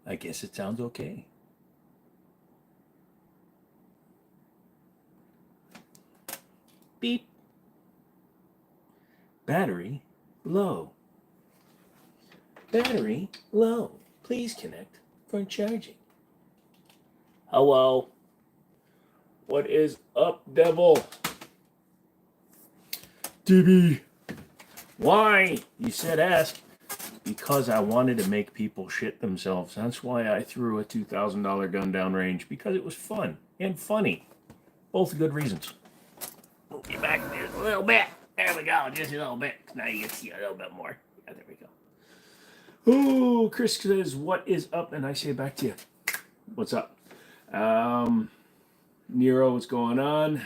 I guess it sounds okay. Beep. Battery low. Battery low. Please connect for charging. Hello. What is up, devil? DB. Why? You said ask. Because I wanted to make people shit themselves. That's why I threw a $2,000 gun downrange, because it was fun and funny. Both good reasons. Move you back just a little bit. There we go, just a little bit. Now you can see a little bit more. Yeah, there we go. Ooh, Chris says, what is up? And I say back to you, what's up? Nero, what's going on?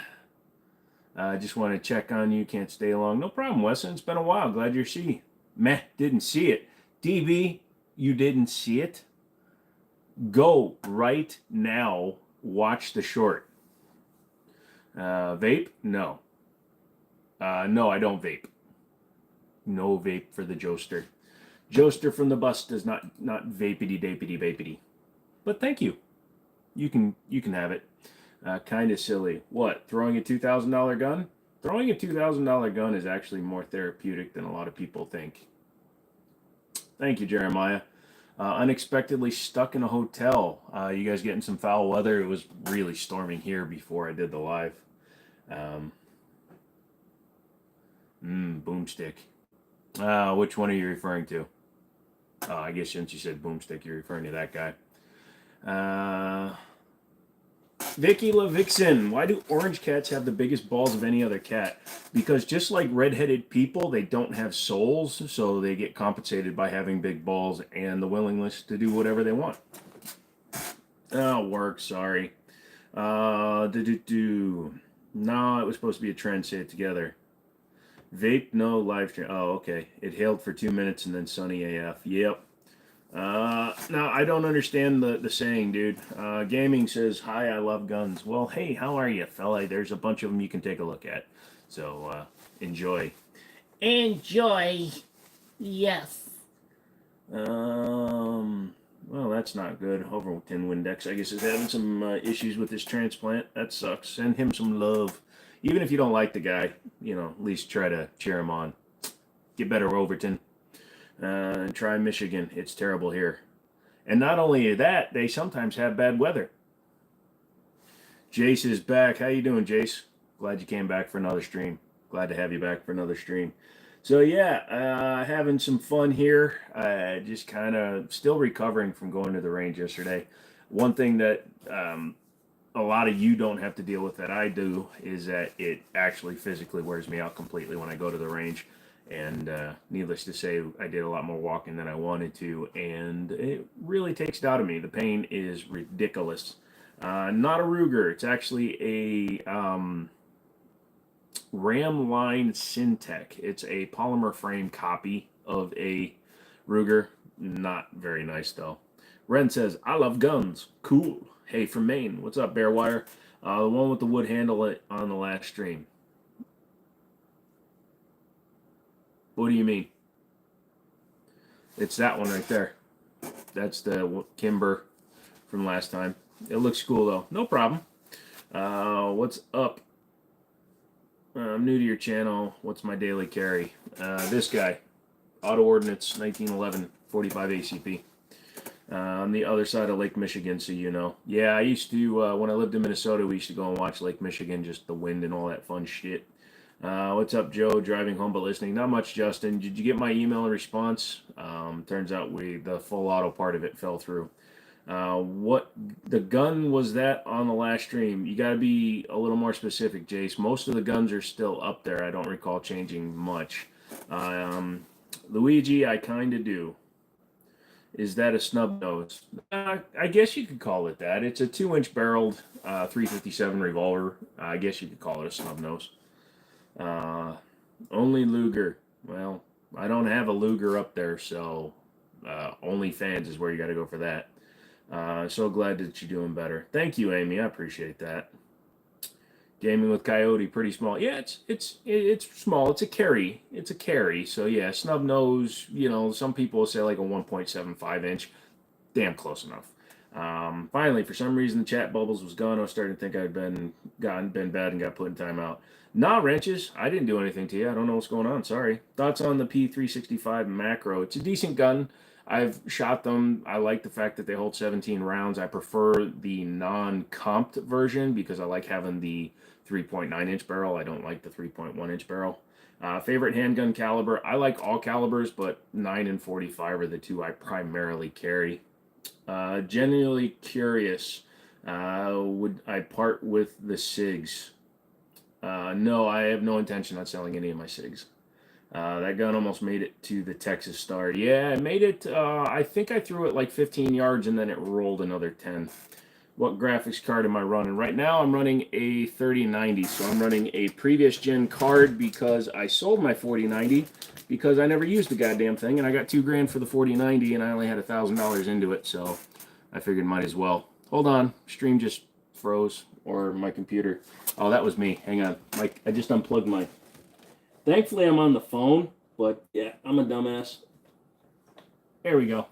I just want to check on you. Can't stay long. No problem, Wesson. It's been a while. Glad you're see. Meh, didn't see it. DB, you didn't see it? Go right now. Watch the short. Vape? No. No, I don't vape. No vape for the Joester. Joester from the bus does not vapity dapity vapity. But thank you. You can have it. Kind of silly. What? Throwing a $2,000 gun? Throwing a $2,000 gun is actually more therapeutic than a lot of people think. Thank you, Jeremiah. Unexpectedly stuck in a hotel. You guys getting some foul weather? It was really storming here before I did the live. Boomstick. Which one are you referring to? I guess since you said boomstick, you're referring to that guy. Vicky LaVixen, why do orange cats have the biggest balls of any other cat? Because just like redheaded people, they don't have souls, so they get compensated by having big balls and the willingness to do whatever they want. Oh, work, sorry. No, it was supposed to be a trend, say it together. Vape, no, live stream. Oh, okay. It hailed for 2 minutes and then sunny AF. Yep. Now, I don't understand the saying, dude. Gaming says, hi, I love guns. Well, hey, how are you, fella? There's a bunch of them you can take a look at. So, enjoy. Enjoy. Yes. Well, that's not good. Overton Windex, I guess, is having some issues with his transplant. That sucks. Send him some love. Even if you don't like the guy, at least try to cheer him on. Get better, Overton. And try Michigan. It's terrible here. And not only that, they sometimes have bad weather. Jace is back. How you doing, Jace? Glad you came back for another stream. Glad to have you back for another stream. So yeah, having some fun here. Just kind of still recovering from going to the range yesterday. One thing that a lot of you don't have to deal with that I do is that it actually physically wears me out completely when I go to the range. And needless to say, I did a lot more walking than I wanted to, and it really takes it out of me. The pain is ridiculous. Not a Ruger. It's actually a Ramline Syntec. It's a polymer frame copy of a Ruger. Not very nice, though. Ren says, I love guns. Cool. Hey, from Maine. What's up, Bearwire? The one with the wood handle on the last stream. What do you mean? It's that one right there. That's the Kimber from last time. It looks cool, though. No problem. What's up? I'm new to your channel. What's my daily carry? This guy. Auto Ordnance, 1911, 45 ACP. On the other side of Lake Michigan, so you know. Yeah, I used to, when I lived in Minnesota, we used to go and watch Lake Michigan, just the wind and all that fun shit. What's up, Joe? Driving home but listening. Not much, Justin. Did you get my email in response? Turns out the full auto part of it fell through. What the gun was that on the last stream? You got to be a little more specific, Jace. Most of the guns are still up there. I don't recall changing much. Luigi, I kind of do. Is that a snub nose? I guess you could call it that. It's a 2-inch barreled 357 revolver. I guess you could call it a snub nose. Only Luger. Well, I don't have a Luger up there, so OnlyFans is where you got to go for that. So glad that you're doing better. Thank you, Amy. I appreciate that. Gaming with Coyote, pretty small. Yeah, it's small. It's a carry. It's a carry. So yeah, snub nose. Some people will say like a 1.75 inch. damn close enough. Finally, for some reason, the chat bubbles was gone. I was starting to think I'd been bad and got put in timeout. Nah, wrenches. I didn't do anything to you. I don't know what's going on. Sorry. Thoughts on the P365 macro? It's a decent gun. I've shot them. I like the fact that they hold 17 rounds. I prefer the non-comped version because I like having the 3.9-inch barrel. I don't like the 3.1-inch barrel. Favorite handgun caliber? I like all calibers, but 9 and 45 are the two I primarily carry. Genuinely curious. Would I part with the SIGs? No, I have no intention on selling any of my SIGs. That gun almost made it to the Texas Star. Yeah, it made it. I think I threw it like 15 yards and then it rolled another 10. What graphics card am I running? Right now I'm running a 3090, so I'm running a previous gen card because I sold my 4090 because I never used the goddamn thing, and I got $2,000 for the 4090 and I only had $1,000 into it, so I figured might as well. Hold on, stream just froze, or my computer. Oh, that was me. Hang on, I just unplugged my. Thankfully I'm on the phone, but yeah, I'm a dumbass. There we go.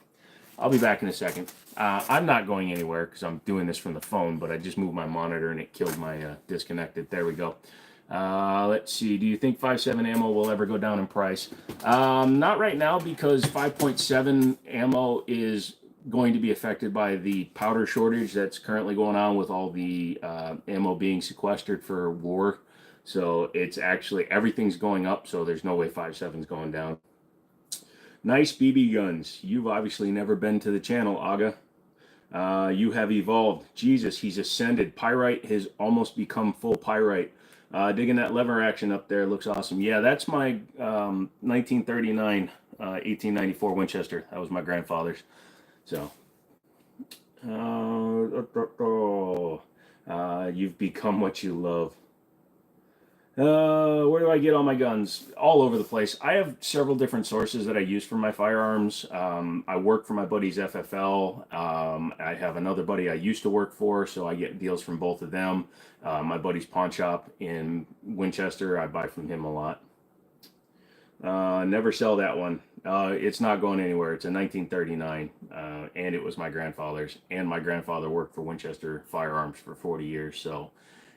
I'll be back in a second. I'm not going anywhere because I'm doing this from the phone, but I just moved my monitor and it killed my disconnected. There we go. Let's see. Do you think 5.7 ammo will ever go down in price? Not right now because 5.7 ammo is going to be affected by the powder shortage that's currently going on with all the ammo being sequestered for war. So it's actually, everything's going up, so there's no way 5.7 is going down. Nice BB guns. You've obviously never been to the channel, Aga. You have evolved. Jesus, he's ascended. Pyrite has almost become full pyrite. Digging that lever action up there. Looks awesome. Yeah, that's my 1939, 1894 Winchester. That was my grandfather's. So, you've become what you love. Where do I get all my guns? All over the place. I have several different sources that I use for my firearms. I work for my buddy's FFL. I have another buddy I used to work for, so I get deals from both of them. My buddy's pawn shop in Winchester, I buy from him a lot. Never sell that one. It's not going anywhere. It's a 1939, and it was my grandfather's. And my grandfather worked for Winchester Firearms for 40 years, so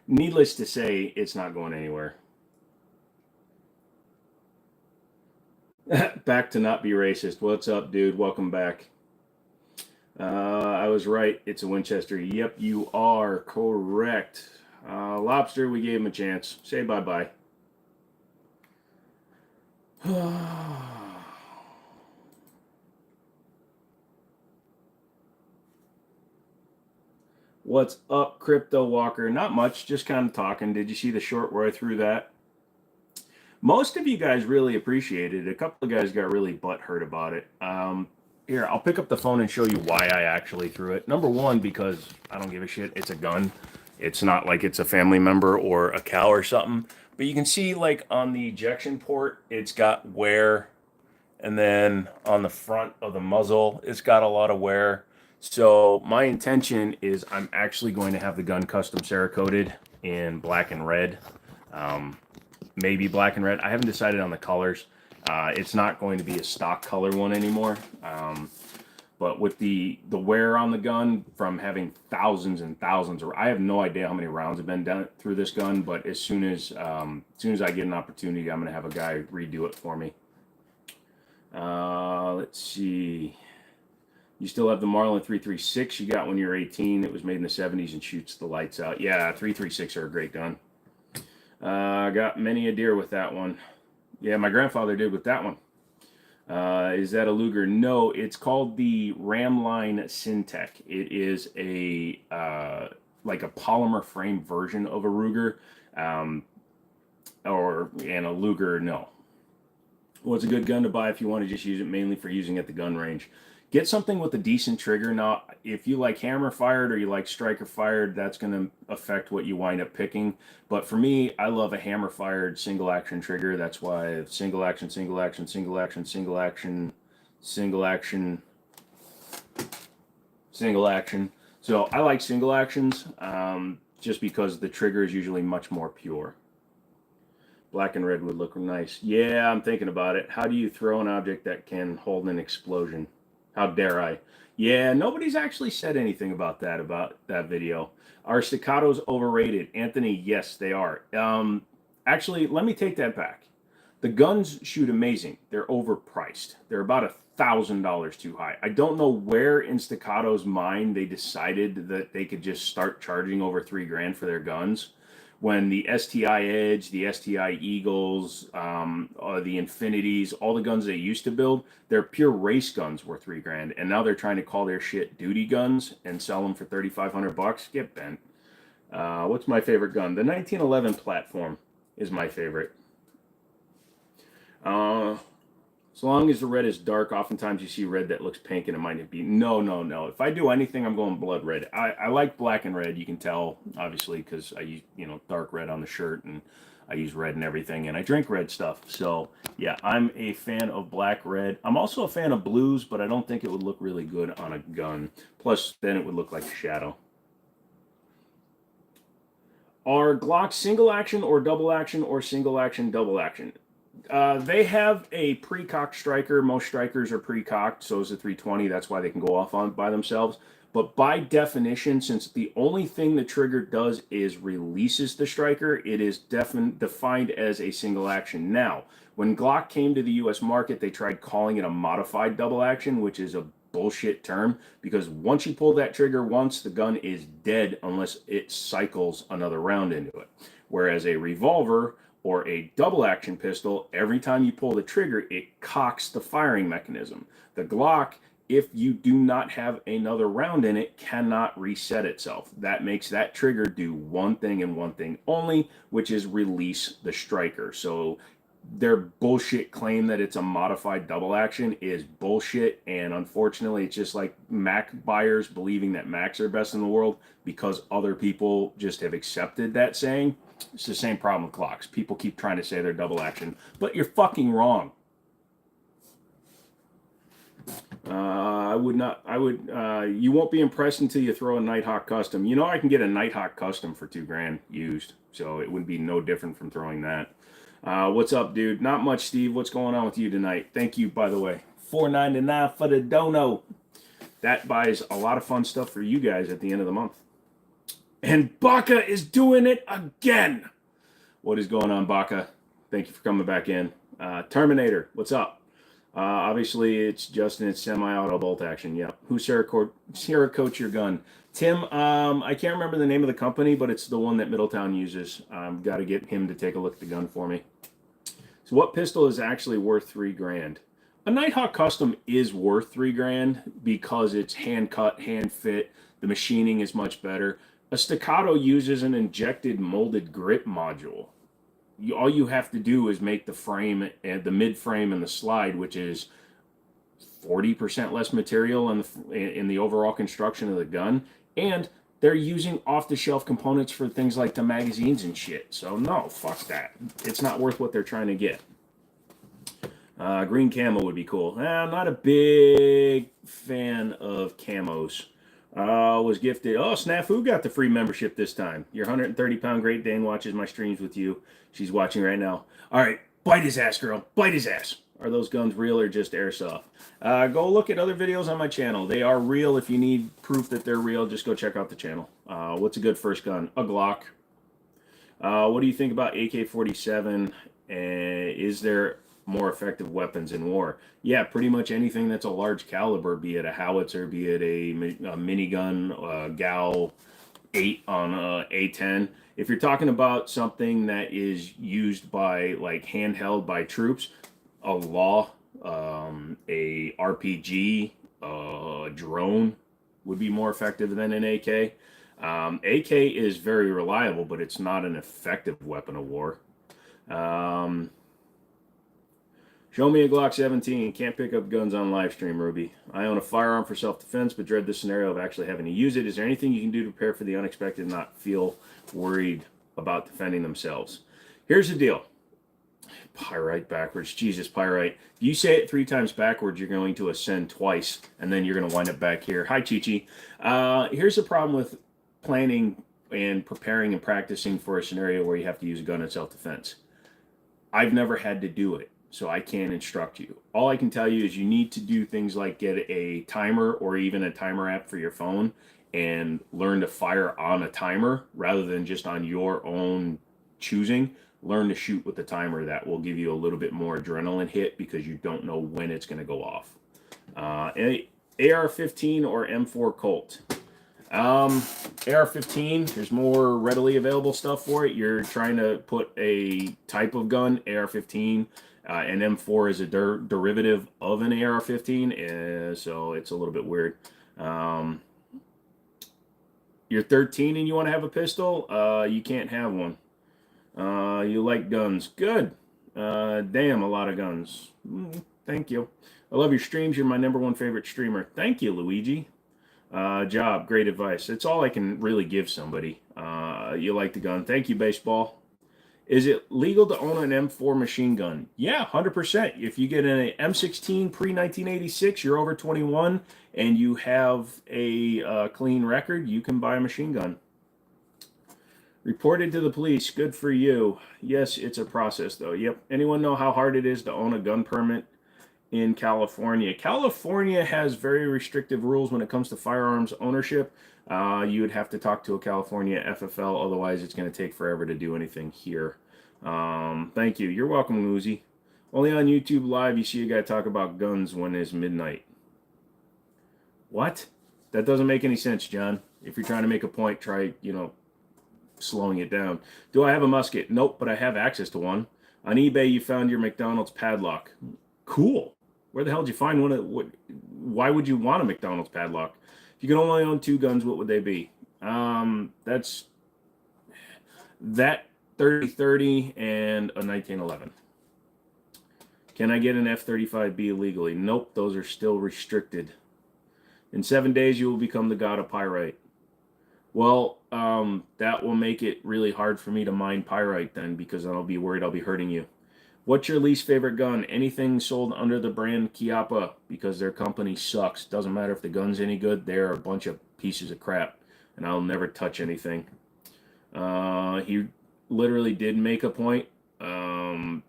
needless to say, it's not going anywhere. Back to not be racist. What's up, dude? Welcome back. I was right. It's a Winchester. Yep, you are correct. Lobster, we gave him a chance. Say bye-bye. What's up, Crypto Walker? Not much, just kind of talking. Did you see the short where I threw that? Most of you guys really appreciated it. A couple of guys got really butthurt about it. Here, I'll pick up the phone and show you why I actually threw it. Number one, because I don't give a shit. It's a gun. It's not like it's a family member or a cow or something. But you can see, like, on the ejection port, it's got wear. And then on the front of the muzzle, it's got a lot of wear. So my intention is I'm actually going to have the gun custom Cerakoted in black and red. Maybe black and red. I haven't decided on the colors. It's not going to be a stock color one anymore. But with the wear on the gun from having thousands and thousands, or I have no idea how many rounds have been done through this gun, but as soon as I get an opportunity, I'm going to have a guy redo it for me. Let's see. You still have the Marlin 336 you got when you were 18. It was made in the 70s and shoots the lights out. Yeah, 336 are a great gun. I got many a deer with that one. Yeah, my grandfather did with that one. Is that a Luger? No, it's called the Ramline Syntech. It is a like a polymer frame version of a Ruger, and a Luger. No. What's a good gun to buy if you want to just use it mainly for using at the gun range? Get something with a decent trigger. Now, if you like hammer fired or you like striker fired, that's going to affect what you wind up picking. But for me, I love a hammer fired single action trigger. That's why single action, single action, single action, single action, single action, single action. So I like single actions just because the trigger is usually much more pure. Black and red would look nice. Yeah, I'm thinking about it. How do you throw an object that can hold an explosion? How dare I? Yeah, nobody's actually said anything about that video. Are staccatos overrated? Anthony, yes, they are. Actually, let me take that back. The guns shoot amazing. They're overpriced. They're about $1,000 too high. I don't know where in Staccato's mind they decided that they could just start charging over 3 grand for their guns, when the STI Edge, the STI Eagles, the Infinities, all the guns they used to build, their pure race guns were 3 grand, and now they're trying to call their shit duty guns and sell them for $3,500. Get bent. What's my favorite gun? The 1911 platform is my favorite. As long as the red is dark, oftentimes you see red that looks pink, and it might be no. If I do anything, I'm going blood red. I like black and red. You can tell, obviously, because I use dark red on the shirt, and I use red and everything, and I drink red stuff. So yeah, I'm a fan of black red. I'm also a fan of blues, but I don't think it would look really good on a gun. Plus, then it would look like a shadow. Are Glocks single action or double action or single action double action? They have a pre-cocked striker. Most strikers are pre-cocked, so is the 320. That's why they can go off on by themselves. But by definition, since the only thing the trigger does is releases the striker, it is defined as a single action. Now, when Glock came to the U.S. market, they tried calling it a modified double action, which is a bullshit term, because once you pull that trigger once, the gun is dead unless it cycles another round into it. Whereas a revolver or a double action pistol, every time you pull the trigger, it cocks the firing mechanism. The Glock, if you do not have another round in it, cannot reset itself. That makes that trigger do one thing and one thing only, which is release the striker. So their bullshit claim that it's a modified double action is bullshit, and unfortunately it's just like Mac buyers believing that Macs are best in the world because other people just have accepted that saying. It's the same problem with Glocks. People keep trying to say they're double action, but you're fucking wrong. You won't be impressed until you throw a Nighthawk Custom. I can get a Nighthawk Custom for 2 grand used, so it would be no different from throwing that. What's up, dude? Not much, Steve. What's going on with you tonight? Thank you, by the way. $4.99 for the dono. That buys a lot of fun stuff for you guys at the end of the month. And Baca is doing it again. What is going on, Baca? Thank you for coming back in. Terminator, what's up? Obviously, it's Justin. It's semi-auto bolt action. Yep. Who's Sierra Coach your gun? Tim, I can't remember the name of the company, but it's the one that Middletown uses. Got to get him to take a look at the gun for me. So what pistol is actually worth 3 grand? A Nighthawk Custom is worth 3 grand because it's hand cut, hand fit. The machining is much better. A Staccato uses an injected molded grip module. All you have to do is make the frame and the mid frame and the slide, which is 40% less material in the overall construction of the gun, and they're using off-the-shelf components for things like the magazines and shit. So no, fuck that. It's not worth what they're trying to get. Green camo would be cool. I'm not a big fan of camos. Was gifted. Oh, Snafu got the free membership this time. Your 130-pound Great Dane watches my streams with you. She's watching right now. All right, bite his ass, girl. Bite his ass. Are those guns real or just airsoft? Go look at other videos on my channel. They are real. If you need proof that they're real, just go check out the channel. What's a good first gun? A Glock. What do you think about AK-47? Is there more effective weapons in war? Yeah, pretty much anything that's a large caliber, be it a howitzer, be it a minigun, GAL 8 on A10. If you're talking about something that is used by, like, handheld by troops, a law, a RPG, a drone would be more effective than an AK. AK is very reliable, but it's not an effective weapon of war. Show me a Glock 17. Can't pick up guns on live stream, Ruby. I own a firearm for self-defense, but dread the scenario of actually having to use it. Is there anything you can do to prepare for the unexpected and not feel worried about defending themselves? Here's the deal. Pyrite backwards. Jesus, Pyrite. If you say it 3 times backwards, you're going to ascend twice, and then you're going to wind up back here. Hi, Chi-Chi. Here's the problem with planning and preparing and practicing for a scenario where you have to use a gun in self-defense. I've never had to do it. so I can't instruct you. All I can tell you is you need to do things like get a timer or even a timer app for your phone and learn to fire on a timer rather than just on your own choosing. Learn to shoot with the timer. That will give you a little bit more adrenaline hit because you don't know when it's going to go off. AR-15 or M4 Colt. AR-15, there's more readily available stuff for it. You're trying to put a type of gun, AR-15, and M4 is a derivative of an AR-15, so it's a little bit weird. You're 13 and you want to have a pistol? You can't have one. You like guns. Good. Damn, a lot of guns. Thank you. I love your streams. You're my #1 favorite streamer. Thank you, Luigi. Job, great advice. It's all I can really give somebody. You like the gun. Thank you, baseball. Is it legal to own an M4 machine gun? Yeah, 100%. If you get an M16 pre-1986, you're over 21, and you have a clean record, you can buy a machine gun. Reported to the police. Good for you. Yes, it's a process, though. Yep. Anyone know how hard it is to own a gun permit in California? California has very restrictive rules when it comes to firearms ownership. You would have to talk to a California FFL, otherwise it's going to take forever to do anything here. Thank you. You're welcome, Lucy. Only on YouTube Live you see a guy talk about guns when it's midnight. What? That doesn't make any sense, John. If you're trying to make a point, try, slowing it down. Do I have a musket? Nope, but I have access to one. On eBay, you found your McDonald's padlock. Cool. Where the hell did you find one? Why would you want a McDonald's padlock? If you could only own 2 guns, what would they be? That's that 30-30 and a 1911. Can I get an F-35B illegally? Nope, those are still restricted. In 7 days, you will become the god of pyrite. Well, that will make it really hard for me to mine pyrite then, because I'll be worried I'll be hurting you. What's your least favorite gun? Anything sold under the brand Chiappa, because their company sucks. Doesn't matter if the gun's any good, they're a bunch of pieces of crap, and I'll never touch anything. He literally did make a point. Only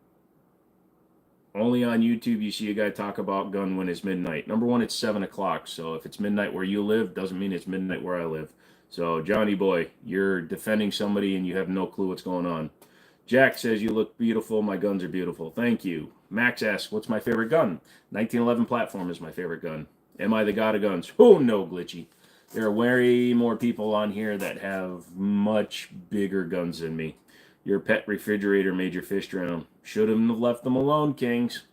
on YouTube you see a guy talk about gun when it's midnight. #1, it's 7 o'clock, so if it's midnight where you live, doesn't mean it's midnight where I live. So, Johnny boy, you're defending somebody and you have no clue what's going on. Jack says, you look beautiful. My guns are beautiful. Thank you. Max asks, what's my favorite gun? 1911 platform is my favorite gun. Am I the god of guns? Oh, no, Glitchy. There are way more people on here that have much bigger guns than me. Your pet refrigerator made your fish drown. Shouldn't have left them alone, Kings.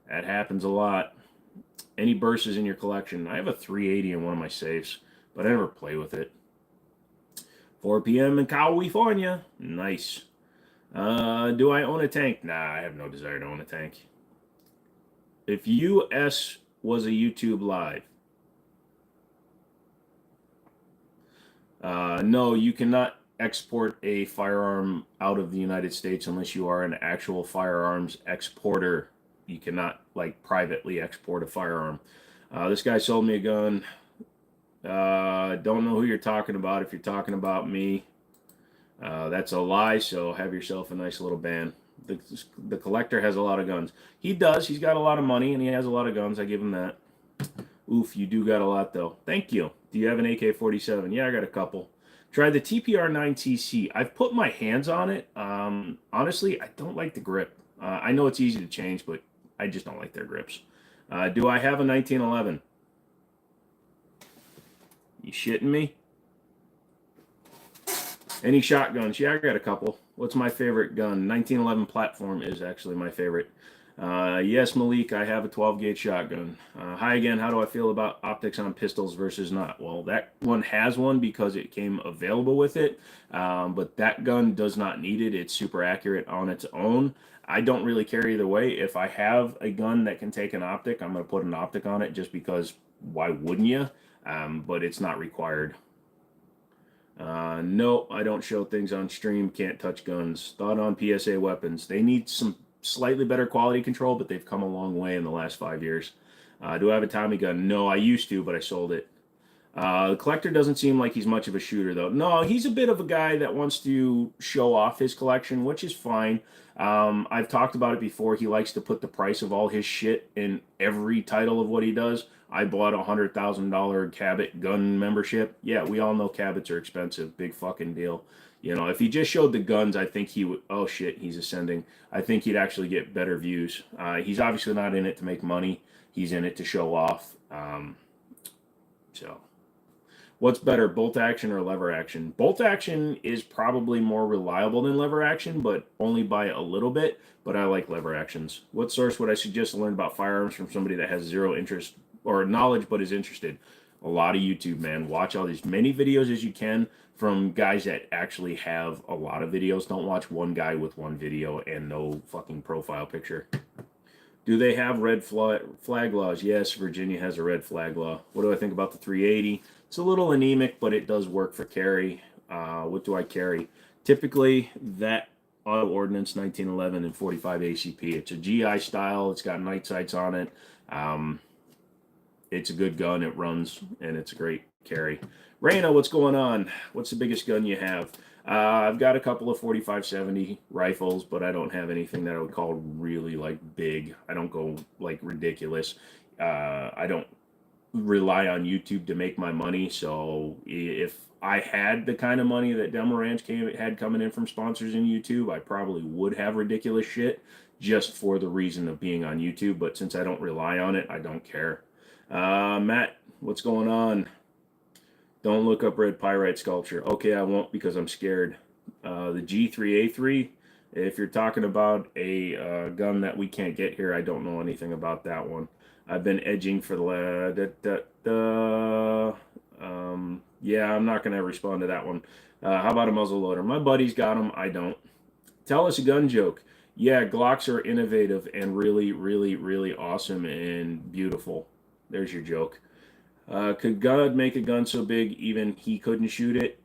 That happens a lot. Any bursts in your collection? I have a 380 in one of my safes, but I never play with it. 4 p.m. in California. Nice. Do I own a tank? Nah, I have no desire to own a tank. If US was a YouTube Live. No, you cannot export a firearm out of the United States unless you are an actual firearms exporter. You cannot, privately export a firearm. This guy sold me a gun. Don't know who you're talking about. If you're talking about me, that's a lie, so have yourself a nice little ban. The collector has a lot of guns. He does. He's got a lot of money, and he has a lot of guns. I give him that. Oof, you do got a lot, though. Thank you. Do you have an AK-47? Yeah, I got a couple. Try the TPR-9TC. I've put my hands on it. Honestly, I don't like the grip. I know it's easy to change, but I just don't like their grips. Do I have a 1911? You shitting me? Any shotguns? Yeah, I got a couple. What's my favorite gun? 1911 platform is actually my favorite. Yes, Malik, I have a 12-gauge shotgun. Hi again, how do I feel about optics on pistols versus not? Well, that one has one because it came available with it, but that gun does not need it. It's super accurate on its own. I don't really care either way. If I have a gun that can take an optic, I'm going to put an optic on it just because why wouldn't you? But it's not required. No, I don't show things on stream. Can't touch guns. Thought on PSA weapons. They need some slightly better quality control, but they've come a long way in the last 5 years. Do I have a Tommy gun? No, I used to, but I sold it. The collector doesn't seem like he's much of a shooter, though. No, he's a bit of a guy that wants to show off his collection, which is fine. I've talked about it before. He likes to put the price of all his shit in every title of what he does. I bought a $100,000 Cabot gun membership. Yeah, we all know Cabots are expensive. Big fucking deal. You know, if he just showed the guns, I think he would. Oh shit, he's ascending. I think he'd actually get better views. He's obviously not in it to make money. He's in it to show off. So. What's better, bolt action or lever action? Bolt action is probably more reliable than lever action, but only by a little bit. But I like lever actions. What source would I suggest to learn about firearms from somebody that has zero interest or knowledge but is interested? A lot of YouTube, man. Watch all these many videos as you can from guys that actually have a lot of videos. Don't watch one guy with one video and no fucking profile picture. Do they have red flag laws? Yes, Virginia has a red flag law. What do I think about the 380? It's a little anemic, but it does work for carry. What do I carry? Typically, that auto ordnance 1911 and 45 ACP. It's a GI style. It's got night sights on it. It's a good gun. It runs, and it's a great carry. Raina, what's going on? What's the biggest gun you have? I've got a couple of 45-70 rifles, but I don't have anything that I would call really like big. I don't go like ridiculous. I don't rely on YouTube to make my money. So if I had the kind of money that Delma Ranch had coming in from sponsors in YouTube, I probably would have ridiculous shit just for the reason of being on YouTube. But since I don't rely on it, I don't care. Matt, what's going on? Don't look up red pyrite sculpture. Okay, I won't because I'm scared. The G3A3, if you're talking about a gun that we can't get here, I don't know anything about that one. I've been edging for the... yeah, I'm not going to respond to that one. How about a muzzle loader? My buddy's got them. I don't. Tell us a gun joke. Yeah, Glocks are innovative and really, really, really awesome and beautiful. There's your joke. Could God make a gun so big even he couldn't shoot it?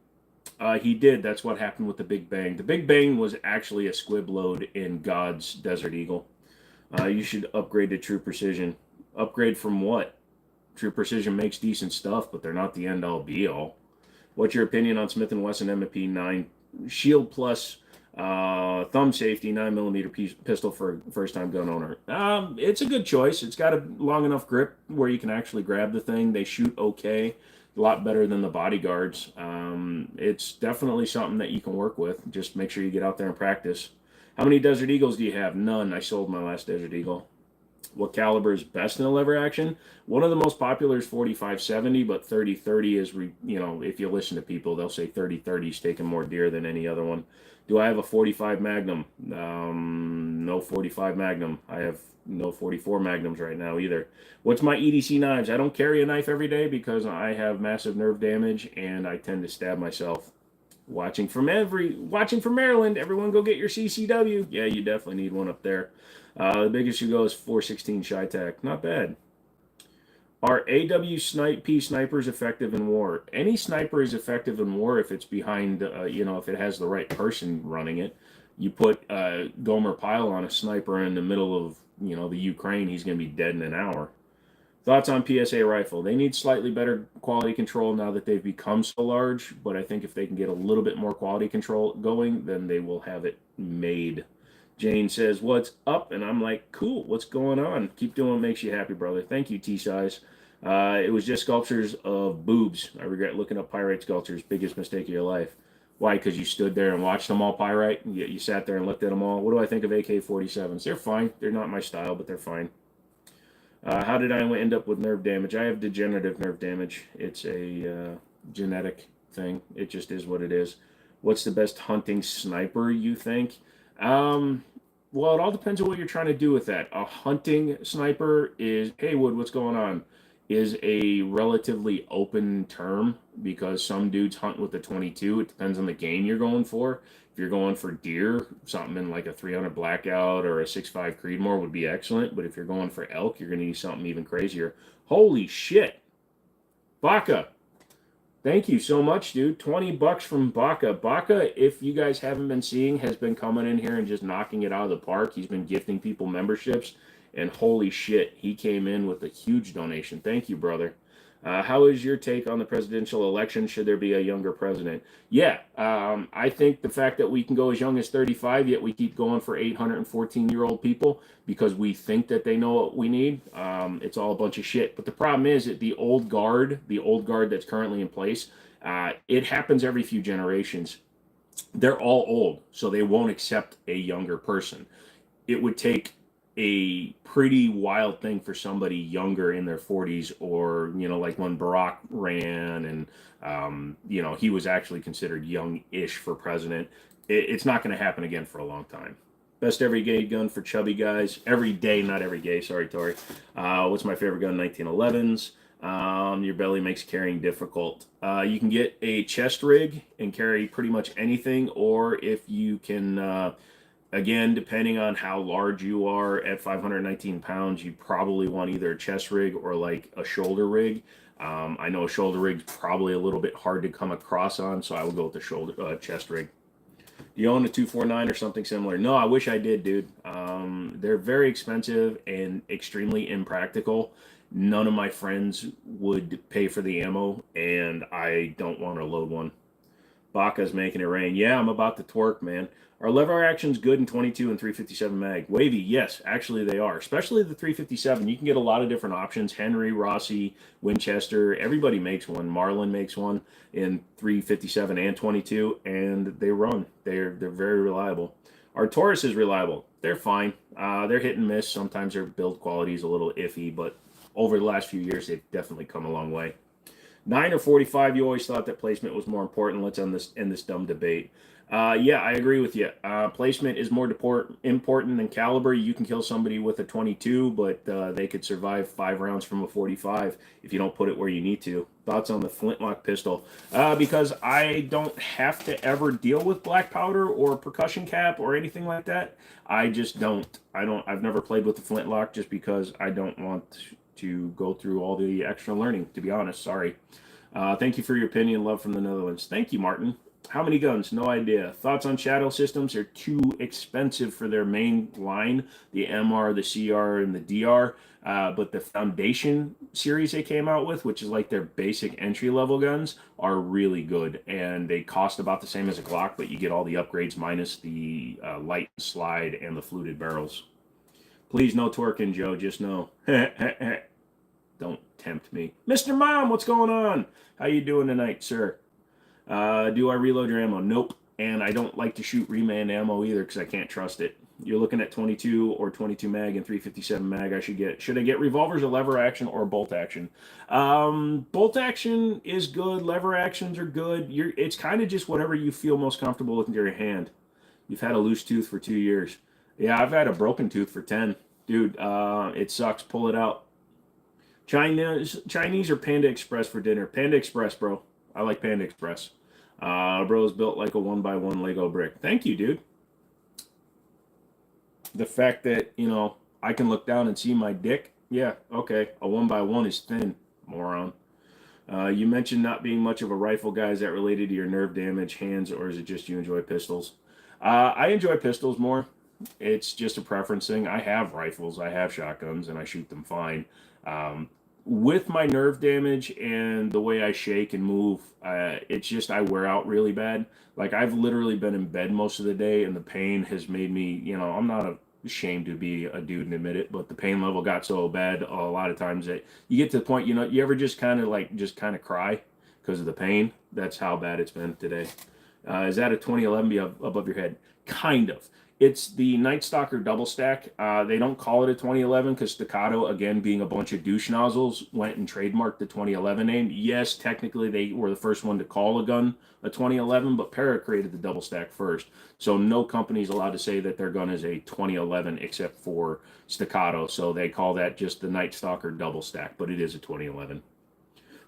He did. That's what happened with the Big Bang. The Big Bang was actually a squib load in God's Desert Eagle. You should upgrade to True Precision. Upgrade from what? True Precision makes decent stuff, but they're not the end-all be-all. What's your opinion on Smith & Wesson M&P 9 Shield Plus thumb safety 9mm pistol for first-time gun owner? It's a good choice. It's got a long enough grip where you can actually grab the thing. They shoot okay, a lot better than the bodyguards. It's definitely something that you can work with. Just make sure you get out there and practice. How many Desert Eagles do you have? None. I sold my last Desert Eagle. What caliber is best in a lever action? One of the most popular is 45-70, but 30-30 is, you know, if you listen to people, they'll say 30-30 is taking more deer than any other one. Do I have a 45 Magnum? No 45 Magnum. I have no 44 Magnums right now either. What's my EDC knives? I don't carry a knife every day because I have massive nerve damage and I tend to stab myself. Watching from Maryland, everyone go get your CCW. Yeah, you definitely need one up there. The biggest you go is 416 Chi-Tac. Not bad. Are AW snipers effective in war? Any sniper is effective in war if it's behind, you know, if it has the right person running it. You put Gomer Pyle on a sniper in the middle of, you know, the Ukraine, he's going to be dead in an hour. Thoughts on PSA rifle? They need slightly better quality control now that they've become so large, but I think if they can get a little bit more quality control going, then they will have it made. Jane says, what's up? And I'm like, cool, what's going on? Keep doing what makes you happy, brother. Thank you, T-Size. It was just sculptures of boobs. I regret looking up pyrite sculptures. Biggest mistake of your life. Why? Because you stood there and watched them all pyrite? You sat there and looked at them all? What do I think of AK-47s? They're fine. They're not my style, but they're fine. How did I end up with nerve damage? I have degenerative nerve damage. It's a genetic thing. It just is what it is. What's the best hunting sniper, you think? Well, it all depends on what you're trying to do with that. A hunting sniper is, hey, Wood, what's going on? Is a relatively open term because some dudes hunt with the 22. It depends on the game you're going for. If you're going for deer, something in like a 300 Blackout or a 6.5 Creedmoor would be excellent. But if you're going for elk, you're going to need something even crazier. Holy shit. Baka. Thank you so much, dude. $20 from Baka. Baka, if you guys haven't been seeing, has been coming in here and just knocking it out of the park. He's been gifting people memberships. And holy shit, he came in with a huge donation. Thank you, brother. How is your take on the presidential election? Should there be a younger president? Yeah, I think the fact that we can go as young as 35, yet we keep going for 814-year-old people because we think that they know what we need, it's all a bunch of shit. But the problem is that the old guard that's currently in place, it happens every few generations. They're all old, so they won't accept a younger person. It would take a pretty wild thing for somebody younger in their 40s, or like when Barack ran, and he was actually considered young-ish for president. It's not going to happen again for a long time. Best everyday gun for chubby guys. Every day, not every gay. Sorry, Tori. What's my favorite gun? 1911s. Your belly makes carrying difficult. You can get a chest rig and carry pretty much anything, or if you can, again, depending on how large you are at 519 pounds, you probably want either a chest rig or like a shoulder rig. I know a shoulder rig's probably a little bit hard to come across on, so I would go with the chest rig. Do you own a 249 or something similar? No, I wish I did, dude. They're very expensive and extremely impractical. None of my friends would pay for the ammo, and I don't want to load one. Baca's making it rain. Yeah, I'm about to twerk, man. Are lever actions good in 22 and 357 mag? Wavy, yes, actually they are. Especially the 357. You can get a lot of different options. Henry, Rossi, Winchester, everybody makes one. Marlin makes one in 357 and 22, and they run. They're very reliable. Our Taurus is reliable. They're fine. They're hit and miss. Sometimes their build quality is a little iffy, but over the last few years, they've definitely come a long way. 9 or 45, you always thought that placement was more important. Let's end this dumb debate. Yeah, I agree with you. Placement is more important than caliber. You can kill somebody with a 22, but they could survive 5 rounds from a 45 if you don't put it where you need to. Thoughts on the flintlock pistol? Because I don't have to ever deal with black powder or percussion cap or anything like that. I just don't. I've never played with the flintlock just because I don't want to go through all the extra learning, to be honest. Sorry. Thank you for your opinion. Love from the Netherlands. Thank you, Martin. How many guns? No idea. Thoughts on shadow systems? They're too expensive for their main line, the MR, the CR, and the DR. But the Foundation series they came out with, which is like their basic entry-level guns, are really good. And they cost about the same as a Glock, but you get all the upgrades minus the light slide and the fluted barrels. Please, no twerking, Joe. Just no. Don't tempt me. Mr. Mom, what's going on? How you doing tonight, sir? Do I reload your ammo? Nope. And I don't like to shoot reman ammo either because I can't trust it. You're looking at 22 or 22 mag and 357 mag. Should I get revolvers or lever action or bolt action? Bolt action is good. Lever actions are good. It's kind of just whatever you feel most comfortable with in your hand. You've had a loose tooth for 2 years. Yeah, I've had a broken tooth for 10. Dude, it sucks. Pull it out. Chinese or Panda Express for dinner? Panda Express, bro. I like Panda Express. Bro's built like a 1x1 Lego brick. Thank you, dude. The fact that, I can look down and see my dick. Yeah, okay. A 1x1 is thin, moron. You mentioned not being much of a rifle guy. Is that related to your nerve damage, hands, or is it just you enjoy pistols? I enjoy pistols more. It's just a preference thing. I have rifles, I have shotguns, and I shoot them fine. With my nerve damage and the way I shake and move, it's just I wear out really bad. Like, I've literally been in bed most of the day, and the pain has made me, I'm not ashamed to be a dude and admit it, but the pain level got so bad a lot of times that you get to the point, you ever just kind of cry because of the pain? That's how bad it's been today. Is that a 2011 above your head? Kind of. It's the Night Stalker double stack. They don't call it a 2011 because Staccato, again, being a bunch of douche nozzles, went and trademarked the 2011 name. Yes, technically they were the first one to call a gun a 2011, but Para created the double stack first. So no company is allowed to say that their gun is a 2011 except for Staccato. So they call that just the Night Stalker double stack, but it is a 2011.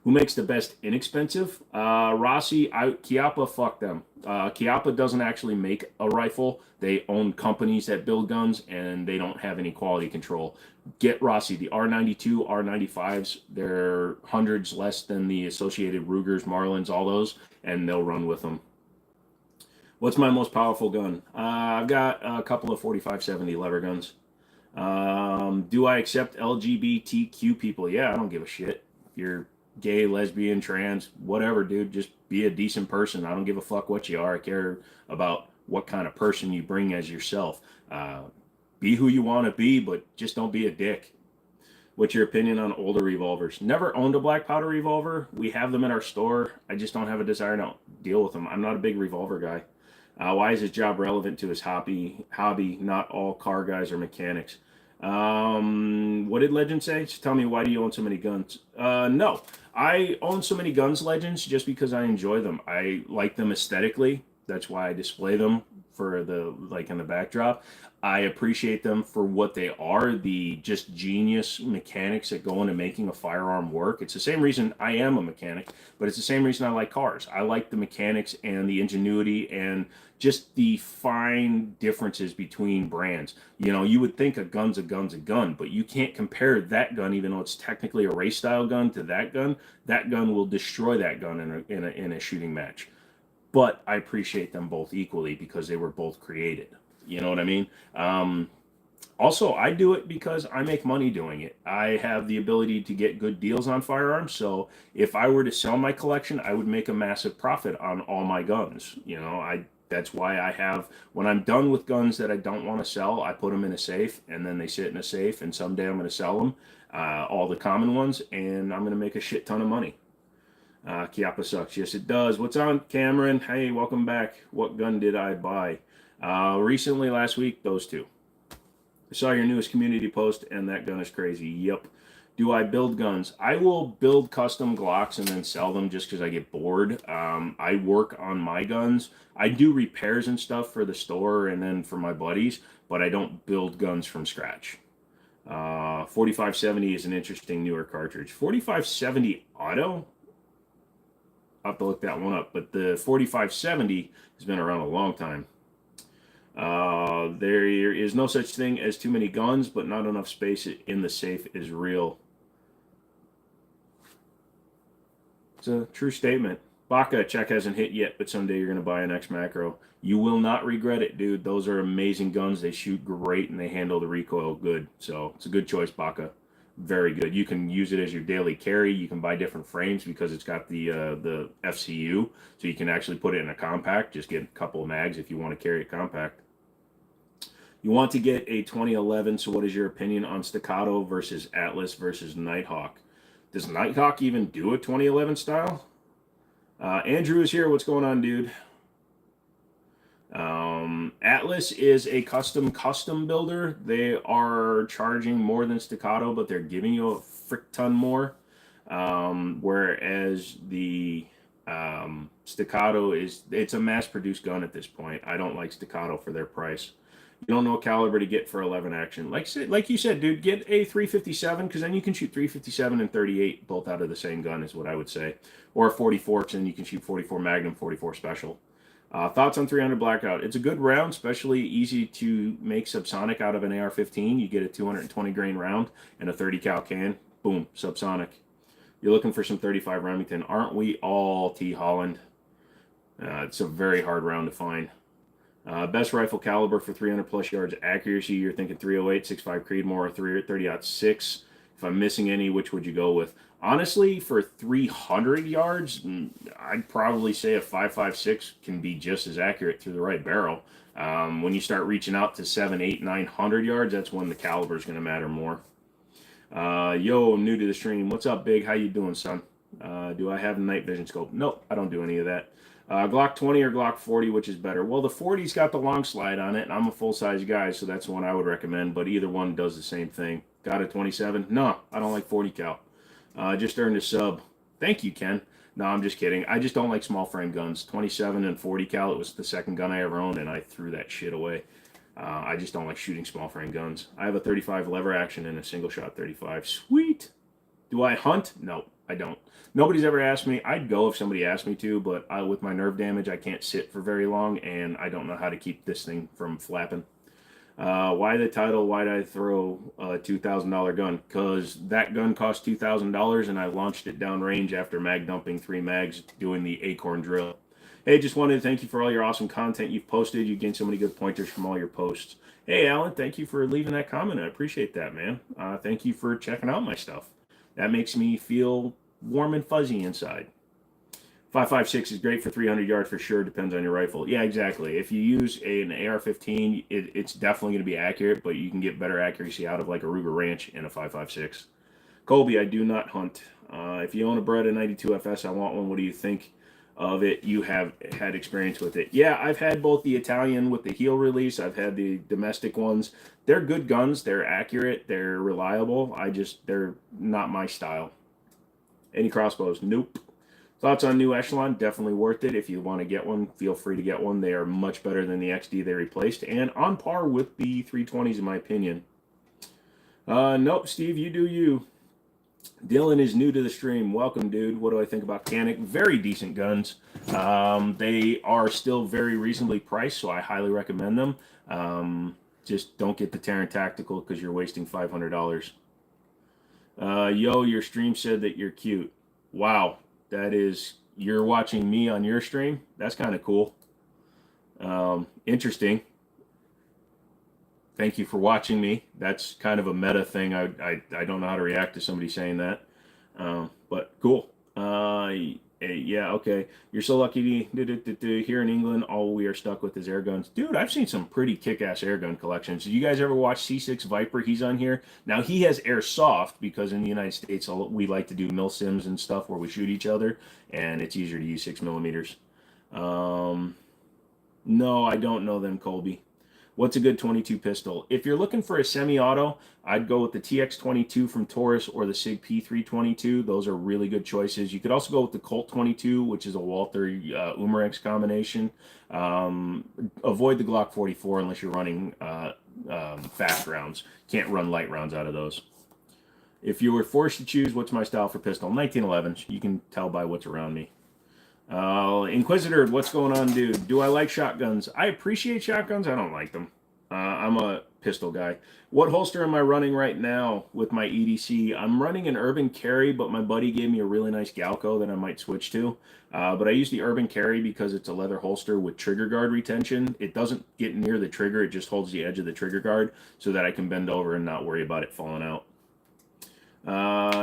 Who makes the best inexpensive? Rossi, Chiappa, fuck them. Chiappa doesn't actually make a rifle. They own companies that build guns, and they don't have any quality control. Get Rossi. The R92, R95s, they're hundreds less than the associated Rugers, Marlins, all those, and they'll run with them. What's my most powerful gun? I've got a couple of 4570 lever guns. Do I accept LGBTQ people? Yeah, I don't give a shit. If you're gay, lesbian, trans, whatever, dude. Just be a decent person. I don't give a fuck what you are. I care about what kind of person you bring as yourself. Uh, be who you want to be, but just don't be a dick. What's your opinion on older revolvers? Never owned a black powder revolver. We have them in our store. I just don't have a desire to deal with them. I'm not a big revolver guy. Why is his job relevant to his hobby? Not all car guys are mechanics. What did Legend say? Just tell me, why do you own so many guns? No, I own so many guns, Legends, just because I enjoy them. I like them aesthetically. That's why I display them for the like in the backdrop. I appreciate them for what they are, the just genius mechanics that go into making a firearm work. It's the same reason I am a mechanic, but it's the same reason I like cars. I like the mechanics and the ingenuity and just the fine differences between brands. You know, you would think a gun's a gun's a gun, but you can't compare that gun, even though it's technically a race style gun, to that gun. That gun will destroy that gun in a shooting match. But I appreciate them both equally because they were both created. You know what I mean? Um, Also, I do it because I make money doing it. I have the ability to get good deals on firearms. So if I were to sell my collection, I would make a massive profit on all my guns. You know, I that's why I have, when I'm done with guns that I don't want to sell, I put them in a safe and then they sit in a safe. And someday I'm going to sell them, all the common ones, and I'm going to make a shit ton of money. Chiappa sucks. Yes, it does. What's on, Cameron? Hey, welcome back. What gun did I buy? Recently, last week, those two. I saw your newest community post, and that gun is crazy. Yep. Do I build guns? I will build custom Glocks and then sell them just because I get bored. I work on my guns. I do repairs and stuff for the store and then for my buddies, but I don't build guns from scratch. 4570 is an interesting newer cartridge. 4570 auto? I'll have to look that one up, but the 4570 has been around a long time. There is no such thing as too many guns, but not enough space in the safe is real. It's a true statement. Baka, check hasn't hit yet, but someday you're going to buy an X Macro. You will not regret it, dude. Those are amazing guns. They shoot great and they handle the recoil good. So it's a good choice, Baka. Very good. You can use it as your daily carry. You can buy different frames because it's got the FCU, so you can actually put it in a compact. Just get a couple of mags if you want to carry it compact. You want to get a 2011, so what is your opinion on Staccato versus Atlas versus Nighthawk? Does Nighthawk even do a 2011 style? Andrew is here. What's going on, dude? Atlas is a custom builder. They are charging more than Staccato, but they're giving you a frick ton more. Whereas the Staccato it's a mass-produced gun at this point. I don't like Staccato for their price. You don't know what caliber to get for 11 action. Like you said, dude, get a 357 because then you can shoot 357 and 38 both out of the same gun is what I would say. Or a 44 because then you can shoot 44 Magnum, 44 Special. Thoughts on 300 Blackout? It's a good round, especially easy to make subsonic out of an AR-15. You get a 220 grain round and a 30 cal can. Boom, subsonic. You're looking for some 35 Remington. Aren't we all, T. Holland? It's a very hard round to find. Best rifle caliber for 300 plus yards accuracy. You're thinking 308, 6.5 Creedmoor, or 30-06. If I'm missing any, which would you go with? Honestly, for 300 yards, I'd probably say a 5.56 can be just as accurate through the right barrel. When you start reaching out to 7, 8, 900 yards, that's when the caliber is going to matter more. Yo, I'm new to the stream. What's up, Big? How you doing, son? Do I have a night vision scope? Nope, I don't do any of that. Glock 20 or Glock 40, which is better? Well, the 40's got the long slide on it, and I'm a full-size guy, so that's the one I would recommend, but either one does the same thing. Got a 27? No, I don't like 40 cal. Just earned a sub. Thank you, Ken. No, I'm just kidding. I just don't like small frame guns. 27 and 40 cal, it was the second gun I ever owned, and I threw that shit away. I just don't like shooting small frame guns. I have a 35 lever action and a single shot 35. Sweet. Do I hunt? No, I don't. Nobody's ever asked me. I'd go if somebody asked me to, but with my nerve damage, I can't sit for very long, and I don't know how to keep this thing from flapping. Why the title? Why did I throw a $2,000 gun? Because that gun cost $2,000, and I launched it downrange after mag dumping 3 mags doing the acorn drill. Hey, just wanted to thank you for all your awesome content you've posted. You gained so many good pointers from all your posts. Hey, Alan, thank you for leaving that comment. I appreciate that, man. Thank you for checking out my stuff. That makes me feel warm and fuzzy inside. 5.56 is great for 300 yards for sure. Depends on your rifle. Yeah, exactly. If you use an AR-15, it's definitely going to be accurate, but you can get better accuracy out of like a Ruger Ranch in a 5.56. Colby, I do not hunt. If you own a Beretta 92 FS, I want one. What do you think of it? You have had experience with it. Yeah, I've had both the Italian with the heel release. I've had the domestic ones. They're good guns. They're accurate. They're reliable. They're not my style. Any crossbows? Nope. Thoughts on New Echelon? Definitely worth it. If you want to get one, feel free to get one. They are much better than the XD they replaced and on par with the 320s in my opinion. Nope, Steve, you do you. Dylan is new to the stream. Welcome, dude. What do I think about Canik? Very decent guns. They are still very reasonably priced, so I highly recommend them. Just don't get the Terran Tactical because you're wasting $500. Yo, your stream said that you're cute. Wow. That is, you're watching me on your stream? That's kind of cool. Interesting. Thank you for watching me. That's kind of a meta thing. I don't know how to react to somebody saying that. But cool. Yeah, okay. You're so lucky to here in England. All we are stuck with is air guns. Dude, I've seen some pretty kick-ass air gun collections. Did you guys ever watch C6 Viper? He's on here. Now, he has airsoft because in the United States, we like to do mil-sims and stuff where we shoot each other, and it's easier to use 6mm. No, I don't know them, Colby. What's a good 22 pistol? If you're looking for a semi-auto, I'd go with the TX22 from Taurus or the SIG P322. Those are really good choices. You could also go with the Colt 22, which is a Walther Umarex combination. Avoid the Glock 44 unless you're running fast rounds. Can't run light rounds out of those. If you were forced to choose, what's my style for pistol? 1911s. You can tell by what's around me. Inquisitor, what's going on, dude? Do I like shotguns? I appreciate shotguns. I don't like them. I'm a pistol guy. What holster am I running right now with my EDC? I'm running an Urban Carry, but my buddy gave me a really nice Galco that I might switch to. But I use the Urban Carry because it's a leather holster with trigger guard retention. It doesn't get near the trigger. It just holds the edge of the trigger guard so that I can bend over and not worry about it falling out.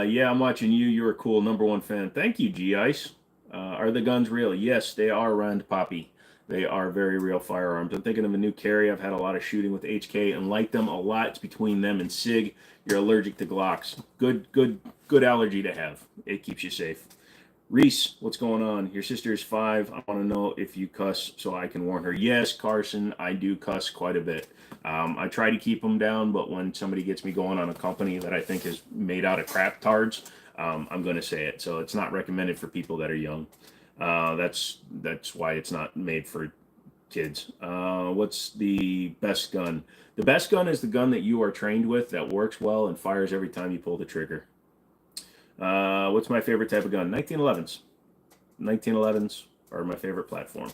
Yeah, I'm watching you. You're a cool #1 fan. Thank you, G-Ice. Are the guns real? Yes, they are, Rand Poppy. They are very real firearms. I'm thinking of a new carry. I've had a lot of shooting with HK and like them a lot. It's between them and SIG. You're allergic to Glocks. Good allergy to have. It keeps you safe. Reese, what's going on? Your sister is 5. I want to know if you cuss so I can warn her. Yes, Carson, I do cuss quite a bit. I try to keep them down, but when somebody gets me going on a company that I think is made out of crap tards, I'm going to say it. So it's not recommended for people that are young. That's why it's not made for kids. What's the best gun? The best gun is the gun that you are trained with that works well and fires every time you pull the trigger. What's my favorite type of gun? 1911s. 1911s are my favorite platform.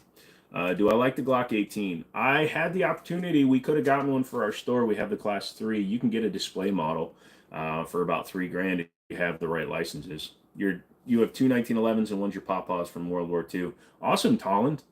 Do I like the Glock 18? I had the opportunity. We could have gotten one for our store. We have the Class 3. You can get a display model for about $3,000 if you have the right licenses. You have two 1911s and one's your Pawpaws from World War II. Awesome, Holland.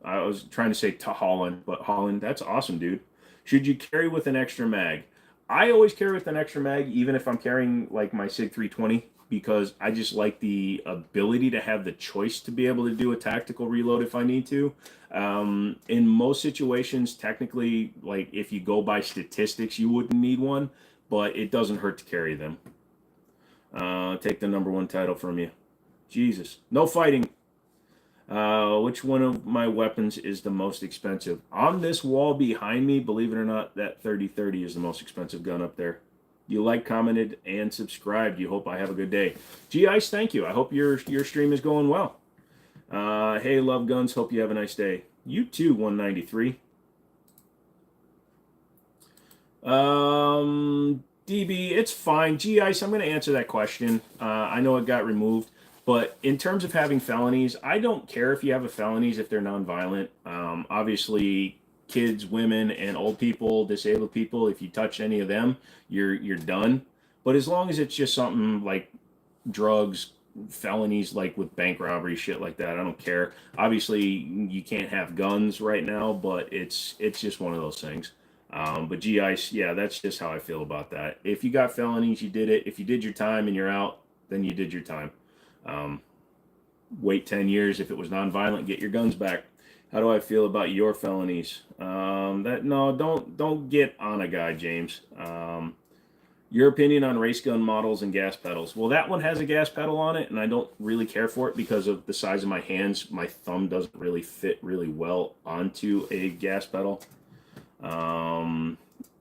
I was trying to say Holland, but Holland. That's awesome, dude. Should you carry with an extra mag? I always carry with an extra mag, even if I'm carrying like my SIG 320, because I just like the ability to have the choice to be able to do a tactical reload if I need to. In most situations, technically, like if you go by statistics, you wouldn't need one, but it doesn't hurt to carry them. Take the #1 title from you. Jesus. No fighting. Which one of my weapons is the most expensive? On this wall behind me, believe it or not, that 30-30 is the most expensive gun up there. You like, commented, and subscribed. You hope I have a good day. G-Ice, thank you. I hope your stream is going well. Hey, love guns. Hope you have a nice day. You too, 193. DB, it's fine. G-Ice, I'm going to answer that question. I know it got removed. But in terms of having felonies, I don't care if you have a felonies if they're nonviolent. Obviously, kids, women, and old people, disabled people, if you touch any of them, you're done. But as long as it's just something like drugs, felonies like with bank robbery, shit like that, I don't care. Obviously, you can't have guns right now, but it's just one of those things. But G-Ice, yeah, that's just how I feel about that. If you got felonies, you did it. If you did your time and you're out, then you did your time. Wait 10 years. If it was nonviolent, get your guns back. How do I feel about your felonies? No, don't get on a guy, James. Your opinion on race gun models and gas pedals. Well, that one has a gas pedal on it, and I don't really care for it because of the size of my hands. My thumb doesn't really fit really well onto a gas pedal.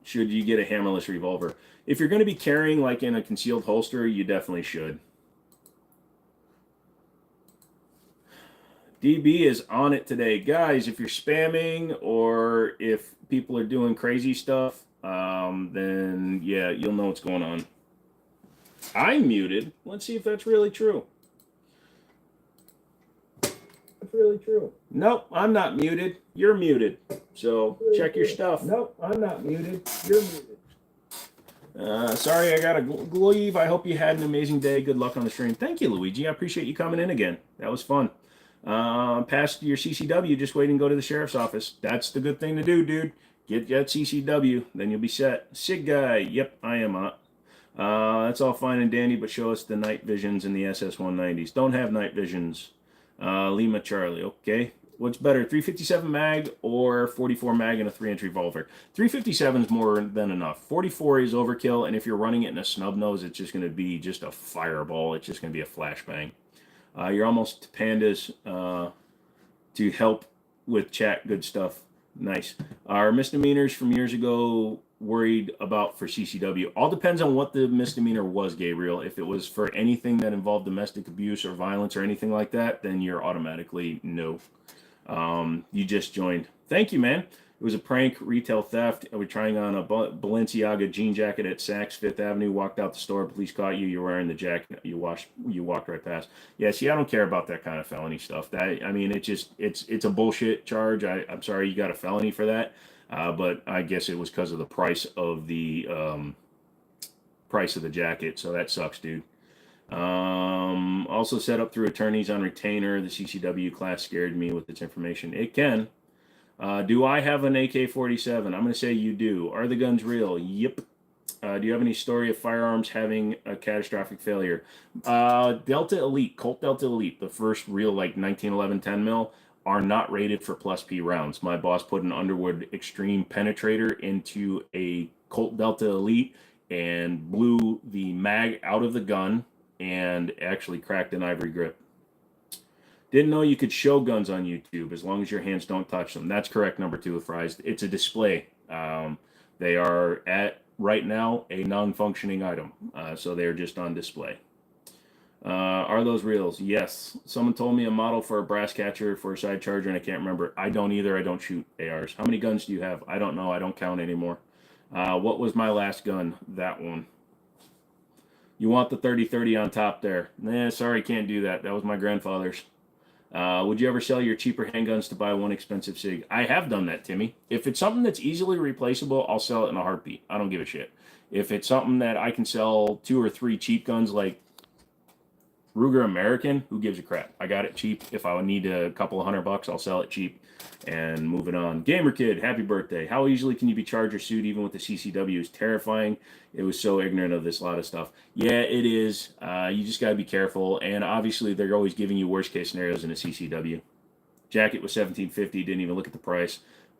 Should you get a hammerless revolver? If you're going to be carrying like in a concealed holster, you definitely should. DB is on it today. Guys, if you're spamming or if people are doing crazy stuff, then yeah, you'll know what's going on. I'm muted. Let's see if that's really true. That's really true. Nope, I'm not muted. You're muted. So really check your stuff. Nope, I'm not muted. You're muted. Sorry, I got to leave. I hope you had an amazing day. Good luck on the stream. Thank you, Luigi. I appreciate you coming in again. That was fun. Past your CCW, just waiting to go to the sheriff's office. That's the good thing to do, dude. Get that CCW, then you'll be set. Sig guy, yep, I am up. That's all fine and dandy, but show us the night visions in the SS-190s. Don't have night visions. Lima Charlie, okay. What's better, 357 mag or 44 mag in a 3-inch revolver? 357 is more than enough. 44 is overkill, and if you're running it in a snub nose, it's just going to be just a fireball. It's just going to be a flashbang. You're almost pandas to help with chat. Good stuff. Nice. Are misdemeanors from years ago worried about for CCW? All depends on what the misdemeanor was, Gabriel. If it was for anything that involved domestic abuse or violence or anything like that, then you're automatically no. You just joined. Thank you, man. It was a prank, retail theft. We're trying on a Balenciaga jean jacket at Saks Fifth Avenue. Walked out the store. Police caught you. You're wearing the jacket. You walked right past. Yeah, see, I don't care about that kind of felony stuff. That, I mean, it's a bullshit charge. I'm sorry you got a felony for that. But I guess it was because of the price of the jacket. So that sucks, dude. Also set up through attorneys on retainer. The CCW class scared me with its information. It can. Do I have an AK-47? I'm going to say you do. Are the guns real? Yep. Do you have any story of firearms having a catastrophic failure? Delta Elite, Colt Delta Elite, the first real like 1911 10 mil, are not rated for plus P rounds. My boss put an Underwood Extreme penetrator into a Colt Delta Elite and blew the mag out of the gun and actually cracked an ivory grip. Didn't know you could show guns on YouTube as long as your hands don't touch them. That's correct, number 2 with Fries. It's a display. They are at right now a non-functioning item, so they're just on display. Are those reals? Yes. Someone told me a model for a brass catcher for a side charger, and I can't remember. I don't either. I don't shoot ARs. How many guns do you have? I don't know. I don't count anymore. What was my last gun? That one. You want the 30-30 on top there? Nah, sorry, can't do that. That was my grandfather's. Would you ever sell your cheaper handguns to buy one expensive SIG? I have done that, Timmy. If it's something that's easily replaceable, I'll sell it in a heartbeat. I don't give a shit. If it's something that I can sell 2 or 3 cheap guns like Ruger American, who gives a crap? I got it cheap. If I would need a couple of $100, I'll sell it cheap and move it on. Gamer Kid, happy birthday. How easily can you be charged or sued even with the CCW? Is terrifying. It was so ignorant of this lot of stuff. Yeah, it is. You just got to be careful. And obviously, they're always giving you worst case scenarios in a CCW. Jacket was $17.50. Didn't even look at the price.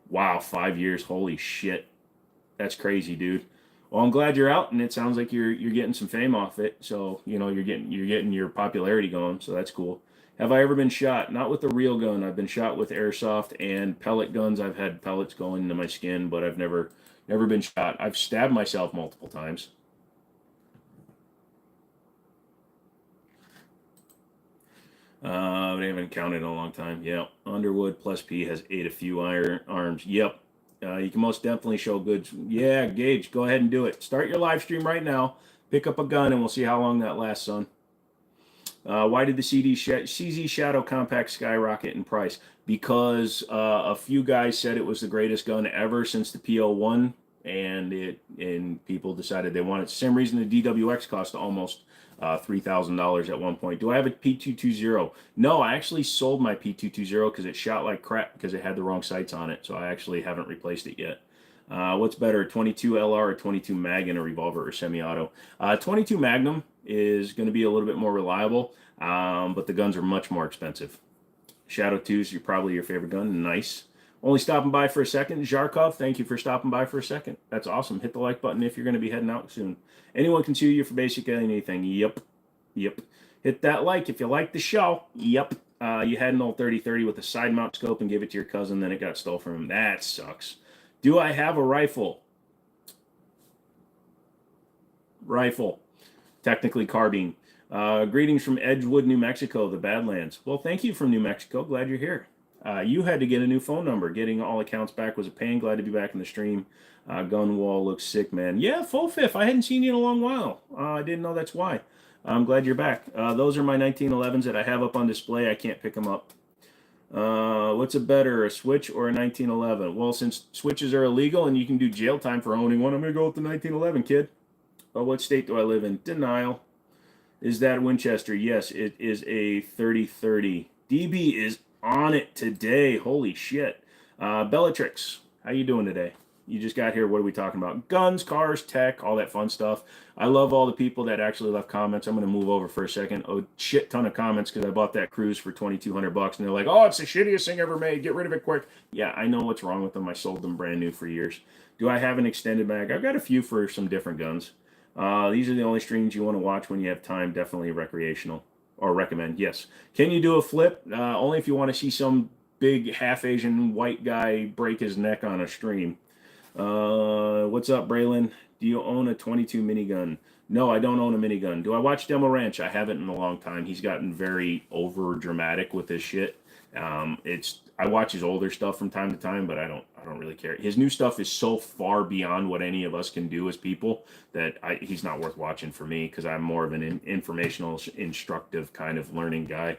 Wow, 5 years. Holy shit. That's crazy, dude. Well, I'm glad you're out, and it sounds like you're getting some fame off it. So you're getting your popularity going. So that's cool. Have I ever been shot? Not with a real gun. I've been shot with airsoft and pellet guns. I've had pellets going into my skin, but I've never been shot. I've stabbed myself multiple times. I haven't counted in a long time. Yeah, Underwood plus P has 8 a few iron arms. Yep. You can most definitely show goods. Yeah, Gage, go ahead and do it. Start your live stream right now. Pick up a gun, and we'll see how long that lasts, son. Why did the CZ Shadow Compact skyrocket in price? Because a few guys said it was the greatest gun ever since the PO1, and people decided they wanted it. Same reason the DWX cost almost $3,000 at one point. Do I have a P220? No, I actually sold my P220 because it shot like crap because it had the wrong sights on it, so I actually haven't replaced it yet. What's better, 22 LR or 22 Mag in a revolver or semi-auto? 22 Magnum is going to be a little bit more reliable, but the guns are much more expensive. Shadow 2 is probably your favorite gun. Nice. Only stopping by for a second. Zharkov, thank you for stopping by for a second. That's awesome. Hit the like button if you're going to be heading out soon. Anyone can sue you for basically anything. Yep. Yep. Hit that like if you like the show. Yep. You had an old 30-30 with a side mount scope and gave it to your cousin, then it got stole from him. That sucks. Do I have a rifle? Rifle. Technically carbine. Greetings from Edgewood, New Mexico, the Badlands. Well, thank you from New Mexico. Glad you're here. You had to get a new phone number. Getting all accounts back was a pain. Glad to be back in the stream. Gun wall looks sick, man. Yeah, full fifth. I hadn't seen you in a long while. I didn't know that's why. I'm glad you're back. Those are my 1911s that I have up on display. I can't pick them up. What's a better, a Switch or a 1911? Well, since Switches are illegal and you can do jail time for owning one, I'm going to go with the 1911, kid. What state do I live in? Denial. Is that Winchester? Yes, it is a 30-30. DB is on it today. Holy shit. Bellatrix, how you doing today? You just got here. What are we talking about? Guns, cars, tech, all that fun stuff. I love all the people that actually left comments. I'm going to move over for a second. A shit ton of comments because I bought that cruise for $2,200 and they're like, oh, it's the shittiest thing ever made. Get rid of it quick. Yeah, I know what's wrong with them. I sold them brand new for years. Do I have an extended mag? I've got a few for some different guns. These are the only streams you want to watch when you have time. Definitely recreational or recommend. Yes. Can you do a flip? Only if you want to see some big half Asian white guy break his neck on a stream. What's up, Braylon? Do you own a 22 minigun? No, I don't own a minigun. Do I watch Demo Ranch? I haven't in a long time. He's gotten very over dramatic with his shit. I watch his older stuff from time to time, but I don't really care. His new stuff is so far beyond what any of us can do as people that he's not worth watching for me because I'm more of an informational, instructive kind of learning guy.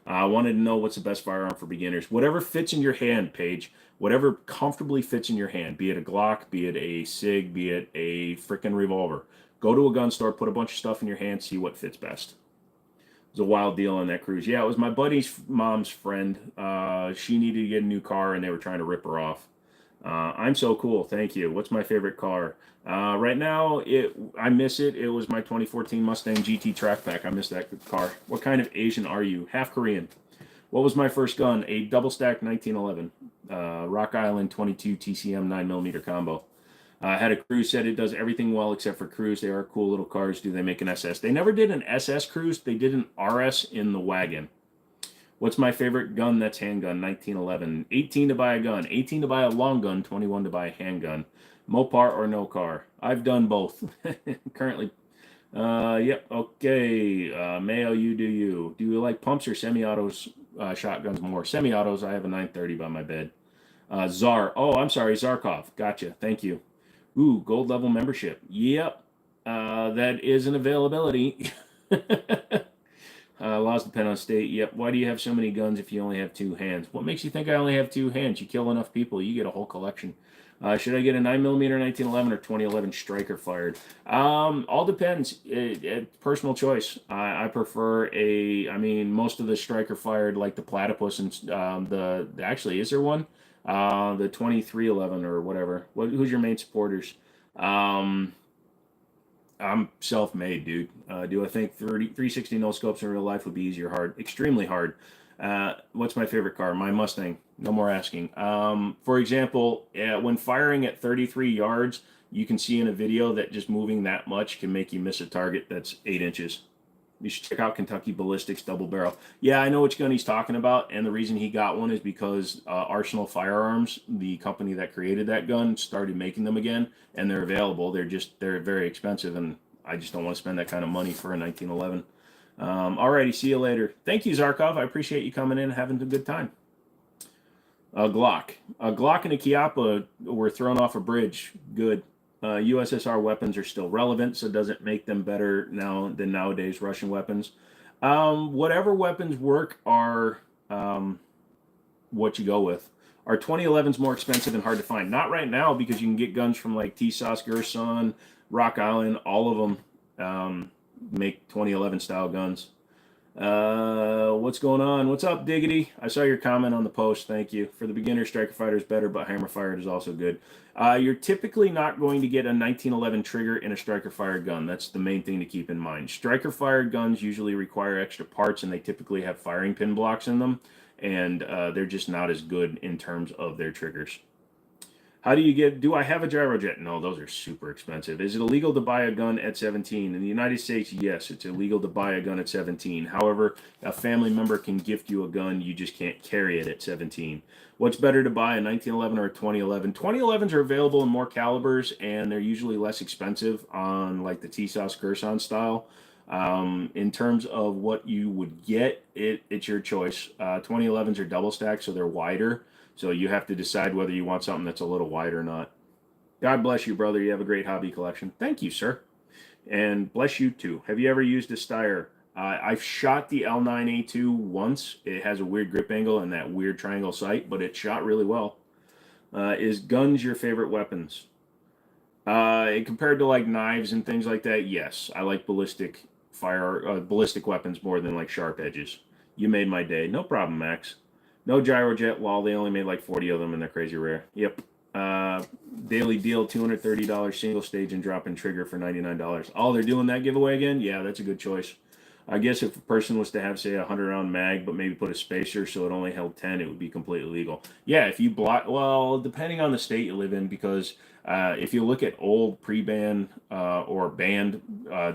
I wanted to know what's the best firearm for beginners. Whatever fits in your hand, Paige. Whatever comfortably fits in your hand. Be it a Glock, be it a SIG, be it a frickin' revolver. Go to a gun store, put a bunch of stuff in your hand, see what fits best. It was a wild deal on that cruise. Yeah, it was my buddy's mom's friend. She needed to get a new car, and they were trying to rip her off. I'm so cool. Thank you. What's my favorite car? Right now, I miss it. It was my 2014 Mustang GT Track Pack. I miss that car. What kind of Asian are you? Half Korean. What was my first gun? A double stack 1911. Rock Island 22 TCM 9mm combo. Had a Cruise, said it does everything well except for Cruise. They are cool little cars. Do they make an SS? They never did an SS Cruise. They did an RS in the wagon. What's my favorite gun? That's Handgun 1911. 18 to buy a gun. 18 to buy a long gun. 21 to buy a handgun. Mopar or no car? I've done both. Currently. Yep. Okay. Mayo, you do you. Do you like pumps or semi-autos, shotguns more? Semi-autos. I have a 930 by my bed. Czar. Oh, I'm sorry. Zarkov. Gotcha. Thank you. Ooh, gold level membership. Yep. That is an availability. Laws depend on state. Yep. Why do you have so many guns if you only have two hands? What makes you think I only have two hands? You kill enough people, you get a whole collection. Should I get a 9mm 1911 or 2011 striker fired? All depends. Personal choice. I prefer most of the striker fired, like the Platypus and actually, is there one? The 2311 or whatever. Who's your main supporters? I'm self-made, dude. Do I think 360 no scopes in real life would be easy or hard? Extremely hard. What's my favorite car? My Mustang. No more asking. For example, when firing at 33 yards, you can see in a video that just moving that much can make you miss a target that's 8 inches. You should check out Kentucky Ballistics double barrel. Yeah, I know which gun he's talking about, and the reason he got one is because Arsenal Firearms, the company that created that gun, started making them again, and they're available. They're very expensive, and I just don't want to spend that kind of money for a 1911. Alrighty, see you later. Thank you, Zarkov. I appreciate you coming in and having a good time. A Glock and a Chiappa were thrown off a bridge. Good. USSR weapons are still relevant, so does it make them better now than nowadays Russian weapons? Whatever weapons work are what you go with. Are 2011s more expensive and hard to find? Not right now, because you can get guns from like TSOS, Gerson, Rock Island, all of them make 2011 style guns. What's going on? What's up, Diggity? I saw your comment on the post. Thank you. For the beginner, Striker Fighter is better, but Hammer Fired is also good. You're typically not going to get a 1911 trigger in a Striker Fired gun. That's the main thing to keep in mind. Striker Fired guns usually require extra parts, and they typically have firing pin blocks in them, and they're just not as good in terms of their triggers. How do I have a gyrojet? No, those are super expensive. Is it illegal to buy a gun at 17? In the United States, yes, it's illegal to buy a gun at 17. However, a family member can gift you a gun, you just can't carry it at 17. What's better to buy, a 1911 or a 2011? 2011s are available in more calibers, and they're usually less expensive on like the T-Sauce Gerson style. In terms of what you would get, it's your choice. 2011s are double stacked, so they're wider. So you have to decide whether you want something that's a little wide or not. God bless you, brother. You have a great hobby collection. Thank you, sir. And bless you, too. Have you ever used a Steyr? I've shot the L9A2 once. It has a weird grip angle and that weird triangle sight, but it shot really well. Is guns your favorite weapons? Compared to like knives and things like that, yes. I like ballistic weapons more than like sharp edges. You made my day. No problem, Max. No gyrojet. Lol, they only made like 40 of them and they're crazy rare. Yep. Daily deal, $230 single stage and drop in trigger for $99. Oh, they're doing that giveaway again? Yeah, that's a good choice. I guess if a person was to have, say, a 100-round mag, but maybe put a spacer so it only held 10, it would be completely legal. Yeah, if you block, well, depending on the state you live in, because if you look at old pre-ban or banned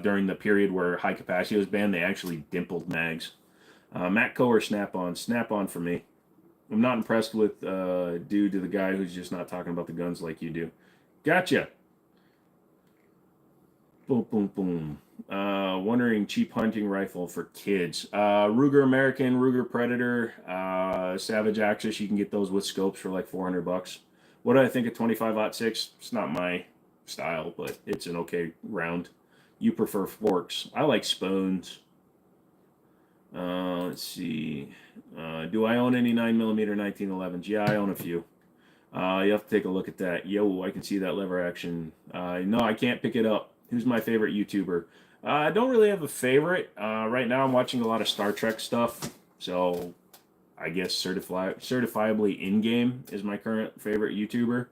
during the period where high capacity was banned, they actually dimpled mags. Matco or Snap-on? Snap-on for me. I'm not impressed with due to the guy who's just not talking about the guns like you do. Gotcha. Boom, boom, boom. Wondering cheap hunting rifle for kids. Ruger American, Ruger Predator, Savage Axis. You can get those with scopes for like $400. What do I think of 25-06? It's not my style, but it's an okay round. You prefer forks. I like spoons. Let's see. Do I own any 9mm 1911s? Yeah, I own a few. You have to take a look at that. Yo, I can see that lever action. No, I can't pick it up. Who's my favorite YouTuber? I don't really have a favorite. Right now I'm watching a lot of Star Trek stuff. So I guess certifiably in-game is my current favorite YouTuber.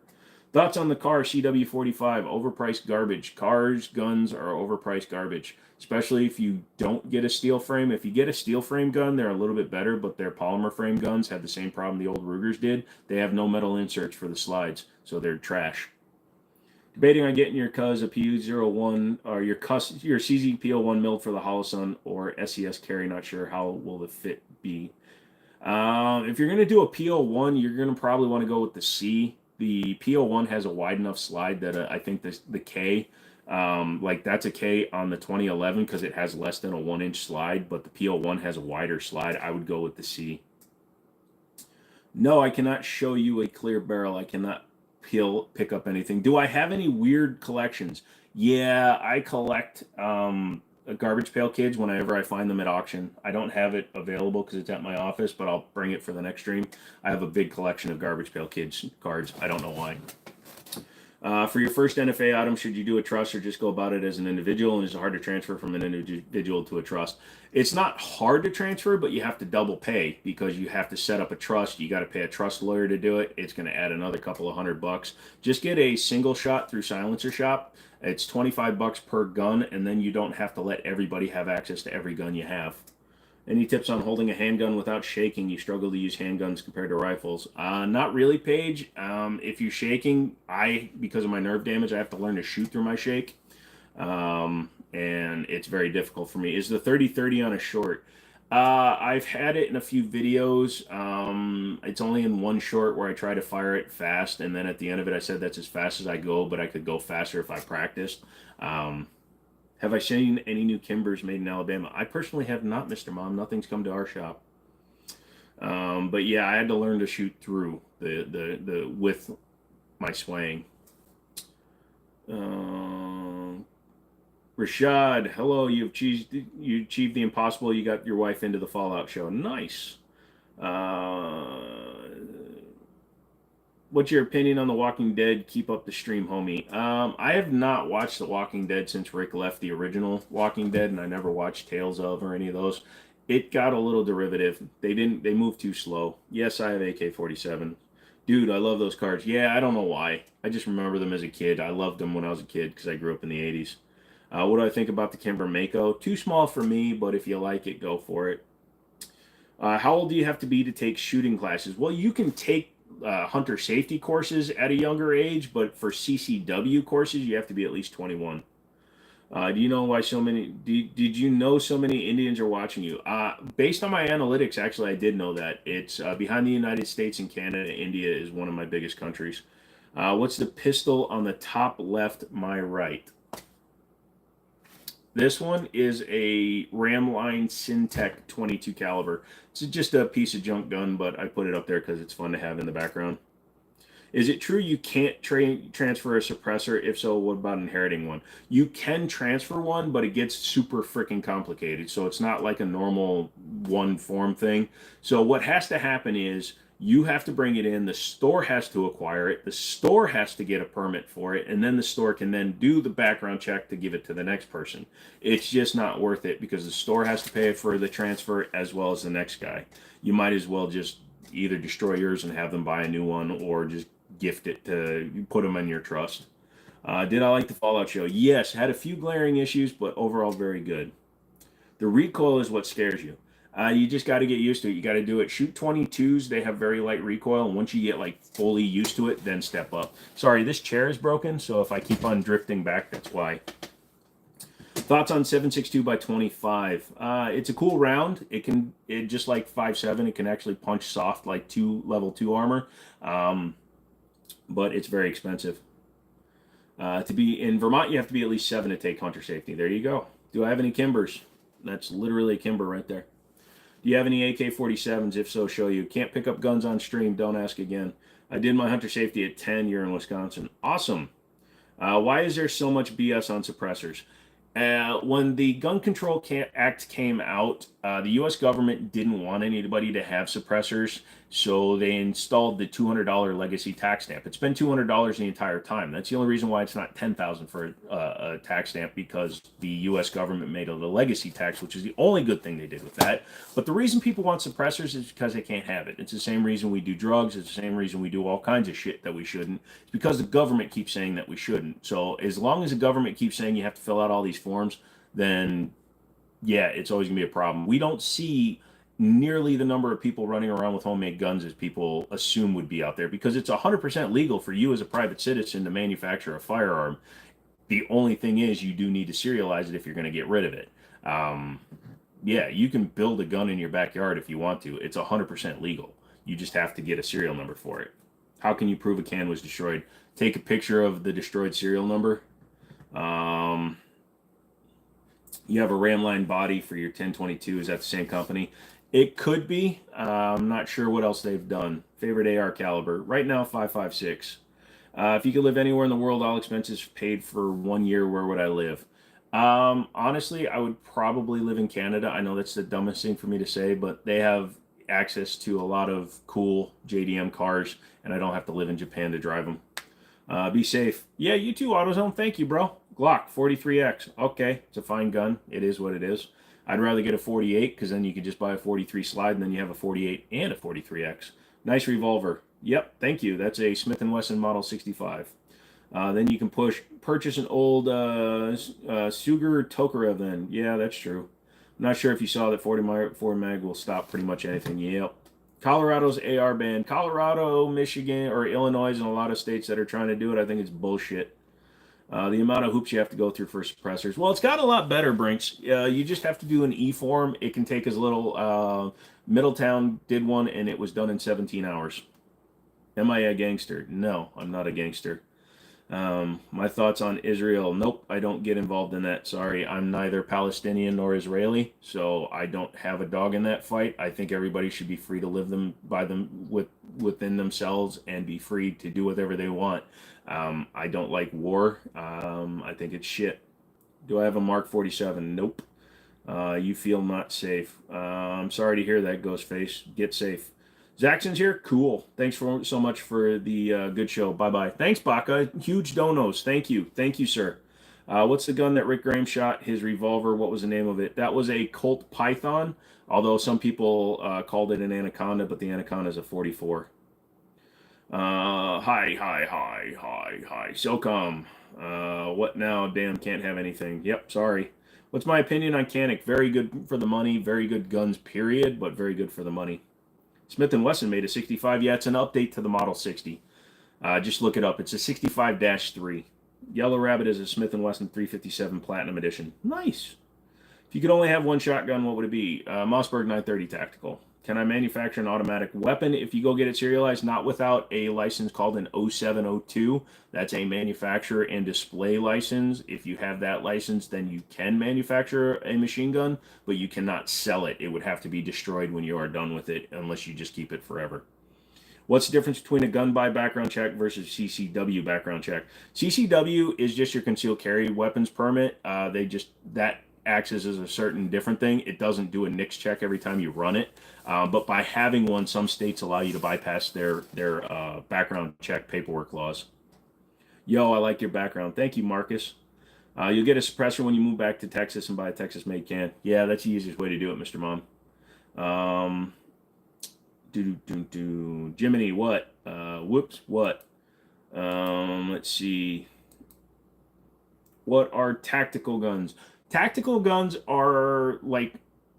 Thoughts on the car CW45? Overpriced garbage. Cars, guns are overpriced garbage. Especially if you don't get a steel frame. If you get a steel frame gun, they're a little bit better, but their polymer frame guns have the same problem the old Rugers did. They have no metal inserts for the slides, so they're trash. Debating on getting your cuz a PU01 or your CZP01 milled for the Holosun or SES carry. Not sure how will the fit be. If you're going to do a PO1, you're going to probably want to go with the C. The PO1 has a wide enough slide that I think the K, like that's a K on the 2011 because it has less than a 1-inch slide, but the PO1 has a wider slide. I would go with the C. No, I cannot show you a clear barrel. I cannot pick up anything. Do I have any weird collections? Yeah, I collect garbage pail kids whenever I find them at auction. I don't have it available because it's at my office, but I'll bring it for the next stream. I have a big collection of garbage pail kids cards. I don't know why. For your first NFA item, should you do a trust or just go about it as an individual? And is it hard to transfer from an individual to a trust? It's not hard to transfer, but you have to double pay because you have to set up a trust. You got to pay a trust lawyer to do it. It's going to add another couple of $100. Just get a single shot through Silencer Shop. It's $25 per gun, and then you don't have to let everybody have access to every gun you have. Any tips on holding a handgun without shaking? You struggle to use handguns compared to rifles. Not really, Paige. If you're shaking, because of my nerve damage, I have to learn to shoot through my shake. And it's very difficult for me. Is the 30-30 on a short? I've had it in a few videos. It's only in one short where I try to fire it fast, and then at the end of it, I said that's as fast as I go, but I could go faster if I practiced. Have I seen any new Kimbers made in Alabama? I personally have not, Mr. Mom. Nothing's come to our shop. But yeah, I had to learn to shoot through the with my swaying. Rashad, hello. You achieved the impossible. You got your wife into the Fallout show. Nice. What's your opinion on The Walking Dead? Keep up the stream, homie. I have not watched The Walking Dead since Rick left the original Walking Dead, and I never watched Tales of or any of those. It got a little derivative. They moved too slow. Yes, I have AK-47. Dude, I love those cars. Yeah, I don't know why. I just remember them as a kid. I loved them when I was a kid because I grew up in the 80s. What do I think about the Kimber Mako? Too small for me, but if you like it, go for it. How old do you have to be to take shooting classes? Well, you can take hunter safety courses at a younger age, but for CCW courses, you have to be at least 21. Do you know why so many? Did you know so many Indians are watching you? Based on my analytics, actually, I did know that. It's behind the United States and Canada. India is one of my biggest countries. What's the pistol on the top left, my right? This one is a Ramline Syntech 22 caliber. It's just a piece of junk gun, but I put it up there because it's fun to have in the background. Is it true you can't transfer a suppressor? If so, what about inheriting one? You can transfer one, but it gets super freaking complicated. So it's not like a normal one form thing. So what has to happen is you have to bring it in. The store has to acquire it. The store has to get a permit for it. And then the store can then do the background check to give it to the next person. It's just not worth it because the store has to pay for the transfer as well as the next guy. You might as well just either destroy yours and have them buy a new one or just gift it to put them in your trust. Did I like the Fallout show? Yes, had a few glaring issues, but overall very good. The recoil is what scares you. You just got to get used to it. You got to do it. Shoot 22s, they have very light recoil, and once you get like fully used to it, then step up. Sorry, this chair is broken, so if I keep on drifting back, that's why. Thoughts on 7.62 by 25? It's a cool round. It just like 5.7, it can actually punch soft like level 2 armor. But it's very expensive. To be in Vermont, you have to be at least 7 to take hunter safety. There you go. Do I have any Kimbers? That's literally a Kimber right there. Do you have any AK-47s? If so, show you. Can't pick up guns on stream. Don't ask again. I did my hunter safety at 10. You're in Wisconsin. Awesome. Why is there so much BS on suppressors? When the Gun Control Act came out, the U.S. government didn't want anybody to have suppressors, so they installed the $200 legacy tax stamp. It's been $200 the entire time. That's the only reason why it's not $10,000 for a tax stamp, because the U.S. government made it a legacy tax, which is the only good thing they did with that. But the reason people want suppressors is because they can't have it. It's the same reason we do drugs. It's the same reason we do all kinds of shit that we shouldn't. It's because the government keeps saying that we shouldn't. So as long as the government keeps saying you have to fill out all these forms, then yeah, it's always gonna be a problem. We don't see nearly the number of people running around with homemade guns as people assume would be out there, because it's 100% legal for you as a private citizen to manufacture a firearm. The only thing is you do need to serialize it if you're going to get rid of it. Yeah, you can build a gun in your backyard if you want to. It's 100% legal. You just have to get a serial number for it. How can you prove a can was destroyed? Take a picture of the destroyed serial number. You have a Ramline body for your 1022. Is that the same company? It could be. I'm not sure what else they've done. Favorite AR caliber? Right now, 5.56. If you could live anywhere in the world, all expenses paid for 1 year, where would I live? Honestly, I would probably live in Canada. I know that's the dumbest thing for me to say, but they have access to a lot of cool JDM cars, and I don't have to live in Japan to drive them. Be safe. Yeah, you too, AutoZone. Thank you, bro. Glock 43X. Okay, it's a fine gun. It is what it is. I'd rather get a 48, because then you could just buy a 43 slide, and then you have a 48 and a 43X. Nice revolver. Yep, thank you. That's a Smith & Wesson Model 65. Then you can purchase an old Sugar Tokarev then. Yeah, that's true. I'm not sure if you saw that 40 mag will stop pretty much anything. Yep. Colorado's AR ban. Colorado, Michigan, or Illinois, and a lot of states that are trying to do it, I think it's bullshit. The amount of hoops you have to go through for suppressors. Well, it's got a lot better, Brinks. You just have to do an E-form. It can take as little. Middletown did one, and it was done in 17 hours. Am I a gangster? No, I'm not a gangster. My thoughts on Israel. Nope, I don't get involved in that. Sorry, I'm neither Palestinian nor Israeli, so I don't have a dog in that fight. I think everybody should be free to live within themselves and be free to do whatever they want. I don't like war. I think it's shit. Do I have a Mark 47? Nope. You feel not safe. I'm sorry to hear that, Ghostface. Get safe. Zaxxon's here? Cool. Thanks so much for the good show. Bye-bye. Thanks, Baka. Huge donos. Thank you. Thank you, sir. What's the gun that Rick Graham shot? His revolver. What was the name of it? That was a Colt Python. Although some people called it an Anaconda, but the Anaconda is a 44. Hi. SOCOM. What now? Damn, can't have anything. Yep, sorry. What's my opinion on Canic? Very good for the money. Very good guns, period, but very good for the money. Smith & Wesson made a 65. Yeah, it's an update to the Model 60. Just look it up. It's a 65-3. Yellow Rabbit is a Smith & Wesson 357 Platinum Edition. Nice. If you could only have one shotgun, what would it be? Mossberg 930 Tactical. Can I manufacture an automatic weapon if you go get it serialized? Not without a license called an 0702. That's a manufacturer and display license. If you have that license, then you can manufacture a machine gun, but you cannot sell it. It would have to be destroyed when you are done with it, unless you just keep it forever. What's the difference between a gun buy background check versus CCW background check? CCW is just your concealed carry weapons permit. That acts as a certain different thing. It doesn't do a NICS check every time you run it. But by having one, some states allow you to bypass their background check paperwork laws. Yo, I like your background. Thank you, Marcus. You'll get a suppressor when you move back to Texas and buy a Texas-made can. Yeah, that's the easiest way to do it, Mr. Mom. Jimmini, what? What? Let's see. What are tactical guns? Tactical guns are like,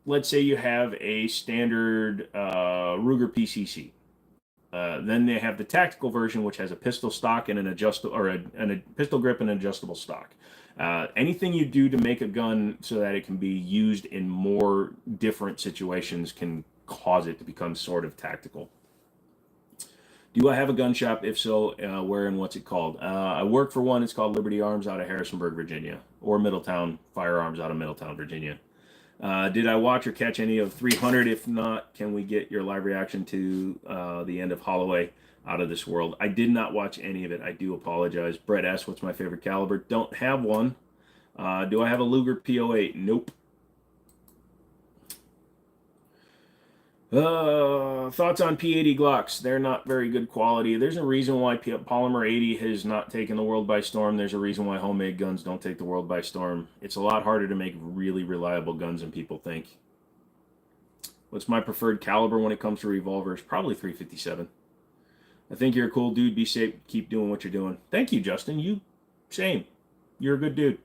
let's say you have a standard Ruger PCC. Then they have the tactical version, which has a pistol stock and an adjustable, or a pistol grip and an adjustable stock. Anything you do to make a gun so that it can be used in more different situations can cause it to become sort of tactical. Do I have a gun shop? If so, where and what's it called? I work for one. It's called Liberty Arms out of Harrisonburg, Virginia, or Middletown Firearms out of Middletown, Virginia. Did I watch or catch any of 300? If not, can we get your live reaction to the end of Holloway? Out of this world. I did not watch any of it. I do apologize. Brett S., what's my favorite caliber? Don't have one. Do I have a Luger P08? Nope. Thoughts on P80 Glocks? They're not very good quality. There's a reason why Polymer 80 has not taken the world by storm. There's a reason why homemade guns don't take the world by storm. It's a lot harder to make really reliable guns than people think. What's my preferred caliber when it comes to revolvers? Probably 357. I think you're a cool dude. Be safe. Keep doing what you're doing. Thank you, Justin. Same. You're a good dude.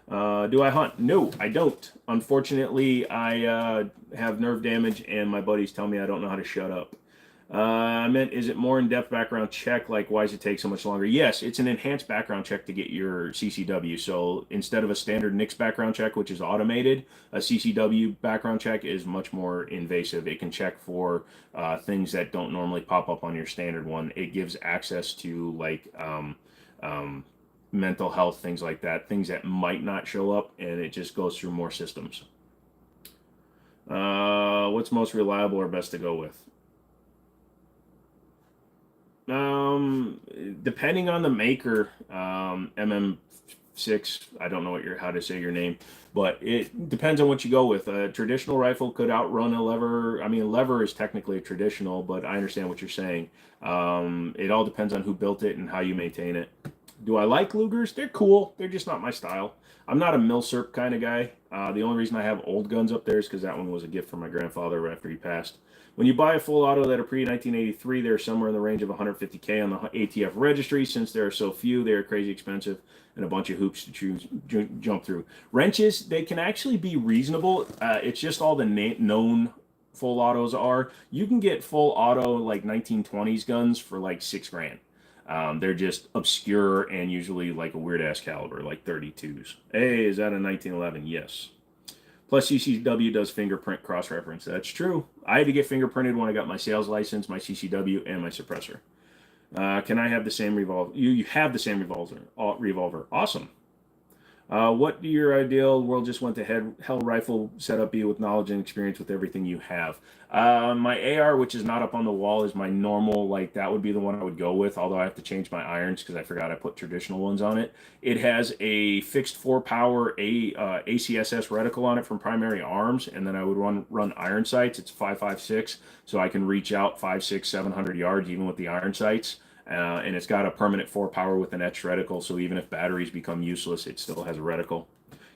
Do I hunt? No, I don't. Unfortunately, I have nerve damage, and my buddies tell me I don't know how to shut up. I meant, is it more in-depth background check? Like, why does it take so much longer? Yes, it's an enhanced background check to get your CCW. So instead of a standard NICS background check, which is automated, a CCW background check is much more invasive. It can check for things that don't normally pop up on your standard one. It gives access to, like, mental health, things like that, things that might not show up, and it just goes through more systems. What's most reliable or best to go with? Depending on the maker, MM6, I don't know how to say your name, but it depends on what you go with. A traditional rifle could outrun a lever. I mean, a lever is technically a traditional, but I understand what you're saying. It all depends on who built it and how you maintain it. Do I like Lugers? They're cool. They're just not my style. I'm not a Milsurp kind of guy. The only reason I have old guns up there is because that one was a gift from my grandfather after he passed. When you buy a full auto that are pre-1983, they're somewhere in the range of $150K on the ATF registry. Since there are so few, they're crazy expensive and a bunch of hoops to jump through. Wrenches, they can actually be reasonable. It's just all the known full autos are. You can get full auto like 1920s guns for like $6,000. They're just obscure and usually like a weird-ass caliber, like 32s. Hey, is that a 1911? Yes. Plus, CCW does fingerprint cross-reference. That's true. I had to get fingerprinted when I got my sales license, my CCW, and my suppressor. Can I have the same revolver? You have the same revolver. Awesome. What do your ideal world just went to hell rifle setup be with knowledge and experience with everything you have? My AR, which is not up on the wall, is my normal, like that would be the one I would go with, although I have to change my irons because I forgot I put traditional ones on it. It has a fixed 4-power ACSS reticle on it from Primary Arms, and then I would run iron sights. It's 5.56, so I can reach out 500, 600, 700 yards even with the iron sights. And it's got a permanent 4 power with an etched reticle, so even if batteries become useless, it still has a reticle.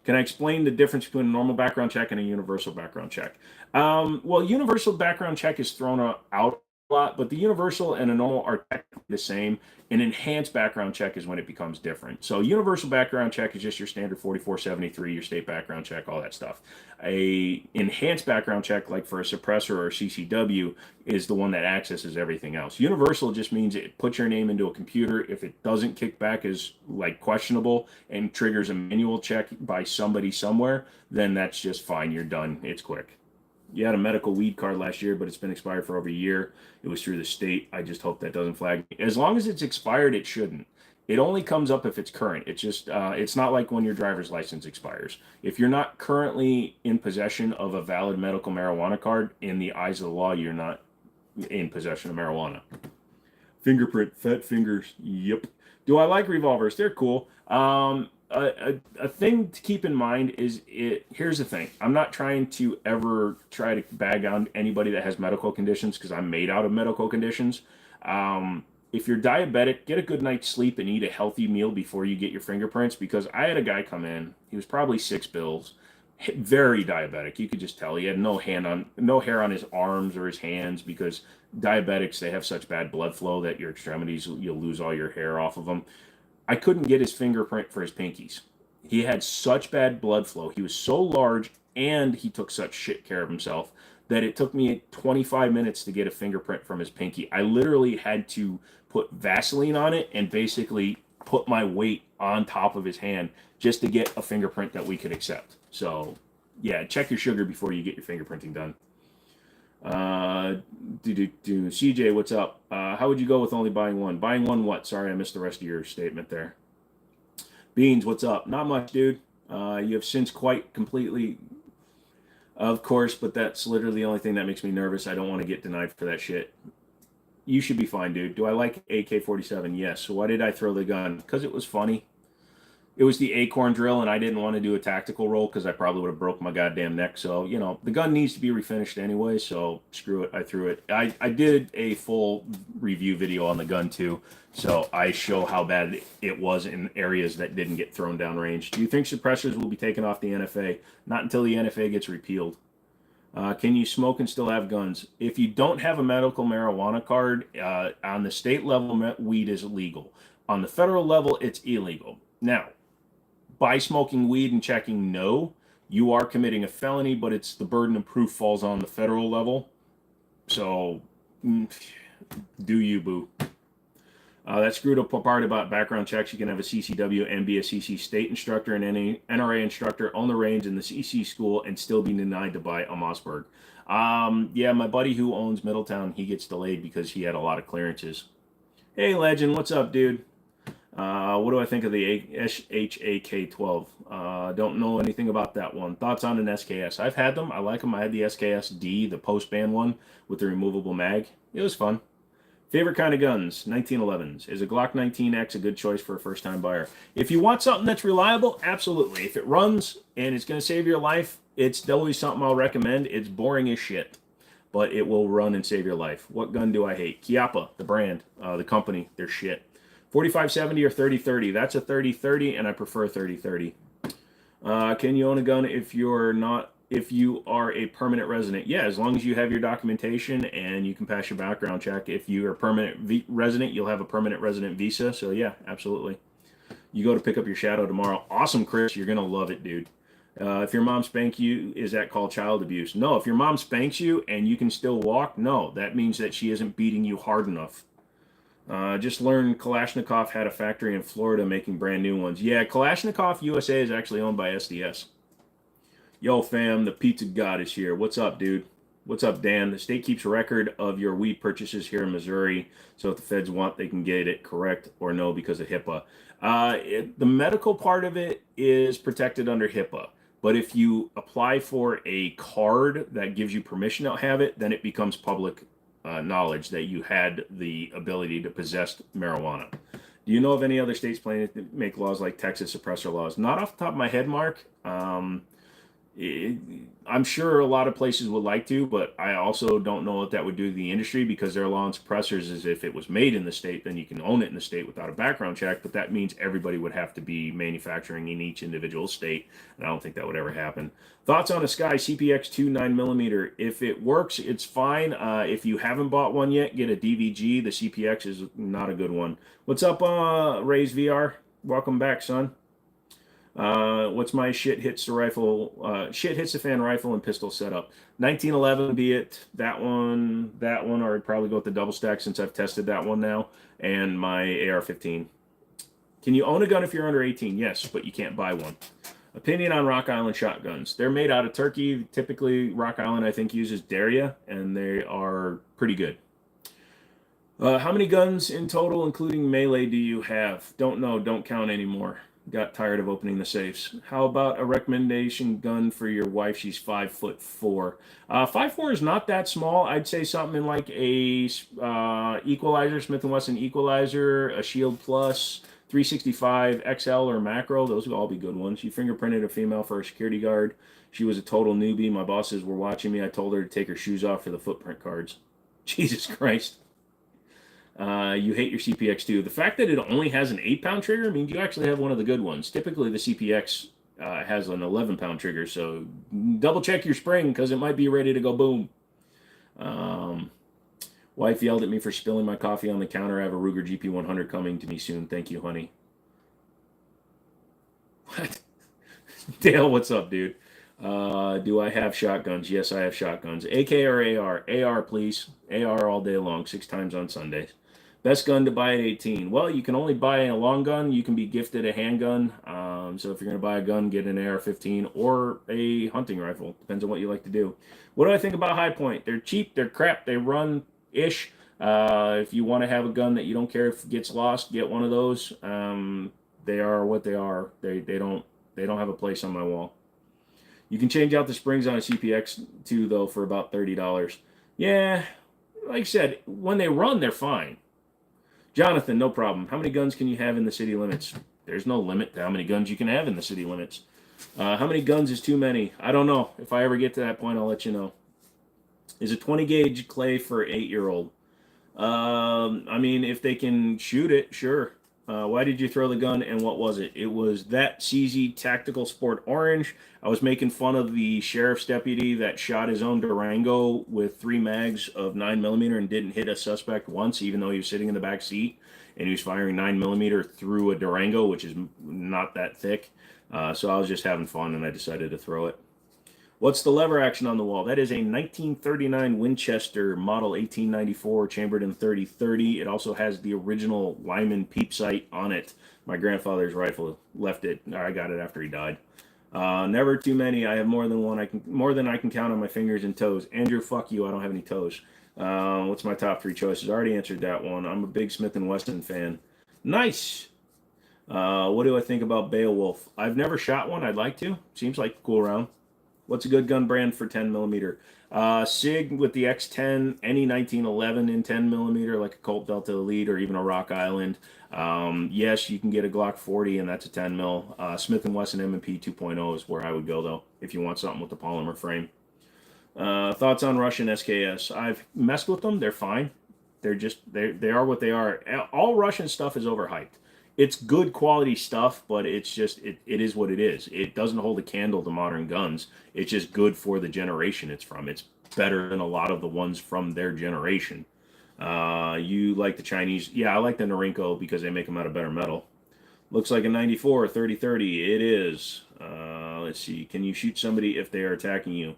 Can I explain the difference between a normal background check and a universal background check? Well, universal background check is thrown out a lot, but the universal and a normal are technically the same. An enhanced background check is when it becomes different. So universal background check is just your standard 4473, your state background check, all that stuff. A enhanced background check, like for a suppressor or CCW, is the one that accesses everything else. Universal just means it puts your name into a computer. If it doesn't kick back as like questionable and triggers a manual check by somebody somewhere, then that's just fine. You're done. It's quick. You had a medical weed card last year, but it's been expired for over a year. It was through the state. I just hope that doesn't flag me. As long as it's expired, it shouldn't. It only comes up if it's current. It's just, it's not like when your driver's license expires. If you're not currently in possession of a valid medical marijuana card, in the eyes of the law, you're not in possession of marijuana. Fingerprint, fat fingers. Yep. Do I like revolvers? They're cool. A thing to keep in mind is here's the thing. I'm not trying to ever try to bag on anybody that has medical conditions because I'm made out of medical conditions. If you're diabetic, get a good night's sleep and eat a healthy meal before you get your fingerprints, because I had a guy come in. He was probably 6 bills, very diabetic. You could just tell he had no hair on his arms or his hands, because diabetics, they have such bad blood flow that your extremities, you'll lose all your hair off of them. I couldn't get his fingerprint for his pinkies. He had such bad blood flow. He was so large and he took such shit care of himself that it took me 25 minutes to get a fingerprint from his pinky. I literally had to put Vaseline on it and basically put my weight on top of his hand just to get a fingerprint that we could accept. So, yeah, check your sugar before you get your fingerprinting done. CJ, what's up? How would you go with only buying one? Buying one what? Sorry, I missed the rest of your statement there. Beans, what's up? Not much, dude. You have since quite completely, of course, but that's literally the only thing that makes me nervous. I don't want to get denied for that shit. You should be fine, dude. Do I like AK-47? Yes. So why did I throw the gun? Because it was funny. It was the acorn drill, and I didn't want to do a tactical roll because I probably would have broke my goddamn neck. So, you know, the gun needs to be refinished anyway, so screw it. I threw it. I did a full review video on the gun, too, so I show how bad it was in areas that didn't get thrown down range. Do you think suppressors will be taken off the NFA? Not until the NFA gets repealed. Can you smoke and still have guns? If you don't have a medical marijuana card, on the state level, weed is illegal. On the federal level, it's illegal. Now, by smoking weed and checking no, you are committing a felony, but it's the burden of proof falls on the federal level. So, do you, boo. That screwed up part about background checks. You can have a CCW and be a CC state instructor and any NRA instructor on the range in the CC school and still be denied to buy a Mossberg. Yeah, my buddy who owns Middletown, he gets delayed because he had a lot of clearances. Hey, Legend, what's up, dude? What do I think of the SHAK-12? Don't know anything about that one. Thoughts on an SKS? I've had them. I like them. I had the SKS-D, the post-band one with the removable mag. It was fun. Favorite kind of guns? 1911s. Is a Glock 19X a good choice for a first-time buyer? If you want something that's reliable, absolutely. If it runs and it's going to save your life, it's always something I'll recommend. It's boring as shit, but it will run and save your life. What gun do I hate? Chiappa, the brand, the company, they're shit. 4570 or 3030. That's a 3030, and I prefer 3030. Can you own a gun if you are a permanent resident? Yeah, as long as you have your documentation and you can pass your background check. If you are a permanent resident, you'll have a permanent resident visa. So yeah, absolutely. You go to pick up your shadow tomorrow. Awesome, Chris. You're gonna love it, dude. If your mom spank you, is that called child abuse? No. If your mom spanks you and you can still walk, no. That means that she isn't beating you hard enough. Just learned Kalashnikov had a factory in Florida making brand new ones. Yeah, Kalashnikov USA is actually owned by SDS. Yo, fam, the pizza god is here. What's up, dude? What's up, Dan? The state keeps a record of your weed purchases here in Missouri, so if the feds want, they can get it correct or no because of HIPAA. The medical part of it is protected under HIPAA, but if you apply for a card that gives you permission to have it, then it becomes public knowledge that you had the ability to possess marijuana. Do you know of any other states planning to make laws like Texas suppressor laws? Not off the top of my head, Mark. it, I'm sure a lot of places would like to, but I also don't know what that would do to the industry because their law on suppressors is if it was made in the state, then you can own it in the state without a background check. But that means everybody would have to be manufacturing in each individual state, and I don't think that would ever happen. Thoughts on a Sky CPX2 9mm? If it works, it's fine. If you haven't bought one yet, get a DVG. The CPX is not a good one. What's up, Ray's VR? Welcome back, son. What's my shit hits the rifle? Shit hits the fan rifle and pistol setup. 1911, be it that one, or I'd probably go with the double stack since I've tested that one now, and my AR-15. Can you own a gun if you're under 18? Yes, but you can't buy one. Opinion on Rock Island shotguns. They're made out of Turkey. Typically, Rock Island, I think, uses Daria, and they are pretty good. How many guns in total, including melee, do you have? Don't know. Don't count anymore. Got tired of opening the safes. How about a recommendation gun for your wife? She's 5'4". 5'4" is not that small. I'd say something like a equalizer, Smith & Wesson equalizer, a Shield Plus, 365 XL or macro. Those would all be good ones. She fingerprinted a female for a security guard. She was a total newbie. My bosses were watching me. I told her to take her shoes off for the footprint cards. Jesus Christ. You hate your CPX2. The fact that it only has an 8-pound trigger means you actually have one of the good ones. Typically, the CPX has an 11-pound trigger, so double check your spring because it might be ready to go boom. Wife yelled at me for spilling my coffee on the counter. I have a Ruger GP100 coming to me soon. Thank you, honey. What? Dale, what's up, dude? Do I have shotguns? Yes, I have shotguns. AK or AR? AR, please. AR all day long, 6 times on Sundays. Best gun to buy at 18. Well, you can only buy a long gun. You can be gifted a handgun. So if you're going to buy a gun, get an AR-15 or a hunting rifle. Depends on what you like to do. What do I think about High Point? They're cheap. They're crap. They run-ish. If you want to have a gun that you don't care if it gets lost, get one of those. They are what they are. They don't have a place on my wall. You can change out the springs on a CPX2 though for about $30. Yeah, like I said, when they run, they're fine. Jonathan, no problem. How many guns can you have in the city limits? There's no limit to how many guns you can have in the city limits. How many guns is too many? I don't know. If I ever get to that point, I'll let you know. Is a 20 gauge clay for 8-year-old? I mean, if they can shoot it, sure. Why did you throw the gun and what was it? It was that CZ Tactical Sport Orange. I was making fun of the sheriff's deputy that shot his own Durango with 3 mags of 9mm and didn't hit a suspect once, even though he was sitting in the back seat and he was firing 9mm through a Durango, which is not that thick. So I was just having fun and I decided to throw it. What's the lever action on the wall? That is a 1939 Winchester model 1894 chambered in 30-30. It also has the original Lyman peep sight on it. My grandfather's rifle left it. I got it after he died. Never too many. I have more than one. More than I can count on my fingers and toes. Andrew, fuck you. I don't have any toes. What's my top 3 choices? I already answered that one. I'm a big Smith & Wesson fan. Nice. What do I think about Beowulf? I've never shot one. I'd like to. Seems like a cool round. What's a good gun brand for 10mm? SIG with the X10, any 1911 in 10mm, like a Colt Delta Elite or even a Rock Island. Yes, you can get a Glock 40, and that's a 10mm. Smith & Wesson M&P 2.0 is where I would go, though, if you want something with the polymer frame. Thoughts on Russian SKS? I've messed with them. They're fine. They are what they are. All Russian stuff is overhyped. It's good quality stuff, but it's just it is what it is. It doesn't hold a candle to modern guns. It's just good for the generation it's from. It's better than a lot of the ones from their generation. You like the Chinese? Yeah, I like the Norinco because they make them out of better metal. Looks like a 94 30-30. It is. Let's see. Can you shoot somebody if they are attacking you?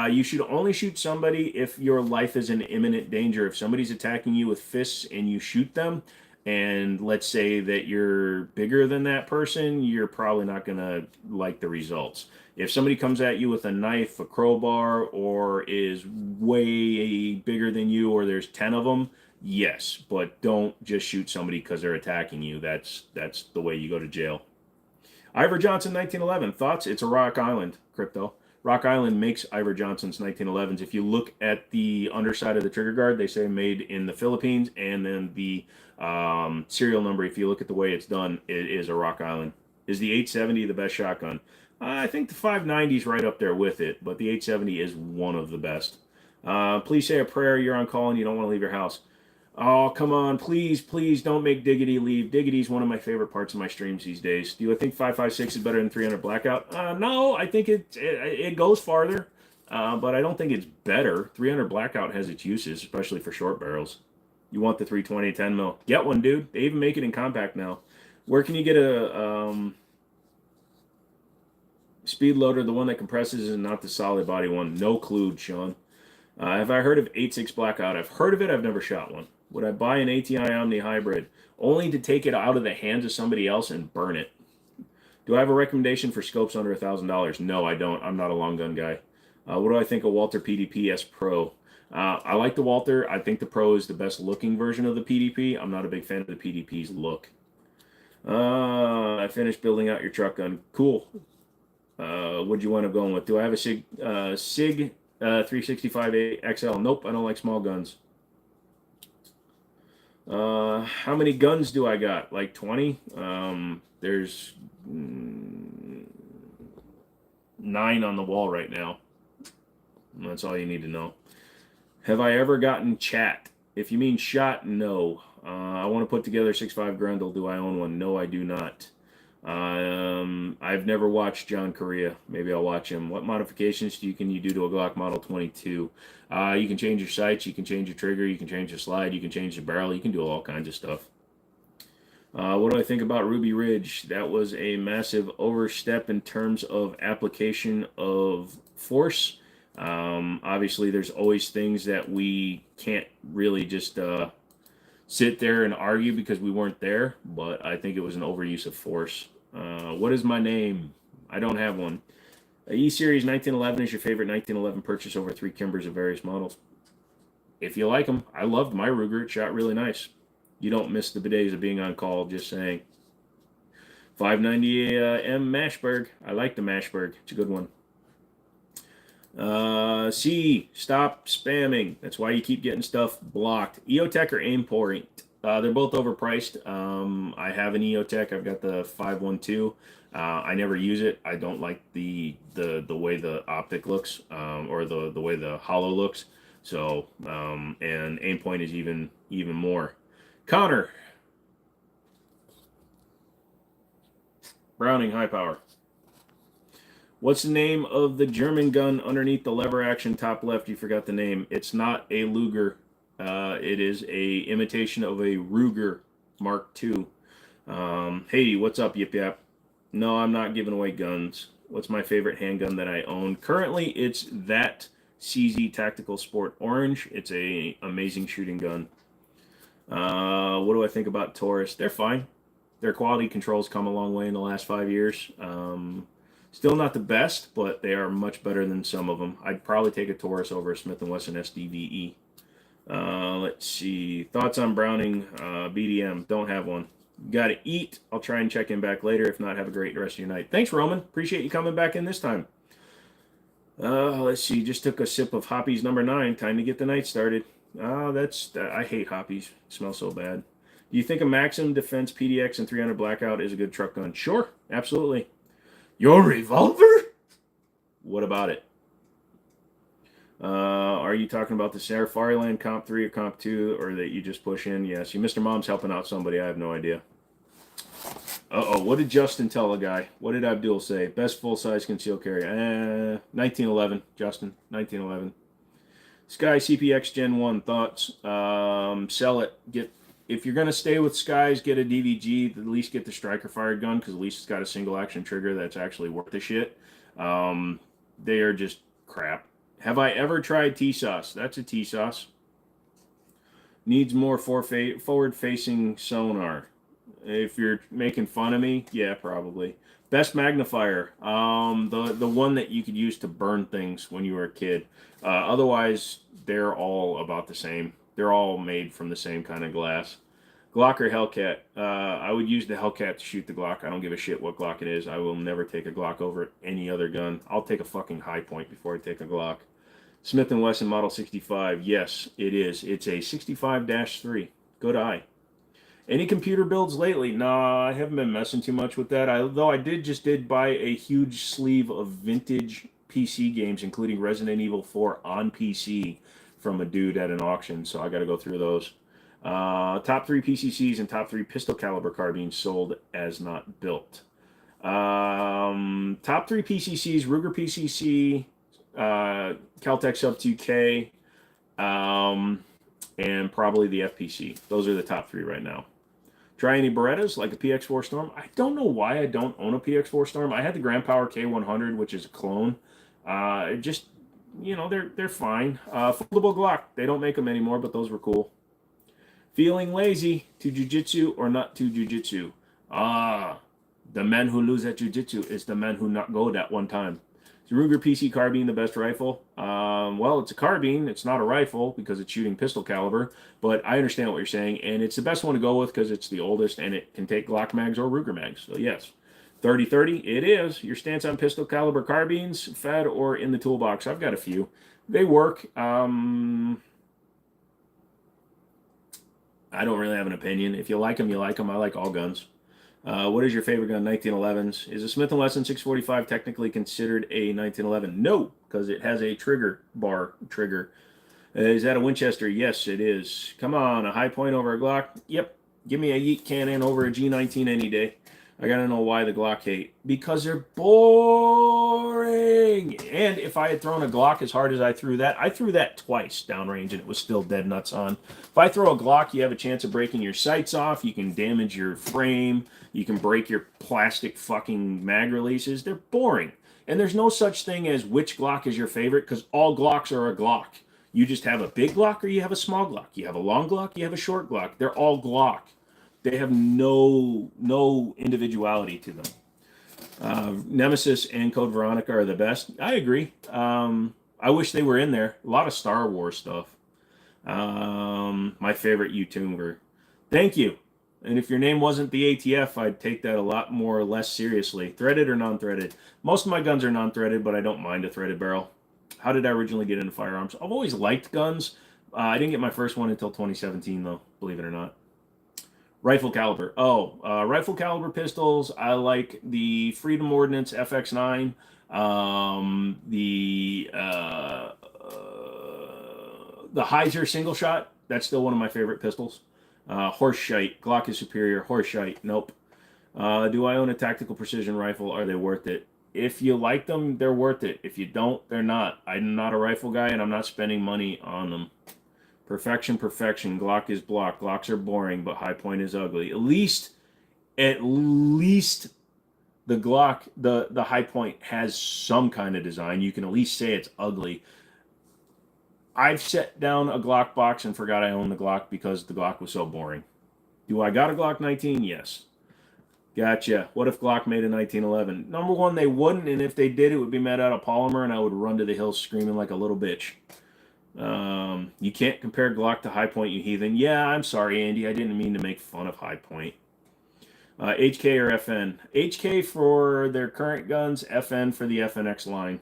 You should only shoot somebody if your life is in imminent danger. If somebody's attacking you with fists and you shoot them, and let's say that you're bigger than that person, you're probably not going to like the results. If somebody comes at you with a knife, a crowbar, or is way bigger than you, or there's 10 of them, yes, but don't just shoot somebody because they're attacking you. That's the way you go to jail. Ivor Johnson 1911. Thoughts? It's a Rock Island, Crypto. Rock Island makes Ivor Johnson's 1911s. If you look at the underside of the trigger guard, they say made in the Philippines, and then the serial number, if you look at the way it's done, it is a Rock Island. Is the 870 the best shotgun? I think the 590 is right up there with it, but the 870 is one of the best. Please say a prayer. You're on call and you don't want to leave your house. Oh, come on. Please, please don't make Diggity leave. Diggity is one of my favorite parts of my streams these days. Do you think 556 is better than 300 Blackout? No, I think it goes farther, but I don't think it's better. 300 Blackout has its uses, especially for short barrels. You want the 320 10 mil? Get one, dude. They even make it in compact now. Where can you get a speed loader, the one that compresses and not the solid body one? No clue, Sean. Have I heard of 8.6 Blackout? I've heard of it. I've never shot one. Would I buy an ATI Omni Hybrid only to take it out of the hands of somebody else and burn it? Do I have a recommendation for scopes under $1,000? No, I don't. I'm not a long gun guy. What do I think of Walther PDP S Pro? I like the Walther. I think the Pro is the best looking version of the PDP. I'm not a big fan of the PDP's look. I finished building out your truck gun. Cool. What do you want to go with? Do I have a SIG 365 XL? Nope, I don't like small guns. How many guns do I got? Like 20? There's 9 on the wall right now. That's all you need to know. Have I ever gotten chat? If you mean shot, no. I want to put together 6.5 Grundle. Do I own one? No, I do not. I've never watched John Correa. Maybe I'll watch him. What modifications can you do to a Glock Model 22? You can change your sights, you can change your trigger, you can change the slide, you can change the barrel, you can do all kinds of stuff. What do I think about Ruby Ridge? That was a massive overstep in terms of application of force. Obviously, there's always things that we can't really just sit there and argue because we weren't there, but I think it was an overuse of force. What is my name? I don't have one. E-Series 1911 is your favorite 1911 purchase over 3 Kimbers of various models. If you like them, I loved my Ruger. It shot really nice. You don't miss the days of being on call, just saying. 590 M Mashberg. I like the Mashberg. It's a good one. C, stop spamming. That's why you keep getting stuff blocked. EOTech or Aim Point? They're both overpriced. I have an EOTech. I've got the 512. I never use it. I don't like the way the optic looks, or the way the hollow looks. So, and Aim Point is even more. Connor. Browning high power. What's the name of the German gun underneath the lever action top left? You forgot the name. It's not a Luger. It is a imitation of a Ruger Mark II. Hey, what's up, Yip Yap? No, I'm not giving away guns. What's my favorite handgun that I own? Currently, it's that CZ Tactical Sport Orange. It's a amazing shooting gun. What do I think about Taurus? They're fine. Their quality control's come a long way in the last 5 years. Still not the best, but they are much better than some of them. I'd probably take a Taurus over a Smith & Wesson SDVE. Let's see. Thoughts on Browning BDM? Don't have one. Got to eat. I'll try and check in back later. If not, have a great rest of your night. Thanks, Roman. Appreciate you coming back in this time. Let's see. Just took a sip of Hoppies number 9. Time to get the night started. I hate Hoppies. It smells so bad. Do you think a Maxim Defense PDX and 300 Blackout is a good truck gun? Sure, absolutely. Your revolver? What about it? Are you talking about the Safariland Comp 3 or Comp 2, or that you just push in? Yes, you Mr. Mom's helping out somebody. I have no idea. Uh-oh, what did Justin tell a guy? What did Abdul say? Best full-size concealed carry. 1911, Justin. 1911. Sky CPX Gen 1, thoughts? Sell it. If you're going to stay with Skies, get a DVG. At least get the striker fired gun, because at least it's got a single action trigger that's actually worth the shit. They are just crap. Have I ever tried T-Sauce? That's a T-Sauce. Needs more forward-facing sonar. If you're making fun of me, yeah, probably. Best magnifier. The one that you could use to burn things when you were a kid. Otherwise, they're all about the same. They're all made from the same kind of glass. Glock or Hellcat? I would use the Hellcat to shoot the Glock. I don't give a shit what Glock it is. I will never take a Glock over any other gun. I'll take a fucking high point before I take a Glock. Smith & Wesson Model 65. Yes, it is. It's a 65-3. Good eye. Any computer builds lately? No, I haven't been messing too much with that. Though I did buy a huge sleeve of vintage PC games, including Resident Evil 4 on PC from a dude at an auction. So I got to go through those. Top three PCCs and top three pistol caliber carbines sold as not built. Top three PCCs: Ruger PCC, Caltech Sub 2K, and probably the FPC. Those are the top three right now. Try any Berettas like a PX4 Storm? I don't know why I don't own a PX4 Storm. I had the Grand Power K100, which is a clone. Just, they're fine. Foldable Glock. They don't make them anymore, but those were cool. Feeling lazy to jujitsu or not to jujitsu? The man who lose at jujitsu is the man who not go that one time. Is Ruger PC carbine the best rifle? Well, it's a carbine. It's not a rifle because it's shooting pistol caliber, but I understand what you're saying, and it's the best one to go with because it's the oldest and it can take Glock mags or Ruger mags. So yes, 30-30, it is. Your stance on pistol caliber carbines, Fed or in the toolbox? I've got a few. They work. I don't really have an opinion. If you like them, you like them. I like all guns. What is your favorite gun? 1911s. Is a Smith & Wesson 645 technically considered a 1911? No, because it has a trigger bar trigger. Is that a Winchester? Yes, it is. Come on, a high point over a Glock? Yep. Give me a Yeet cannon over a G19 any day. I gotta know why the Glock hate. Because they're boring. And if I had thrown a Glock as hard as I threw that twice downrange and it was still dead nuts on. If I throw a Glock, you have a chance of breaking your sights off. You can damage your frame. You can break your plastic fucking mag releases. They're boring. And there's no such thing as which Glock is your favorite because all Glocks are a Glock. You just have a big Glock or you have a small Glock. You have a long Glock, you have a short Glock. They're all Glock. They have no individuality to them. Nemesis and Code Veronica are the best. I agree. I wish they were in there. A lot of Star Wars stuff. My favorite YouTuber. Thank you. And if your name wasn't the ATF, I'd take that a lot more or less seriously. Threaded or non-threaded? Most of my guns are non-threaded, but I don't mind a threaded barrel. How did I originally get into firearms? I've always liked guns. I didn't get my first one until 2017, though, believe it or not. Rifle caliber. Rifle caliber pistols. I like the Freedom Ordnance FX9. The Heiser single shot. That's still one of my favorite pistols. Horseshite. Glock is superior. Horseshite. Nope. Do I own a tactical precision rifle? Are they worth it? If you like them, they're worth it. If you don't, they're not. I'm not a rifle guy, and I'm not spending money on them. Perfection. Glock is block. Glocks are boring, but high point is ugly. At least the Glock, the high point has some kind of design. You can at least say it's ugly. I've set down a Glock box and forgot I owned the Glock because the Glock was so boring. Do I got a Glock 19? Yes. Gotcha. What if Glock made a 1911? Number one, they wouldn't, and if they did, it would be made out of polymer, and I would run to the hills screaming like a little bitch. You can't compare Glock to High Point, you heathen. Yeah, I'm sorry, Andy. I didn't mean to make fun of High Point. HK or FN? HK for their current guns, FN for the FNX line.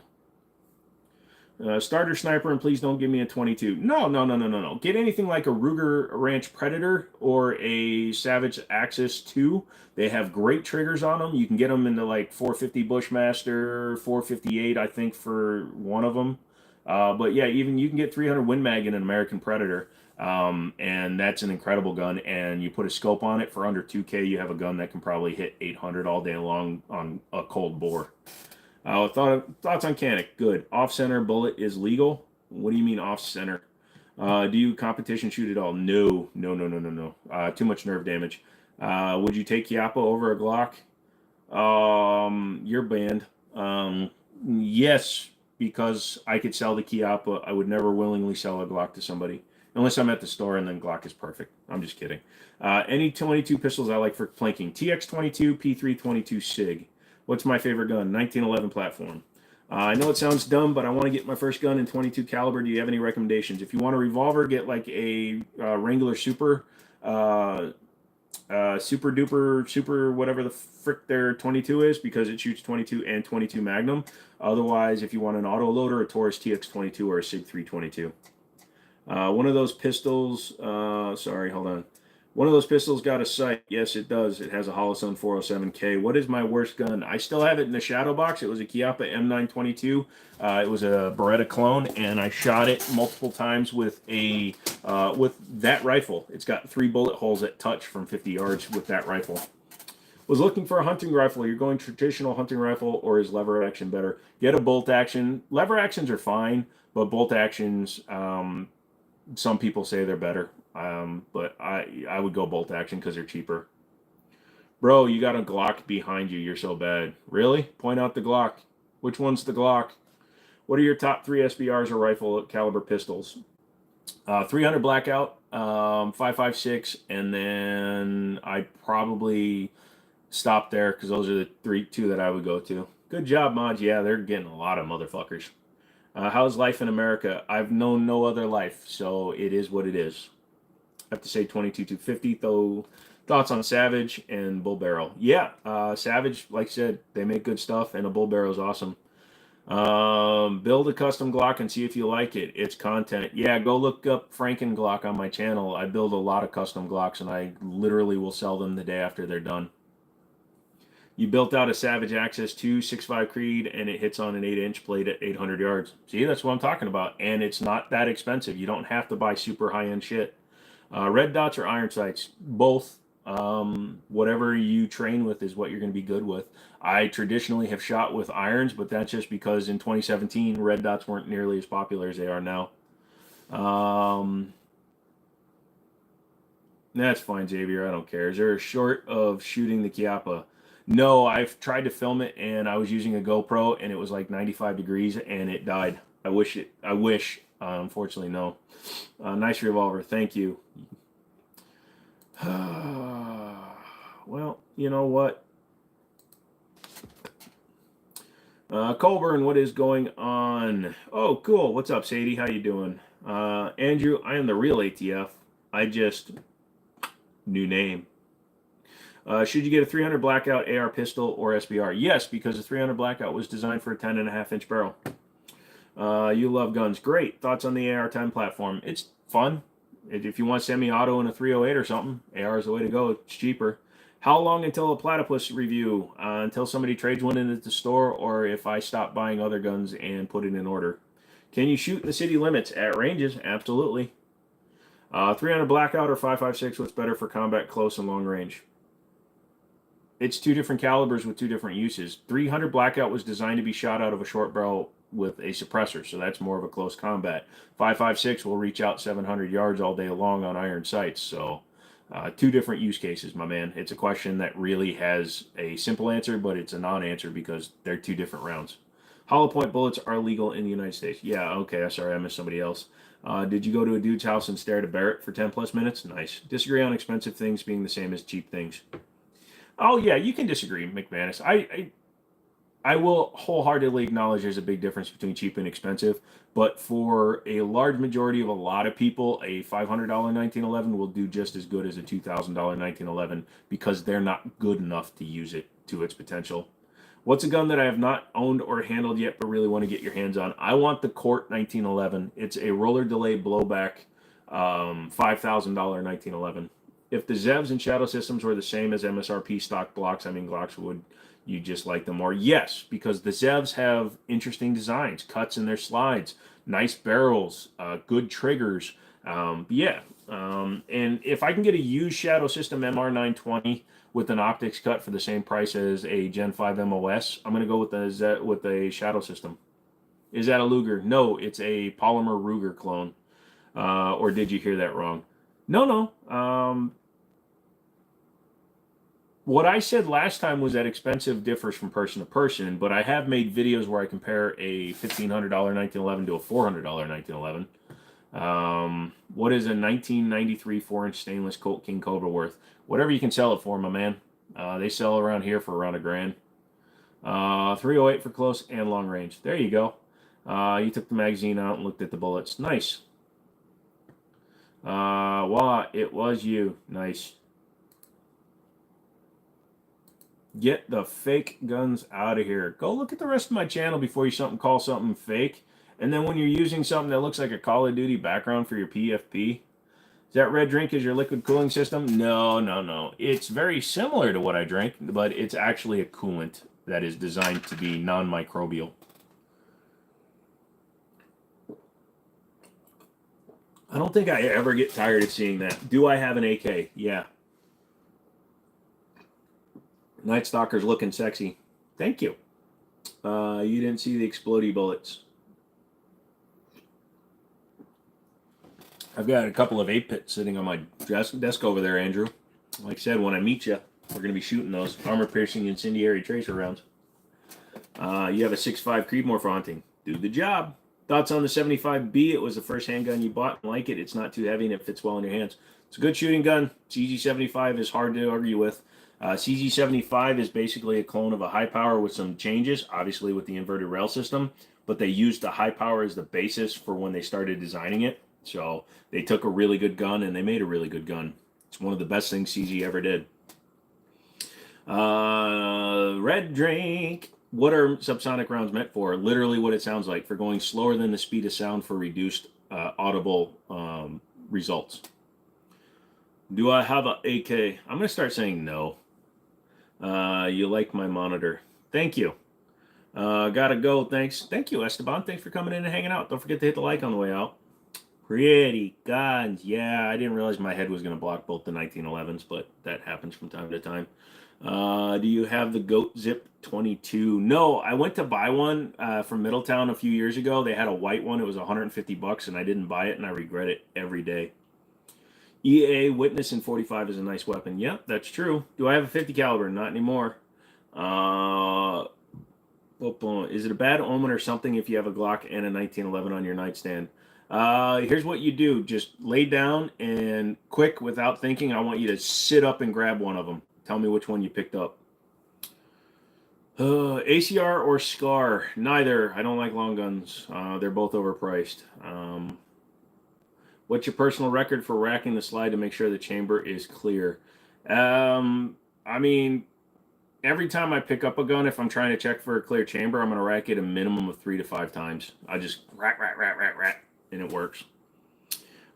Starter sniper, and please don't give me a 22. No. Get anything like a Ruger Ranch Predator or a Savage Axis 2. They have great triggers on them. You can get them into like 450 Bushmaster, 458, I think, for one of them. But yeah, even you can get 300 Win Mag in an American Predator, and that's an incredible gun. And you put a scope on it for under 2K, you have a gun that can probably hit 800 all day long on a cold bore. Thoughts on Canic? Good. Off-center bullet is legal? What do you mean off-center? Do you competition shoot at all? No. Too much nerve damage. Would you take Chiappa over a Glock? You're banned. Yes, because I could sell the Chiappa. I would never willingly sell a Glock to somebody. Unless I'm at the store and then Glock is perfect. I'm just kidding. Any 22 pistols I like for planking. TX22, P322 SIG. What's my favorite gun? 1911 platform. I know it sounds dumb, but I want to get my first gun in 22 caliber. Do you have any recommendations? If you want a revolver, get like a Wrangler Super, Super Duper, Super whatever the frick their 22 is, because it shoots 22 and 22 Magnum. Otherwise, if you want an auto loader, a Taurus TX22 or a SIG 322. One of those pistols. Sorry, hold on. One of those pistols got a sight. Yes, it does. It has a Holostone 407K. What is my worst gun? I still have it in the shadow box. It was a Chiappa M922. It was a Beretta clone, and I shot it multiple times with that rifle. It's got 3 bullet holes at touch from 50 yards with that rifle. Was looking for a hunting rifle. You're going traditional hunting rifle, or is lever action better? Get a bolt action. Lever actions are fine, but bolt actions, some people say they're better. But I would go bolt action because they're cheaper. Bro, you got a Glock behind you. You're so bad. Really? Point out the Glock. Which one's the Glock? What are your top 3 SBRs or rifle caliber pistols? 300 Blackout, 5.56, and then I'd probably stop there because those are the 2 that I would go to. Good job, Mod. Yeah, they're getting a lot of motherfuckers. How's life in America? I've known no other life, so it is what it is. I have to say 22-250, though. Thoughts on Savage and Bull Barrel? Yeah, Savage, like I said, they make good stuff, and a Bull Barrel is awesome. Build a custom Glock and see if you like it. It's content. Yeah, go look up Franken Glock on my channel. I build a lot of custom Glocks, and I literally will sell them the day after they're done. You built out a Savage Access 2 6.5 Creed, and it hits on an 8-inch plate at 800 yards. See, that's what I'm talking about, and it's not that expensive. You don't have to buy super high-end shit. Red dots or iron sights? Both. Whatever you train with is what you're going to be good with. I traditionally have shot with irons, but that's just because in 2017, red dots weren't nearly as popular as they are now. That's fine, Xavier. I don't care. Is there a short of shooting the Chiappa? No, I've tried to film it, and I was using a GoPro, and it was like 95 degrees, and it died. I wish. Unfortunately, no. Nice revolver. Thank you. Well, you know what? Colburn, what is going on? Oh, cool. What's up, Sadie? How you doing? Andrew, I am the real ATF. New name. Should you get a 300 Blackout AR pistol or SBR? Yes, because the 300 Blackout was designed for a 10.5-inch barrel. You love guns. Great. Thoughts on the AR-10 platform? It's fun. If you want semi-auto in a 308 or something, AR is the way to go. It's cheaper. How long until a platypus review? Until somebody trades one in at the store, or if I stop buying other guns and put it in order. Can you shoot in the city limits at ranges? Absolutely. 300 Blackout or 5.56, what's better for combat close and long range? It's 2 different calibers with 2 different uses. 300 Blackout was designed to be shot out of a short barrel with a suppressor, so that's more of a close combat. 5.56 will reach out 700 yards all day long on iron sights, so 2 different use cases, my man. It's a question that really has a simple answer, but it's a non-answer because they're 2 different rounds. Hollow point bullets are legal in the United States. Yeah, okay, sorry, I missed somebody else. Did you go to a dude's house and stare at a Barrett for 10 plus minutes? Nice. Disagree on expensive things being the same as cheap things. Oh, yeah, you can disagree, McManus. I will wholeheartedly acknowledge there's a big difference between cheap and expensive, but for a large majority of a lot of people, a $500 1911 will do just as good as a $2,000 1911 because they're not good enough to use it to its potential. What's a gun that I have not owned or handled yet but really want to get your hands on? I want the Court 1911. It's a roller delay blowback $5,000 1911. If the ZEVs and Shadow Systems were the same as MSRP stock blocks, I mean, Glocks, would you just like them more? Yes, because the ZEVs have interesting designs, cuts in their slides, nice barrels, good triggers. And if I can get a used Shadow System MR920 with an optics cut for the same price as a Gen 5 MOS, I'm going to go with a Shadow System. Is that a Luger? No, it's a Polymer Ruger clone. Or did you hear that wrong? No. What I said last time was that expensive differs from person to person, but I have made videos where I compare a $1,500 1911 to a $400 1911. What is a 1993 4-inch stainless Colt King Cobra worth? Whatever you can sell it for, my man. They sell around here for around $1,000. 308 for close and long range. There you go. You took the magazine out and looked at the bullets. Nice. Voila, it was you. Nice. Get the fake guns out of here. Go look at the rest of my channel before you call something fake. And then when you're using something that looks like a Call of Duty background for your PFP, Is that red drink is your liquid cooling system? No, no, no. It's very similar to what I drink, but it's actually a coolant that is designed to be non-microbial. I don't think I ever get tired of seeing that. Do I have an AK? Yeah. Night Stalker's looking sexy. Thank you. You didn't see the explodey bullets. I've got a couple of 8-pits sitting on my desk over there, Andrew. Like I said, when I meet you, we're going to be shooting those armor-piercing incendiary tracer rounds. You have a 6.5 Creedmoor for hunting. Do the job. Thoughts on the 75B? It was the first handgun you bought and like it. It's not too heavy and it fits well in your hands. It's a good shooting gun. CZ75 is hard to argue with. CZ75 is basically a clone of a high power with some changes, obviously with the inverted rail system, but they used the high power as the basis for when they started designing it. So they took a really good gun and they made a really good gun. It's one of the best things CZ ever did. Red drink. What are subsonic rounds meant for? Literally what it sounds like, for going slower than the speed of sound for reduced audible results. Do I have an AK? I'm going to start saying no. You like my monitor. Thank you. Gotta go. Thanks. Thank you, Esteban. Thanks for coming in and hanging out. Don't forget to hit the like on the way out. Pretty guns. Yeah, I didn't realize my head was going to block both the 1911s, but that happens from time to time. Do you have the Goat Zip 22? No, I went to buy one from Middletown a few years ago. They had a white one. It was $150, and I didn't buy it, and I regret it every day. EA Witness in 45 is a nice weapon. Yep, that's true. Do I have a 50 caliber? Not anymore. Is it a bad omen or something if you have a Glock and a 1911 on your nightstand? Here's what you do. Just lay down and quick, without thinking, I want you to sit up and grab one of them. Tell me which one you picked up. ACR or SCAR? Neither. I don't like long guns. They're both overpriced. What's your personal record for racking the slide to make sure the chamber is clear? I mean, every time I pick up a gun, if I'm trying to check for a clear chamber, I'm going to rack it a minimum of 3 to 5 times. I just rack, and it works.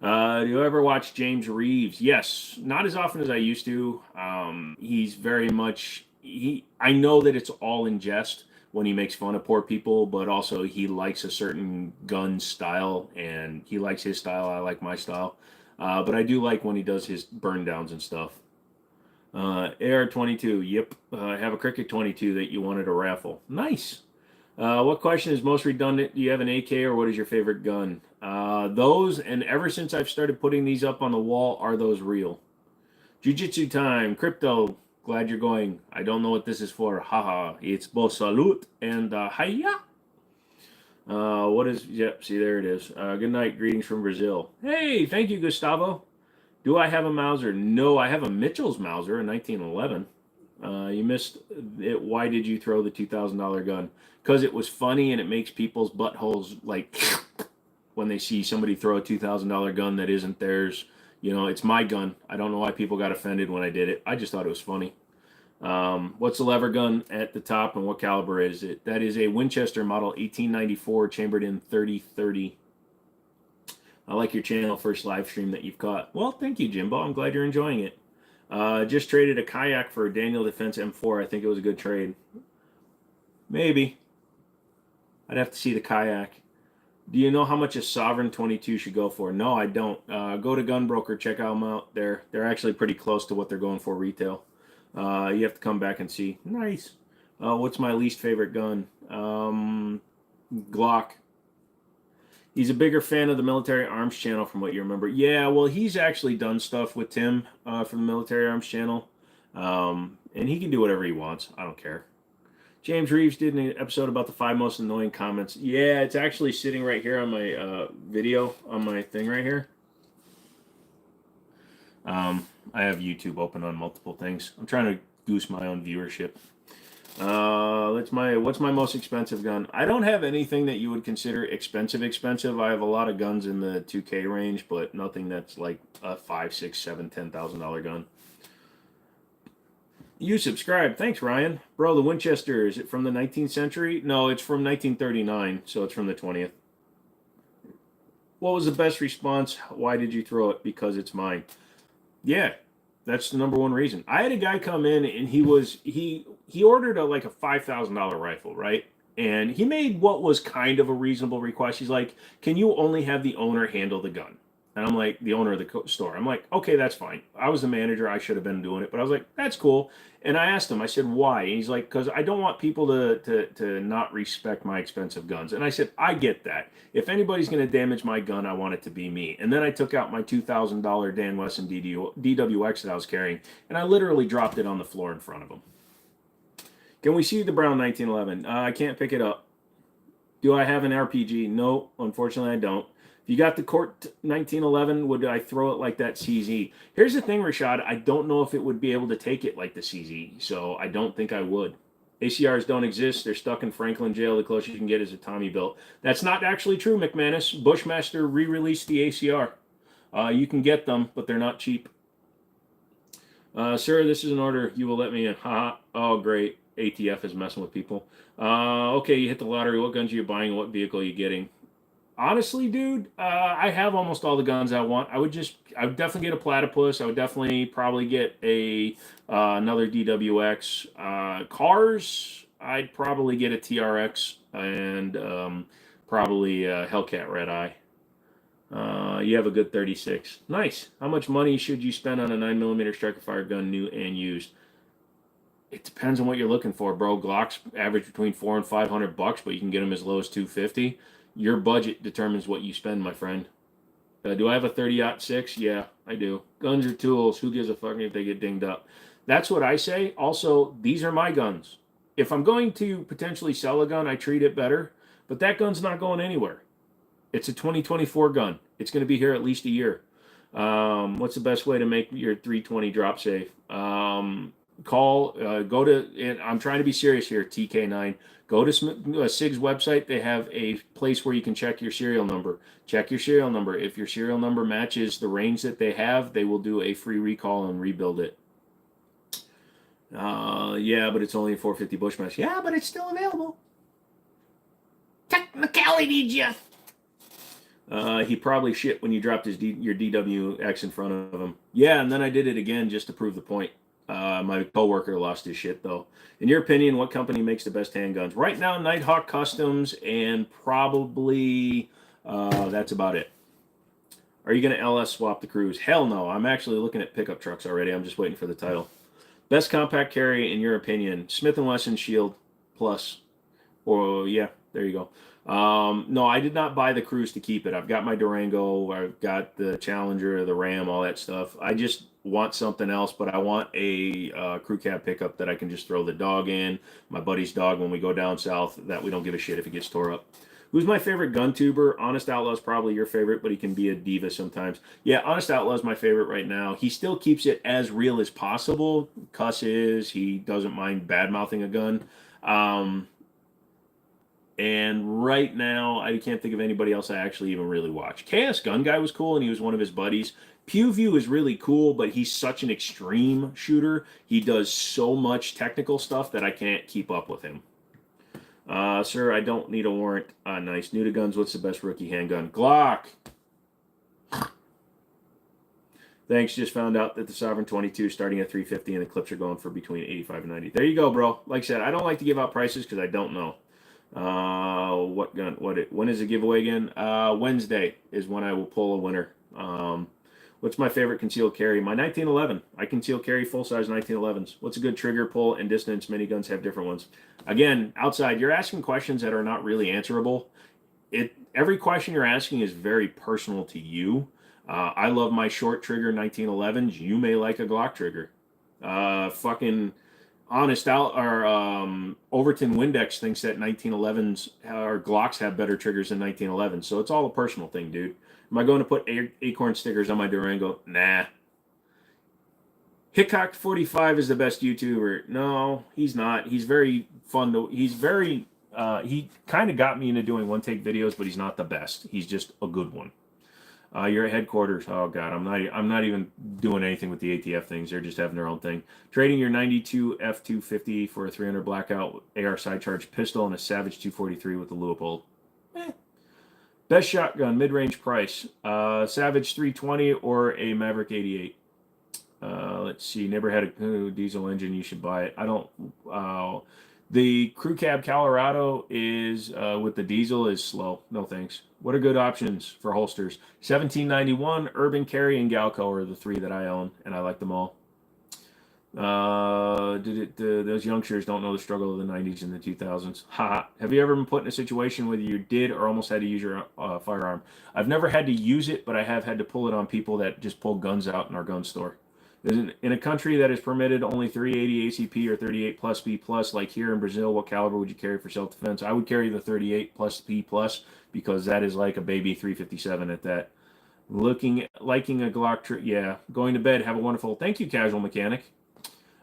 Do you ever watch James Reeves? Yes, not as often as I used to. He's very much, I know that it's all in jest when he makes fun of poor people, but also he likes a certain gun style, and he likes his style. I like my style. But I do like when he does his burn downs and stuff. AR-22, yep. I have a Cricket 22 that you wanted to raffle. Nice. What question is most redundant? Do you have an AK, or what is your favorite gun? Those, and ever since I've started putting these up on the wall, are those real? Jiu-Jitsu time. Crypto, glad you're going. I don't know what this is for. Haha. It's both salute and hiya. What is, yep, see, there it is. Good night. Greetings from Brazil. Hey, thank you, Gustavo. Do I have a Mauser? No, I have a Mitchell's Mauser, a 1911. You missed it. Why did you throw the $2,000 gun? Because it was funny, and it makes people's buttholes like when they see somebody throw a $2,000 gun that isn't theirs. You know, it's my gun. I don't know why people got offended when I did it. I just thought it was funny. What's the lever gun at the top, and what caliber is it? That is a Winchester model 1894, chambered in 30-30. I like your channel, first live stream that you've caught. Well, thank you, Jimbo. I'm glad you're enjoying it. Just traded a kayak for a Daniel Defense M4. I think it was a good trade. Maybe. I'd have to see the kayak. Do you know how much a Sovereign 22 should go for? No, I don't. Go to Gunbroker. Check them out. They're actually pretty close to what they're going for retail. You have to come back and see. Nice. What's my least favorite gun? Glock. He's a bigger fan of the Military Arms channel from what you remember. Yeah, well, he's actually done stuff with Tim from the Military Arms channel. And he can do whatever he wants. I don't care. James Reeves did an episode about the 5 most annoying comments. Yeah, it's actually sitting right here on my video, on my thing right here. I have YouTube open on multiple things. I'm trying to goose my own viewership. What's my most expensive gun? I don't have anything that you would consider expensive. I have a lot of guns in the 2K range, but nothing that's like a $5,000, $6,000, $7,000, $10,000 gun. You subscribe. Thanks, Ryan. Bro, the Winchester, is it from the 19th century? No, it's from 1939, so it's from the 20th. What was the best response? Why did you throw it? Because it's mine. Yeah, that's the number one reason. I had a guy come in and he ordered like a $5,000 rifle, right? And he made what was kind of a reasonable request. He's like, "Can you only have the owner handle the gun?" And I'm like, the owner of the store. I'm like, "Okay, that's fine." I was the manager. I should have been doing it, but I was like, "That's cool." And I asked him. I said, "Why?" And he's like, "Because I don't want people to not respect my expensive guns." And I said, "I get that. If anybody's going to damage my gun, I want it to be me." And then I took out my $2,000 Dan Wesson DWX that I was carrying, and I literally dropped it on the floor in front of him. Can we see the Brown 1911? I can't pick it up. Do I have an RPG? No, unfortunately I don't. If you got the Court 1911, would I throw it like that CZ? Here's the thing, Rashad. I don't know if it would be able to take it like the CZ, so I don't think I would. ACRs don't exist. They're stuck in Franklin jail. The closest you can get is a Tommy built. That's not actually true, McManus. Bushmaster re-released the ACR. You can get them, but they're not cheap. Sir, this is an order. You will let me in. Ha. Oh, great. ATF is messing with people. Okay, you hit the lottery. What guns are you buying? What vehicle are you getting? Honestly, dude, I have almost all the guns I want. I would definitely get a Platypus. I would definitely probably get a another DWX. Cars, I'd probably get a TRX and probably a Hellcat Red Eye. You have a good 36. Nice. How much money should you spend on a 9mm striker fire gun, new and used? It depends on what you're looking for, bro. Glocks average between $400 and $500, but you can get them as low as $250. Your budget determines what you spend, my friend. Do I have a 30-06? Yeah, I do. Guns are tools. Who gives a fuck if they get dinged up? That's what I say. Also, these are my guns. If I'm going to potentially sell a gun, I treat it better. But that gun's not going anywhere. It's a 2024 gun. It's going to be here at least a year. What's the best way to make your 320 drop safe? Go to, and I'm trying to be serious here, TK9. Go to SIG's website. They have a place where you can check your serial number. Check your serial number. If your serial number matches the range that they have, they will do a free recall and rebuild it. Yeah, but it's only a 450 Bushmaster. Yeah, but it's still available. Technicality, Jeff. He probably shit when you dropped your DWX in front of him. Yeah, and then I did it again just to prove the point. My coworker lost his shit, though. In your opinion, what company makes the best handguns? Right now, Nighthawk Customs, and probably that's about it. Are you going to LS swap the Cruise? Hell no. I'm actually looking at pickup trucks already. I'm just waiting for the title. Best compact carry, in your opinion? Smith & Wesson Shield Plus. Or, yeah, there you go. No, I did not buy the Cruise to keep it. I've got my Durango, I've got the Challenger, the Ram, all that stuff. I just want something else, but I want a crew cab pickup that I can just throw the dog in, my buddy's dog when we go down south, that we don't give a shit if it gets tore up. Who's my favorite gun tuber? Honest Outlaw's probably your favorite, but he can be a diva sometimes. Yeah, Honest Outlaw's my favorite right now. He still keeps it as real as possible. Cusses, he doesn't mind bad-mouthing a gun. And right now, I can't think of anybody else I actually even really watch. Chaos Gun Guy was cool, and he was one of his buddies. PewView is really cool, but he's such an extreme shooter. He does so much technical stuff that I can't keep up with him. Sir, I don't need a warrant. Nice. New to guns, what's the best rookie handgun? Glock. Thanks, just found out that the Sovereign 22 is starting at $350 and the clips are going for between $85 and $90. There you go, bro. Like I said, I don't like to give out prices because I don't know. What gun? When is the giveaway again? Wednesday is when I will pull a winner. What's my favorite concealed carry? My 1911. I conceal carry full-size 1911s. What's a good trigger, pull, and distance? Miniguns have different ones. Again, outside, you're asking questions that are not really answerable. Every question you're asking is very personal to you. I love my short trigger 1911s. You may like a Glock trigger. Fucking Honest Out or Overton Windex thinks that 1911s or Glocks have better triggers than 1911s. So it's all a personal thing, dude. Am I going to put acorn stickers on my Durango? Nah. Hickok 45 is the best YouTuber. No, he's not. He's very fun to. He's very. He kind of got me into doing one-take videos, but he's not the best. He's just a good one. You're at headquarters. Oh god, I'm not even doing anything with the ATF things. They're just having their own thing. Trading your 92 F250 for a 300 blackout AR side charge pistol and a Savage 243 with a Leupold. Best shotgun, mid-range price. Savage 320 or a Maverick 88. Let's see. Never had a diesel engine. You should buy it. I don't. The Crew Cab Colorado is with the diesel is slow. No thanks. What are good options for holsters? 1791, Urban Carry, and Galco are the three that I own, and I like them all. Those youngsters don't know the struggle of the 90s and the 2000s. Ha! Have you ever been put in a situation where you did or almost had to use your firearm? I've never had to use it, but I have had to pull it on people that just pull guns out in our gun store. In a country that is permitted only 380 ACP or 38 plus B plus, like here in Brazil, what caliber would you carry for self-defense? I would carry the 38 plus B plus because that is like a baby 357 at that. Liking a Glock yeah. Going to bed. Have a wonderful. Thank you, Casual Mechanic.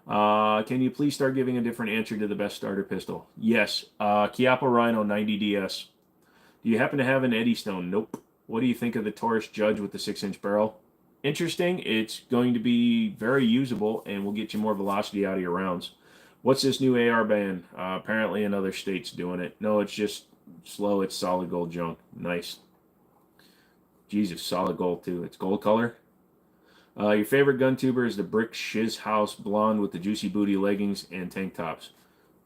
Can you please start giving a different answer to the best starter pistol? Yes. Chiappa Rhino 90DS. Do you happen to have an Eddystone? Nope. What do you think of the Taurus Judge with the 6-inch barrel? Interesting. It's going to be very usable and will get you more velocity out of your rounds. What's this new AR ban? Apparently in other states doing it. No, it's just slow. It's solid gold junk. Nice. Jesus, solid gold too. It's gold color. Your favorite gun tuber is the Brick Shiz House blonde with the juicy booty leggings and tank tops.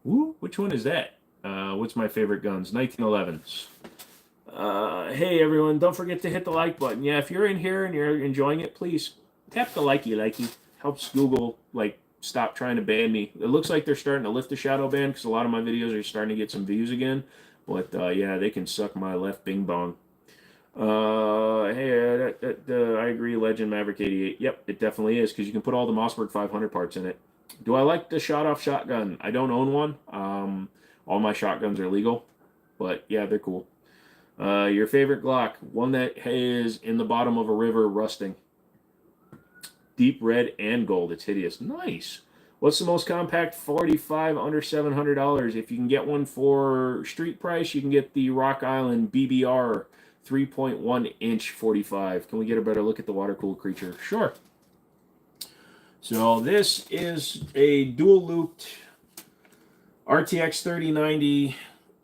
Woo, which one is that? What's my favorite guns? 1911s. Hey everyone, don't forget to hit the like button. Yeah, if you're in here and you're enjoying it, please tap the likey. Helps Google stop trying to ban me. It looks like they're starting to lift the shadow ban because a lot of my videos are starting to get some views again. But yeah, they can suck my left bing bong. Hey, I agree. Legend Maverick 88. Yep, it definitely is because you can put all the Mossberg 500 parts in it. Do I like the shot-off shotgun? I don't own one. All my shotguns are legal, but yeah, they're cool. Your favorite Glock? One that is in the bottom of a river rusting. Deep red and gold. It's hideous. Nice. What's the most compact 45 under $700? If you can get one for street price, you can get the Rock Island BBR 3.1 inch 45. Can we get a better look at the water-cooled creature? Sure. So this is a dual-looped RTX 3090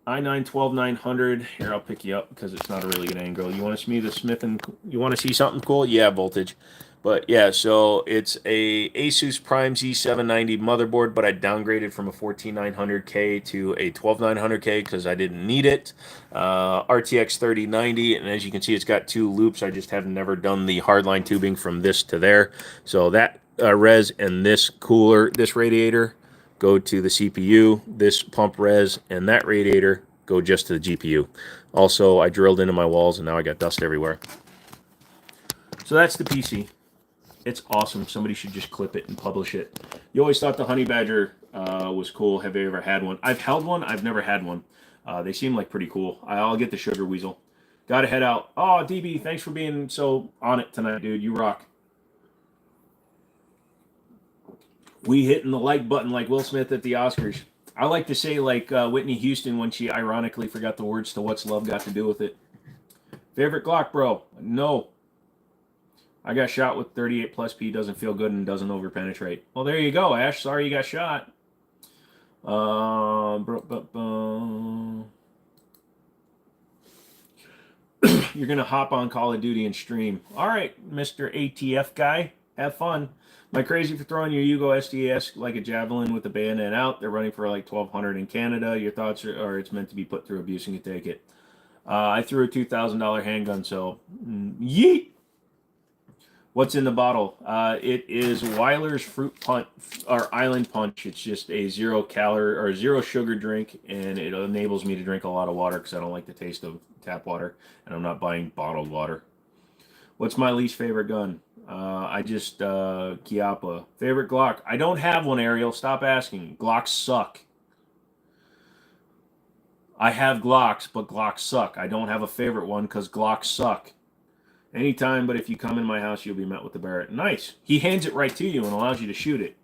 i9 12900. Here, I'll pick you up because it's not a really good angle. You want to see the Smith and you want to see something cool? Yeah, voltage. But yeah, so it's a Asus Prime Z790 motherboard, but I downgraded from a 14900K to a 12900K because I didn't need it. RTX 3090, and as you can see, it's got two loops. I just have never done the hardline tubing from this to there. So that res and this cooler, this radiator, go to the CPU. This pump res and that radiator go just to the GPU. Also, I drilled into my walls, and now I got dust everywhere. So that's the PC. It's awesome. Somebody should just clip it and publish it. You always thought the Honey Badger was cool. Have you ever had one? I've held one. I've never had one. They seem like pretty cool. I'll get the Sugar Weasel. Gotta head out. Oh, DB, thanks for being so on it tonight, dude. You rock. We hitting the like button like Will Smith at the Oscars. I like to say like Whitney Houston when she ironically forgot the words to What's Love Got to Do with It. Favorite Glock, bro? No. I got shot with 38 plus P, doesn't feel good and doesn't over-penetrate. Well, there you go, Ash. Sorry you got shot. You're going to hop on Call of Duty and stream. All right, Mr. ATF guy. Have fun. Am I crazy for throwing your Yugo SDS like a javelin with the bayonet out? They're running for like 1,200 in Canada. Your thoughts are it's meant to be put through abuse and you take it. I threw a $2,000 handgun, so yeet. What's in the bottle? It is Weiler's Fruit Punch or Island Punch. It's just a 0 calorie or 0 sugar drink, and it enables me to drink a lot of water because I don't like the taste of tap water, and I'm not buying bottled water. What's my least favorite gun? Chiappa. Favorite Glock? I don't have one, Ariel. Stop asking. Glocks suck. I have Glocks, but Glocks suck. I don't have a favorite one because Glocks suck. Anytime, but if you come in my house, you'll be met with the Barrett. Nice. He hands it right to you and allows you to shoot it.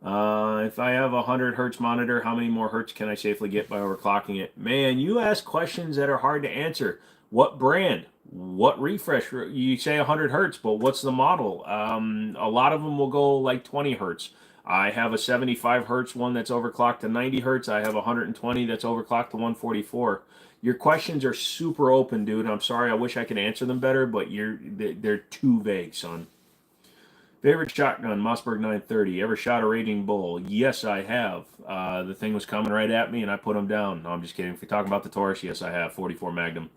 If I have a 100 hertz monitor, how many more hertz can I safely get by overclocking it? Man, you ask questions that are hard to answer. What brand? What refresh? You say 100 hertz, but what's the model? A lot of them will go like 20 hertz. I have a 75 hertz one that's overclocked to 90 hertz. I have 120 that's overclocked to 144. Your questions are super open, dude. I'm sorry. I wish I could answer them better, but they're too vague, son. Favorite shotgun, Mossberg 930. Ever shot a Raging Bull? Yes, I have. The thing was coming right at me, and I put him down. No, I'm just kidding. If you're talking about the Taurus, yes, I have. 44 Magnum.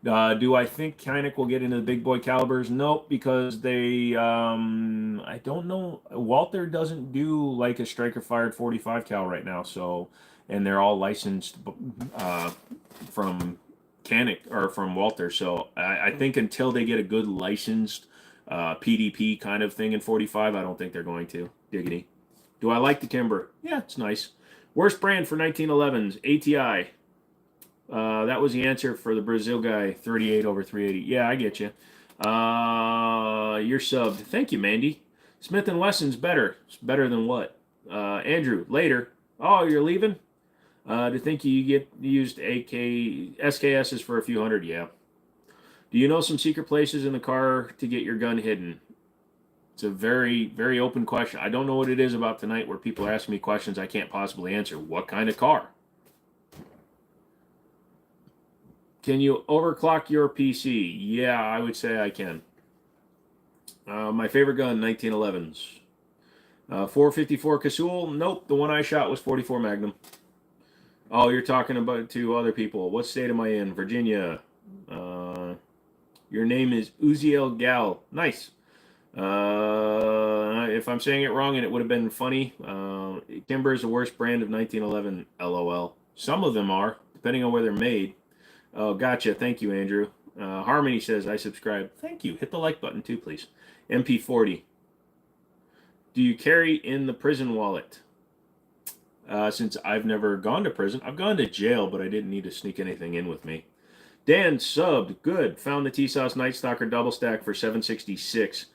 Do I think Kynek will get into the big boy calibers? Nope, because I don't know. Walther doesn't do like a striker fired 45 cal right now, so, and they're all licensed from Kynek or from Walther. So I think until they get a good licensed PDP kind of thing in 45, I don't think they're going to. Diggity. Do I like the Kimber? Yeah, it's nice. Worst brand for 1911s, ATI. That was the answer for the Brazil guy, 38 over 380. Yeah, I get you. You're subbed. Thank you, Mandy. Smith & Wesson's better. It's better than what? Andrew, later. Oh, you're leaving? To think you get used SKSs for a few hundred, yeah. Do you know some secret places in the car to get your gun hidden? It's a very, very open question. I don't know what it is about tonight where people ask me questions I can't possibly answer. What kind of car? Can you overclock your PC? Yeah, I would say I can. My favorite gun, 1911s. 454 Casull? Nope, the one I shot was 44 Magnum. Oh, you're talking about to other people. What state am I in? Virginia. Your name is Uziel Gal. Nice. If I'm saying it wrong and it would have been funny, Kimber is the worst brand of 1911. LOL. Some of them are, depending on where they're made. Oh, gotcha. Thank you, Andrew. Harmony says, I subscribe. Thank you. Hit the like button too, please. MP40. Do you carry in the prison wallet? Since I've never gone to prison. I've gone to jail, but I didn't need to sneak anything in with me. Dan subbed. Good. Found the T-Sauce Night Stalker double stack for $766.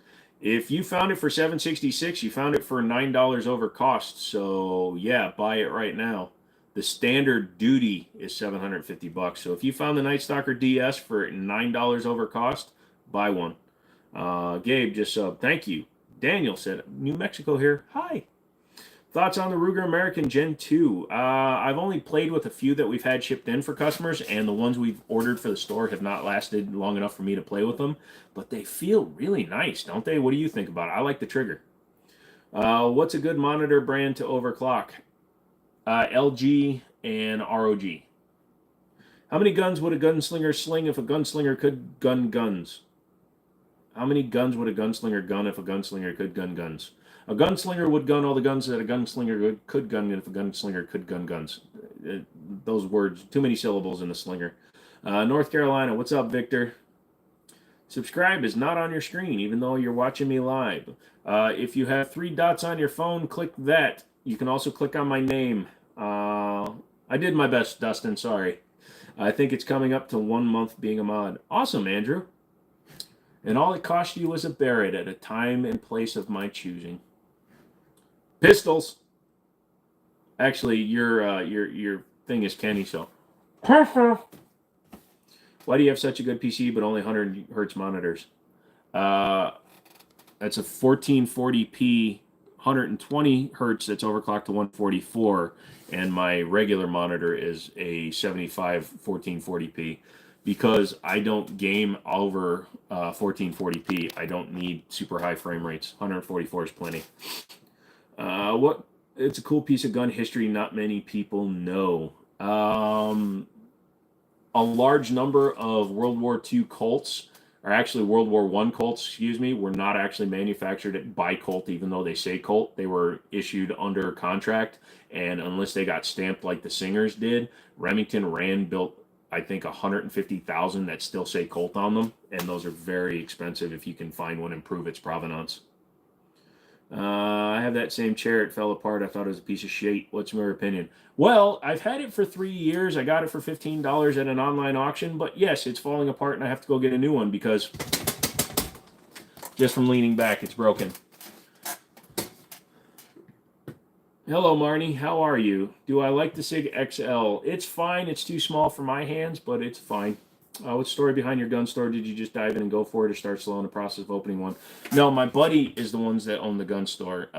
If you found it for $766, you found it for $9 over cost. So yeah, buy it right now. The standard duty is $750. So if you found the Night Stalker DS for $9 over cost, buy one. Gabe just subbed. Thank you. Daniel said, New Mexico here. Hi. Thoughts on the Ruger American Gen 2? I've only played with a few that we've had shipped in for customers, and the ones we've ordered for the store have not lasted long enough for me to play with them. But they feel really nice, don't they? What do you think about it? I like the trigger. What's a good monitor brand to overclock? LG and ROG. How many guns would a gunslinger sling if a gunslinger could gun guns? How many guns would a gunslinger gun if a gunslinger could gun guns? A gunslinger would gun all the guns that a gunslinger could gun if a gunslinger could gun guns. Those words, too many syllables in a slinger. North Carolina, what's up, Victor? Subscribe is not on your screen, even though you're watching me live. If you have 3 dots on your phone, click that. You can also click on my name. I did my best, Dustin, sorry. I think it's coming up to 1 month being a mod. Awesome, Andrew. And all it cost you was a Barrett at a time and place of my choosing. Pistols. Actually, your thing is Kenny, so. Why do you have such a good PC but only 100 hertz monitors? That's a 1440p, 120 hertz that's overclocked to 144, and my regular monitor is a 75 1440p. Because I don't game over 1440p, I don't need super high frame rates. 144 is plenty. It's a cool piece of gun history not many people know. A large number of World War II Colts, or actually World War I Colts, excuse me, were not actually manufactured by Colt, even though they say Colt. They were issued under contract, and unless they got stamped like the Singers did, Remington Rand built, I think, 150,000 that still say Colt on them, and those are very expensive if you can find one and prove its provenance. I have that same chair. It fell apart. I thought it was a piece of shit. What's your opinion? Well, I've had it for 3 years. I got it for $15 at an online auction, but yes, it's falling apart, and I have to go get a new one because just from leaning back, it's broken. Hello, Marnie. How are you? Do I like the SIG XL? It's fine. It's too small for my hands, but it's fine. What's the story behind your gun store? Did you just dive in and go for it, or start slow in the process of opening one? No, my buddy is the ones that own the gun store.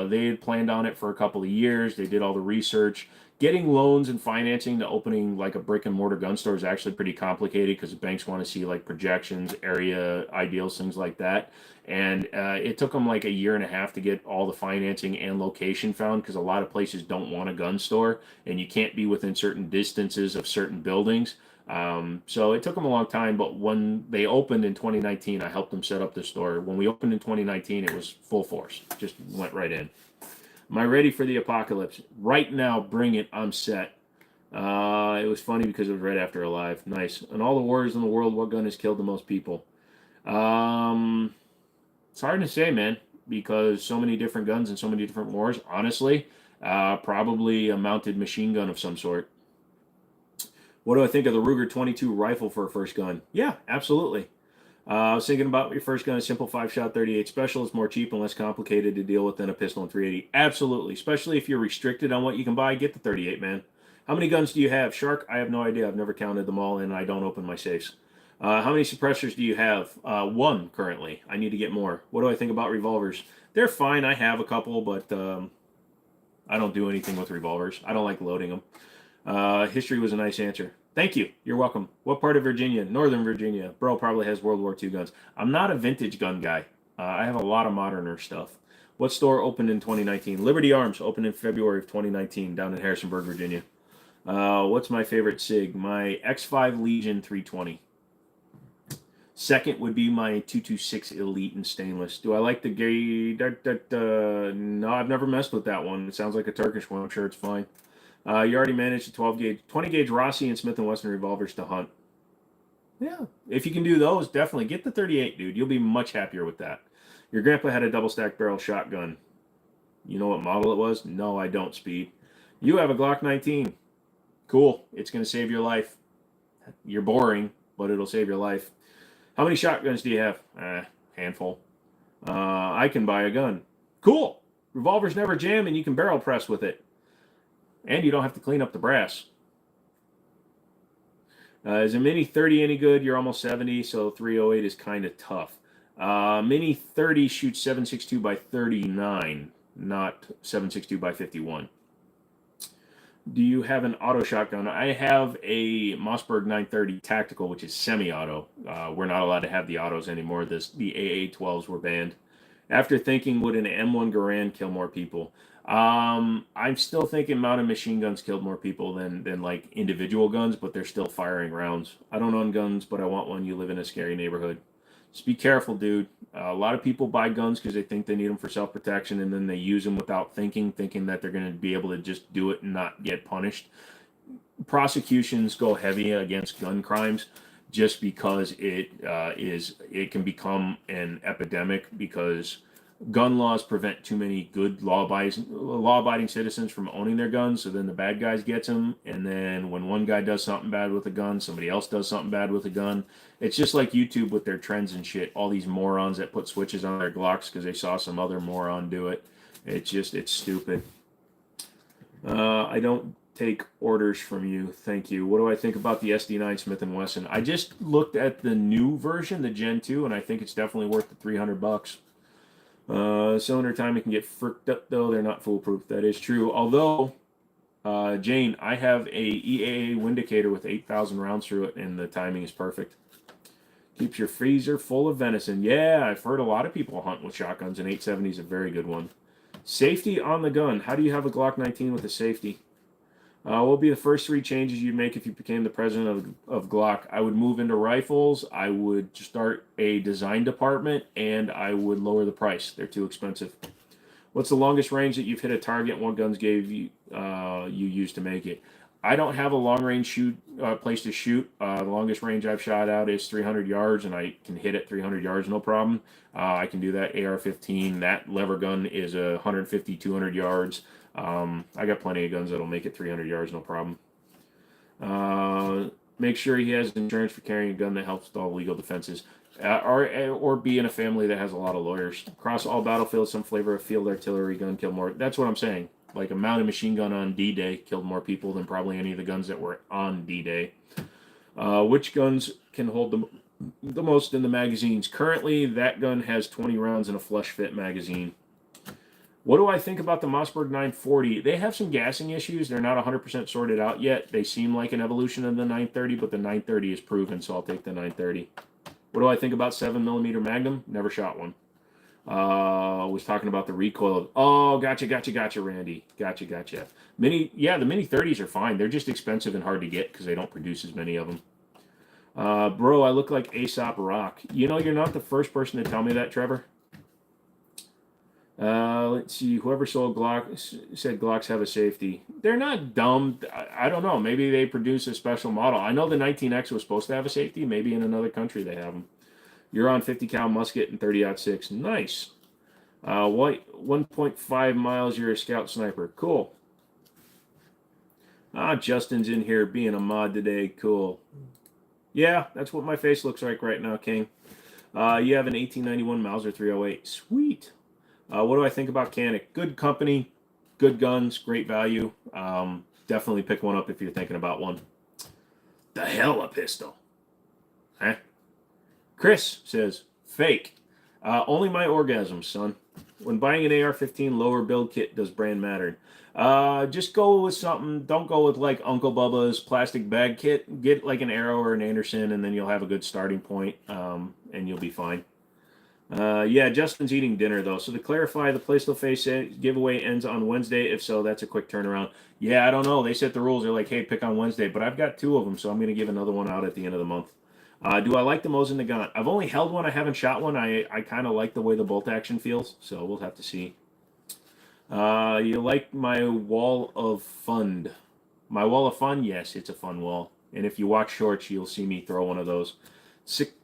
They had planned on it for a couple of years. They did all the research. Getting loans and financing to opening like a brick and mortar gun store is actually pretty complicated because the banks want to see like projections, area ideals, things like that. And it took them like a year and a half to get all the financing and location found because a lot of places don't want a gun store and you can't be within certain distances of certain buildings. So it took them a long time, but when they opened in 2019, I helped them set up the store. When we opened in 2019, it was full force, just went right in. Am I ready for the apocalypse? Right now, bring it. I'm set. It was funny because it was right after Alive. Nice. And all the wars in the world, what gun has killed the most people? Um, it's hard to say, man, because so many different guns and so many different wars. Honestly, probably a mounted machine gun of some sort. What do I think of the Ruger 22 rifle for a first gun? Yeah, absolutely. I was thinking about your first gun, a simple 5-shot 38 special. It's more cheap and less complicated to deal with than a pistol and 380. Absolutely. Especially if you're restricted on what you can buy, get the 38, man. How many guns do you have? Shark, I have no idea. I've never counted them all, and I don't open my safes. How many suppressors do you have? One currently. I need to get more. What do I think about revolvers? They're fine. I have a couple, but I don't do anything with revolvers. I don't like loading them. History was a nice answer. Thank you. You're welcome. What part of Virginia? Northern Virginia. Bro probably has World War II guns. I'm not a vintage gun guy. I have a lot of moderner stuff. What store opened in 2019? Liberty Arms opened in February of 2019 down in Harrisonburg, Virginia. What's my favorite SIG? My X5 Legion 320. Second would be my 226 Elite in stainless. Do I like the gay? No, I've never messed with that one. It sounds like a Turkish one. I'm sure it's fine. You already managed a 12 gauge, 20 gauge Rossi and Smith & Wesson revolvers to hunt. Yeah, if you can do those, definitely get the 38, dude. You'll be much happier with that. Your grandpa had a double stack barrel shotgun. You know what model it was? No, I don't, Speed. You have a Glock 19. Cool. It's going to save your life. You're boring, but it'll save your life. How many shotguns do you have? Handful. I can buy a gun. Cool. Revolvers never jam, and you can barrel press with it. And you don't have to clean up the brass. Is a Mini 30 any good? You're almost 70, so 308 is kind of tough. Mini 30 shoots 7.62 by 39, not 7.62 by 51. Do you have an auto shotgun? I have a Mossberg 930 Tactical, which is semi-auto. We're not allowed to have the autos anymore. The AA-12s were banned. After thinking, would an M1 Garand kill more people? I'm still thinking mounted machine guns killed more people than like individual guns, but they're still firing rounds. I don't own guns, but I want one. You live in a scary neighborhood. Just be careful, dude. A lot of people buy guns because they think they need them for self-protection, and then they use them without thinking that they're going to be able to just do it and not get punished. Prosecutions go heavy against gun crimes just because it can become an epidemic because gun laws prevent too many good law-abiding citizens from owning their guns, so then the bad guys get them, and then when one guy does something bad with a gun, somebody else does something bad with a gun. It's just like YouTube with their trends and shit. All these morons that put switches on their Glocks because they saw some other moron do it. It's stupid. I don't take orders from you. Thank you. What do I think about the SD9 Smith & Wesson? I just looked at the new version, the Gen 2, and I think it's definitely worth the $300. Cylinder timing can get fricked up, though. They're not foolproof. That is true. Although, Jane, I have a EAA Windicator with 8,000 rounds through it, and the timing is perfect. Keeps your freezer full of venison. Yeah, I've heard a lot of people hunt with shotguns, and 870 is a very good one. Safety on the gun. How do you have a Glock 19 with a safety? What would be the first 3 changes you'd make if you became the president of Glock? I would move into rifles, I would start a design department, and I would lower the price. They're too expensive. What's the longest range that you've hit a target and what guns gave you used to make it? I don't have a long range place to shoot. The longest range I've shot out is 300 yards, and I can hit at 300 yards no problem. I can do that AR-15. That lever gun is 150, 200 yards. I got plenty of guns that'll make it 300 yards no problem. Make sure he has insurance for carrying a gun that helps with all legal defenses. Or be in a family that has a lot of lawyers. Across all battlefields, some flavor of field artillery gun killed more. That's what I'm saying. Like a mounted machine gun on D-Day killed more people than probably any of the guns that were on D-Day. Which guns can hold the most in the magazines? Currently, that gun has 20 rounds in a flush fit magazine. What do I think about the Mossberg 940? They have some gassing issues. They're not 100% sorted out yet. They seem like an evolution of the 930, but the 930 is proven, so I'll take the 930. What do I think about 7mm Magnum? Never shot one. Was talking about the recoil. Oh, gotcha, Randy. Gotcha. The Mini 30s are fine. They're just expensive and hard to get because they don't produce as many of them. Bro, I look like Aesop Rock. You know, you're not the first person to tell me that, Trevor. Let's see. Whoever sold Glock said Glocks have a safety. They're not dumb. I don't know. Maybe they produce a special model. I know the 19X was supposed to have a safety. Maybe in another country they have them. You're on 50 cal musket and 30-06. Nice. White 1.5 miles. You're a scout sniper. Cool. Justin's in here being a mod today. Cool. Yeah, that's what my face looks like right now, King. You have an 1891 Mauser 308. Sweet. What do I think about Canik? Good company, good guns, great value. Definitely pick one up if you're thinking about one. The hell a pistol. Huh? Chris says, fake. Only my orgasms, son. When buying an AR-15 lower build kit, does brand matter? Just go with something. Don't go with like Uncle Bubba's plastic bag kit. Get like an Arrow or an Anderson, and then you'll have a good starting point, and you'll be fine. Yeah, Justin's eating dinner, though. So to clarify, the Playstyle Face giveaway ends on Wednesday. If so, that's a quick turnaround. Yeah, I don't know. They set the rules. They're like, hey, pick on Wednesday. But I've got 2 of them, so I'm going to give another one out at the end of the month. Do I like the Mosin Nagant? I've only held one. I haven't shot one. I kind of like the way the bolt action feels, so we'll have to see. You like my wall of fun? My wall of fun? Yes, it's a fun wall. And if you watch shorts, you'll see me throw one of those. Sick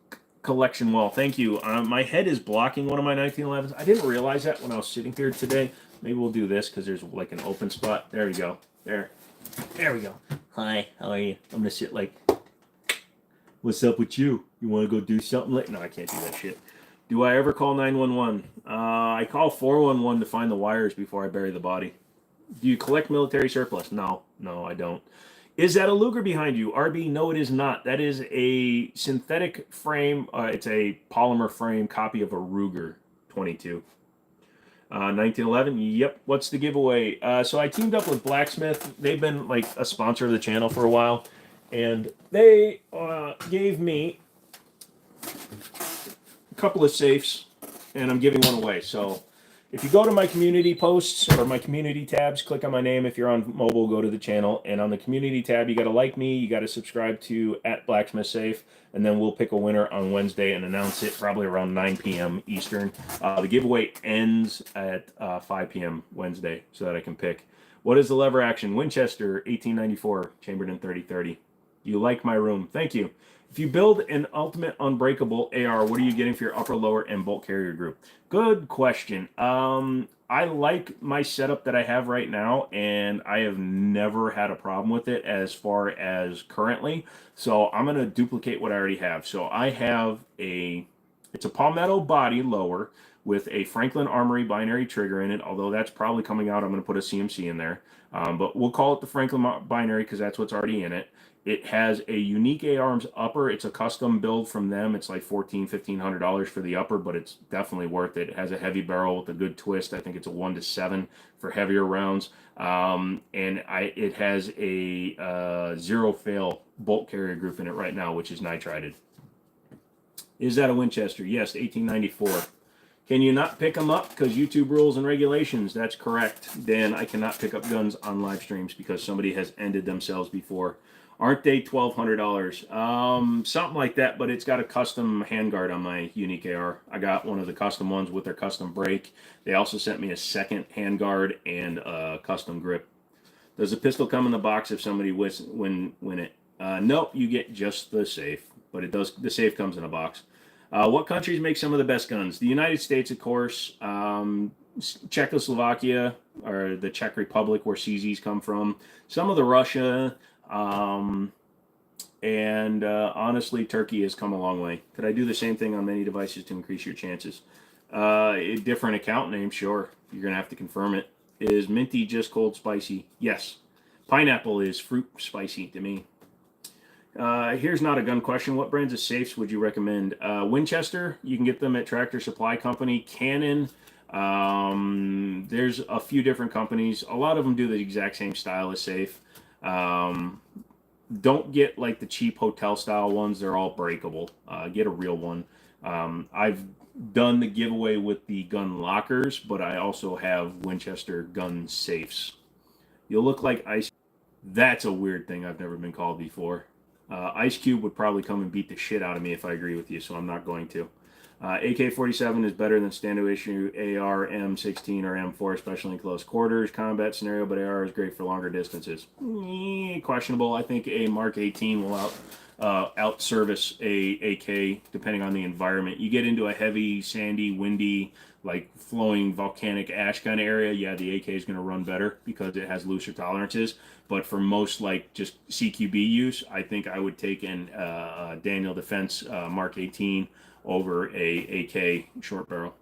collection wall. Thank you. My head is blocking one of my 1911s. I didn't realize that when I was sitting here today. Maybe we'll do this because there's like an open spot. There we go. There we go. Hi, how are you? I'm gonna sit like, what's up with you? You want to go do something? No, I can't do that shit. Do I ever call 911? I call 411 to find the wires before I bury the body. Do you collect military surplus? No, I don't. Is that a Luger behind you? RB, no, it is not. That is a synthetic frame. It's a polymer frame copy of a Ruger 22. 1911, yep. What's the giveaway? So I teamed up with Blacksmith. They've been like a sponsor of the channel for a while. And they gave me a couple of safes, and I'm giving one away. So if you go to my community posts or my community tabs, click on my name. If you're on mobile, go to the channel. And on the community tab, you got to like me. You got to subscribe to @BlacksmithSafe. And then we'll pick a winner on Wednesday and announce it probably around 9 p.m. Eastern. The giveaway ends at 5 p.m. Wednesday so that I can pick. What is the lever action? Winchester, 1894, chambered in 30-30. You like my room. Thank you. If you build an ultimate unbreakable AR, what are you getting for your upper, lower, and bolt carrier group? Good question. I like my setup that I have right now, and I have never had a problem with it as far as currently. So I'm going to duplicate what I already have. So I have it's a Palmetto body lower with a Franklin Armory binary trigger in it, although that's probably coming out. I'm going to put a CMC in there. But we'll call it the Franklin binary because that's what's already in it. It has a unique ARMS upper. It's a custom build from them. It's like $1,500 for the upper, but it's definitely worth it. It has a heavy barrel with a good twist. I think it's a 1-7 for heavier rounds. And it has a zero fail bolt carrier group in it right now, which is nitrided. Is that a Winchester? Yes, 1894. Can you not pick them up because YouTube rules and regulations? That's correct. Dan, I cannot pick up guns on live streams because somebody has ended themselves before. Aren't they $1,200? Something like that, but it's got a custom handguard on my unique AR. I got one of the custom ones with their custom brake. They also sent me a second handguard and a custom grip. Does the pistol come in the box if somebody win it? Nope, you get just the safe, but it does. The safe comes in a box. What countries make some of the best guns? The United States, of course. Czechoslovakia, or the Czech Republic, where CZs come from. Some of the Russia. And honestly, Turkey has come a long way. Could I do the same thing on many devices to increase your chances? A different account name, sure. You're going to have to confirm it. Is minty just cold spicy? Yes. Pineapple is fruit spicy to me. Here's not a gun question. What brands of safes would you recommend? Winchester, you can get them at Tractor Supply Company. Cannon, there's a few different companies. A lot of them do the exact same style as safe. Um, don't get like the cheap hotel style ones. They're all breakable. Get a real one. I've done the giveaway with the gun lockers, but I also have Winchester gun safes. You'll look like Ice. That's a weird thing I've never been called before. Ice Cube would probably come and beat the shit out of me if I agree with you, so I'm not going to. AK-47 is better than standard issue AR, M16, or M4, especially in close quarters combat scenario, but AR is great for longer distances. Questionable. I think a Mark 18 will out-service a AK depending on the environment. You get into a heavy, sandy, windy, like flowing volcanic ash kind of area, yeah, the AK is going to run better because it has looser tolerances. But for most like just CQB use, I think I would take an Daniel Defense Mark 18 over a AK short barrel.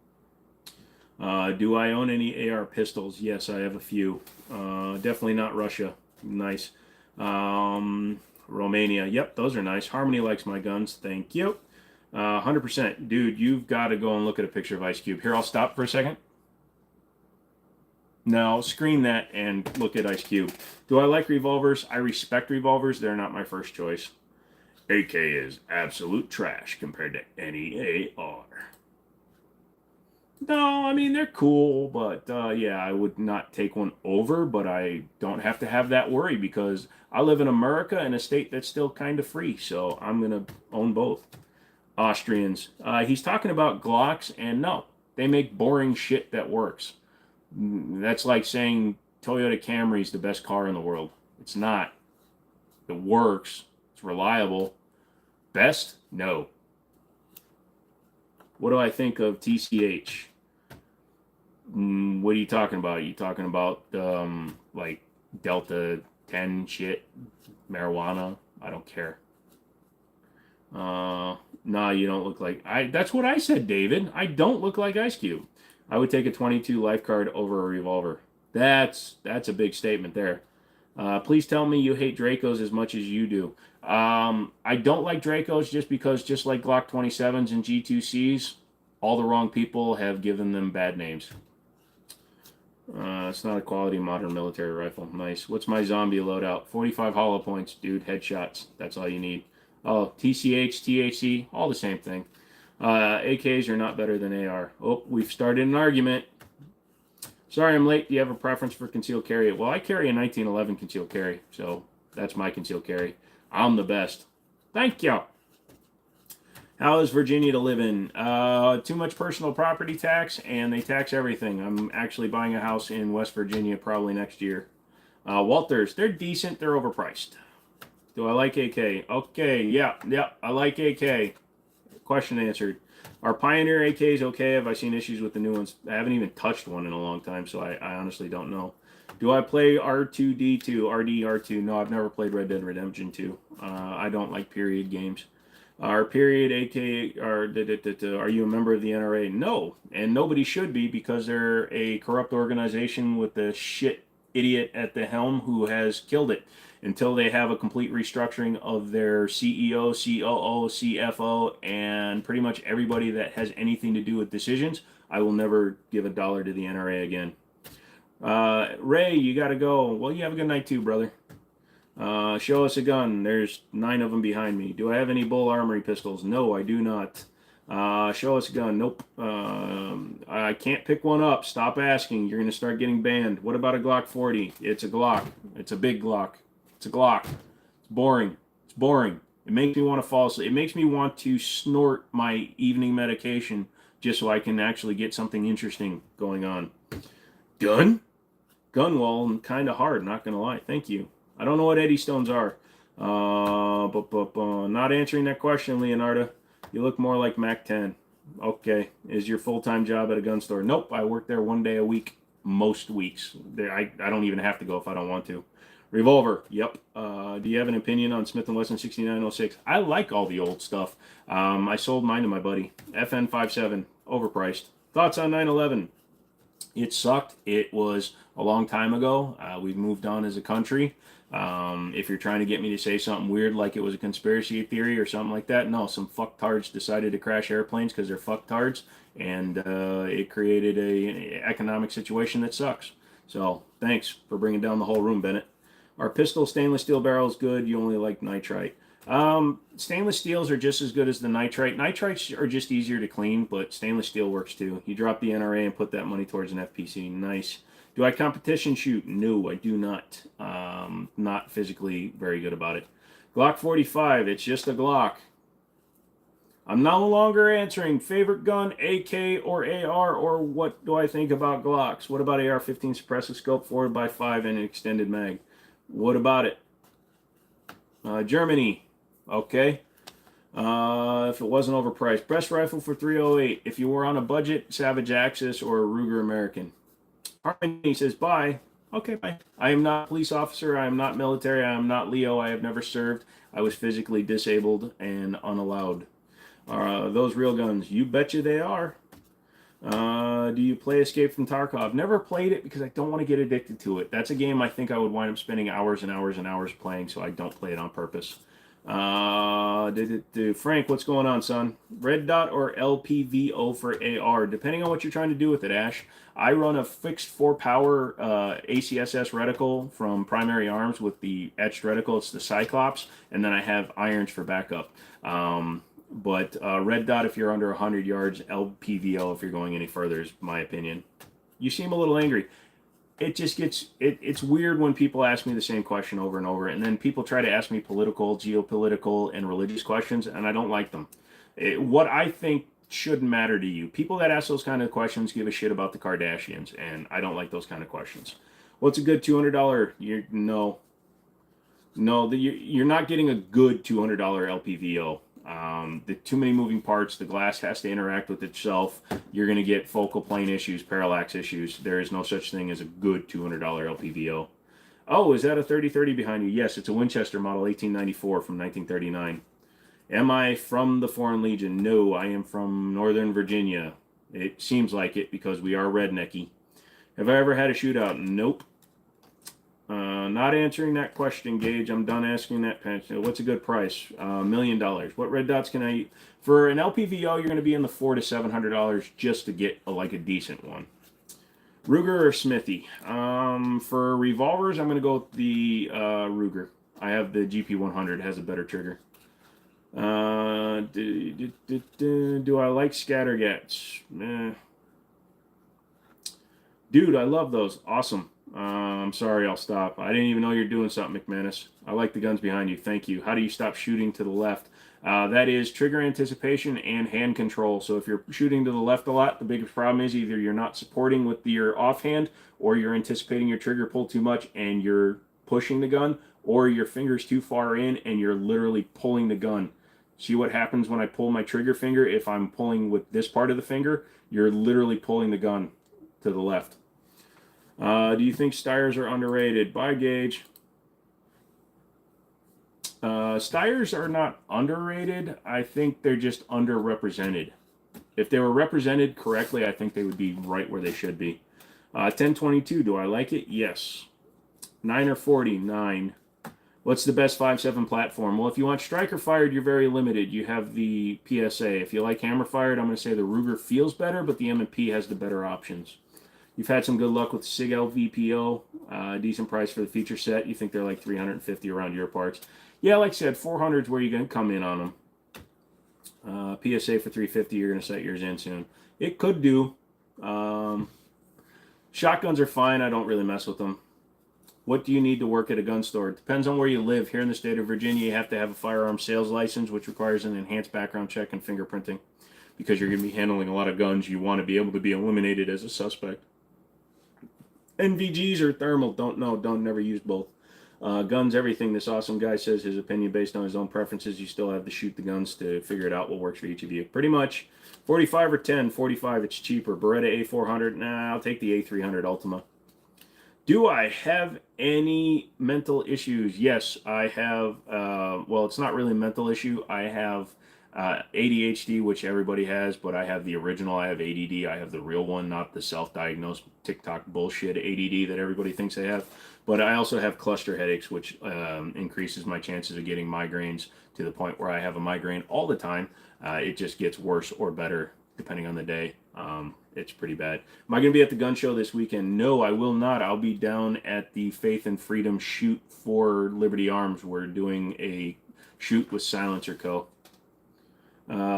Do I own any AR pistols? Yes, I have a few. Definitely not Russia. Nice. Romania. Yep, those are nice. Harmony likes my guns. Thank you. 100%. Dude, you've got to go and look at a picture of Ice Cube. Here, I'll stop for a second. Now, screen that and look at Ice Cube. Do I like revolvers? I respect revolvers. They're not my first choice. AK is absolute trash compared to any AR. No, I mean, they're cool, but yeah, I would not take one over, but I don't have to have that worry because I live in America in a state that's still kind of free, so I'm going to own both. Austrians. He's talking about Glocks, and no, they make boring shit that works. That's like saying Toyota Camry is the best car in the world. It's not. It works. It's reliable. Best? No. What do I think of TCH? What are you talking about? Are you talking about like Delta 10 shit? Marijuana? I don't care. Nah, you don't look like that's what I said, David. I don't look like Ice Cube. I would take a 22 life card over a revolver. That's a big statement there. Please tell me you hate Dracos as much as you do. I don't like Dracos just because, just like Glock 27s and G2Cs, all the wrong people have given them bad names. It's not a quality modern military rifle. Nice. What's my zombie loadout? 45 hollow points, dude. Headshots. That's all you need. Oh, TCH, THC, all the same thing. AKs are not better than AR. Oh, we've started an argument. Sorry I'm late. Do you have a preference for concealed carry? Well, I carry a 1911 concealed carry, so that's my concealed carry. I'm the best. Thank you. How is Virginia to live in? Too much personal property tax, and they tax everything. I'm actually buying a house in West Virginia probably next year. Walters, they're decent. They're overpriced. Do I like AK? Okay, yeah, I like AK. Question answered. Are Pioneer AKs okay? Have I seen issues with the new ones? I haven't even touched one in a long time, so I honestly don't know. Do I play R2D2, RDR2? No, I've never played Red Dead Redemption 2. I don't like period games. Are period AK, are you a member of the NRA? No, and nobody should be because they're a corrupt organization with the shit idiot at the helm who has killed it. Until they have a complete restructuring of their CEO, COO, CFO, and pretty much everybody that has anything to do with decisions, I will never give $1 to the NRA again. Ray, you got to go. Well, you have a good night too, brother. Show us a gun. There's 9 of them behind me. Do I have any Bull Armory pistols? No, I do not. Show us a gun. Nope. I can't pick one up. Stop asking. You're going to start getting banned. What about a Glock 40? It's a Glock. It's a big Glock. It's a Glock. It's boring. It's boring. It makes me want to fall asleep. It makes me want to snort my evening medication just so I can actually get something interesting going on. Gun? Gun wall, kind of hard, not going to lie. Thank you. I don't know what Eddie Stones are. Not answering that question, Leonardo. You look more like Mac 10. Okay. Is your full-time job at a gun store? Nope. I work there 1 day a week, most weeks. I don't even have to go if I don't want to. Revolver. Yep. Do you have an opinion on Smith & Wesson 6906? I like all the old stuff. I sold mine to my buddy. FN57. Overpriced. Thoughts on 9/11? It sucked. It was a long time ago. We've moved on as a country. If you're trying to get me to say something weird like it was a conspiracy theory or something like that, no, some fucktards decided to crash airplanes because they're fucktards, and it created an economic situation that sucks. So thanks for bringing down the whole room, Bennett. Our pistol stainless steel barrel is good. You only like nitrite. Stainless steels are just as good as the nitrite. Nitrites are just easier to clean, but stainless steel works too. You drop the NRA and put that money towards an FPC. Nice. Do I competition shoot? No, I do not. Not physically very good about it. Glock 45, it's just a Glock. I'm no longer answering favorite gun, AK or AR, or what do I think about Glocks? What about AR-15 suppressive scope, 4x5, and an extended mag? What about it? Jimmini, okay. If it wasn't overpriced. Breast rifle for 308. If you were on a budget, Savage Axis or a Ruger American. Harmony says, bye. Okay, bye. I am not a police officer. I am not military. I am not Leo. I have never served. I was physically disabled and unallowed. Those real guns? You betcha they are. Do you play Escape from Tarkov? Never played it because I don't want to get addicted to it. That's a game I think I would wind up spending hours and hours and hours playing, so I don't play it on purpose. Frank, what's going on, son? Red dot or LPVO for AR? Depending on what you're trying to do with it, Ash. I run a fixed 4-power ACSS reticle from Primary Arms with the etched reticle. It's the Cyclops, and then I have irons for backup. But red dot if you're under 100 yards, LPVO if you're going any further is my opinion. You seem a little angry. It just gets, it's weird when people ask me the same question over and over, and then people try to ask me political, geopolitical, and religious questions, and I don't like them. What I think shouldn't matter to you. People that ask those kind of questions give a shit about the Kardashians, and I don't like those kind of questions. What's a good $200? No, you're not getting a good $200 LPVO. The too many moving parts, the glass has to interact with itself. You're going to get focal plane issues, parallax issues. There is no such thing as a good $200 LPVO. Oh, is that a 3030 behind you? Yes, it's a Winchester model 1894 from 1939. Am I from the Foreign Legion? No, I am from Northern Virginia. It seems like it because we are rednecky. Have I ever had a shootout? Nope. Not answering that question, Gage. I'm done asking that. What's a good price? $1 million. What red dots can I eat? For an LPVO, you're going to be in the $400 to $700 just to get a decent one. Ruger or Smithy? For revolvers, I'm going to go with the Ruger. I have the GP100. It has a better trigger. Do I like scattergats? Dude, I love those. Awesome. I'm sorry, I'll stop. I didn't even know you're doing something, McManus. I like the guns behind you. Thank you. How do you stop shooting to the left? That is trigger anticipation and hand control. So if you're shooting to the left a lot, the biggest problem is either you're not supporting with your offhand, or you're anticipating your trigger pull too much and you're pushing the gun, or your finger's too far in and you're literally pulling the gun. See what happens when I pull my trigger finger? If I'm pulling with this part of the finger, you're literally pulling the gun to the left. Do you think Steyrs are underrated? Bye, Gage. Steyrs are not underrated. I think they're just underrepresented. If they were represented correctly, I think they would be right where they should be. 1022, do I like it? Yes. 9 or 40? 9. What's the best 5.7 platform? Well, if you want striker fired, you're very limited. You have the PSA. If you like hammer fired, I'm going to say the Ruger feels better, but the M&P has the better options. You've had some good luck with the SIG LVPO. Decent price for the feature set. You think they're like $350 around your parts. Yeah, like I said, 400 is where you're going to come in on them. PSA for $350, you're going to set yours in soon. It could do. Shotguns are fine. I don't really mess with them. What do you need to work at a gun store? It depends on where you live. Here in the state of Virginia, you have to have a firearm sales license, which requires an enhanced background check and fingerprinting. Because you're going to be handling a lot of guns, you want to be able to be eliminated as a suspect. NVGs or thermal, don't know, never use both. Guns, everything. This awesome guy says his opinion based on his own preferences. You still have to shoot the guns to figure it out what works for each of you. Pretty much 45 or 10. 45, it's cheaper. Beretta A400, nah, I'll take the A300 Ultima. Do I have any mental issues? Yes, I have. Well, it's not really a mental issue. I have ADHD, which everybody has, but I have the original. I have ADD. I have the real one, not the self-diagnosed TikTok bullshit ADD that everybody thinks they have. But I also have cluster headaches, which increases my chances of getting migraines to the point where I have a migraine all the time. It just gets worse or better depending on the day. It's pretty bad. Am I going to be at the gun show this weekend? No, I will not. I'll be down at the Faith and Freedom shoot for Liberty Arms. We're doing a shoot with Silencer Co.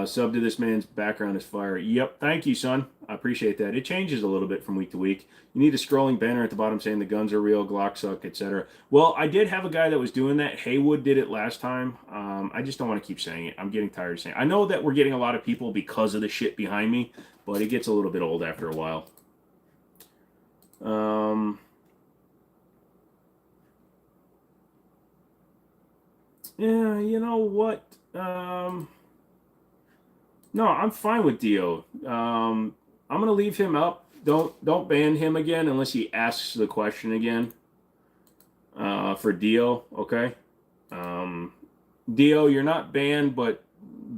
Sub to this man's background is fire. Yep, thank you, son. I appreciate that. It changes a little bit from week to week. You need a scrolling banner at the bottom saying the guns are real, Glock suck, etc. Well, I did have a guy that was doing that. Haywood did it last time. I just don't want to keep saying it. I'm getting tired of saying it. I know that we're getting a lot of people because of the shit behind me, but it gets a little bit old after a while. Yeah, you know what? No, I'm fine with Dio. I'm gonna leave him up. Don't ban him again unless he asks the question again. For Dio, okay? Dio, you're not banned, but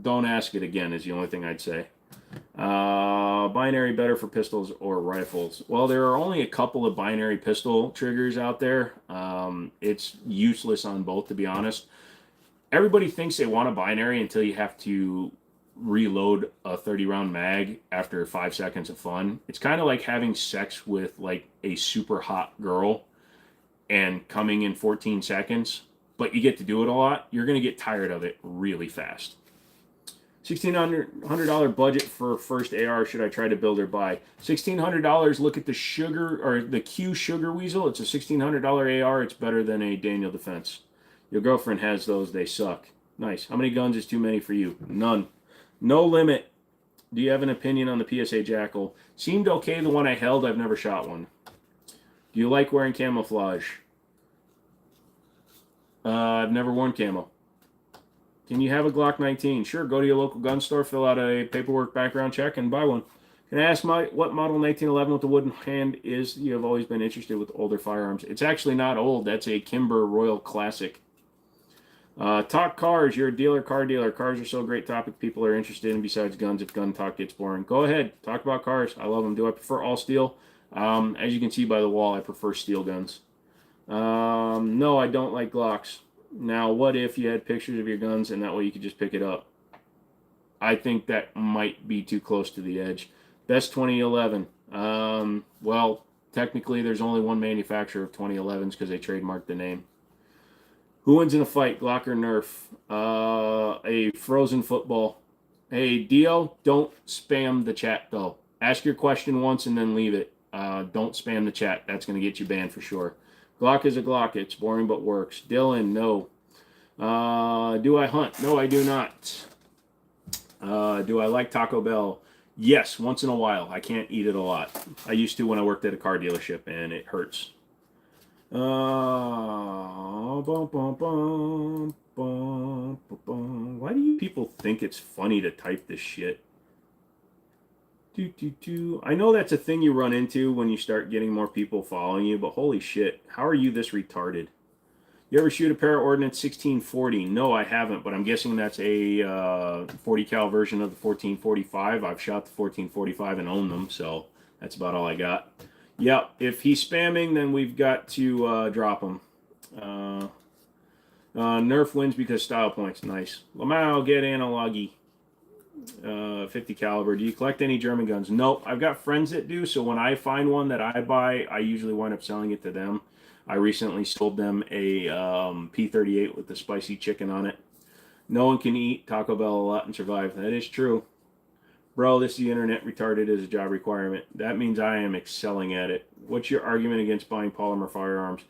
don't ask it again is the only thing I'd say. Binary better for pistols or rifles? Well, there are only a couple of binary pistol triggers out there. It's useless on both, to be honest. Everybody thinks they want a binary until you have to reload a 30-round mag after 5 seconds of fun. It's kind of like having sex with like a super hot girl and coming in 14 seconds, but you get to do it a lot. You're going to get tired of it really fast. $1,600 budget for first AR. Should I try to build or buy? $1,600. Look at the sugar or the Q Sugar Weasel. It's a $1,600 AR. It's better than a Daniel Defense. Your girlfriend has those. They suck. Nice. How many guns is too many for you? None. No limit. Do you have an opinion on the PSA Jackal? Seemed okay the one I held. I've never shot one. Do you like wearing camouflage? I've never worn camo. Can you have a Glock 19? Sure, go to your local gun store, fill out a paperwork background check, and buy one. Can I ask what model 1911 with the wooden hand is? You have always been interested with older firearms. It's actually not old. That's a Kimber Royal Classic. Talk cars. You're a dealer, car dealer. Cars are so great topic people are interested in besides guns if gun talk gets boring. Go ahead. Talk about cars. I love them. Do I prefer all steel? As you can see by the wall, I prefer steel guns. No, I don't like Glocks. Now, what if you had pictures of your guns and that way you could just pick it up? I think that might be too close to the edge. Best 2011. Well, technically there's only one manufacturer of 2011s because they trademarked the name. Who wins in a fight, Glock or Nerf? A frozen football. Hey, Dio, don't spam the chat, though. Ask your question once and then leave it. Don't spam the chat. That's going to get you banned for sure. Glock is a Glock. It's boring but works. Dylan, no. Do I hunt? No, I do not. Do I like Taco Bell? Yes, once in a while. I can't eat it a lot. I used to when I worked at a car dealership, and it hurts. Why do you people think it's funny to type this shit? I know that's a thing you run into when you start getting more people following you, but holy shit, how are you this retarded? You ever shoot a pair of Ordnance 1640? No, I haven't, but I'm guessing that's a 40 cal version of the 1445. I've shot the 1445 and own them, so that's about all I got. Yep, if he's spamming, then we've got to drop him. Nerf wins because style points. Nice. Lamau, get analogy. 50 caliber. Do you collect any German guns? Nope. I've got friends that do, so when I find one that I buy, I usually wind up selling it to them. I recently sold them a P38 with the spicy chicken on it. No one can eat Taco Bell a lot and survive. That is true. Bro, this is the internet retarded as a job requirement. That means I am excelling at it. What's your argument against buying polymer firearms?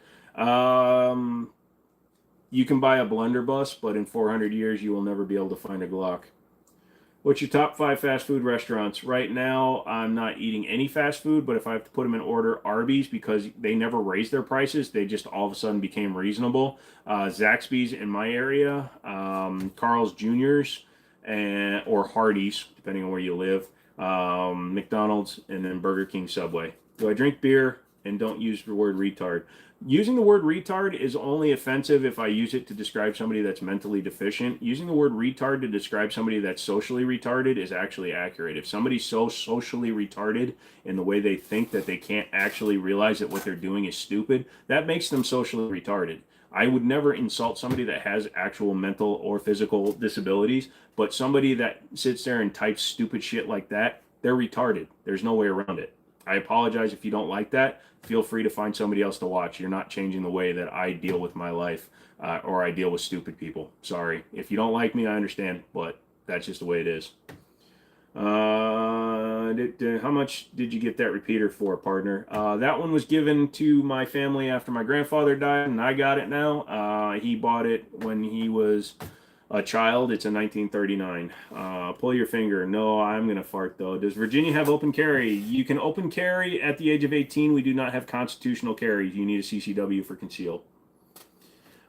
You can buy a blunderbuss, but in 400 years, you will never be able to find a Glock. What's your top 5 fast food restaurants? Right now, I'm not eating any fast food, but if I have to put them in order, Arby's, because they never raised their prices. They just all of a sudden became reasonable. Zaxby's in my area, Carl's Jr.'s, or Hardee's, depending on where you live, McDonald's, and then Burger King, Subway. Do I drink beer and don't use the word retard. Using the word retard is only offensive if I use it to describe somebody that's mentally deficient. Using the word retard to describe somebody that's socially retarded is actually accurate. If somebody's so socially retarded in the way they think that they can't actually realize that what they're doing is stupid, that makes them socially retarded. I would never insult somebody that has actual mental or physical disabilities, but somebody that sits there and types stupid shit like that, they're retarded. There's no way around it. I apologize if you don't like that. Feel free to find somebody else to watch. You're not changing the way that I deal with my life or I deal with stupid people. Sorry. If you don't like me, I understand, but that's just the way it is. How much did you get that repeater for, partner? That one was given to my family after my grandfather died, and I got it now. He bought it when he was a child. It's a 1939. Pull your finger. No, I'm going to fart, though. Does Virginia have open carry? You can open carry at the age of 18. We do not have constitutional carry. You need a CCW for conceal.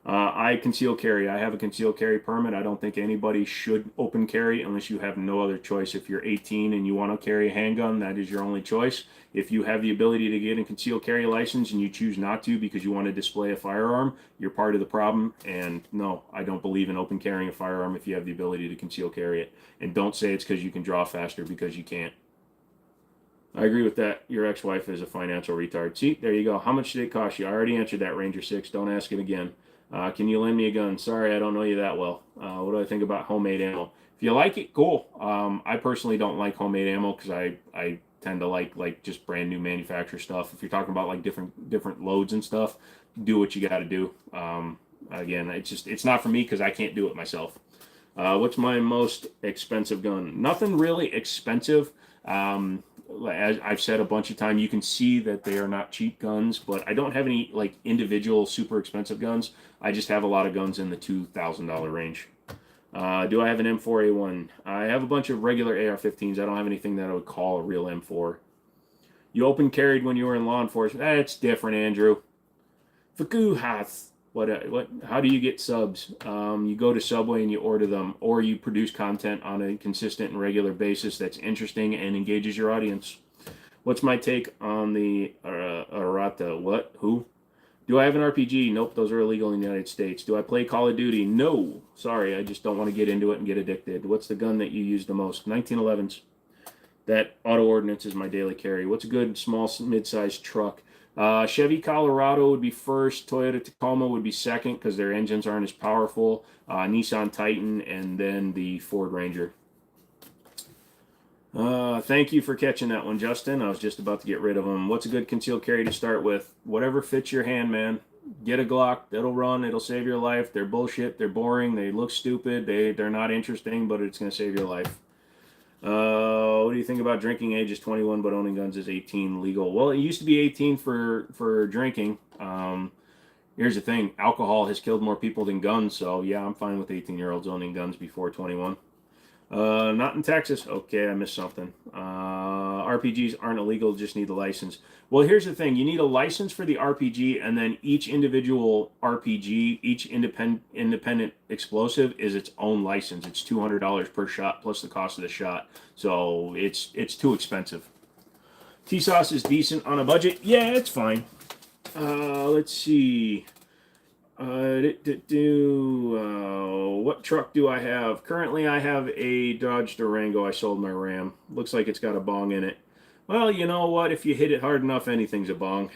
I conceal carry. I have a conceal carry permit. I don't think anybody should open carry unless you have no other choice. If you're 18 and you want to carry a handgun, that is your only choice. If you have the ability to get a conceal carry license and you choose not to because you want to display a firearm, you're part of the problem. And no, I don't believe in open carrying a firearm if you have the ability to conceal carry it. And don't say it's because you can draw faster, because you can't. I agree with that. Your ex-wife is a financial retard. See, there you go. How much did it cost you? I already answered that, Ranger 6. Don't ask it again. Can you lend me a gun? Sorry, I don't know you that well. What do I think about homemade ammo? If you like it, cool. I personally don't like homemade ammo because I tend to like just brand new manufacturer stuff. If you're talking about like different loads and stuff, do what you got to do. Again, it's not for me because I can't do it myself. What's my most expensive gun? Nothing really expensive. As I've said a bunch of times, you can see that they are not cheap guns, but I don't have any like individual super expensive guns. I just have a lot of guns in the $2,000 range. Do I have an M4A1? I have a bunch of regular AR-15s. I don't have anything that I would call a real M4. You open carried when you were in law enforcement. That's different, Andrew. Fakuhas. What? How do you get subs? You go to Subway and you order them, or you produce content on a consistent and regular basis that's interesting and engages your audience. What's my take on the Arata? What? Who? Do I have an RPG? Nope, those are illegal in the United States. Do I play Call of Duty? No. Sorry, I just don't want to get into it and get addicted. What's the gun that you use the most? 1911s. That auto ordnance is my daily carry. What's a good small mid-sized truck? Chevy Colorado would be first. Toyota Tacoma would be second because their engines aren't as powerful. Nissan Titan, and then the Ford Ranger. Thank you for catching that one, Justin. I was just about to get rid of them. What's a good concealed carry to start with? Whatever fits your hand, man. Get a Glock. It'll run. It'll save your life. They're bullshit. They're boring. They look stupid. They're not interesting, but it's going to save your life. What do you think about drinking age is 21 but owning guns is 18 legal? Well, it used to be 18 for drinking. Here's the thing. Alcohol has killed more people than guns, so yeah, I'm fine with 18-year-olds owning guns before 21. Not in Texas. Okay, I missed something. RPGs aren't illegal, just need the license. Well, here's the thing. You need a license for the RPG, and then each individual RPG, each independent explosive is its own license. It's $200 per shot plus the cost of the shot. So it's too expensive. T-Sauce is decent on a budget. Yeah, it's fine. Let's see. What truck do I have? Currently, I have a Dodge Durango. I sold my Ram. Looks like it's got a bong in it. Well, you know what? If you hit it hard enough, anything's a bong.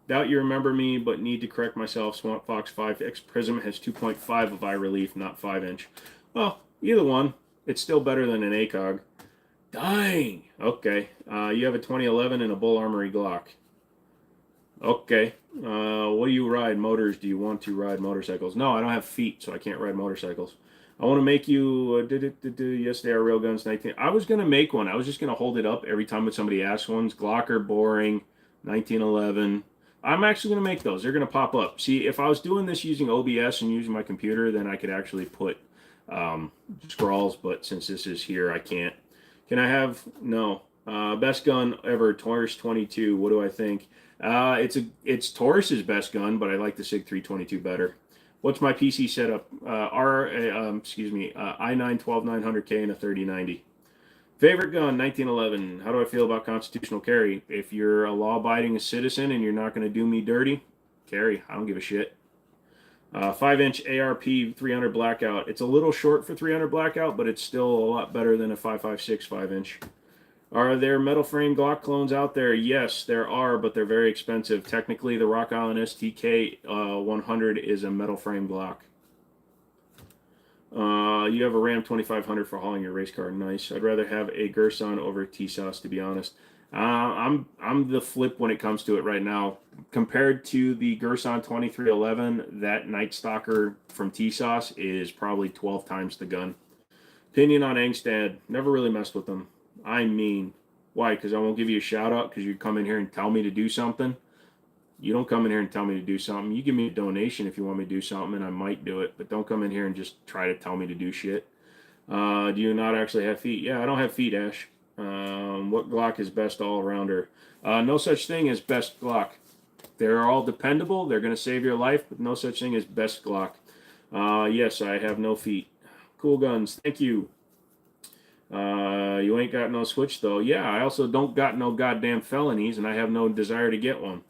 Doubt you remember me, but need to correct myself. Swamp Fox 5X Prism has 2.5 of eye relief, not 5-inch. Well, either one. It's still better than an ACOG. Dang! Okay. You have a 2011 and a Bull Armory Glock. Okay. What do you ride? Motors? Do you want to ride motorcycles? No, I don't have feet, so I can't ride motorcycles. I want to make you, yes, they are real guns, 19. I was going to make one. I was just going to hold it up every time when somebody asks ones. Glocker, boring, 1911. I'm actually going to make those. They're going to pop up. See, if I was doing this using OBS and using my computer, then I could actually put scrawls, but since this is here, I can't. Can I have, no. Best gun ever, Taurus 22. What do I think? It's Taurus's best gun, but I like the SIG 322 better. What's my PC setup? i9 12900K and a 3090. Favorite gun, 1911. How do I feel about constitutional carry? If you're a law-abiding citizen and you're not going to do me dirty, carry. I don't give a shit. 5-inch ARP 300 blackout. It's a little short for 300 blackout, but it's still a lot better than a 5.56 5-inch. Are there metal frame Glock clones out there? Yes, there are, but they're very expensive. Technically, the Rock Island STK 100 is a metal frame Glock. You have a Ram 2500 for hauling your race car. Nice. I'd rather have a Gerson over a T-Sauce, to be honest. I'm the flip when it comes to it right now. Compared to the Gerson 2311, that Night Stalker from T-Sauce is probably 12 times the gun. Opinion on Angstad. Never really messed with them. I mean, why? Because I won't give you a shout out because you come in here and tell me to do something. You don't come in here and tell me to do something. You give me a donation if you want me to do something, and I might do it. But don't come in here and just try to tell me to do shit. Do you not actually have feet? Yeah, I don't have feet, Ash. What Glock is best all-rounder? No such thing as best Glock. They're all dependable. They're going to save your life, but no such thing as best Glock. Yes, I have no feet. Cool guns. Thank you. You ain't got no switch, though. Yeah, I also don't got no goddamn felonies, and I have no desire to get one.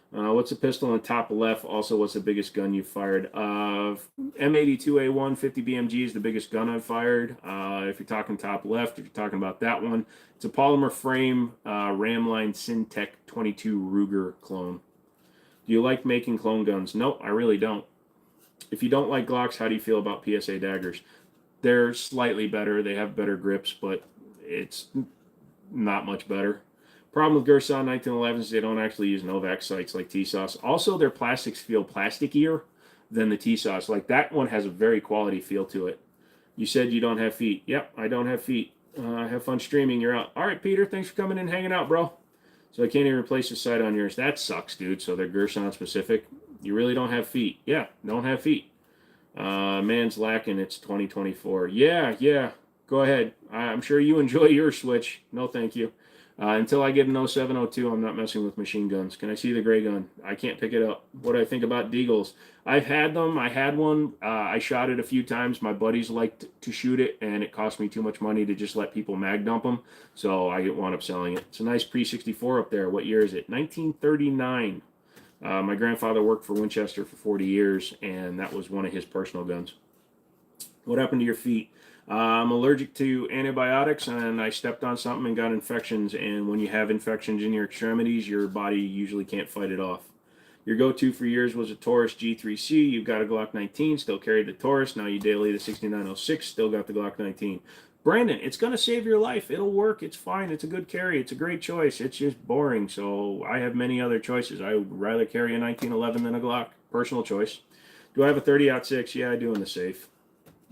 What's the pistol on top left? Also, what's the biggest gun you've fired? M82A1 50 BMG is the biggest gun I've fired. If you're talking top left, if you're talking about that one, it's a polymer frame Ramline Syntec 22 Ruger clone. Do you like making clone guns? Nope, I really don't. If you don't like Glocks, how do you feel about PSA daggers? They're slightly better. They have better grips, but it's not much better. Problem with Gerson 1911s is they don't actually use Novak sights like T-Sauce. Also, their plastics feel plasticier than the T-Sauce. Like, that one has a very quality feel to it. You said you don't have feet. Yep, I don't have feet. Have fun streaming. You're out. All right, Peter, thanks for coming and hanging out, bro. So I can't even replace the sight on yours. That sucks, dude. So they're Gerson specific. You really don't have feet. Yeah, don't have feet. Man's lacking. It's 2024. Yeah. Go ahead. I'm sure you enjoy your Switch. No, thank you. Until I get an 0702, I'm not messing with machine guns. Can I see the gray gun? I can't pick it up. What do I think about Deagles? I've had them. I had one. I shot it a few times. My buddies liked to shoot it, and it cost me too much money to just let people mag dump them. So I wound up selling it. It's a nice pre-64 up there. What year is it? 1939. My grandfather worked for Winchester for 40 years, and that was one of his personal guns. What happened to your feet? I'm allergic to antibiotics, and I stepped on something and got infections. And when you have infections in your extremities, your body usually can't fight it off. Your go-to for years was a Taurus G3C. You've got a Glock 19, still carried the Taurus. Now you daily the 6906, still got the Glock 19. Brandon, it's going to save your life. It'll work. It's fine. It's a good carry. It's a great choice. It's just boring. So I have many other choices. I would rather carry a 1911 than a Glock. Personal choice. Do I have a 30-06? Yeah, I do in the safe.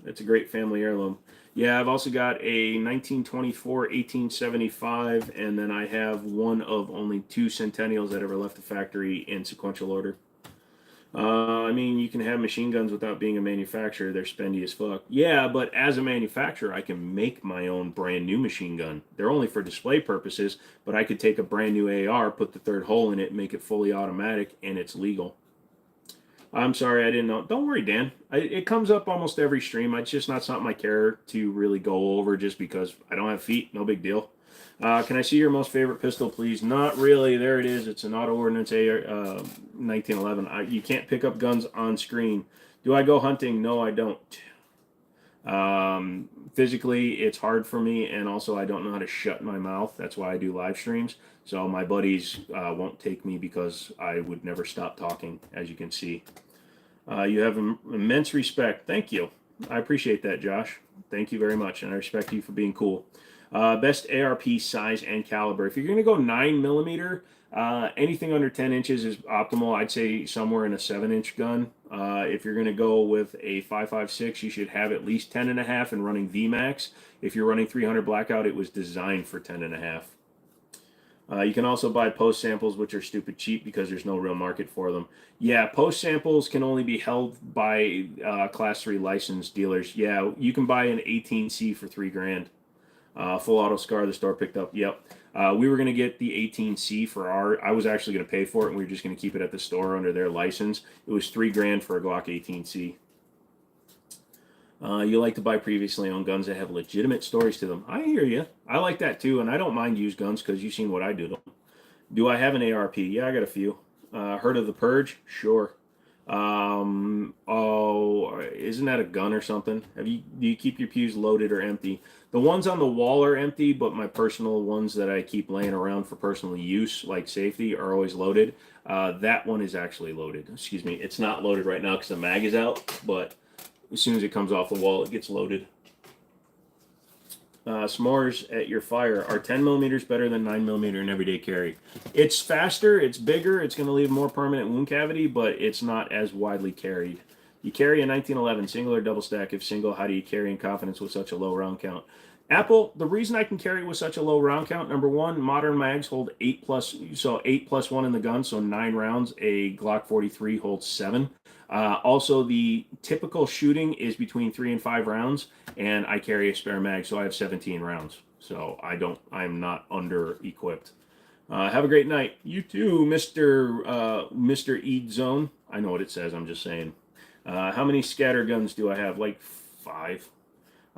It's a great family heirloom. Yeah, I've also got a 1924 1875, and then I have one of only 2 Centennials that ever left the factory in sequential order. I mean, you can have machine guns without being a manufacturer. They're spendy as fuck. Yeah, but as a manufacturer, I can make my own brand new machine gun. They're only for display purposes, but I could take a brand new AR, put the 3rd hole in it, make it fully automatic, and it's legal. I'm sorry, I didn't know. Don't worry, Dan. It comes up almost every stream. It's just not something I care to really go over just because I don't have feet. No big deal. Can I see your most favorite pistol, please? Not really. There it is. It's an Auto Ordnance 1911. You can't pick up guns on screen. Do I go hunting? No, I don't. Physically, it's hard for me, and also I don't know how to shut my mouth. That's why I do live streams. So my buddies won't take me because I would never stop talking, as you can see. You have immense respect. Thank you. I appreciate that, Josh. Thank you very much, and I respect you for being cool. Best ARP size and caliber. If you're going to go 9mm, anything under 10 inches is optimal. I'd say somewhere in a 7-inch gun. If you're going to go with a 5.56, you should have at least 10.5 and running VMAX. If you're running 300 Blackout, it was designed for 10.5. You can also buy post samples, which are stupid cheap because there's no real market for them. Yeah, post samples can only be held by Class 3 licensed dealers. Yeah, you can buy an 18C for $3,000. Full auto scar the store picked up. Yep. We were going to get the 18C for I was actually going to pay for it, and we were just going to keep it at the store under their license. It was $3,000 for a Glock 18C. You like to buy previously owned guns that have legitimate stories to them. I hear you. I like that too, and I don't mind used guns because you've seen what I do to them. Do I have an ARP? Yeah, I got a few. Heard of the Purge? Sure. Oh, isn't that a gun or something? Do you keep your pews loaded or empty? The ones on the wall are empty, but my personal ones that I keep laying around for personal use, like safety, are always loaded. That one is actually loaded. Excuse me, it's not loaded right now because the mag is out, but as soon as it comes off the wall, it gets loaded. S'mores at your fire. Are 10 millimeters better than 9 millimeter in everyday carry? It's faster, it's bigger, it's going to leave more permanent wound cavity, but it's not as widely carried. You carry a 1911 single or double stack. If single, how do you carry in confidence with such a low round count? Apple, the reason I can carry with such a low round count, number one, modern mags hold 8 plus, so 8 plus 1 in the gun, so 9 rounds. A Glock 43 holds 7. Also, the typical shooting is between 3 and 5 rounds, and I carry a spare mag, so I have 17 rounds. So I'm not under equipped. Have a great night. You too, Mr. Eid Zone. I know what it says, I'm just saying. How many scatter guns do I have? Like 5.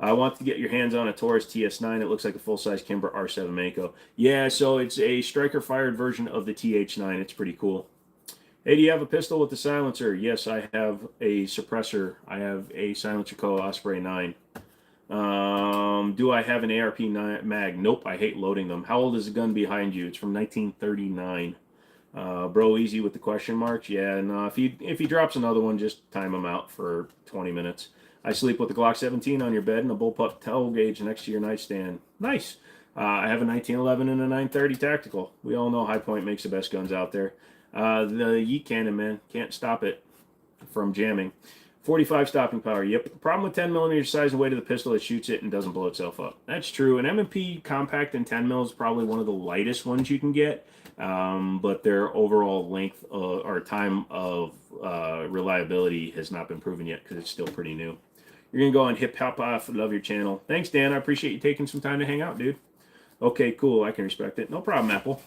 I want to get your hands on a Taurus TS9. It looks like a full-size Kimber R7 Mako. Yeah, so it's a striker-fired version of the TH9. It's pretty cool. Hey, do you have a pistol with a silencer? Yes, I have a suppressor. I have a Silencer Co. Osprey 9. Do I have an ARP mag? Nope, I hate loading them. How old is the gun behind you? It's from 1939. Bro, easy with the question marks. Yeah, no, if he drops another one, just time him out for 20 minutes. I sleep with the Glock 17 on your bed and a bullpup tail gauge next to your nightstand. Nice. I have a 1911 and a 930 tactical. We all know High Point makes the best guns out there. The Yeet Cannon, man, can't stop it from jamming. 45 stopping power. Yep. The problem with 10 millimeter size and weight of the pistol, it shoots it and doesn't blow itself up. That's true. An M&P compact in 10 mil is probably one of the lightest ones you can get, but their overall length or time of reliability has not been proven yet because it's still pretty new. You're going to go on hip hop off. Love your channel. Thanks, Dan. I appreciate you taking some time to hang out, dude. Okay, cool. I can respect it. No problem, Apple.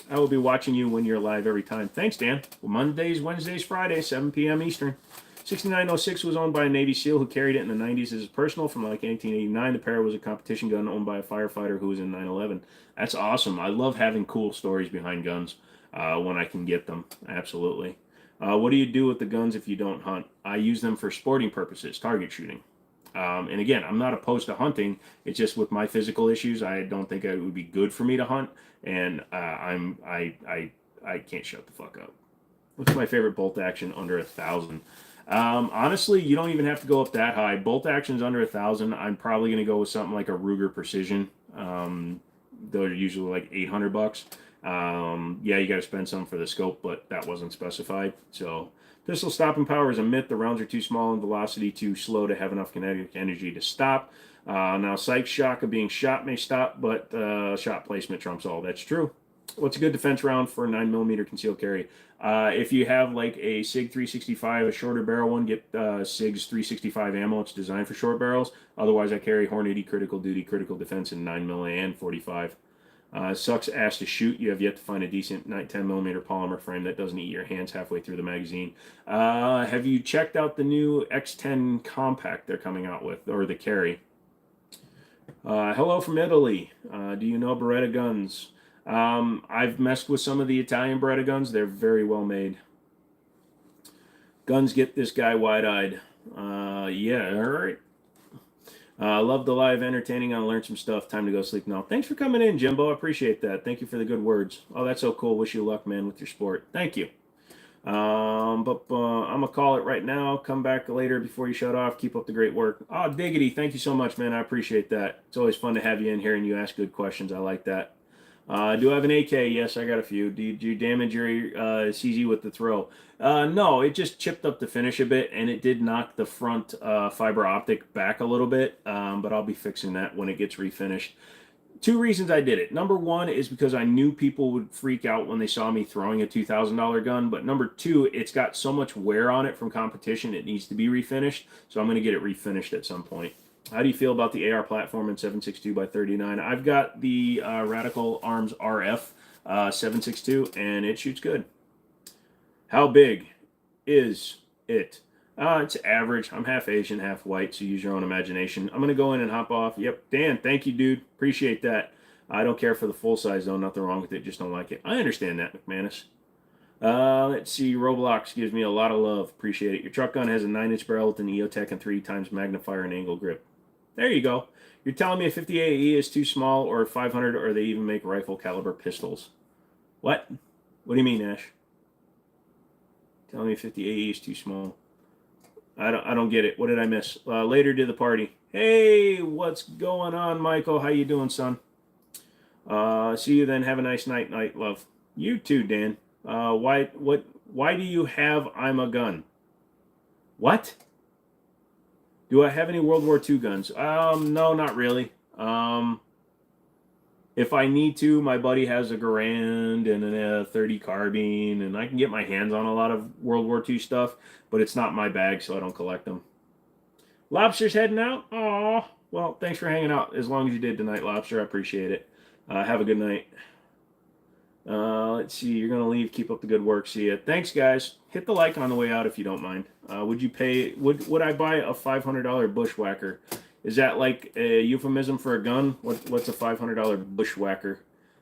I will be watching you when you're live every time. Thanks, Dan. Well, Mondays, Wednesdays, Fridays, 7 p.m. Eastern. 6906 was owned by a Navy SEAL who carried it in the 90s as personal from like 1889. The Para was a competition gun owned by a firefighter who was in 9/11. That's awesome. I love having cool stories behind guns when I can get them. Absolutely. What do you do with the guns if you don't hunt? I use them for sporting purposes, target shooting. And again, I'm not opposed to hunting. It's just with my physical issues, I don't think it would be good for me to hunt. And I can't shut the fuck up. What's my favorite bolt action under 1,000? Honestly, you don't even have to go up that high. Bolt actions under 1,000. I'm probably going to go with something like a Ruger Precision. They're usually like $800. Yeah, you got to spend some for the scope, but that wasn't specified. So pistol stopping power is a myth. The rounds are too small and velocity too slow to have enough kinetic energy to stop. Now, psych shock of being shot may stop, but shot placement trumps all. That's true. What's a good defense round for 9mm concealed carry? If you have like a SIG 365, a shorter barrel one, get SIG's 365 ammo. It's designed for short barrels. Otherwise, I carry Hornady Critical Duty Critical Defense in 9mm and 45. Sucks ass to shoot. You have yet to find a decent 10mm polymer frame that doesn't eat your hands halfway through the magazine. Have you checked out the new X10 compact they're coming out with, or the carry? Hello from Italy. Do you know Beretta guns? I've messed with some of the Italian Beretta guns. They're very well made. Guns get this guy wide-eyed. Yeah, all right. Love the live entertaining. I learned some stuff. Time to go sleep now. Thanks for coming in, Jimbo. I appreciate that. Thank you for the good words. Oh, that's so cool. Wish you luck, man, with your sport. Thank you. But I'm going to call it right now. Come back later before you shut off. Keep up the great work. Oh, Diggity, thank you so much, man. I appreciate that. It's always fun to have you in here and you ask good questions. I like that. Do I have an AK? Yes, I got a few. Did you damage your CZ with the throw? No, it just chipped up the finish a bit, and it did knock the front fiber optic back a little bit, but I'll be fixing that when it gets refinished. 2 reasons I did it. Number 1 is because I knew people would freak out when they saw me throwing a $2,000 gun, but number 2, it's got so much wear on it from competition, it needs to be refinished, so I'm going to get it refinished at some point. How do you feel about the AR platform in 7.62x39? I've got the Radical Arms RF 7.62, and it shoots good. How big is it? It's average. I'm half Asian, half white, so use your own imagination. I'm going to go in and hop off. Yep, Dan, thank you, dude. Appreciate that. I don't care for the full size, though. Nothing wrong with it. Just don't like it. I understand that, McManus. Let's see. Roblox gives me a lot of love. Appreciate it. Your truck gun has a 9-inch barrel with an EOTech and 3 times magnifier and angle grip. There you go. You're telling me a 50 AE is too small, or 500, or they even make rifle caliber pistols. What? What do you mean, Ash? Telling me 50 AE is too small. I don't get it. What did I miss? Later to the party. Hey, what's going on, Michael? How you doing, son? See you then. Have a nice night, love. You too, Dan. Why do you have I'm a gun? What? Do I have any World War II guns? No, not really. If I need to, my buddy has a Garand and a 30 carbine, and I can get my hands on a lot of World War II stuff, but it's not my bag, so I don't collect them. Lobster's heading out? Aw. Well, thanks for hanging out as long as you did tonight, Lobster. I appreciate it. Have a good night. Let's see. You're going to leave. Keep up the good work. See ya. Thanks, guys. Hit the like on the way out if you don't mind. Would you pay? Would I buy a $500 bushwhacker? Is that like a euphemism for a gun? What's a $500 bushwhacker?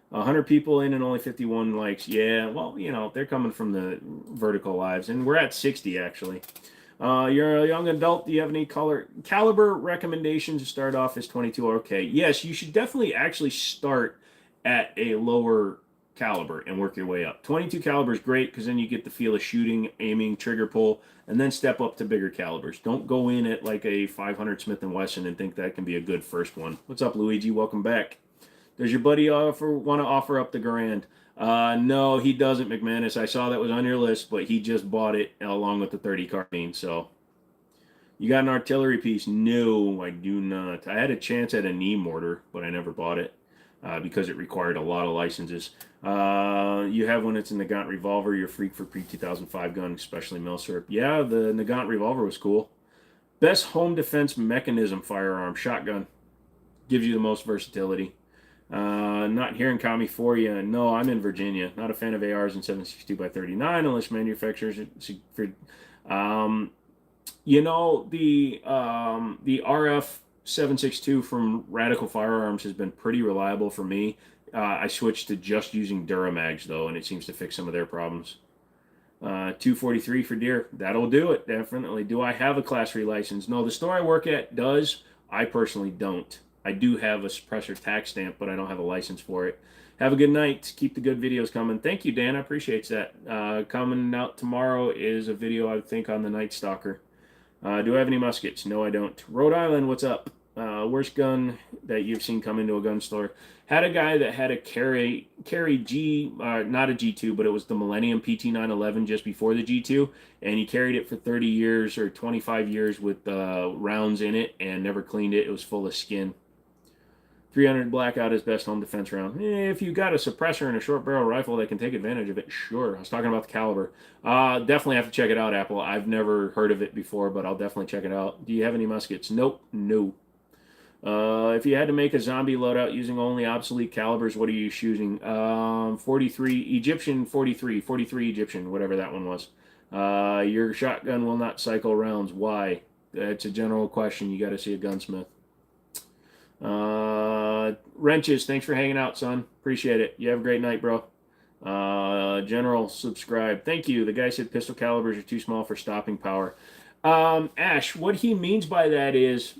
100 people in and only 51 likes. Yeah, well, you know, they're coming from the vertical lives, and we're at 60 actually. You're a young adult. Do you have any caliber recommendations to start off as 22? Okay, yes, you should definitely actually start at a lower caliber and work your way up. 22 caliber is great because then you get the feel of shooting, aiming, trigger pull, and then step up to bigger calibers. Don't go in at like a 500 Smith & Wesson and think that can be a good first one. What's up, Luigi? Welcome back. Does your buddy want to offer up the Garand? No, he doesn't, McManus. I saw that was on your list, but he just bought it along with the 30 carbine. So, you got an artillery piece? No, I do not. I had a chance at a knee mortar, but I never bought it because it required a lot of licenses. You have one that's a Nagant revolver. You're a freak for pre-2005 gun, especially Milsurp. Yeah, the Nagant revolver was cool. Best home defense mechanism firearm, shotgun. Gives you the most versatility. Not here in County for you. No, I'm in Virginia. Not a fan of ARs and 7.62x39 unless manufacturers. You know, the RF 7.62 from Radical Firearms has been pretty reliable for me. I switched to just using Duramags though, and it seems to fix some of their problems. 243 for deer. That'll do it, definitely. Do I have a Class 3 license? No, the store I work at does. I personally don't. I do have a suppressor tax stamp, but I don't have a license for it. Have a good night. Keep the good videos coming. Thank you, Dan. I appreciate that. Coming out tomorrow is a video, I think, on the Night Stalker. Do I have any muskets? No, I don't. Rhode Island, what's up? Worst gun that you've seen come into a gun store? Had a guy that had a carry G, not a G2, but it was the Millennium PT911 just before the G2, and he carried it for 30 years or 25 years with rounds in it and never cleaned it. It was full of skin. 300 Blackout is best home defense round. If you got a suppressor and a short barrel rifle that can take advantage of it, sure. I was talking about the caliber. Definitely have to check it out, Apple. I've never heard of it before, but I'll definitely check it out. Do you have any muskets? Nope. No. If you had to make a zombie loadout using only obsolete calibers, what are you shooting? 43 Egyptian, 43 Egyptian, whatever that one was. Your shotgun will not cycle rounds. Why? That's a general question. You got to see a gunsmith. Wrenches, thanks for hanging out, son. Appreciate it. You have a great night, bro. General, subscribe. Thank you. The guy said pistol calibers are too small for stopping power. Ash, what he means by that is,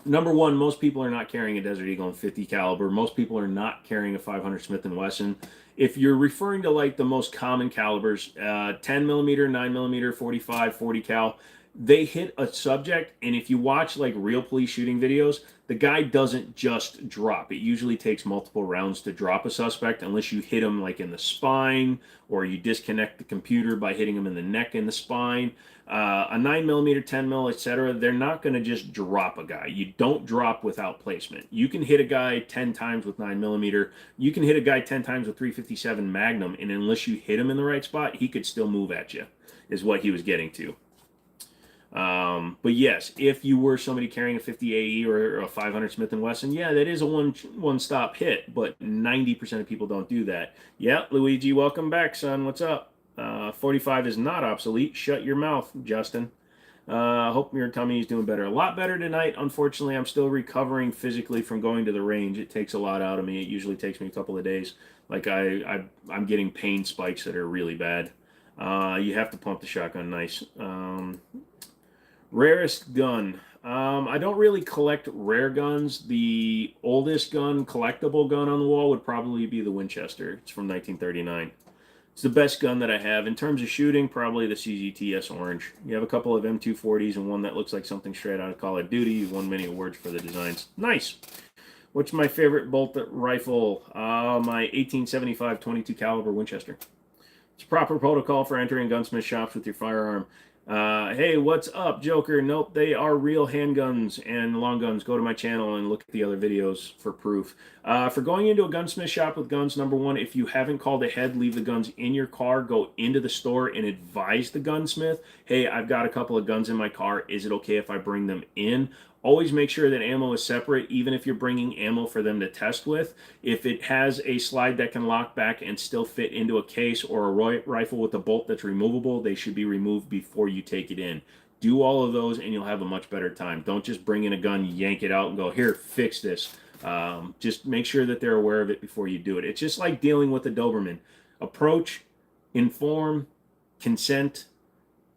number one, most people are not carrying a Desert Eagle in 50 caliber. Most people are not carrying a 500 Smith & Wesson. If you're referring to like the most common calibers, 10 millimeter, 9 millimeter, 45, 40 cal, they hit a subject, and if you watch like real police shooting videos, the guy doesn't just drop. It usually takes multiple rounds to drop a suspect unless you hit him like in the spine or you disconnect the computer by hitting him in the neck and the spine. A 9mm, 10mm, etc., they're not going to just drop a guy. You don't drop without placement. You can hit a guy 10 times with 9mm. You can hit a guy 10 times with 357 Magnum, and unless you hit him in the right spot, he could still move at you, is what he was getting to. But yes, if you were somebody carrying a 50 AE or a 500 Smith & Wesson, yeah, that is a one-stop hit, but 90% of people don't do that. Yeah, Luigi, welcome back, son. What's up? 45 is not obsolete. Shut your mouth, Justin. Hope your tummy is doing better. A lot better tonight. Unfortunately, I'm still recovering physically from going to the range. It takes a lot out of me. It usually takes me a couple of days. Like I'm getting pain spikes that are really bad. You have to pump the shotgun nice. Rarest gun. I don't really collect rare guns. The oldest gun, collectible gun on the wall would probably be the Winchester. It's from 1939. It's the best gun that I have. In terms of shooting, probably the CZTS Orange. You have a couple of M240s and one that looks like something straight out of Call of Duty. You won many awards for the designs. Nice. What's my favorite bolt rifle? My 1875 22 caliber Winchester. It's proper protocol for entering gunsmith shops with your firearm. Hey, what's up, Joker? Nope, they are real handguns and long guns. Go to my channel and look at the other videos for proof. For going into a gunsmith shop with guns, number one, if you haven't called ahead, leave the guns in your car. Go into the store and advise the gunsmith, hey, I've got a couple of guns in my car. Is it okay if I bring them in? Always make sure that ammo is separate, even if you're bringing ammo for them to test with. If it has a slide that can lock back and still fit into a case, or a rifle with a bolt that's removable, they should be removed before you take it in. Do all of those and you'll have a much better time. Don't just bring in a gun, yank it out, and go, here, fix this. Just make sure that they're aware of it before you do it. It's just like dealing with a Doberman. Approach, inform, consent,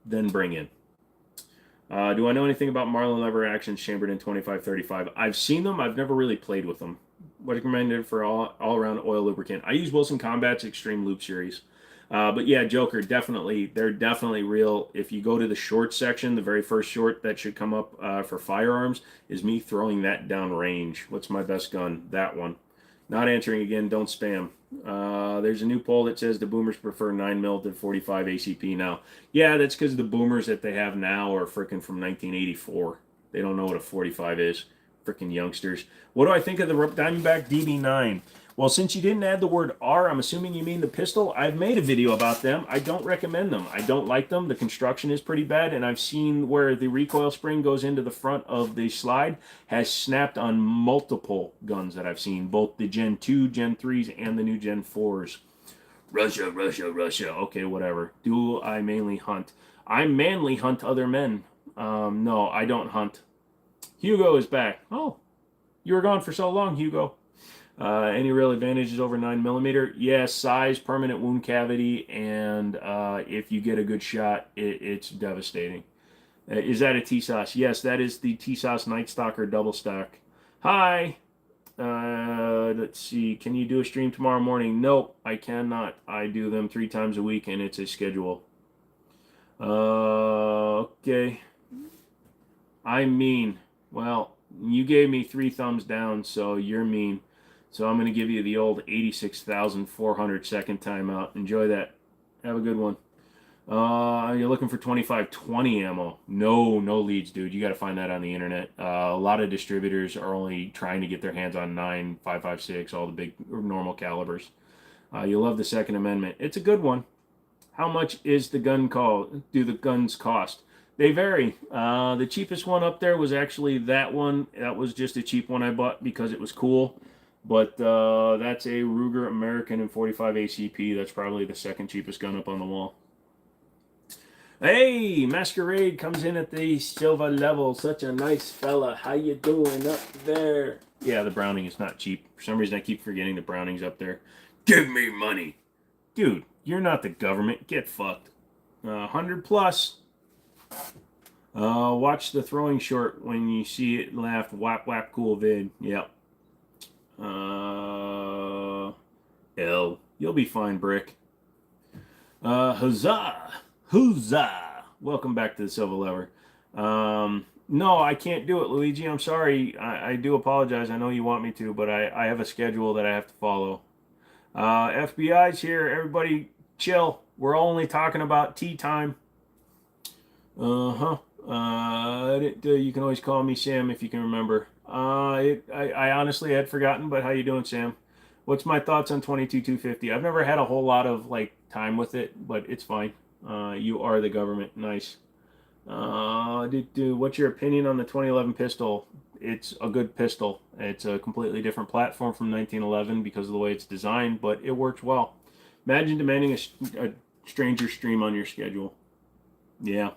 then bring in. Do I know anything about Marlin lever actions chambered in 2535? I've seen them. I've never really played with them. Recommended for all-around oil lubricant. I use Wilson Combat's Extreme Lube series. But yeah, Joker, definitely. They're definitely real. If you go to the short section, the very first short that should come up for firearms is me throwing that down range. What's my best gun? That one. Not answering again. Don't spam. There's a new poll that says the boomers prefer 9mm to 45 ACP now. Yeah, that's because the boomers that they have now are freaking from 1984. They don't know what a 45 is. Freaking youngsters. What do I think of the Diamondback DB9? Well, since you didn't add the word R, I'm assuming you mean the pistol. I've made a video about them. I don't recommend them. I don't like them. The construction is pretty bad, and I've seen where the recoil spring goes into the front of the slide has snapped on multiple guns that I've seen, both the Gen 2, Gen 3s, and the new Gen 4s. Russia, Russia, Russia. Okay, whatever. Do I mainly hunt? I mainly hunt other men. No, I don't hunt. Hugo is back. Oh, you were gone for so long, Hugo. Any real advantages over 9mm? Yes, size, permanent wound cavity, and if you get a good shot, it's devastating. Is that a TSOS? Yes, that is the TSOS Night Stalker double stack. Hi. Let's see. Can you do a stream tomorrow morning? Nope, I cannot. I do them 3 times a week, and it's a schedule. Okay. I mean, well, you gave me 3 thumbs down, so you're mean. So I'm going to give you the old 86,400 second timeout. Enjoy that. Have a good one. You're looking for 2520 ammo. No leads, dude. You got to find that on the internet. A lot of distributors are only trying to get their hands on 9.556, all the big normal calibers. You'll love the Second Amendment. It's a good one. How much is the gun do the guns cost? They vary. The cheapest one up there was actually that one. That was just a cheap one I bought because it was cool. But that's a Ruger American in 45 ACP. That's probably the second cheapest gun up on the wall. Hey, Masquerade comes in at the silver level. Such a nice fella. How you doing up there? Yeah, the Browning is not cheap. For some reason, I keep forgetting the Browning's up there. Give me money. Dude, you're not the government. Get fucked. 100 plus. Watch the throwing short when you see it and laugh. Whap, whap, cool vid. Yep. L. You'll be fine, Brick. Huzzah! Huzzah! Welcome back to the Silver Lever. No, I can't do it, Luigi. I'm sorry. I do apologize. I know you want me to, but I have a schedule that I have to follow. FBI's here. Everybody chill. We're only talking about tea time. You can always call me Sam if you can remember. I honestly had forgotten, but how you doing, Sam? What's my thoughts on 22-250? I've never had a whole lot of time with it, but it's fine. You are the government. Nice. What's your opinion on the 2011 pistol? It's a good pistol. It's a completely different platform from 1911 because of the way it's designed, but it works well. Imagine demanding a stranger stream on your schedule. Yeah.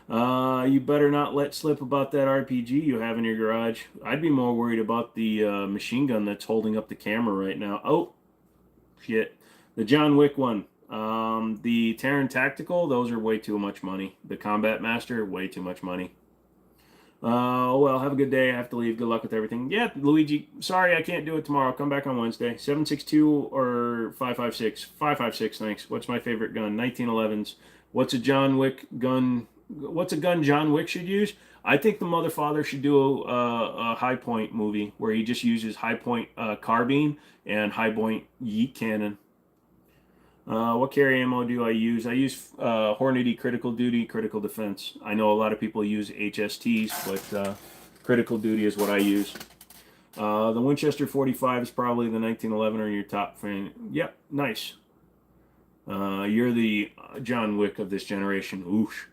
You better not let slip about that RPG you have in your garage. I'd be more worried about the machine gun that's holding up the camera right now. Oh, shit. The John Wick one. The Terran Tactical, those are way too much money. The Combat Master, way too much money. Well, have a good day. I have to leave. Good luck with everything. Yeah, Luigi, sorry I can't do it tomorrow. Come back on Wednesday. 762 or 556? 556, thanks. What's my favorite gun? 1911s. What's a John Wick gun? What's a gun John Wick should use? I think the mother father should do a high point movie where he just uses high point carbine and high point yeet cannon. What carry ammo do I use? I use Hornady Critical Duty, Critical Defense. I know a lot of people use HSTs, but Critical Duty is what I use. The Winchester 45 is probably the 1911 or your top fan. Yep, nice. You're the John Wick of this generation. Oosh.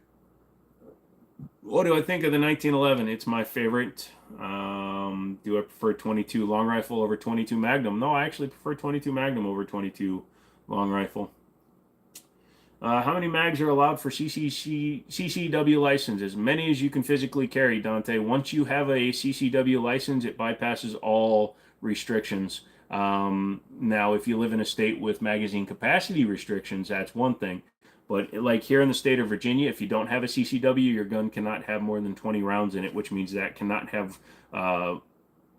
What do I think of the 1911? It's my favorite. Do I prefer 22 long rifle over 22 Magnum? No, I actually prefer 22 Magnum over 22 long rifle. How many mags are allowed for CCW license? As many as you can physically carry, Dante. Once you have a CCW license, it bypasses all restrictions. Now, if you live in a state with magazine capacity restrictions, that's one thing. But like here in the state of Virginia, if you don't have a CCW, your gun cannot have more than 20 rounds in it, which means that cannot have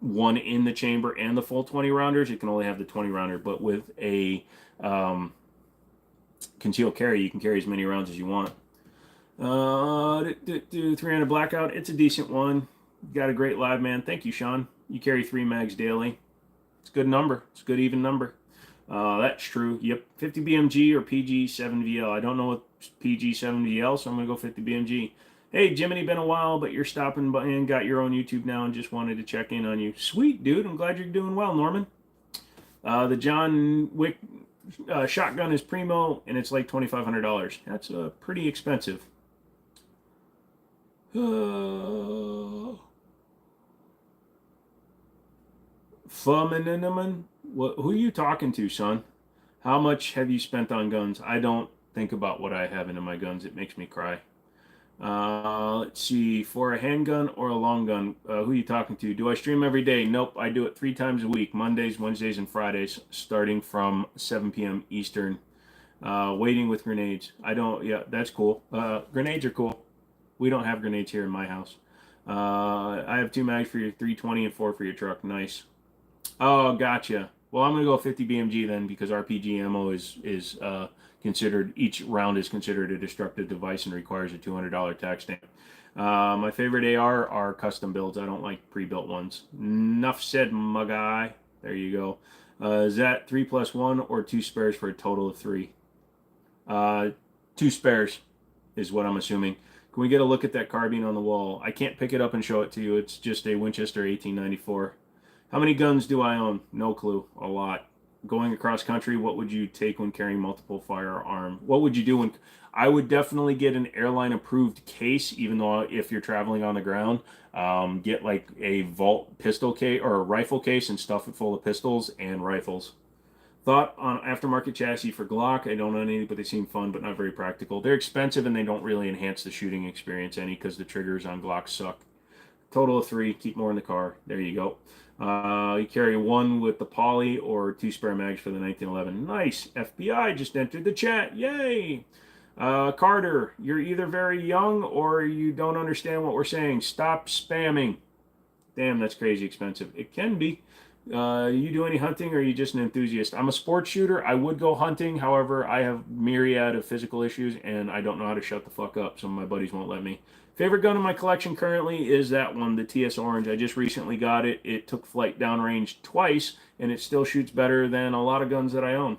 one in the chamber and the full 20 rounders. It can only have the 20 rounder. But with a concealed carry, you can carry as many rounds as you want. 300 Blackout, it's a decent one. Got a great live man. Thank you, Sean. You carry 3 mags daily. It's a good number. It's a good even number. That's true. Yep. 50 BMG or PG 7VL. I don't know what PG 7VL, so I'm going to go 50 BMG. Hey, Jimmini, been a while, but you're stopping by and got your own YouTube now and just wanted to check in on you. Sweet, dude. I'm glad you're doing well, Norman. The John Wick shotgun is primo, and it's like $2,500. That's pretty expensive. Fuminiman? Who are you talking to, son? How much have you spent on guns? I don't think about what I have in my guns. It makes me cry. Let's see. For a handgun or a long gun, who are you talking to? Do I stream every day? Nope. I do it 3 times a week. Mondays, Wednesdays, and Fridays, starting from 7 p.m. Eastern. Waiting with grenades. I don't... Yeah, that's cool. Grenades are cool. We don't have grenades here in my house. I have 2 mags for your 320 and 4 for your truck. Nice. Oh, gotcha. Well, I'm going to go 50 BMG then because RPG ammo is considered, each round is considered a destructive device and requires a $200 tax stamp. My favorite AR are custom builds. I don't like pre-built ones. Enough said, my guy. There you go. Is that 3+1 or 2 spares for a total of 3? 2 spares is what I'm assuming. Can we get a look at that carbine on the wall? I can't pick it up and show it to you. It's just a Winchester 1894. How many guns do I own? No clue. A lot. Going across country, what would you take when carrying multiple firearms? What would you do when... I would definitely get an airline approved case, even though if you're traveling on the ground, get like a vault pistol case or a rifle case and stuff it full of pistols and rifles. Thought on aftermarket chassis for Glock. I don't own any, but they seem fun, but not very practical. They're expensive and they don't really enhance the shooting experience any because the triggers on Glock suck. Total of 3. Keep more in the car. There you go. You carry 1 with the poly or 2 spare mags for the 1911. Nice. FBI just entered the chat. Yay. Carter, you're either very young or you don't understand what we're saying. Stop spamming. Damn, that's crazy expensive. It can be. You do any hunting or are you just an enthusiast? I'm a sports shooter. I would go hunting. However, I have myriad of physical issues and I don't know how to shut the fuck up. Some of my buddies won't let me. Favorite gun in my collection currently is that one, the TS Orange. I just recently got it. It took flight downrange twice, and it still shoots better than a lot of guns that I own.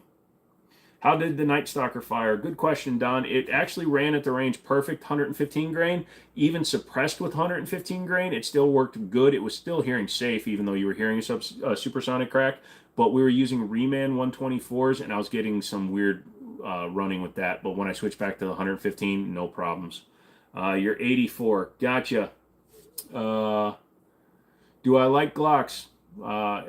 How did the Night Stalker fire? Good question, Don. It actually ran at the range perfect, 115 grain. Even suppressed with 115 grain, it still worked good. It was still hearing safe, even though you were hearing a supersonic crack. But we were using Reman 124s, and I was getting some weird running with that. But when I switched back to the 115, no problems. You're 84. Gotcha. Do I like Glocks?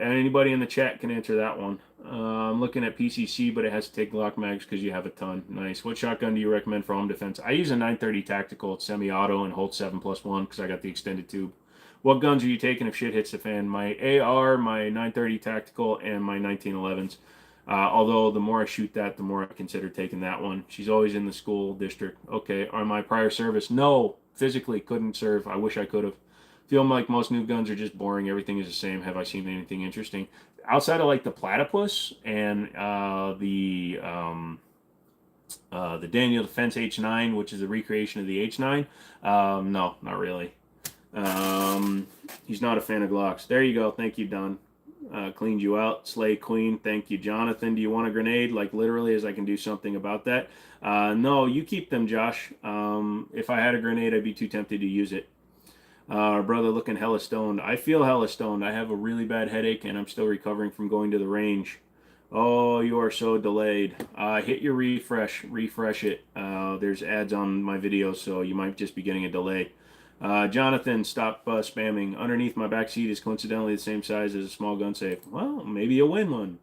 Anybody in the chat can answer that one. I'm looking at PCC, but it has to take Glock mags because you have a ton. Nice. What shotgun do you recommend for home defense? I use a 930 tactical. It's semi-auto and holds 7+1 because I got the extended tube. What guns are you taking if shit hits the fan? My AR, my 930 tactical, and my 1911s. Although the more I shoot that, the more I consider taking that one. She's always in the school district. Okay. On my prior service, no, physically couldn't serve. I wish I could have. Feel like most new guns are just boring. Everything is the same. Have I seen anything interesting? Outside of like the platypus and the Daniel Defense H9, which is a recreation of the H9, no, not really. He's not a fan of Glocks. There you go. Thank you, Don. Cleaned you out. Slay Queen. Thank you, Jonathan. Do you want a grenade? Like literally, as I can do something about that. No, you keep them, Josh. If I had a grenade, I'd be too tempted to use it. Brother looking hella stoned. I feel hella stoned. I have a really bad headache and I'm still recovering from going to the range. Oh, you are so delayed. Hit your refresh. Refresh it. There's ads on my videos, so you might just be getting a delay. Jonathan, stop spamming. Underneath my back seat is coincidentally the same size as a small gun safe. Well, maybe you'll win one.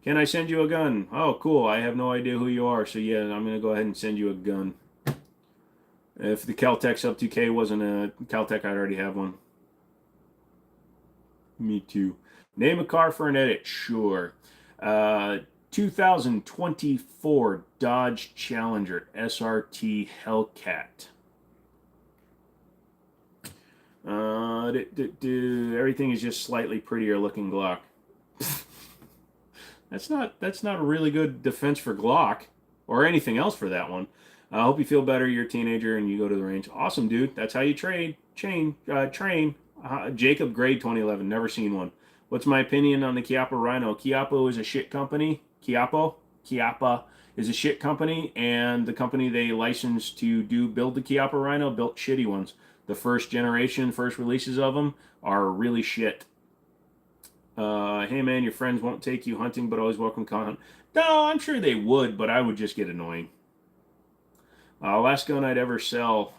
Can I send you a gun? Oh, cool. I have no idea who you are, so yeah, I'm going to go ahead and send you a gun. If the Caltech Sub 2K wasn't a Caltech, I'd already have one. Me too. Name a car for an edit. Sure. 2024 Dodge Challenger SRT Hellcat. Everything is just slightly prettier looking Glock. That's not a really good defense for Glock or anything else for that one. I hope you feel better. You're a teenager and you go to the range. Awesome, dude. That's how you train. Jacob Grade 2011. Never seen one. What's my opinion on the Chiappa Rhino? Chiappa is a shit company. Chiappa is a shit company, and the company they licensed to build the Chiappa Rhino built shitty ones. The first generation, first releases of them are really shit. Hey man, your friends won't take you hunting, but always welcome to hunt. No, I'm sure they would, but I would just get annoying. Last gun I'd ever sell,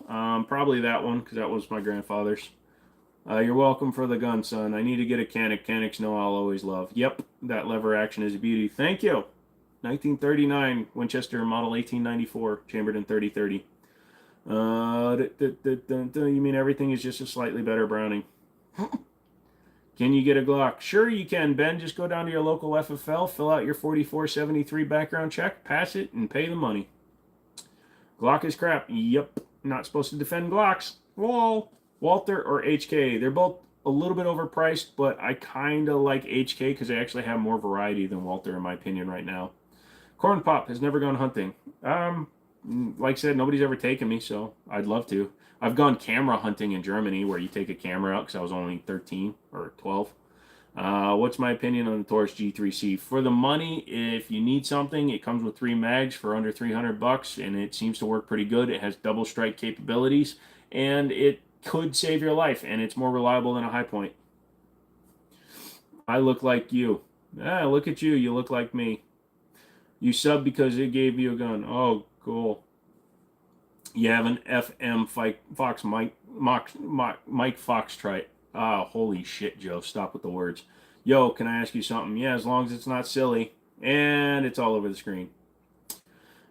probably that one, because that was my grandfather's. You're welcome for the gun, son. I need to get a Canic. Canics know I'll always love. Yep, that lever action is a beauty. Thank you. 1939 Winchester model 1894, chambered in 30-30. You mean everything is just a slightly better Browning? Can you get a Glock? Sure you can, Ben. Just go down to your local FFL, fill out your 4473 background check, pass it, and pay the money. Glock is crap. Yep. Not supposed to defend Glocks. Whoa. Walther or HK. They're both a little bit overpriced, but I kind of like HK because they actually have more variety than Walther, in my opinion, right now. Corn Pop has never gone hunting. Like I said, nobody's ever taken me, so I'd love to. I've gone camera hunting in Germany where you take a camera out because I was only 13 or 12. What's my opinion on the Taurus G3C? For the money, if you need something, it comes with 3 mags for under $300, and it seems to work pretty good. It has double strike capabilities, and it could save your life, and it's more reliable than a high point. I look like you. Look at you. You look like me. You subbed because it gave you a gun. Oh, cool. You have an FM Fox Mike Foxtrot. Holy shit, Joe. Stop with the words. Yo, can I ask you something? Yeah, as long as it's not silly. And it's all over the screen.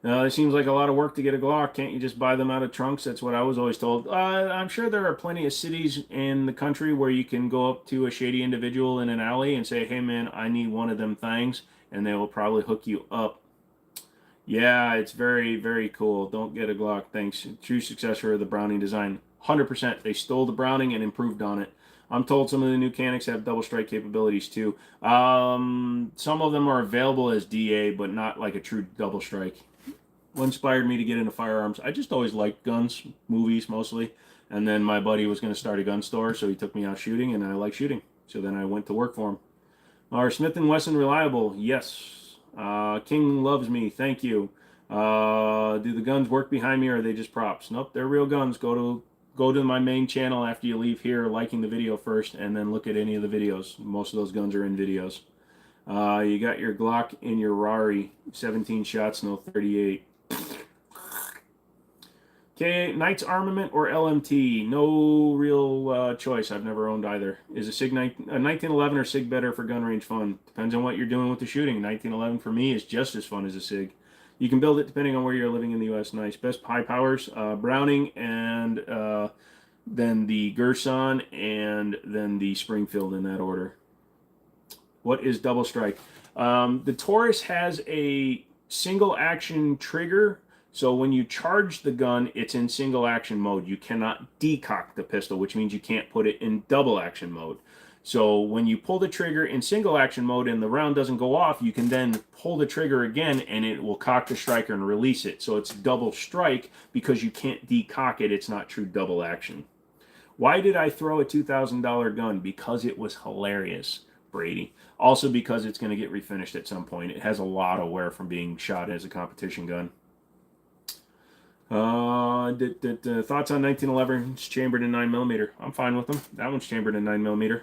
It seems like a lot of work to get a Glock. Can't you just buy them out of trunks? That's what I was always told. I'm sure there are plenty of cities in the country where you can go up to a shady individual in an alley and say, hey man, I need one of them things. And they will probably hook you up. Yeah, it's very, very cool. Don't get a Glock. Thanks. True successor of the Browning design. 100%. They stole the Browning and improved on it. I'm told some of the new Canics have double strike capabilities too. Some of them are available as DA, but not like a true double strike. What inspired me to get into firearms? I just always liked guns, movies mostly. And then my buddy was going to start a gun store, so he took me out shooting, and I like shooting. So then I went to work for him. Are Smith & Wesson reliable? Yes. King loves me. Thank you. Do the guns work behind me, or are they just props? Nope, they're real guns. Go to my main channel after you leave here, liking the video first, and then look at any of the videos. Most of those guns are in videos. You got your Glock in your Rari. 17 shots, no 38. Okay, Knights Armament or LMT? No real choice. I've never owned either. Is a 1911 or SIG better for gun range fun? Depends on what you're doing with the shooting. 1911 for me is just as fun as a SIG. You can build it depending on where you're living in the U.S. Nice. Best high powers, Browning, and then the Gerson, and then the Springfield in that order. What is double strike? The Taurus has a single action trigger, so when you charge the gun, it's in single action mode. You cannot decock the pistol, which means you can't put it in double action mode. So when you pull the trigger in single action mode and the round doesn't go off, you can then pull the trigger again and it will cock the striker and release it. So it's double strike because you can't decock it. It's not true double action. Why did I throw a $2,000 gun? Because it was hilarious, Brady. Also because it's going to get refinished at some point. It has a lot of wear from being shot as a competition gun. Thoughts on 1911? It's chambered in 9mm. I'm fine with them. That one's chambered in 9mm.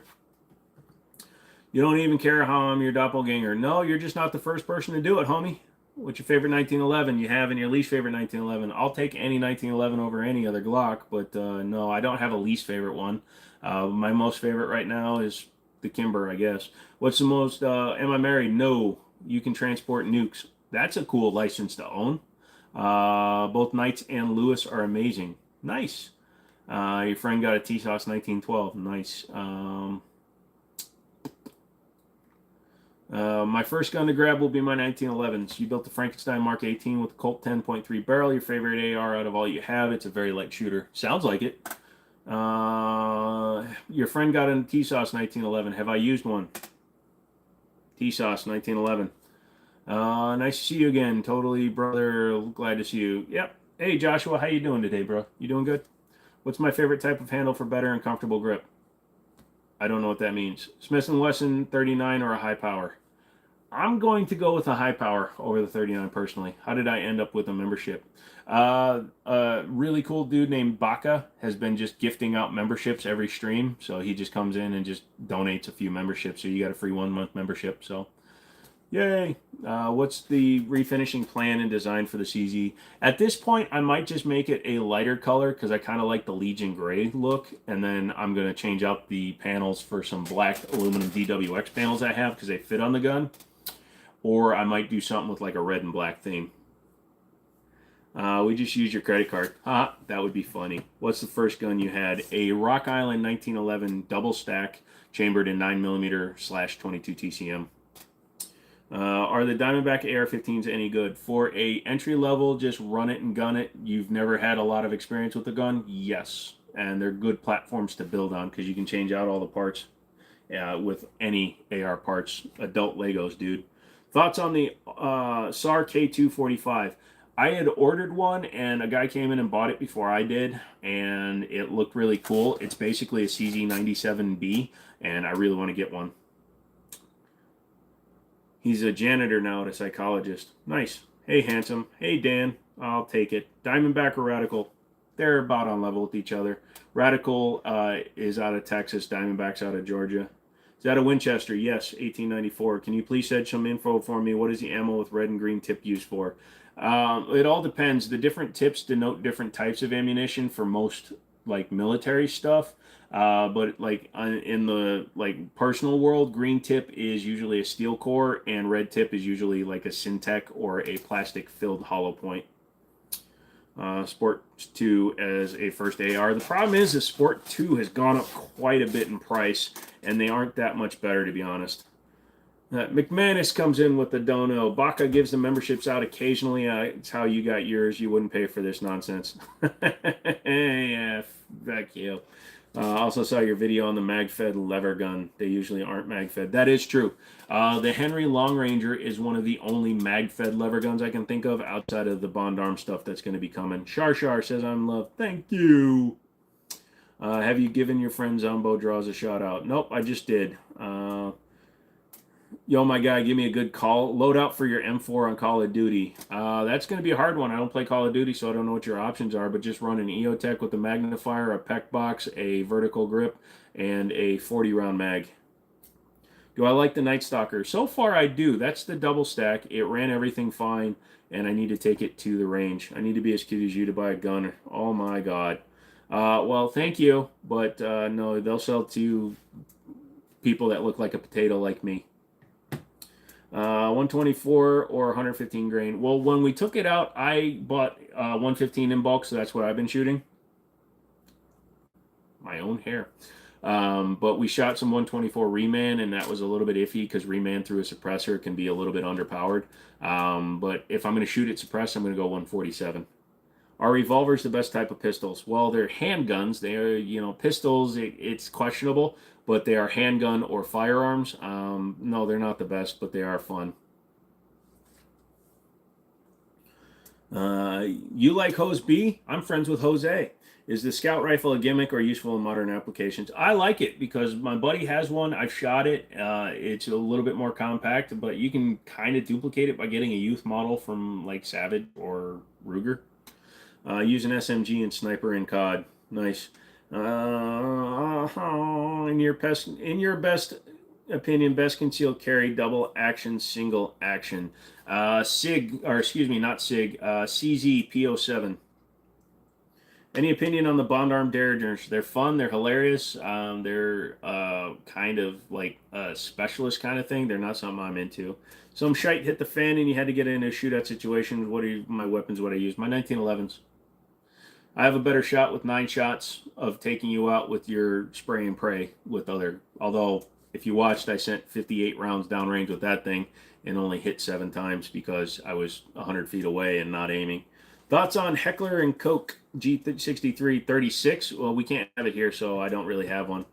You don't even care how I'm your doppelganger. No, you're just not the first person to do it, homie. What's your favorite 1911 you have and your least favorite 1911? I'll take any 1911 over any other Glock, but no, I don't have a least favorite one. My most favorite right now is the Kimber, I guess. What's the most, am I married? No. You can transport nukes. That's a cool license to own. Both Knights and Lewis are amazing. Nice. Your friend got a T-Sauce 1912. Nice. My first gun to grab will be my 1911s. You built the Frankenstein Mark 18 with a Colt 10.3 barrel. Your favorite AR out of all you have. It's a very light shooter. Sounds like it. Your friend got a T-Sauce 1911. Have I used one? T-Sauce 1911. Nice to see you again. Totally, brother. Glad to see you. Yep. Hey, Joshua. How you doing today, bro? You doing good? What's my favorite type of handle for better and comfortable grip? I don't know what that means. Smith & Wesson 39 or a high power? I'm going to go with a high power over the 39 personally. How did I end up with a membership? A really cool dude named Baka has been just gifting out memberships every stream. So he just comes in and just donates a few memberships. So you got a free 1-month membership. So yay. What's the refinishing plan and design for the CZ? At this point, I might just make it a lighter color because I kind of like the Legion gray look. And then I'm going to change out the panels for some black aluminum DWX panels I have because they fit on the gun. Or I might do something with like a red and black theme. We just used your credit card. That would be funny. What's the first gun you had? A Rock Island 1911 double stack, chambered in 9mm / 22 TCM. Are the Diamondback AR-15s any good? For a entry level, just run it and gun it. You've never had a lot of experience with the gun? Yes. And they're good platforms to build on because you can change out all the parts with any AR parts. Adult Legos, dude. Thoughts on the SAR K245? I had ordered one and a guy came in and bought it before I did and it looked really cool. It's basically a CZ97B and I really want to get one. He's a janitor now at a psychologist. Nice. Hey, handsome. Hey, Dan. I'll take it. Diamondback or Radical? They're about on level with each other. Radical is out of Texas. Diamondback's out of Georgia. Is that a Winchester? Yes, 1894. Can you please send some info for me? What is the ammo with red and green tip used for? It all depends. The different tips denote different types of ammunition for most like military stuff. But like in the like personal world, green tip is usually a steel core, and red tip is usually like a Syntec or a plastic filled hollow point. Sport 2 as a first AR. The problem is the Sport 2 has gone up quite a bit in price, and they aren't that much better, to be honest. McManus comes in with the dono. Baca gives the memberships out occasionally. It's how you got yours. You wouldn't pay for this nonsense. Yeah, fuck you. Also saw your video on the mag-fed lever gun. They usually aren't mag-fed. That is true. The Henry Long Ranger is one of the only mag-fed lever guns I can think of outside of the Bond Arm stuff that's going to be coming. Shar says I'm loved. Thank you. Have you given your friend Zombo Draws a shout out? Nope, I just did. Yo, my guy, give me a good call. Load out for your M4 on Call of Duty. That's going to be a hard one. I don't play Call of Duty, so I don't know what your options are, but just run an EOTech with a magnifier, a PEC box, a vertical grip, and a 40-round mag. Do I like the Night Stalker? So far, I do. That's the double stack. It ran everything fine. and I need to take it to the range. I need to be as cute as you to buy a gun. Oh my god. Well, thank you, but no, they'll sell to people that look like a potato like me. 124 or 115 grain. Well, when we took it out, I bought 115 in bulk, so that's what I've been shooting. My own hair. But we shot some 124 reman, and that was a little bit iffy because reman through a suppressor can be a little bit underpowered. But if I'm going to shoot it suppressed, I'm going to go 147. Are revolvers the best type of pistols? Well, they're handguns. They're, pistols, it's questionable, but they are handgun or firearms. No, they're not the best, but they are fun. You like Hose B? I'm friends with Jose. Is the scout rifle a gimmick or useful in modern applications? I like it because my buddy has one. I've shot it. It's a little bit more compact, but you can kind of duplicate it by getting a youth model from like Savage or Ruger. Use an SMG and sniper in COD. Nice. In your best opinion, best concealed carry, double action, single action. SIG, or excuse me, not SIG. CZ P07. Any opinion on the Bond Arm Derringers? They're fun. They're hilarious. They're kind of like a specialist kind of thing. They're not something I'm into. Some shite hit the fan and you had to get in a shootout situation. What are my weapons? What I use? My 1911s. I have a better shot with 9 shots of taking you out with your spray and pray with other. Although, if you watched, I sent 58 rounds downrange with that thing and only hit 7 times because I was 100 feet away and not aiming. Thoughts on Heckler and Koch G63 36? Well, we can't have it here, so I don't really have one.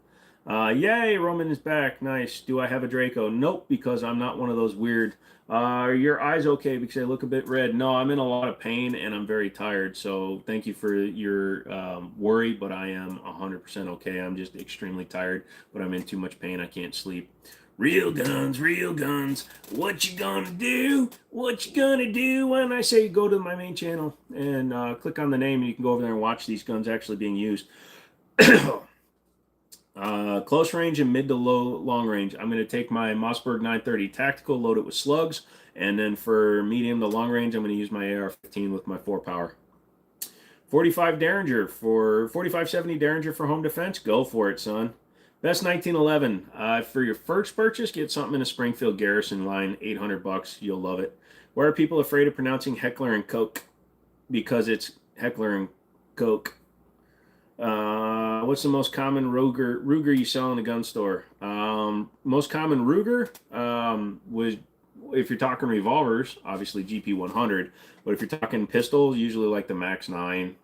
Yay, Roman is back. Nice. Do I have a Draco? Nope, because I'm not one of those weird. Are your eyes okay? Because they look a bit red. No, I'm in a lot of pain and I'm very tired. So thank you for your worry, but I am 100% okay. I'm just extremely tired, but I'm in too much pain. I can't sleep. Real guns, real guns. What you gonna do? What you gonna do when I say go to my main channel and click on the name and you can go over there and watch these guns actually being used. Close range and mid to long range. I'm going to take my Mossberg 930 tactical, load it with slugs, and then for medium to long range, I'm going to use my AR-15 with my 4-power. 45 Derringer for 4570 Derringer for home defense. Go for it, son. Best 1911. For your first purchase, get something in a Springfield Garrison line, $800. You'll love it. Why are people afraid of pronouncing Heckler and Koch? Because it's Heckler and Koch. What's the most common Ruger you sell in a gun store? Most common Ruger was, if you're talking revolvers, obviously GP100. But if you're talking pistols, usually like the Max 9.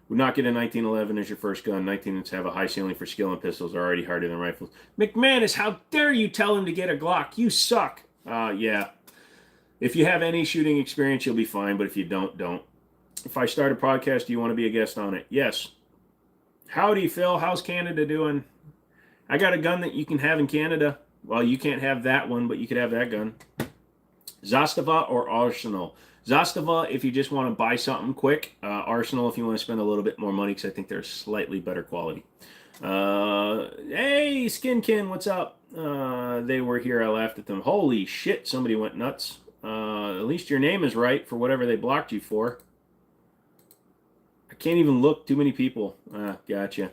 Would not get a 1911 as your first gun. 19s have a high ceiling for skill, and pistols are already harder than rifles. McManus, how dare you tell him to get a Glock? You suck. Yeah. If you have any shooting experience, you'll be fine. But if you don't. If I start a podcast, do you want to be a guest on it? Yes. Howdy, Phil. How's Canada doing? I got a gun that you can have in Canada. Well, you can't have that one, but you could have that gun. Zastava or Arsenal? Zastava if you just want to buy something quick. Arsenal if you want to spend a little bit more money because I think they're slightly better quality. Hey, Skinkin, what's up? They were here. I laughed at them. Holy shit, somebody went nuts. At least your name is right for whatever they blocked you for. I can't even look. Too many people. Gotcha.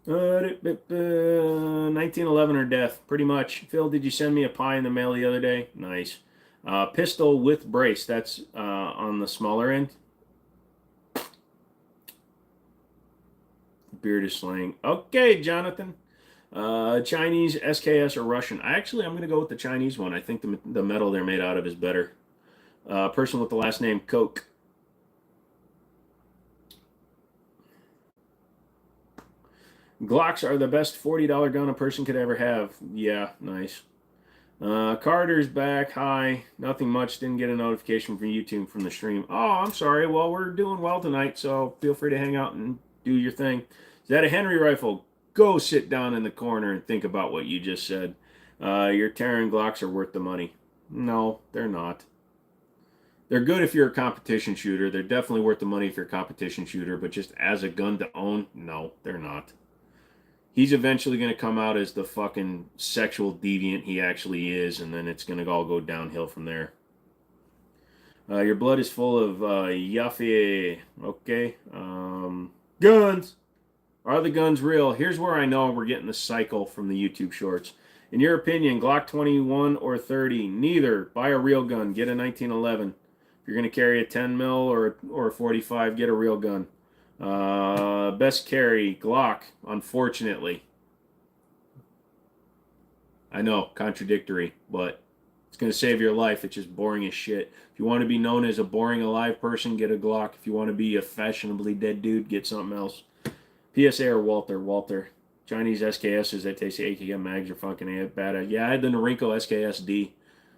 1911 or death. Pretty much. Phil, did you send me a pie in the mail the other day? Nice. Pistol with brace. That's on the smaller end. Beard is slang. Okay, Jonathan. Chinese, SKS, or Russian. I'm going to go with the Chinese one. I think the metal they're made out of is better. Person with the last name Koch. Glocks are the best $40 gun a person could ever have. Yeah, nice. Carter's back. Hi. Nothing much. Didn't get a notification from YouTube from the stream. Oh, I'm sorry. Well, we're doing well tonight, so feel free to hang out and do your thing. Is that a Henry rifle? Go sit down in the corner and think about what you just said. Your Terran Glocks are worth the money. No, they're not. They're good if you're a competition shooter. They're definitely worth the money if you're a competition shooter, but just as a gun to own, no, they're not. He's eventually going to come out as the fucking sexual deviant he actually is, and then it's going to all go downhill from there. Your blood is full of yuffie. Okay. Guns. Are the guns real? Here's where I know we're getting the cycle from the YouTube shorts. In your opinion, Glock 21 or 30? Neither. Buy a real gun. Get a 1911. If you're going to carry a 10 mil or a 45, get a real gun. Best carry, Glock, unfortunately. I know, contradictory, but it's going to save your life. It's just boring as shit. If you want to be known as a boring alive person, get a Glock. If you want to be a fashionably dead dude, get something else. PSA or Walter. Chinese SKSs that taste AKM mags are fucking bad. Yeah, I had the Norinco SKSD.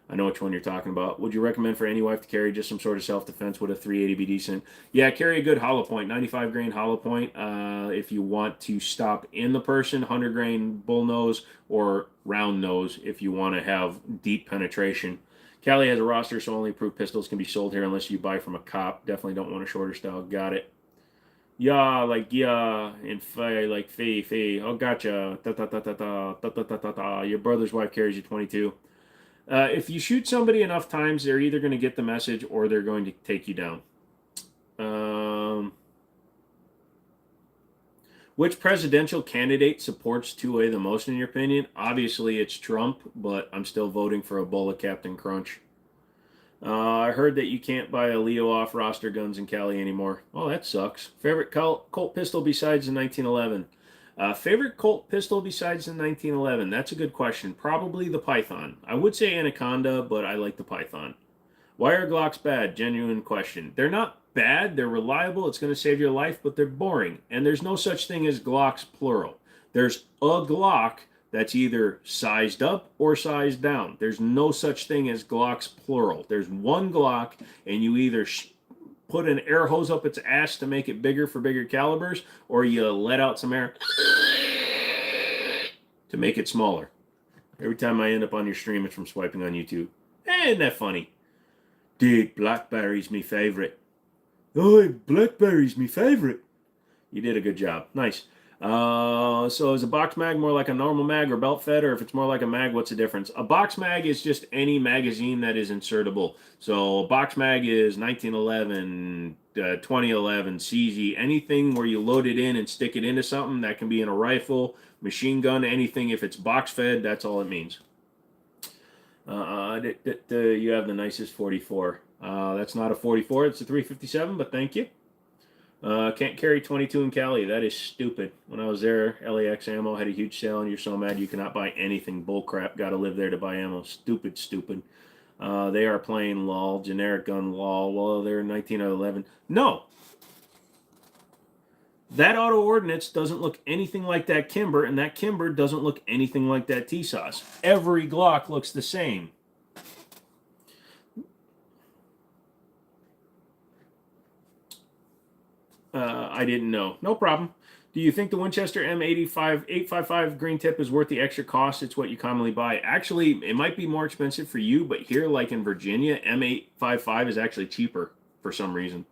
I know which one you're talking about. Would you recommend for any wife to carry just some sort of self-defense? Would a 380 be decent? Yeah, carry a good hollow point, 95 grain hollow point. If you want to stop in the person, 100 grain bull nose or round nose if you want to have deep penetration. Cali has a roster, so only approved pistols can be sold here unless you buy from a cop. Definitely don't want a shorter style. Got it. Yeah, like yeah, and fey, like fee. Oh, gotcha. Ta ta ta ta ta ta ta ta ta ta. Your brother's wife carries you 22. If you shoot somebody enough times, they're either going to get the message or they're going to take you down. Which presidential candidate supports 2A the most, in your opinion? Obviously, it's Trump, but I'm still voting for a bowl of Captain Crunch. I heard that you can't buy a Leo off roster guns in Cali anymore. Oh, that sucks. Favorite Colt pistol besides the 1911? Favorite Colt pistol besides the 1911? That's a good question. Probably the Python. I would say Anaconda, but I like the Python. Why are Glocks bad? Genuine question. They're not bad. They're reliable. It's going to save your life, but they're boring. And there's no such thing as Glocks plural. There's a Glock that's either sized up or sized down. There's no such thing as Glocks plural. There's one Glock, and you either put an air hose up its ass to make it bigger for bigger calibers, or you let out some air to make it smaller. Every time I end up on your stream, it's from swiping on YouTube. Isn't that funny? Dude, Blackberry's me favorite. Oh, Blackberry's me favorite. You did a good job. Nice. So is a box mag more like a normal mag or belt fed, or if it's more like a mag, what's the difference? A box mag is just any magazine that is insertable. So a box mag is 1911, 2011, CZ, anything where you load it in and stick it into something. That can be in a rifle, machine gun, anything. If it's box fed, that's all it means. You have the nicest 44. That's not a 44, it's a 357, but thank you. Can't carry 22 in Cali. That is stupid. When I was there, LAX Ammo had a huge sale, and you're so mad you cannot buy anything. Bullcrap. Got to live there to buy ammo. Stupid. They are playing lol. Generic gun lol. Well, they're 1911. No. That auto ordnance doesn't look anything like that Kimber, and that Kimber doesn't look anything like that T-Sauce. Every Glock looks the same. I didn't know. No problem. Do you think the Winchester M855 green tip is worth the extra cost? It's what you commonly buy. Actually, it might be more expensive for you, but here, like in Virginia, M855 is actually cheaper for some reason.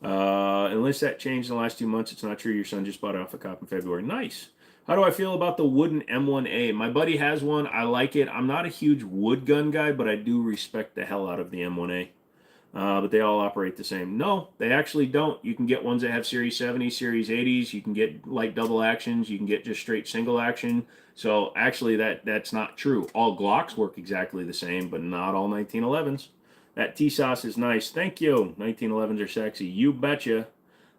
Unless that changed in the last 2 months, it's not true. Your son just bought it off a cop in February. Nice. How do I feel about the wooden M1A? My buddy has one. I like it. I'm not a huge wood gun guy, but I do respect the hell out of the M1A. But they all operate the same. No, they actually don't. You can get ones that have Series 70s, Series 80s. You can get like double actions. You can get just straight single action. So actually that's not true. All Glocks work exactly the same, but not all 1911s. That T-Sauce is nice. Thank you. 1911s are sexy. You betcha.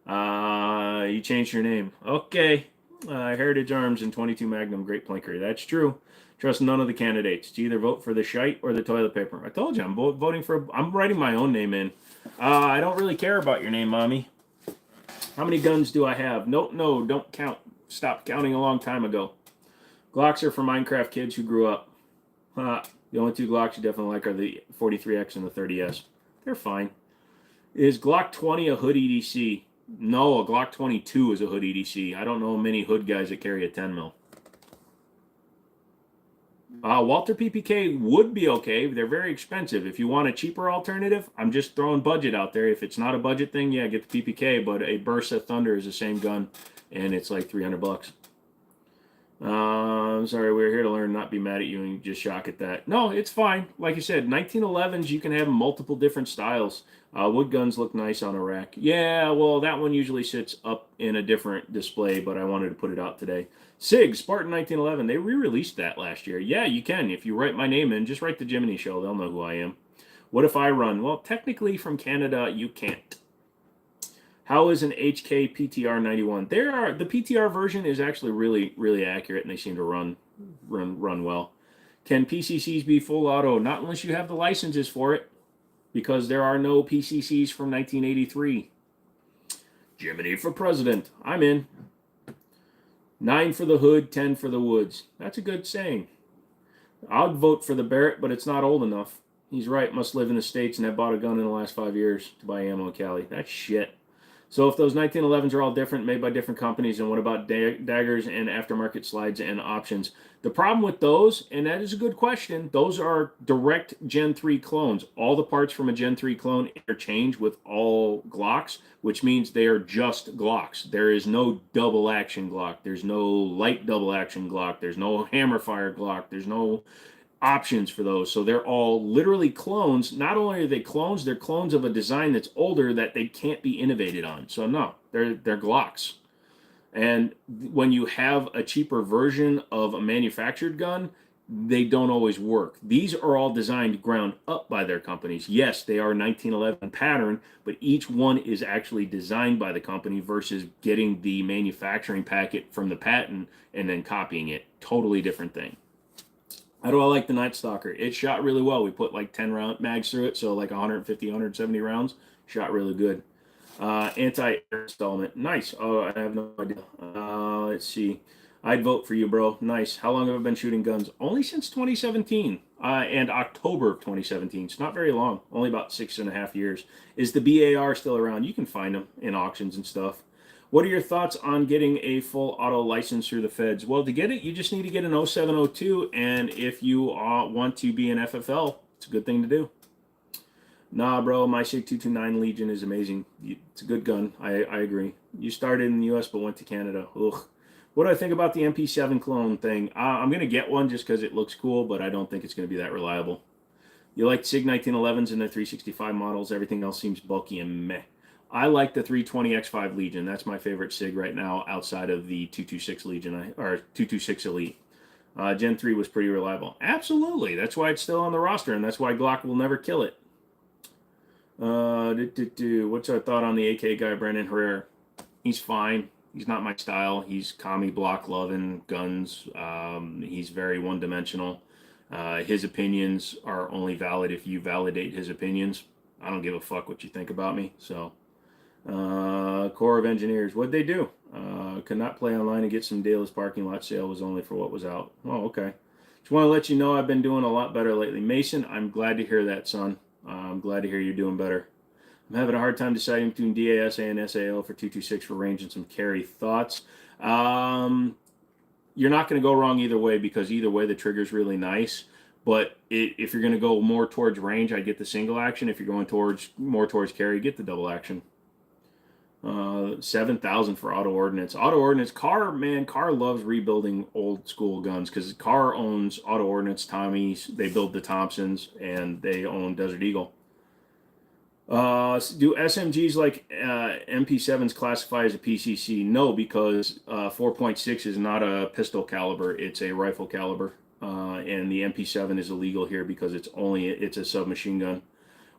You changed your name. Okay. Heritage Arms and 22 Magnum Great Plinker. That's true. Trust none of the candidates. To either vote for the shite or the toilet paper. I told you, I'm voting for. I'm writing my own name in. I don't really care about your name, Mommy. How many guns do I have? No, don't count. Stopped counting a long time ago. Glocks are for Minecraft kids who grew up. The only two Glocks you definitely like are the 43X and the 30S. They're fine. Is Glock 20 a hood EDC? No, a Glock 22 is a hood EDC. I don't know many hood guys that carry a 10 mil. Walter PPK would be okay. They're very expensive. If you want a cheaper alternative, I'm just throwing budget out there. If it's not a budget thing, yeah, get the PPK. But a Bursa Thunder is the same gun, and it's like $300. I'm sorry, we're here to learn, not be mad at you and just shock at that. No, it's fine. Like I said, 1911s, you can have multiple different styles. Wood guns look nice on a rack. Yeah, well, that one usually sits up in a different display, but I wanted to put it out today. SIG, Spartan 1911, they re-released that last year. Yeah, you can. If you write my name in, just write the Jimmini Show. They'll know who I am. What if I run? Well, technically from Canada, you can't. How is an HK PTR 91? The PTR version is actually really accurate, and they seem to run well. Can PCCs be full auto? Not unless you have the licenses for it, because there are no PCCs from 1983. Jimmini for president. I'm in. 9 for the hood, 10 for the woods. That's a good saying. I'd vote for the Barrett, but it's not old enough. He's right. Must live in the States and have bought a gun in the last 5 years to buy ammo in Cali. That's shit. So if those 1911s are all different, made by different companies, and what about daggers and aftermarket slides and options? The problem with those, and that is a good question, those are direct Gen 3 clones. All the parts from a Gen 3 clone interchange with all Glocks, which means they are just Glocks. There is no double action Glock. There's no light double action Glock. There's no hammer fire Glock. There's no options for those. So they're all literally clones. Not only are they clones, they're clones of a design that's older that they can't be innovated on. So no, they're Glocks. And when you have a cheaper version of a manufactured gun, they don't always work. These are all designed ground up by their companies. Yes, they are 1911 pattern, but each one is actually designed by the company versus getting the manufacturing packet from the patent and then copying it. Totally different thing. How do I like the Night Stalker? It shot really well. We put like 10 round mags through it, so like 150, 170 rounds. Shot really good. Anti-air installment. Nice. Oh, I have no idea. Let's see. I'd vote for you, bro. Nice. How long have I been shooting guns? Only since 2017 and October of 2017. It's not very long. Only about 6.5 years. Is the BAR still around? You can find them in auctions and stuff. What are your thoughts on getting a full auto license through the feds? Well, to get it, you just need to get an 0702, and if you want to be an FFL, it's a good thing to do. Nah, bro, my SIG 229 Legion is amazing. It's a good gun. I agree. You started in the U.S. but went to Canada. Ugh. What do I think about the MP7 clone thing? I'm going to get one just because it looks cool, but I don't think it's going to be that reliable. You like SIG 1911s and their 365 models. Everything else seems bulky and meh. I like the 320X5 Legion. That's my favorite SIG right now outside of the 226 Legion, or 226 Elite. Gen 3 was pretty reliable. Absolutely. That's why it's still on the roster, and that's why Glock will never kill it. What's our thought on the AK guy, Brandon Herrera? He's fine. He's not my style. He's commie block loving guns. He's very one-dimensional. His opinions are only valid if you validate his opinions. I don't give a fuck what you think about me, so... Corps of Engineers, what'd they do? Could not play online and get some deal. His parking lot sale was only for what was out. Oh, okay. Just want to let you know I've been doing a lot better lately. Mason, I'm glad to hear that, son. I'm glad to hear you're doing better. I'm having a hard time deciding between DASA and SAO for 226 for range and some carry. Thoughts? You're not going to go wrong either way, because either way the trigger's really nice. But if you're going to go more towards range, I get the single action. If you're going more towards carry, get the double action. 7,000 for auto ordnance. Auto ordnance, Carr loves rebuilding old school guns, because Carr owns auto ordnance Tommies. They build the Thompsons, and they own Desert Eagle. Do SMGs like MP7s classify as a PCC? No, because 4.6 is not a pistol caliber; it's a rifle caliber, and the MP7 is illegal here because it's a submachine gun.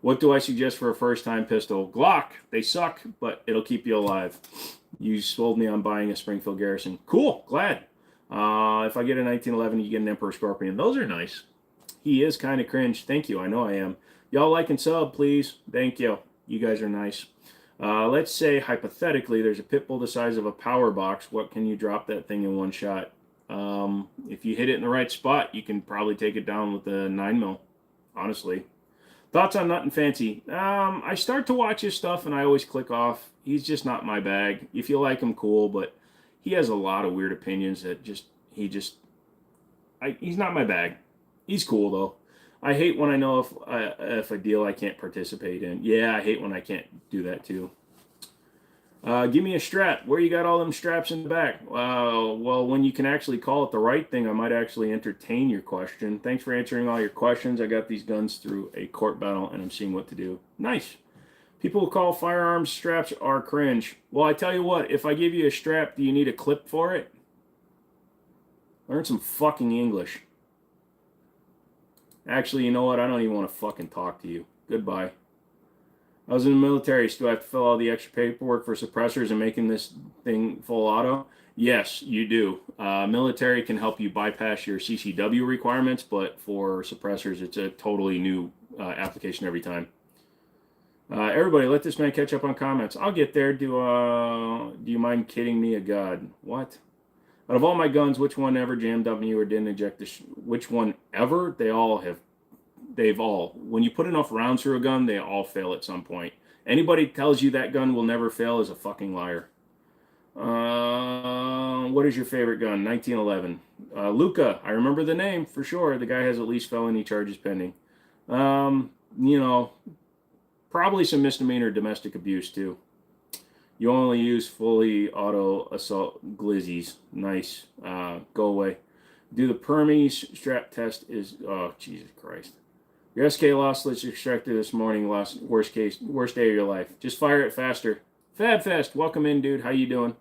What do I suggest for a first-time pistol? Glock. They suck, but it'll keep you alive. You sold me on buying a Springfield Garrison. Cool. Glad. If I get a 1911, you get an Emperor Scorpion. Those are nice. He is kind of cringe. Thank you. I know I am. Y'all like and sub, please. Thank you. You guys are nice. Let's say, hypothetically, there's a pit bull the size of a power box. What can you drop that thing in one shot? If you hit it in the right spot, you can probably take it down with a 9mm, honestly. Thoughts on Nut and Fancy? I start to watch his stuff and I always click off. He's just not my bag. If you like him, cool, but he has a lot of weird opinions that he's not my bag. He's cool though. I hate when I know if a deal I can't participate in. Yeah, I hate when I can't do that too. Give me a strap. Where you got all them straps in the back? Well, when you can actually call it the right thing, I might actually entertain your question. Thanks for answering all your questions. I got these guns through a court battle, and I'm seeing what to do. Nice. People who call firearms straps are cringe. Well, I tell you what, if I give you a strap, do you need a clip for it? Learn some fucking English. Actually, you know what? I don't even want to fucking talk to you. Goodbye. I was in the military, so do I have to fill all the extra paperwork for suppressors and making this thing full auto? Yes, you do. Military can help you bypass your CCW requirements, but for suppressors, it's a totally new application every time. Everybody, let this man catch up on comments. I'll get there. Do you mind kidding me, a god? What? Out of all my guns, which one ever jammed up in you or didn't eject the which one ever? They've all. When you put enough rounds through a gun, they all fail at some point. Anybody tells you that gun will never fail is a fucking liar. What is your favorite gun? 1911. Luca. I remember the name for sure. The guy has at least felony charges pending. You know, probably some misdemeanor domestic abuse too. You only use fully auto assault glizzies. Nice. Go away. Do the Permies strap test is... Oh, Jesus Christ. Your SK lost let's extracted this morning. Lost worst day of your life. Just fire it faster. Fabfest, welcome in, dude. How you doing?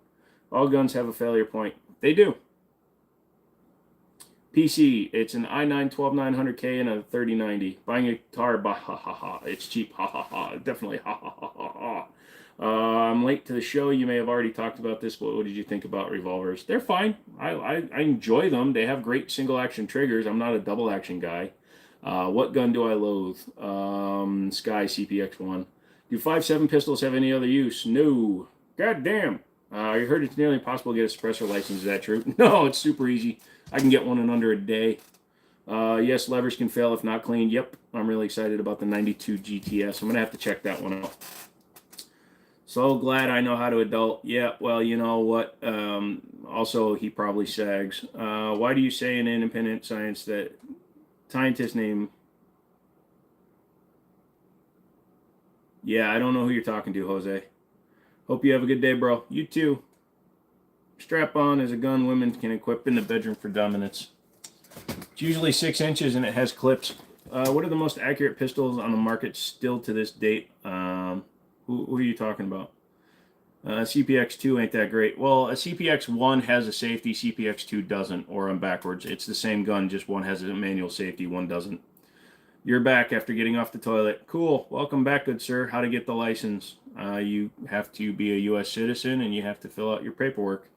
All guns have a failure point. They do. PC, it's an i9 12900K and a 3090. Buying a guitar, bah ha ha ha. It's cheap, ha ha ha. Definitely ha ha ha ha ha. I'm late to the show. You may have already talked about this, but what did you think about revolvers? They're fine. I enjoy them. They have great single action triggers. I'm not a double action guy. What gun do I loathe? Sky CPX1. Do 5.7 pistols have any other use? No. God damn. I heard it's nearly impossible to get a suppressor license. Is that true? No, it's super easy. I can get one in under a day. Yes, levers can fail if not cleaned. Yep, I'm really excited about the 92 GTS. I'm going to have to check that one out. So glad I know how to adult. Yeah, well, you know what? Also, he probably sags. Why do you say in independent science that scientist name? Yeah, I don't know who you're talking to, Jose. Hope you have a good day, bro. You too. Strap-on is a gun women can equip in the bedroom for dominance. It's usually 6 inches and it has clips. What are the most accurate pistols on the market still to this date? Who are you talking about? CPX2 ain't that great. Well, a CPX1 has a safety, CPX2 doesn't, or I'm backwards. It's the same gun, just one has a manual safety, one doesn't. You're back after getting off the toilet. Cool. Welcome back, good sir. How to get the license? You have to be a U.S. citizen and you have to fill out your paperwork.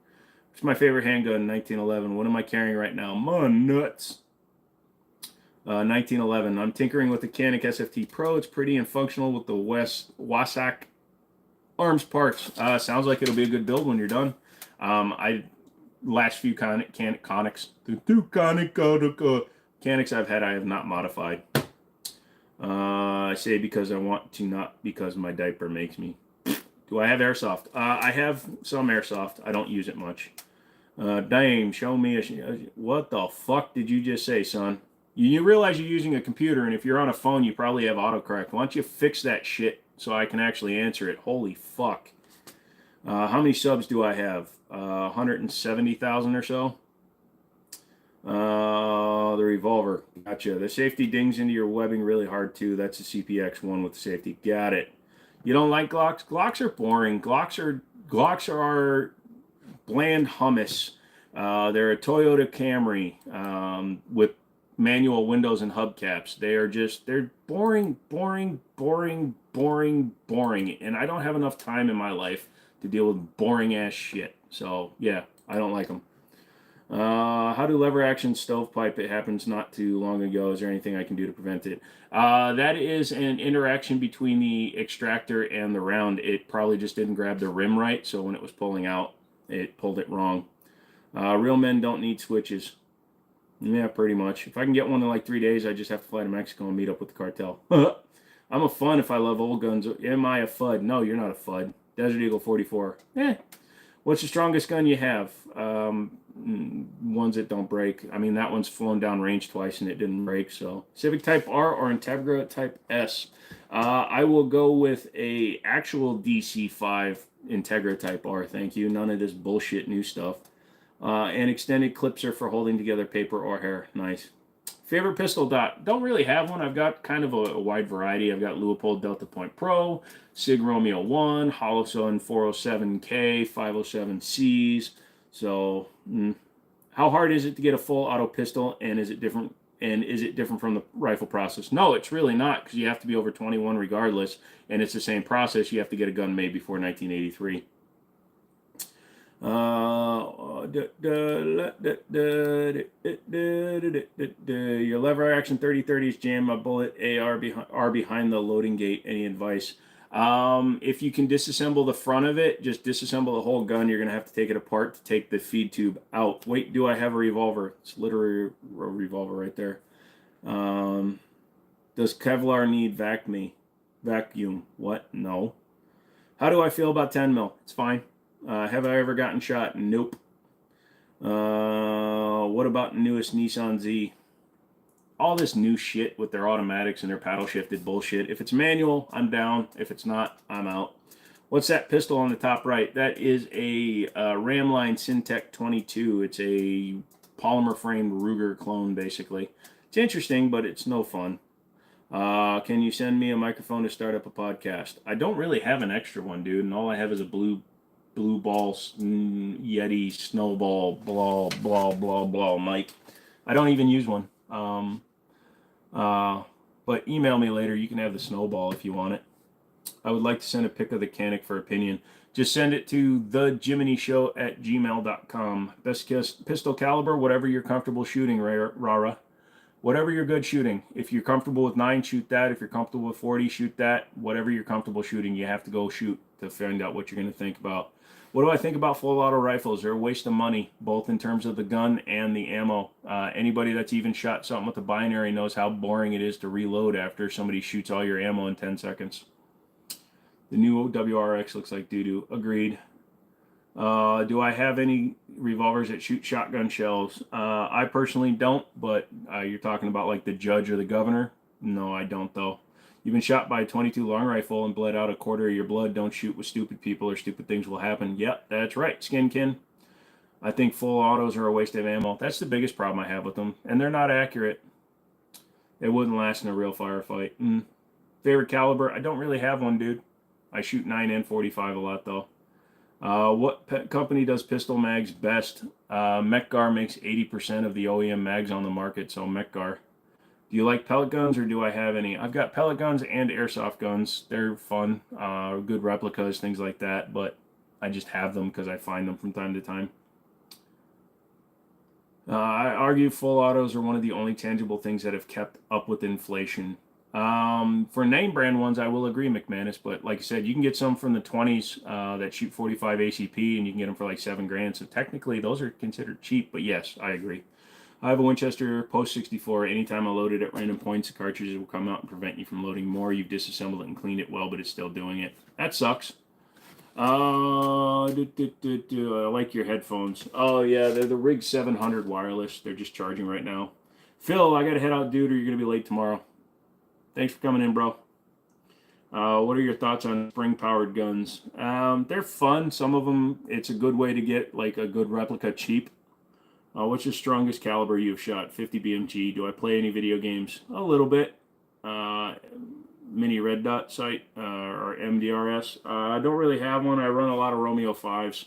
It's my favorite handgun, 1911. What am I carrying right now? My nuts. 1911. I'm tinkering with the Canik SFT Pro. It's pretty and functional with the Wasak arms parts. Sounds like it'll be a good build when you're done. Last few Canics, the two Canics I've had, I have not modified. I say because I want to, not because my diaper makes me. Do I have airsoft? I have some airsoft. I don't use it much. Dame, show me what the fuck did you just say, son? You realize you're using a computer, and if you're on a phone, you probably have autocorrect. Why don't you fix that shit so I can actually answer it? Holy fuck. How many subs do I have? 170,000 or so? The revolver. Gotcha. The safety dings into your webbing really hard, too. That's a CPX1 with the safety. Got it. You don't like Glocks? Glocks are boring. Glocks are bland hummus. They're a Toyota Camry with manual windows and hubcaps. They're boring, and I don't have enough time in my life to deal with boring ass shit. So yeah, I don't like them. How do lever action stovepipe? It happens not too long ago. Is there anything I can do to prevent it? That is an interaction between the extractor and the round. It probably just didn't grab the rim right, so when it was pulling out, it pulled it wrong. Real men don't need switches. Yeah, pretty much. If I can get one in like 3 days, I just have to fly to Mexico and meet up with the cartel. I'm a fun if I love old guns. Am I a FUD? No, you're not a FUD. Desert Eagle 44. What's the strongest gun you have? Ones that don't break. I mean, that one's flown down range twice and it didn't break. So Civic Type R or Integra Type S. I will go with a actual DC5 Integra Type R, thank you. None of this bullshit new stuff. And extended clips are for holding together paper or hair. Nice. Favorite pistol dot? Don't really have one. I've got kind of a wide variety. I've got Leupold Delta Point Pro, Sig Romeo 1, Holosun 407K, 507Cs. So, how hard is it to get a full auto pistol, and is it different? And is it different from the rifle process? No, it's really not, because you have to be over 21 regardless, and it's the same process. You have to get a gun made before 1983. Your lever action 30-30s jam my bullet AR behind the loading gate. Any advice? If you can disassemble the front of it, just disassemble the whole gun. You're going to have to take it apart to take the feed tube out. Wait, do I have a revolver? It's literally a revolver right there. Does Kevlar need vacuum? What? No. How do I feel about 10 mil? It's fine. Have I ever gotten shot? Nope. What about the newest Nissan Z? All this new shit with their automatics and their paddle shifted bullshit. If it's manual, I'm down. If it's not, I'm out. What's that pistol on the top right? That is a Ramline Syntec 22. It's a polymer framed Ruger clone, basically. It's interesting, but it's no fun. Can you send me a microphone to start up a podcast? I don't really have an extra one, dude, and all I have is a blue ball Yeti snowball blah blah blah blah mic. I don't even use one. But email me later. You can have the snowball if you want it. I would like to send a pic of the Canic for opinion. Just send it to thejimminishow@gmail.com. Best pistol caliber, whatever you're comfortable shooting, Rara. Whatever you're good shooting. If you're comfortable with 9, shoot that. If you're comfortable with 40, shoot that. Whatever you're comfortable shooting, you have to go shoot to find out what you're going to think about. What do I think about full auto rifles? They're a waste of money, both in terms of the gun and the ammo. Anybody that's even shot something with a binary knows how boring it is to reload after somebody shoots all your ammo in 10 seconds. The new WRX looks like doo-doo. Agreed. Do I have any revolvers that shoot shotgun shells? I personally don't, but you're talking about like the judge or the governor? No, I don't, though. You've been shot by a 22 long rifle and bled out a quarter of your blood. Don't shoot with stupid people or stupid things will happen. Yep, that's right, Skinkin. I think full autos are a waste of ammo. That's the biggest problem I have with them. And they're not accurate. It wouldn't last in a real firefight. Favorite caliber? I don't really have one, dude. I shoot 9 and 45 a lot, though. What company does pistol mags best? Mekgar makes 80% of the OEM mags on the market, so Mekgar. Do you like pellet guns, or do I have any? I've got pellet guns and airsoft guns. They're fun, good replicas, things like that, but I just have them because I find them from time to time. I argue full autos are one of the only tangible things that have kept up with inflation. For name brand ones, I will agree, McManus, but like I said, you can get some from the 20s that shoot 45 ACP, and you can get them for like $7,000, so technically those are considered cheap, but yes, I agree. I have a Winchester Post 64. Anytime I load it at random points, the cartridges will come out and prevent you from loading more. You've disassembled it and cleaned it well, but it's still doing it. That sucks. I like your headphones. Oh, yeah, they're the Rig 700 wireless. They're just charging right now. Phil, I got to head out, dude, or you're going to be late tomorrow. Thanks for coming in, bro. What are your thoughts on spring-powered guns? They're fun. Some of them, it's a good way to get like a good replica cheap. What's your strongest caliber you've shot? 50 BMG. Do I play any video games? A little bit. Mini Red Dot sight or MDRS. I don't really have one. I run a lot of Romeo 5s.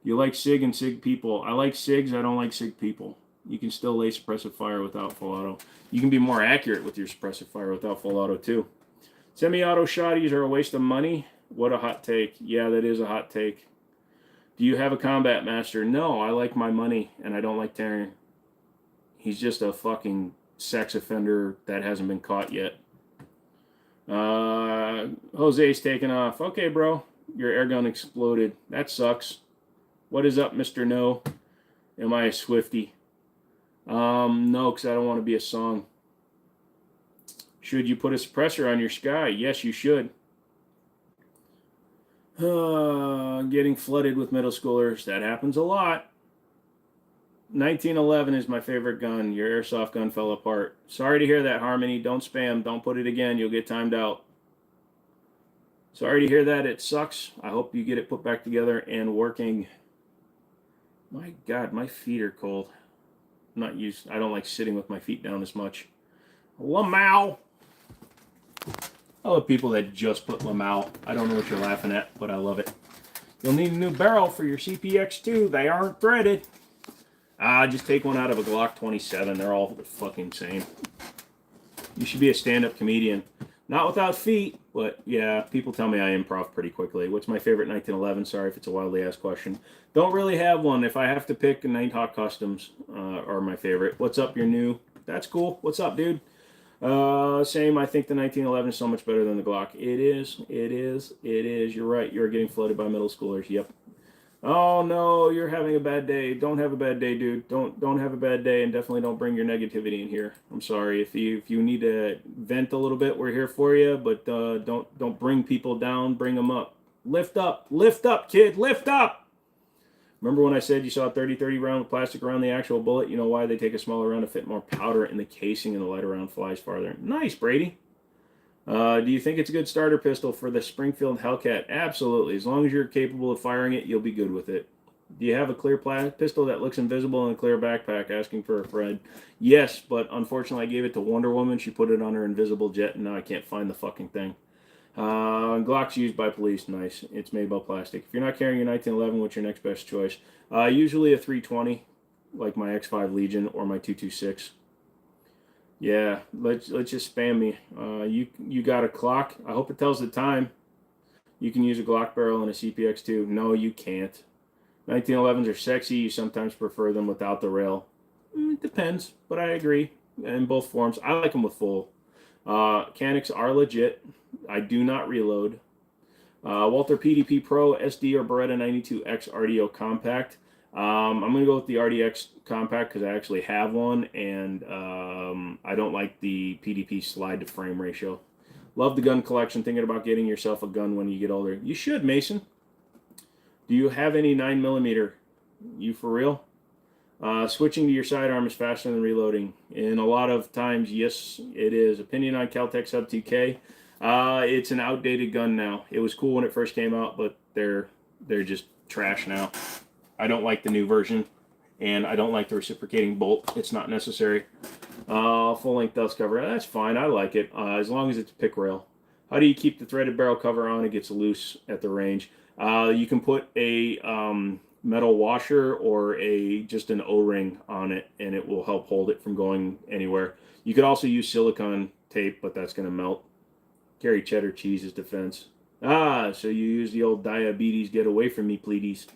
You like SIG and SIG people. I like SIGs. I don't like SIG people. You can still lay suppressive fire without full auto. You can be more accurate with your suppressive fire without full auto too. Semi-auto shotties are a waste of money. What a hot take. Yeah, that is a hot take. Do you have a combat master? No, I like my money, and I don't like Taryn. He's just a fucking sex offender that hasn't been caught yet. Jose's taking off. Okay, bro. Your airgun exploded. That sucks. What is up, Mr. No? Am I a Swiftie? No, because I don't want to be a song. Should you put a suppressor on your Sky? Yes, you should. Getting flooded with middle schoolers. That happens a lot. 1911 is my favorite gun. Your airsoft gun fell apart. Sorry to hear that, Harmony. Don't spam. Don't put it again. You'll get timed out. Sorry to hear that. It sucks. I hope you get it put back together and working. My God, my feet are cold. I'm not used. I don't like sitting with my feet down as much. Lamau. I love people that just put Lamau. I don't know what you're laughing at, but I love it. You'll need a new barrel for your CPX2. They aren't threaded. Just take one out of a Glock 27. They're all fucking same. You should be a stand-up comedian. Not without feet, but yeah, people tell me I improv pretty quickly. What's my favorite 1911? Sorry if it's a wildly asked question. Don't really have one. If I have to pick, Nighthawk Customs are my favorite. What's up, you're new? That's cool. What's up, dude? Same. I think the 1911 is so much better than the Glock. It is. It is. It is. You're right. You're getting flooded by middle schoolers. Yep. Oh no, you're having a bad day. Don't have a bad day, dude. Don't have a bad day, and definitely don't bring your negativity in here. I'm sorry if you need to vent a little bit. We're here for you, but don't bring people down. Bring them up. Lift up, kid. Lift up. Remember when I said you saw a 30-30 round with plastic around the actual bullet? You know why? They take a smaller round to fit more powder in the casing, and the lighter round flies farther. Nice, Brady. Do you think it's a good starter pistol for the Springfield Hellcat? Absolutely. As long as you're capable of firing it, you'll be good with it. Do you have a clear pistol that looks invisible in a clear backpack? Asking for a friend. Yes, but unfortunately I gave it to Wonder Woman. She put it on her invisible jet, and now I can't find the fucking thing. Glock's used by police. Nice. It's made by plastic. If you're not carrying your 1911, what's your next best choice? Usually a 320, like my X5 Legion or my 226. Yeah, let's just spam me. You got a clock? I hope it tells the time. You can use a Glock barrel and a CPX2. No, you can't. 1911s are sexy. You sometimes prefer them without the rail. It depends, but I agree in both forms. I like them with full. Canics are legit. I do not reload. Walther PDP Pro SD or Beretta 92X RDO Compact. I'm going to go with the RDX Compact because I actually have one, and I don't like the PDP slide to frame ratio. Love the gun collection. Thinking about getting yourself a gun when you get older. You should, Mason. Do you have any 9mm? You for real? Switching to your sidearm is faster than reloading. And a lot of times, yes, it is. Opinion on Cal-Tec Sub 2K. It's an outdated gun now. It was cool when it first came out, but they're just trash now. I don't like the new version, and I don't like the reciprocating bolt. It's not necessary. Full-length dust cover. That's fine. I like it, as long as it's pick rail. How do you keep the threaded barrel cover on? It gets loose at the range. You can put a metal washer or just an O-ring on it, and it will help hold it from going anywhere. You could also use silicone tape, but that's going to melt. Carry cheddar cheese as defense. So you use the old diabetes get away from me, please.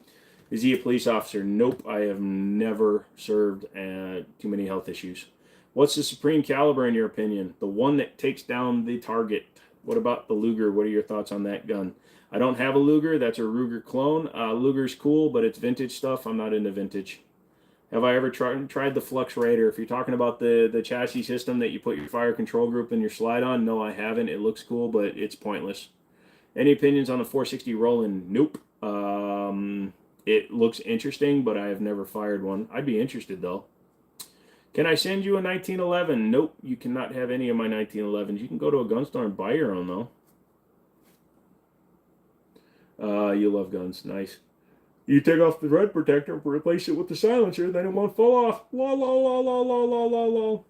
Is he a police officer? Nope, I have never served too many health issues. What's the supreme caliber in your opinion? The one that takes down the target. What about the Luger? What are your thoughts on that gun? I don't have a Luger. That's a Ruger clone. Luger's cool, but it's vintage stuff. I'm not into vintage. Have I ever tried the Flux Raider? If you're talking about the chassis system that you put your fire control group and your slide on, no, I haven't. It looks cool, but it's pointless. Any opinions on the 460 Roland? Nope. It looks interesting, but I have never fired one. I'd be interested, though. Can I send you a 1911? Nope, you cannot have any of my 1911s. You can go to a gun store and buy your own, though. You love guns. Nice. You take off the red protector, replace it with the silencer, then it won't fall off. Lol, lol, lol, lol, lol, lol,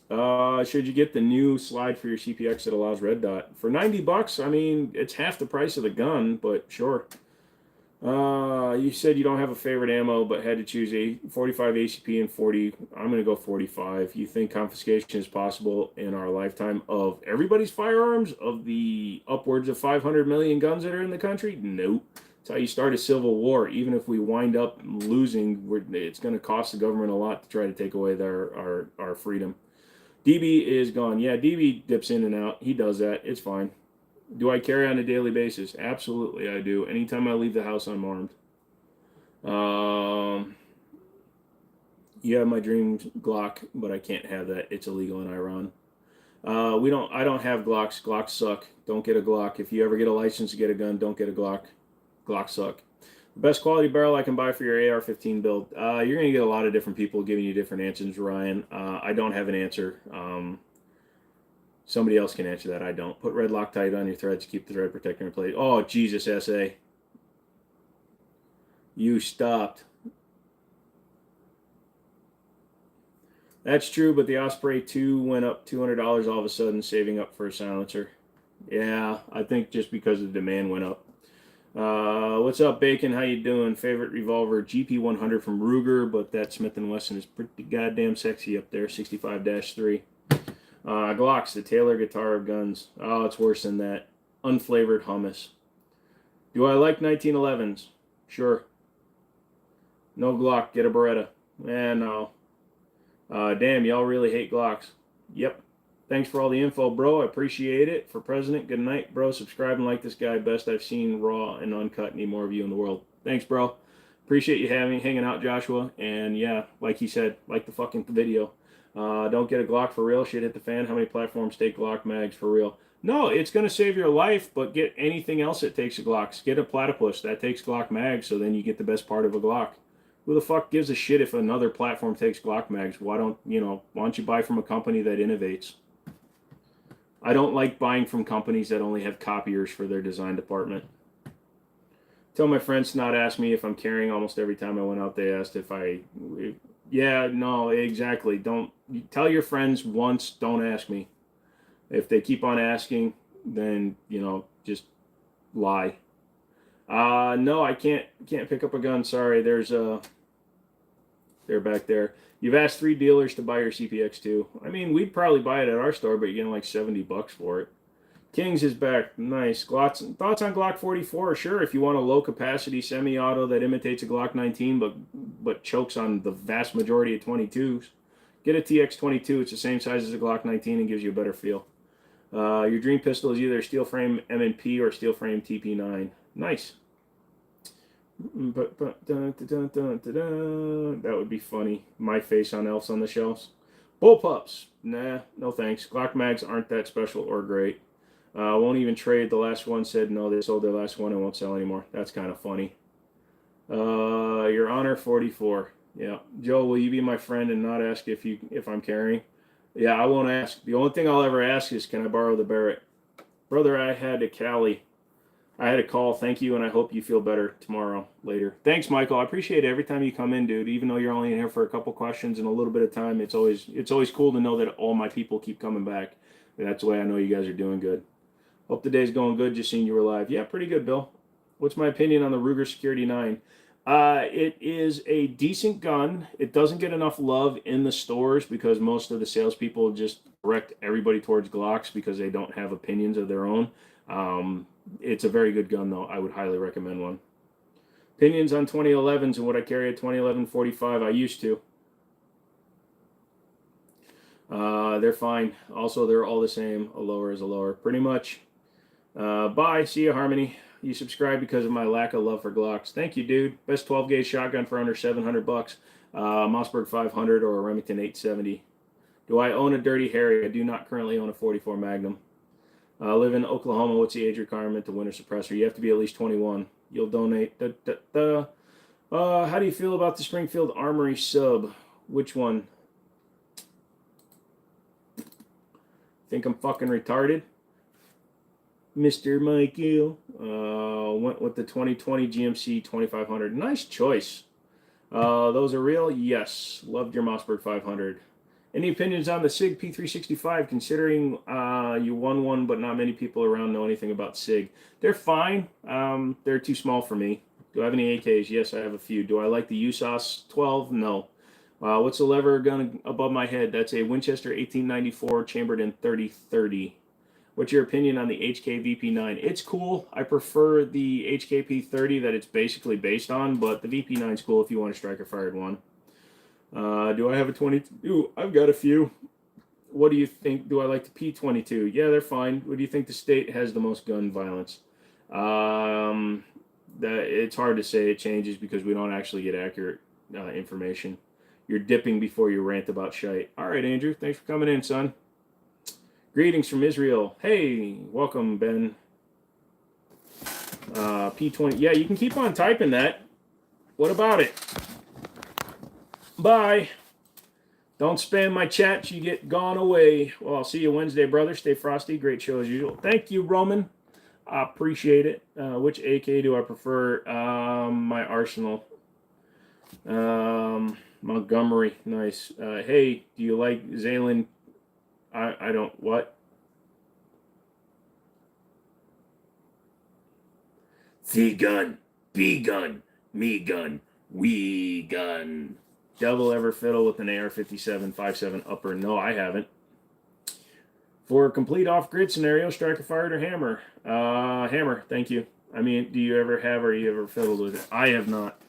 lol. Should you get the new slide for your CPX that allows red dot? For $90, I mean, it's half the price of the gun, but sure. You said you don't have a favorite ammo, but had to choose a 45 ACP and 40. I'm going to go 45. You think confiscation is possible in our lifetime of everybody's firearms, of the upwards of 500 million guns that are in the country? Nope. That's how you start a civil war. Even if we wind up losing, it's going to cost the government a lot to try to take away our freedom. DB is gone. Yeah, DB dips in and out. He does that. It's fine. Do I carry on a daily basis? Absolutely, I do. Anytime I leave the house, I'm armed. You have my dream Glock, but I can't have that. It's illegal in Iran. I don't have Glocks. Glocks suck. Don't get a Glock. If you ever get a license to get a gun, don't get a Glock. Glocks suck. The best quality barrel I can buy for your AR-15 build. You're going to get a lot of different people giving you different answers, Ryan. I don't have an answer. Somebody else can answer that. I don't. Put red Loctite on your threads. Keep the thread protector in place. Oh, Jesus, SA. You stopped. That's true, but the Osprey 2 went up $200 all of a sudden, saving up for a silencer. Yeah, I think just because the demand went up. What's up, Bacon? How you doing? Favorite revolver, GP100 from Ruger, but that Smith & Wesson is pretty goddamn sexy up there, 65-3. Glocks, the Taylor guitar of guns. Oh, it's worse than that. Unflavored hummus. Do I like 1911s? Sure. No Glock, get a Beretta. No. Damn, y'all really hate Glocks. Yep. Thanks for all the info, bro. I appreciate it. For President, good night, bro. Subscribe and like this guy. Best I've seen, raw and uncut. Need more of you in the world. Thanks, bro. Appreciate you hanging out, Joshua. And yeah, like he said, like the fucking video. Don't get a Glock for real. Shit hit the fan. How many platforms take Glock mags for real? No, it's going to save your life, but get anything else that takes a Glock. Get a platypus. That takes Glock mags, so then you get the best part of a Glock. Who the fuck gives a shit if another platform takes Glock mags? Why don't you buy from a company that innovates? I don't like buying from companies that only have copiers for their design department. Tell my friends to not ask me if I'm carrying. Almost every time I went out, they asked yeah, no, exactly. Don't tell your friends once, don't ask me. If they keep on asking, then, just lie. No, I can't pick up a gun. Sorry, they're back there. You've asked 3 dealers to buy your CPX2. I mean, we'd probably buy it at our store, but you're getting like $70 for it. Kings is back. Nice. Thoughts on Glock 44? Sure, if you want a low-capacity semi-auto that imitates a Glock 19 but chokes on the vast majority of 22s, get a TX22. It's the same size as a Glock 19 and gives you a better feel. Your dream pistol is either steel frame M&P or steel frame TP9. Nice. That would be funny. My face on Elves on the Shelves. Bullpups. Nah, no thanks. Glock mags aren't that special or great. Won't even trade. The last one said no, they sold their last one and won't sell anymore. That's kind of funny. Your Honor 44. Yeah. Joe, will you be my friend and not ask if I'm carrying? Yeah, I won't ask. The only thing I'll ever ask is, can I borrow the Barrett? Brother, I had a call. Thank you, and I hope you feel better tomorrow, later. Thanks, Michael. I appreciate it every time you come in, dude. Even though you're only in here for a couple questions and a little bit of time, it's always cool to know that all my people keep coming back. And that's the way I know you guys are doing good. Hope the day's going good. Just seeing you were live. Yeah, pretty good, Bill. What's my opinion on the Ruger Security 9? It is a decent gun. It doesn't get enough love in the stores because most of the salespeople just direct everybody towards Glocks because they don't have opinions of their own. It's a very good gun, though. I would highly recommend one. Opinions on 2011s and would I carry a 2011 45? I used to. They're fine. Also, they're all the same. A lower is a lower. Pretty much. Bye. See you, Harmony. You subscribed because of my lack of love for Glocks. Thank you, dude. Best 12-gauge shotgun for under $700. Mossberg 500 or a Remington 870. Do I own a Dirty Harry? I do not currently own a 44 Magnum. Live in Oklahoma. What's the age requirement to win a suppressor? You have to be at least 21. You'll donate. How do you feel about the Springfield Armory sub? Which one? Think I'm fucking retarded? Mr. Michael went with the 2020 GMC 2500. Nice choice. Those are real? Yes. Loved your Mossberg 500. Any opinions on the SIG P365, considering you won one, but not many people around know anything about SIG? They're fine. They're too small for me. Do I have any AKs? Yes, I have a few. Do I like the USAS 12? No. What's the lever gun above my head? That's a Winchester 1894 chambered in 30-30. What's your opinion on the HK VP9? It's cool. I prefer the HK P30 that it's basically based on, but the VP9 is cool if you want a striker-fired one. Do I have a 22? I've got a few. What do you think? Do I like the P22? Yeah, they're fine. What do you think the state has the most gun violence? It's hard to say. It changes because we don't actually get accurate information. You're dipping before you rant about shite. All right, Andrew. Thanks for coming in, son. Greetings from Israel. Hey, welcome, Ben. P20. Yeah, you can keep on typing that. What about it? Bye. Don't spam my chat. You get gone away. Well, I'll see you Wednesday, brother. Stay frosty. Great show as usual. Thank you, Roman. I appreciate it. Which AK do I prefer? My Arsenal. Montgomery. Nice. Hey, do you like Zaylen? I don't. What? C gun. B gun. Me gun. We gun. Devil ever fiddle with an AR-57 5.7 upper? No, I haven't. For a complete off-grid scenario, striker fired or hammer? Hammer, thank you. I mean, do you ever have or you ever fiddled with it? I have not.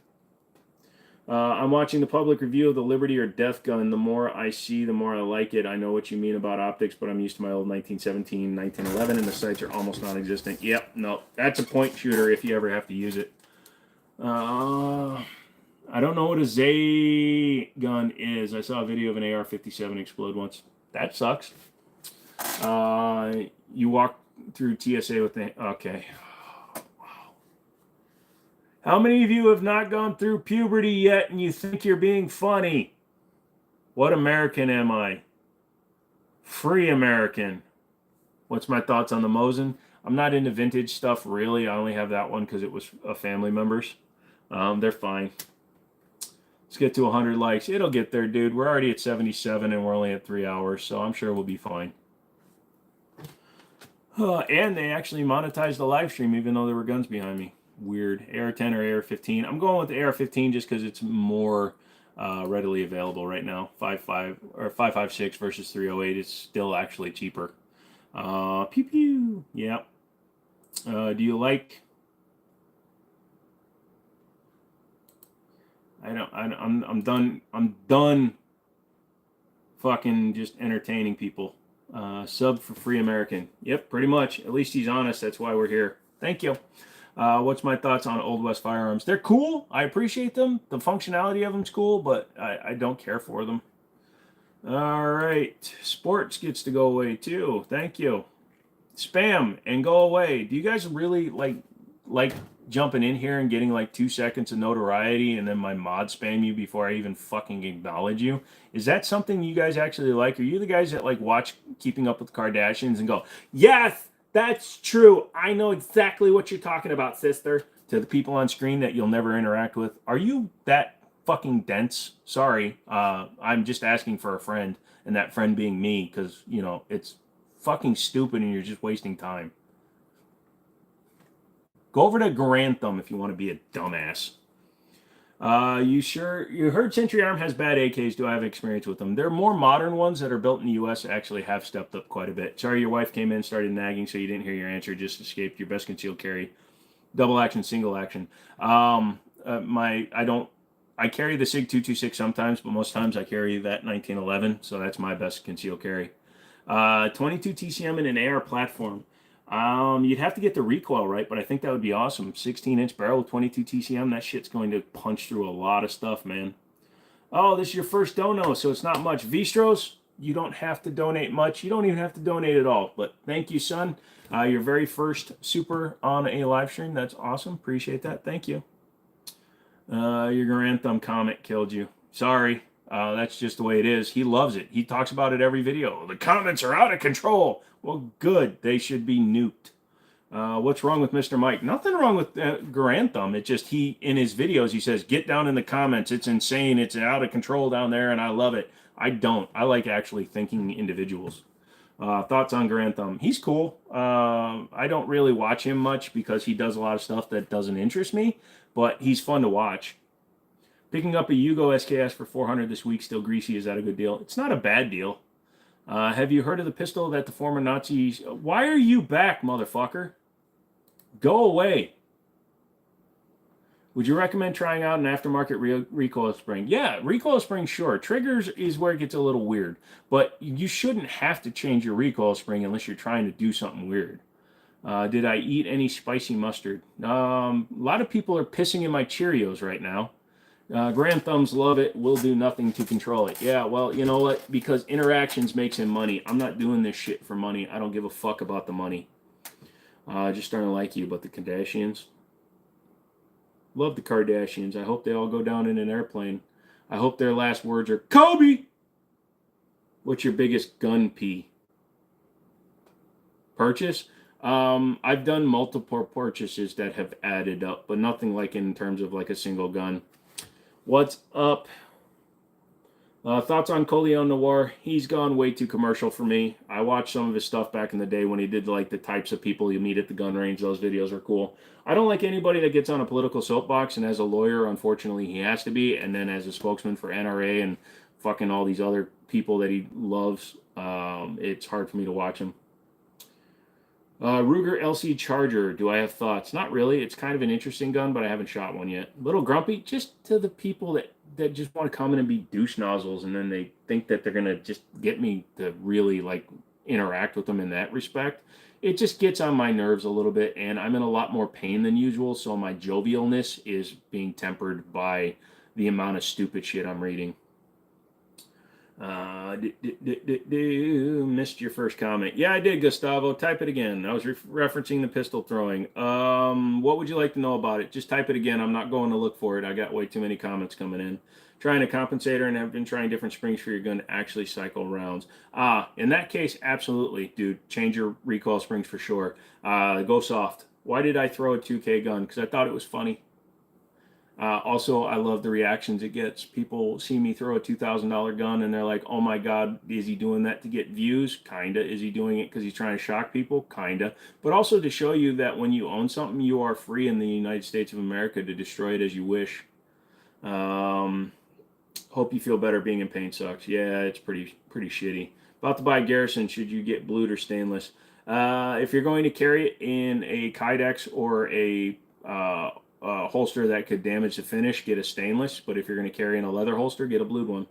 I'm watching the public review of the Liberty or Death gun. The more I see, the more I like it. I know what you mean about optics, but I'm used to my old 1917, 1911, and the sights are almost non-existent. Yep, no, that's a point shooter if you ever have to use it. I don't know what a Z gun is. I saw a video of an AR-57 explode once. That sucks. You walk through TSA with the... Okay. Wow. How many of you have not gone through puberty yet and you think you're being funny? What American am I? Free American. What's my thoughts on the Mosin? I'm not into vintage stuff, really. I only have that one because it was a family member's. They're fine. Let's get to 100 likes. It'll get there, dude. We're already at 77 and we're only at 3 hours, so I'm sure we'll be fine. And they actually monetized the live stream even though there were guns behind me. Weird. AR-10 or AR-15. I'm going with the AR-15 just because it's more readily available right now. 5.5 or 5.56 versus 308 is still actually cheaper. Pew pew. Yeah. Do you like... I'm done fucking just entertaining people. Sub for Free American. Yep, pretty much. At least he's honest. That's why we're here. Thank you. What's my thoughts on Old West firearms? They're cool. I appreciate them. The functionality of them's cool, but I don't care for them. All right. Sports gets to go away too. Thank you. Spam and go away. Do you guys really like jumping in here and getting like 2 seconds of notoriety and then my mod spam you before I even fucking acknowledge you? Is that something you guys actually like? Are you the guys that like watch Keeping Up with the Kardashians and go, yes, that's true. I know exactly what you're talking about, sister, to the people on screen that you'll never interact with? Are you that fucking dense? Sorry. I'm just asking for a friend, and that friend being me, because, you know, it's fucking stupid and you're just wasting time. Go over to Grantham if you want to be a dumbass. You heard Century Arm has bad AKs. Do I have experience with them? They're more modern ones that are built in the U.S. actually have stepped up quite a bit. Sorry your wife came in and started nagging so you didn't hear your answer. Just escaped. Your best concealed carry. Double action, single action. I carry the SIG 226 sometimes, but most times I carry that 1911, so that's my best concealed carry. 22 TCM in an AR platform. You'd have to get the recoil right, but I think that would be awesome. 16-inch barrel with 22 TCM. That shit's going to punch through a lot of stuff, man. Oh, this is your first dono, so it's not much. Vistros, you don't have to donate much. You don't even have to donate at all. But thank you, son. Your very first super on a live stream. That's awesome. Appreciate that. Thank you. Your Grand Thumb comment killed you. Sorry. That's just the way it is. He loves it. He talks about it every video. The comments are out of control. Well, good. They should be nuked. What's wrong with Mr. Mike? Nothing wrong with Grantham. It's just in his videos, he says, get down in the comments. It's insane. It's out of control down there, and I love it. I don't. I like actually thinking individuals. Thoughts on Grantham? He's cool. I don't really watch him much because he does a lot of stuff that doesn't interest me, but he's fun to watch. Picking up a Yugo SKS for 400 this week, still greasy. Is that a good deal? It's not a bad deal. Have you heard of the pistol that the former Nazis... Why are you back, motherfucker? Go away. Would you recommend trying out an aftermarket recoil spring? Yeah, recoil spring, sure. Triggers is where it gets a little weird. But you shouldn't have to change your recoil spring unless you're trying to do something weird. Did I eat any spicy mustard? A lot of people are pissing in my Cheerios right now. Grand Thumbs love it. Will do nothing to control it. Yeah, well, you know what? Because interactions makes him money. I'm not doing this shit for money. I don't give a fuck about the money. Just starting to like you, but the Kardashians. Love the Kardashians. I hope they all go down in an airplane. I hope their last words are Kobe. What's your biggest gun purchase? I've done multiple purchases that have added up, but nothing like in terms of like a single gun. What's up? Thoughts on Coleon Noir? He's gone way too commercial for me. I watched some of his stuff back in the day when he did like the types of people you meet at the gun range. Those videos are cool. I don't like anybody that gets on a political soapbox, and as a lawyer, unfortunately, he has to be, and then as a spokesman for NRA and fucking all these other people that he loves, it's hard for me to watch him. Ruger LC Charger. Do I have thoughts? Not really. It's kind of an interesting gun, but I haven't shot one yet. A little grumpy, just to the people that just want to come in and be douche nozzles, and then they think that they're gonna just get me to really like interact with them in that respect. It just gets on my nerves a little bit, and I'm in a lot more pain than usual, so my jovialness is being tempered by the amount of stupid shit I'm reading. Missed your first comment. Yeah, I did, Gustavo. Type it again. I was referencing the pistol throwing. What would you like to know about it? Just type it again. I'm not going to look for it. I got way too many comments coming in. Trying a compensator and have been trying different springs for your gun to actually cycle rounds. In that case, absolutely, dude. Change your recoil springs for sure. Go soft. Why did I throw a 2K gun? Because I thought it was funny. Also, I love the reactions it gets. People see me throw a $2,000 gun and they're like, oh my God, is he doing that to get views? Kinda. Is he doing it because he's trying to shock people? Kinda. But also to show you that when you own something, you are free in the United States of America to destroy it as you wish. Hope you feel better. Being in pain sucks. Yeah, it's pretty shitty. About to buy Garrison. Should you get blued or stainless? If you're going to carry it in a Kydex or a holster that could damage the finish, get a stainless. But if you're going to carry in a leather holster, get a blued one.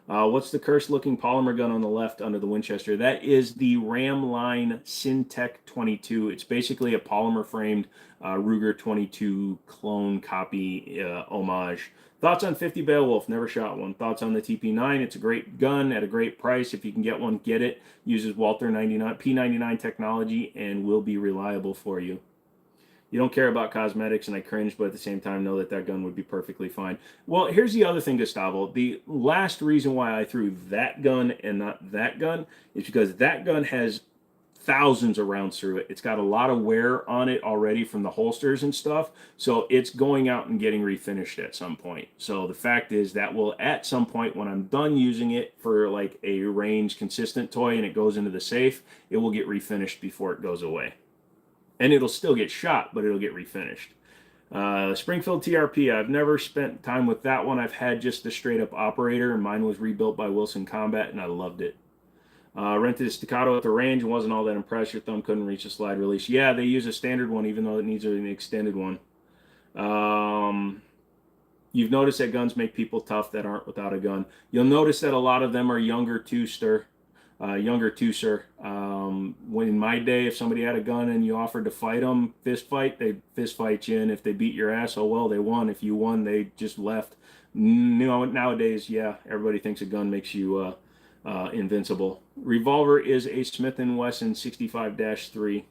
What's the cursed looking polymer gun on the left under the Winchester? That is the Ramline Syntech 22. It's basically a polymer framed Ruger 22 clone copy homage. Thoughts on 50 Beowulf? Never shot one. Thoughts on the TP9? It's a great gun at a great price. If you can get one, get it. Uses Walther 99 P99 technology and will be reliable for you. You don't care about cosmetics, and I cringe, but at the same time know that that gun would be perfectly fine. Well, here's the other thing, Gustavo. The last reason why I threw that gun and not that gun is because that gun has thousands of rounds through it. It's got a lot of wear on it already from the holsters and stuff, so it's going out and getting refinished at some point. So the fact is that will, at some point, when I'm done using it for like a range consistent toy and it goes into the safe, it will get refinished before it goes away. And it'll still get shot, but it'll get refinished. Springfield TRP, I've never spent time with that one. I've had just the straight up operator, and mine was rebuilt by Wilson Combat, and I loved it. Rented a Staccato at the range and wasn't all that impressed. Your thumb couldn't reach a slide release. Yeah, they use a standard one, even though it needs an extended one. You've noticed that guns make people tough that aren't without a gun. You'll notice that a lot of them are younger too, sir. When in my day, if somebody had a gun and you offered to fight them, fist fight, they'd fist fight you. And if they beat your ass, oh well, they won. If you won, they just left. Nowadays, yeah, everybody thinks a gun makes you invincible. Revolver is a Smith & Wesson 65-3.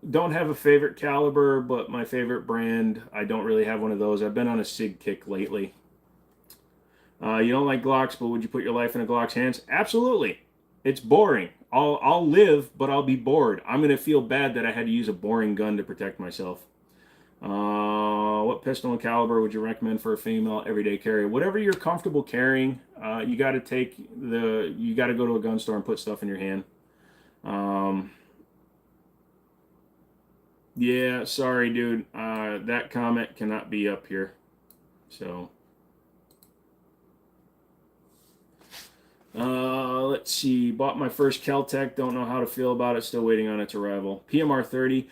Don't have a favorite caliber, but my favorite brand, I don't really have one of those. I've been on a SIG kick lately. You don't like Glocks, but would you put your life in a Glock's hands? Absolutely. It's boring. I'll live, but I'll be bored. I'm going to feel bad that I had to use a boring gun to protect myself. What pistol and caliber would you recommend for a female everyday carry? Whatever you're comfortable carrying. You got to go to a gun store and put stuff in your hand. Yeah, sorry, dude. That comment cannot be up here. So. Let's see. Bought my first Kel-Tec. Don't know how to feel about it. Still waiting on its arrival. PMR 30.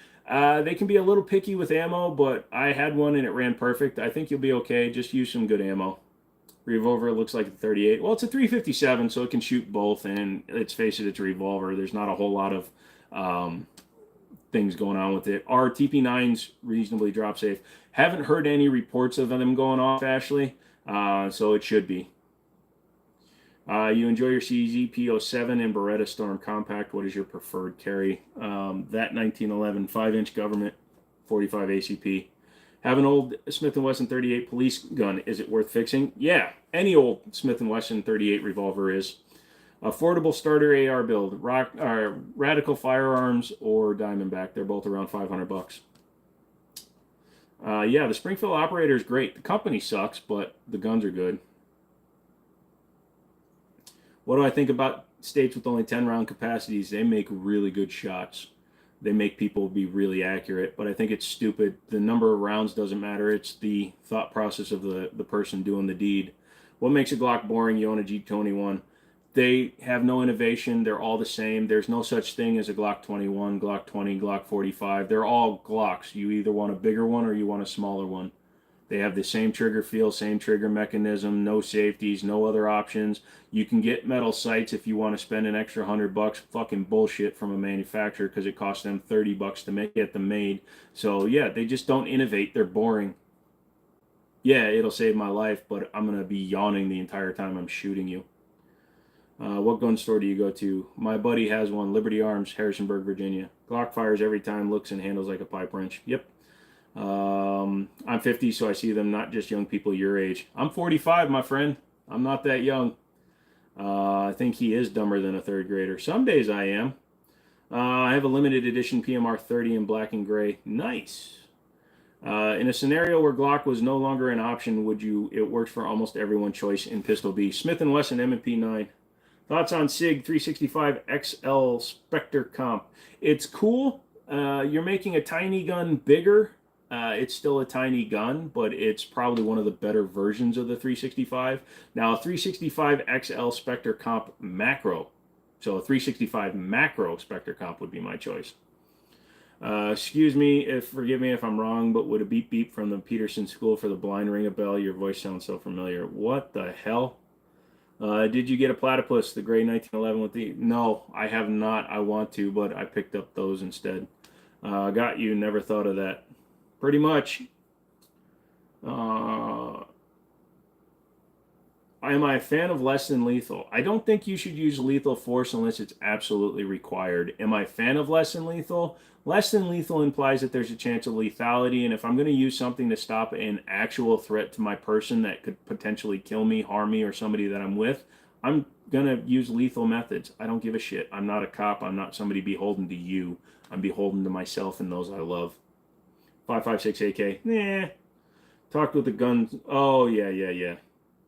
They can be a little picky with ammo, but I had one and it ran perfect. I think you'll be okay. Just use some good ammo. Revolver looks like a 38. Well, it's a 357, so it can shoot both. And let's face it, it's a revolver. There's not a whole lot of things going on with it. Our TP9's reasonably drop safe. Haven't heard any reports of them going off, Ashley. So it should be. You enjoy your CZP-07 and Beretta Storm Compact. What is your preferred carry? That 1911 5-inch government 45 ACP. Have an old Smith & Wesson 38 police gun. Is it worth fixing? Yeah, any old Smith & Wesson 38 revolver is. Affordable starter AR build. Radical Firearms or Diamondback. They're both around $500. Yeah, the Springfield operator is great. The company sucks, but the guns are good. What do I think about states with only 10 round capacities? They make really good shots. They make people be really accurate, but I think it's stupid. The number of rounds doesn't matter. It's the thought process of the person doing the deed. What makes a Glock boring? You own a G21. They have no innovation. They're all the same. There's no such thing as a Glock 21, Glock 20, Glock 45. They're all Glocks. You either want a bigger one or you want a smaller one. They have the same trigger feel, same trigger mechanism, no safeties, no other options. You can get metal sights if you want to spend an extra $100. Fucking bullshit from a manufacturer because it costs them $30 to get them made. So yeah, they just don't innovate. They're boring. Yeah, it'll save my life, but I'm gonna be yawning the entire time I'm shooting you. What gun store do you go to? My buddy has one, Liberty Arms, Harrisonburg, Virginia. Glock fires every time, looks and handles like a pipe wrench. Yep. I'm 50, so I see them not just young people your age. I'm 45, my friend. I'm not that young. I think he is dumber than a third grader. Some days I am. I have a limited edition PMR 30 in black and gray. Nice. In a scenario where Glock was no longer an option, it works for almost everyone's choice in Pistol B. Smith & Wesson M&P 9. Thoughts on SIG 365 XL Spectre Comp? It's cool. You're making a tiny gun bigger. It's still a tiny gun, but it's probably one of the better versions of the 365. Now, a 365 XL Spectre Comp Macro. So a 365 Macro Spectre Comp would be my choice. Excuse me, forgive me if I'm wrong, but would a beep beep from the Peterson School for the Blind ring a bell? Your voice sounds so familiar. What the hell? Did you get a platypus, the gray 1911 with the... No, I have not. I want to, but I picked up those instead. Got you. Never thought of that. Pretty much. Am I a fan of less than lethal? I don't think you should use lethal force unless it's absolutely required. Am I a fan of less than lethal? Less than lethal implies that there's a chance of lethality, and if I'm going to use something to stop an actual threat to my person that could potentially kill me, harm me, or somebody that I'm with, I'm going to use lethal methods. I don't give a shit. I'm not a cop. I'm not somebody beholden to you. I'm beholden to myself and those I love. 5.56 AK. Nah. Talked with the guns. Oh, yeah.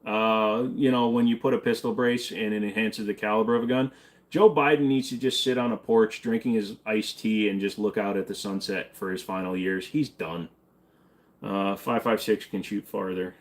When you put a pistol brace and it enhances the caliber of a gun, Joe Biden needs to just sit on a porch drinking his iced tea and just look out at the sunset for his final years. He's done. 5.56 can shoot farther.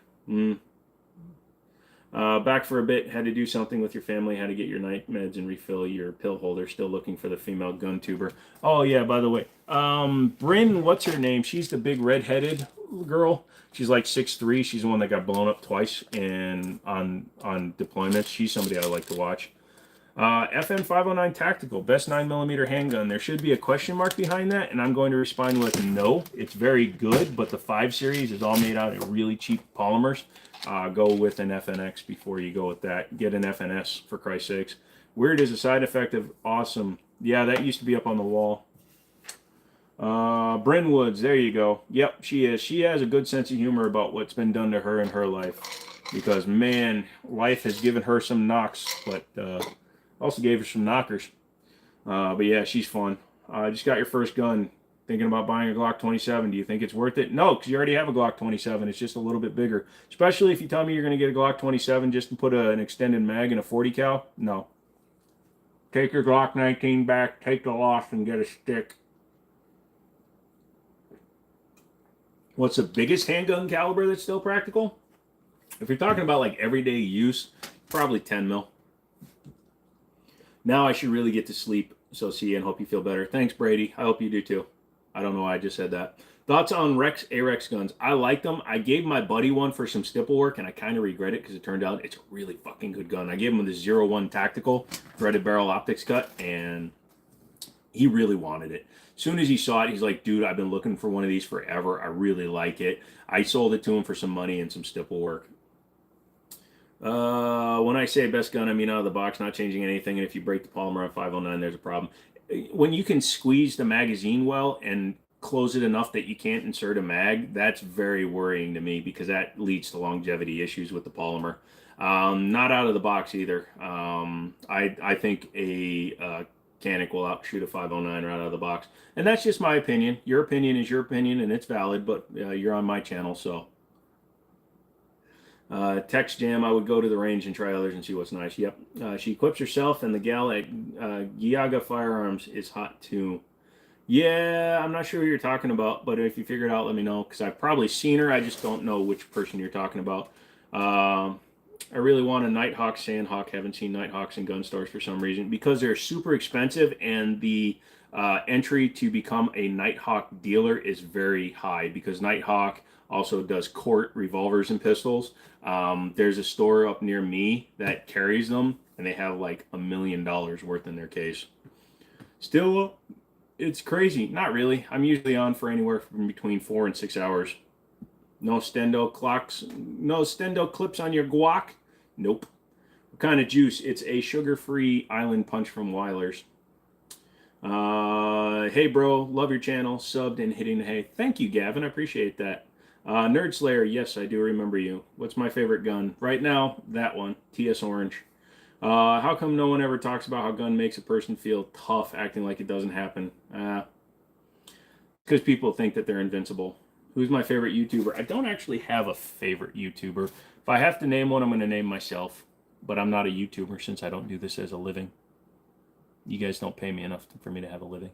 Back for a bit. Had to do something with your family. Had to get your night meds and refill your pill holder. Still looking for the female gun tuber. Oh, yeah, by the way. Bryn, what's her name? She's the big redheaded girl. She's like 6'3". She's the one that got blown up twice on deployments. She's somebody I like to watch. FN 509 Tactical, best 9mm handgun. There should be a question mark behind that, and I'm going to respond with no. It's very good, but the 5 series is all made out of really cheap polymers. Go with an FNX before you go with that. Get an FNS, for Christ's sakes. Weird is a side effect of awesome. Yeah, that used to be up on the wall. Bryn Woods, there you go. Yep, she is. She has a good sense of humor about what's been done to her in her life. Because, man, life has given her some knocks, but also gave her some knockers. But yeah, she's fun. Just got your first gun. Thinking about buying a Glock 27. Do you think it's worth it? No, because you already have a Glock 27. It's just a little bit bigger. Especially if you tell me you're going to get a Glock 27 just to put an extended mag in a 40 cal. No. Take your Glock 19 back, take the loss, and get a stick. What's the biggest handgun caliber that's still practical? If you're talking about like everyday use, probably 10 mil. Now I should really get to sleep. So see you and hope you feel better. Thanks, Brady. I hope you do too. I don't know why I just said that. Thoughts on Arex guns? I like them. I gave my buddy one for some stipple work, and I kind of regret it because it turned out it's a really fucking good gun. I gave him the 01 Tactical threaded barrel optics cut, and he really wanted it. As soon as he saw it, he's like, dude, I've been looking for one of these forever. I really like it. I sold it to him for some money and some stipple work. When I say best gun, I mean out of the box, not changing anything. And if you break the polymer on 509, there's a problem. When you can squeeze the magazine well and close it enough that you can't insert a mag, that's very worrying to me because that leads to longevity issues with the polymer. Not out of the box either. I think a Canic will outshoot a 509 right out of the box. And that's just my opinion. Your opinion is your opinion, and it's valid, but you're on my channel, so. Text Jam, I would go to the range and try others and see what's nice. Yep. She equips herself, and the gal at Giaga Firearms is hot too. Yeah, I'm not sure who you're talking about, but if you figure it out, let me know, because I've probably seen her. I just don't know which person you're talking about. I really want a Nighthawk Sandhawk. Haven't seen Nighthawks in gun stores for some reason because they're super expensive, and the entry to become a Nighthawk dealer is very high because Nighthawk also does court revolvers and pistols. There's a store up near me that carries them, and they have like $1 million worth in their case. Still, it's crazy. Not really. I'm usually on for anywhere from between 4 and 6 hours. No stendo clocks. No stendo clips on your guac. Nope. What kind of juice? It's a sugar-free Island Punch from Weiler's. Hey, bro. Love your channel. Subbed and hitting the hay. Thank you, Gavin. I appreciate that. Nerd Slayer. Yes, I do remember you. What's my favorite gun? Right now, that one. TS Orange. How come no one ever talks about how gun makes a person feel tough, acting like it doesn't happen? Because people think that they're invincible. Who's my favorite YouTuber? I don't actually have a favorite YouTuber. If I have to name one, I'm going to name myself. But I'm not a YouTuber since I don't do this as a living. You guys don't pay me enough for me to have a living.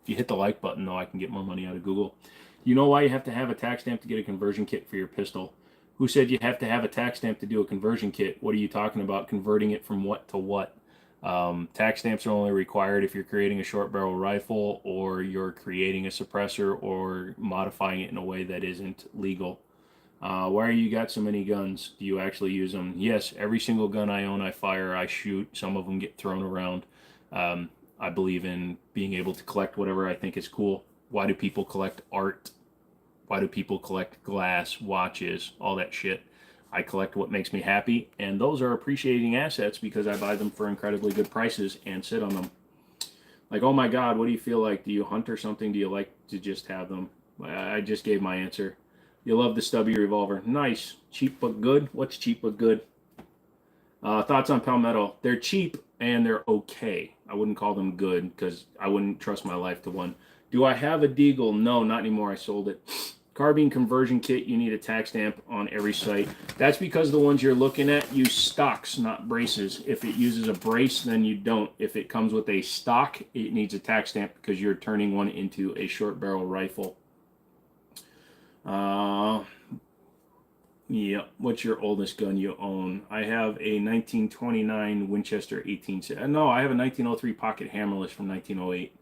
If you hit the like button, though, I can get more money out of Google. You know why you have to have a tax stamp to get a conversion kit for your pistol? Who said you have to have a tax stamp to do a conversion kit? What are you talking about? Converting it from what to what? Tax stamps are only required if you're creating a short barrel rifle or you're creating a suppressor or modifying it in a way that isn't legal. Why are you got so many guns? Do you actually use them? Yes, every single gun I own, I fire, I shoot. Some of them get thrown around. I believe in being able to collect whatever I think is cool. Why do people collect art? Why do people collect glass, watches, all that shit? I collect what makes me happy, and those are appreciating assets because I buy them for incredibly good prices and sit on them. Like, oh my God, what do you feel like? Do you hunt or something? Do you like to just have them? I just gave my answer. You love the stubby revolver. Nice. Cheap but good? What's cheap but good? Thoughts on Palmetto? They're cheap and they're okay. I wouldn't call them good because I wouldn't trust my life to one. Do I have a Deagle? No, not anymore. I sold it. Carbine conversion kit, you need a tax stamp on every site. That's because the ones you're looking at use stocks, not braces. If it uses a brace, then you don't. If it comes with a stock, it needs a tax stamp because you're turning one into a short barrel rifle. Yeah, what's your oldest gun you own? I have a 1929 Winchester 18. No, I have a 1903 pocket hammerless from 1908.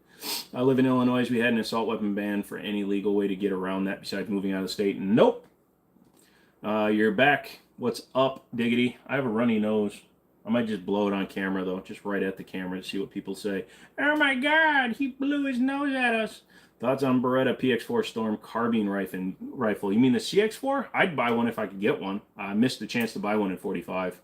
I live in Illinois. We had an assault weapon ban for any legal way to get around that besides moving out of the state. Nope. You're back. What's up, Diggity? I have a runny nose. I might just blow it on camera, though, just right at the camera to see what people say. Oh, my God, he blew his nose at us. Thoughts on Beretta PX4 Storm carbine rifle? You mean the CX4? I'd buy one if I could get one. I missed the chance to buy one in 45.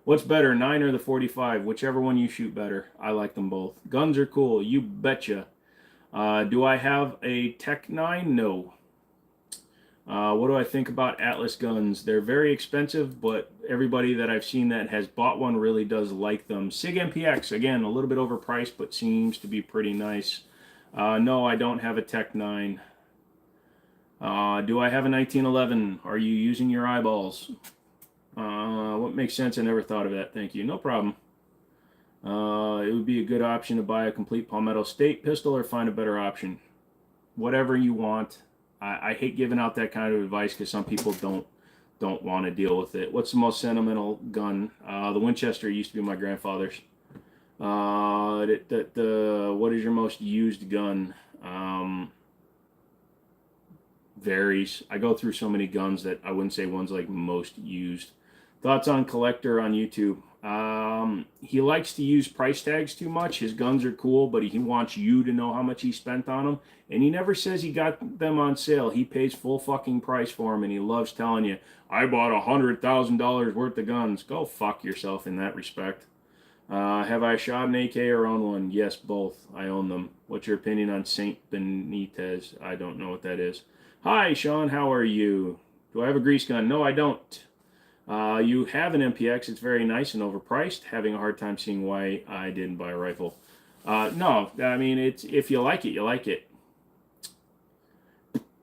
What's better, 9 or the 45? Whichever one you shoot better. I like them both. Guns are cool. You betcha. Do I have a Tech 9? No. What do I think about Atlas guns? They're very expensive, but everybody that I've seen that has bought one really does like them. SIG MPX, again, a little bit overpriced, but seems to be pretty nice. No, I don't have a Tech 9. Do I have a 1911? Are you using your eyeballs? What makes sense? I never thought of that. Thank you. No problem. It would be a good option to buy a complete Palmetto State pistol or find a better option. Whatever you want. I hate giving out that kind of advice because some people don't want to deal with it. What's the most sentimental gun? The Winchester used to be my grandfather's. What is your most used gun? Varies. I go through so many guns that I wouldn't say one's like most used. Thoughts on Collector on YouTube? He likes to use price tags too much. His guns are cool, but he wants you to know how much he spent on them. And he never says he got them on sale. He pays full fucking price for them, and he loves telling you, I bought $100,000 worth of guns. Go fuck yourself in that respect. Have I shot an AK or own one? Yes, both. I own them. What's your opinion on Saint Benitez? I don't know what that is. Hi, Sean. How are you? Do I have a grease gun? No, I don't. You have an MPX. It's very nice and overpriced. Having a hard time seeing why I didn't buy a rifle. No, I mean, it's if you like it, you like it.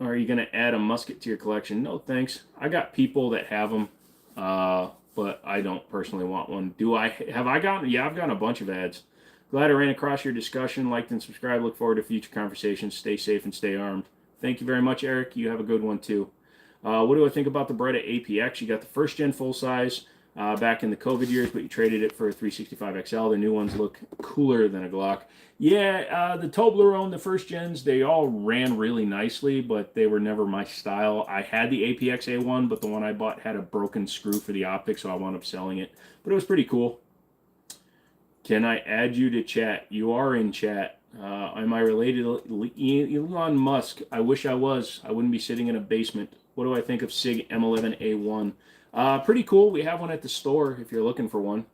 Are you going to add a musket to your collection? No, thanks. I got people that have them, but I don't personally want one. Do I? Have I gotten? Yeah, I've gotten a bunch of ads. Glad I ran across your discussion. Liked and subscribed. Look forward to future conversations. Stay safe and stay armed. Thank you very much, Eric. You have a good one too. What do I think about the Beretta APX? You got the first gen full size back in the COVID years, but you traded it for a 365 XL. The new ones look cooler than a Glock. Yeah, the Toblerone, the first gens, they all ran really nicely, but they were never my style. I had the APX A1, but the one I bought had a broken screw for the optic, so I wound up selling it. But it was pretty cool. Can I add you to chat? You are in chat. Am I related to Elon Musk? I wish I was. I wouldn't be sitting in a basement. What do I think of SIG M11A1? Pretty cool. We have one at the store if you're looking for one.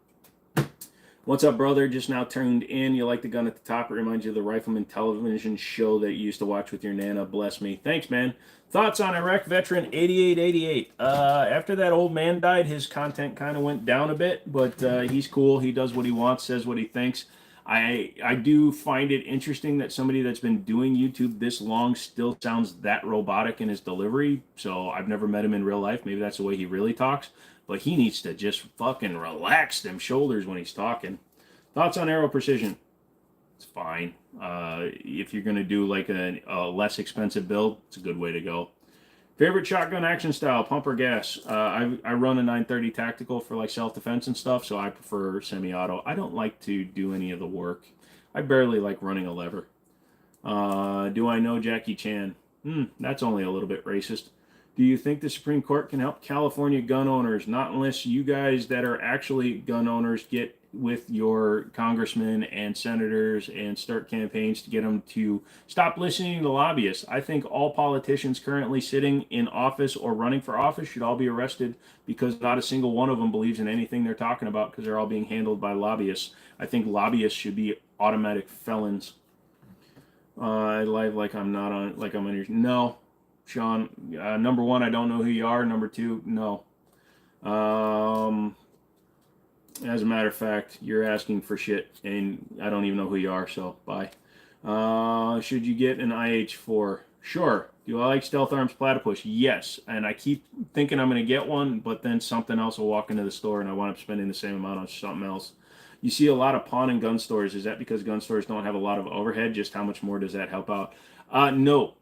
What's up, brother? Just now tuned in. You like the gun at the top. It reminds you of the Rifleman television show that you used to watch with your Nana. Bless me. Thanks, man. Thoughts on Iraq veteran 8888? After that old man died, his content kind of went down a bit, but he's cool. He does what he wants, says what he thinks. I do find it interesting that somebody that's been doing YouTube this long still sounds that robotic in his delivery. So I've never met him in real life. Maybe that's the way he really talks. But he needs to just fucking relax them shoulders when he's talking. Thoughts on Aero Precision? It's fine. If you're going to do like a less expensive build, it's a good way to go. Favorite shotgun action style, pump or gas? I run a 930 tactical for like self-defense and stuff, so I prefer semi-auto. I don't like to do any of the work. I barely like running a lever. Do I know Jackie Chan? That's only a little bit racist. Do you think the Supreme Court can help California gun owners? Not unless you guys that are actually gun owners get with your congressmen and senators and start campaigns to get them to stop listening to lobbyists. I think all politicians currently sitting in office or running for office should all be arrested because not a single one of them believes in anything they're talking about because they're all being handled by lobbyists. I think lobbyists should be automatic felons. I live like I'm not on, like I'm on your, no. Sean, number one, I don't know who you are. Number two, no. As a matter of fact, you're asking for shit, and I don't even know who you are, so bye. Should you get an IH-4? Sure. Do I like Stealth Arms Platypus? Yes. And I keep thinking I'm going to get one, but then something else will walk into the store, and I wind up spending the same amount on something else. You see a lot of pawn and gun stores. Is that because gun stores don't have a lot of overhead? Just how much more does that help out? No.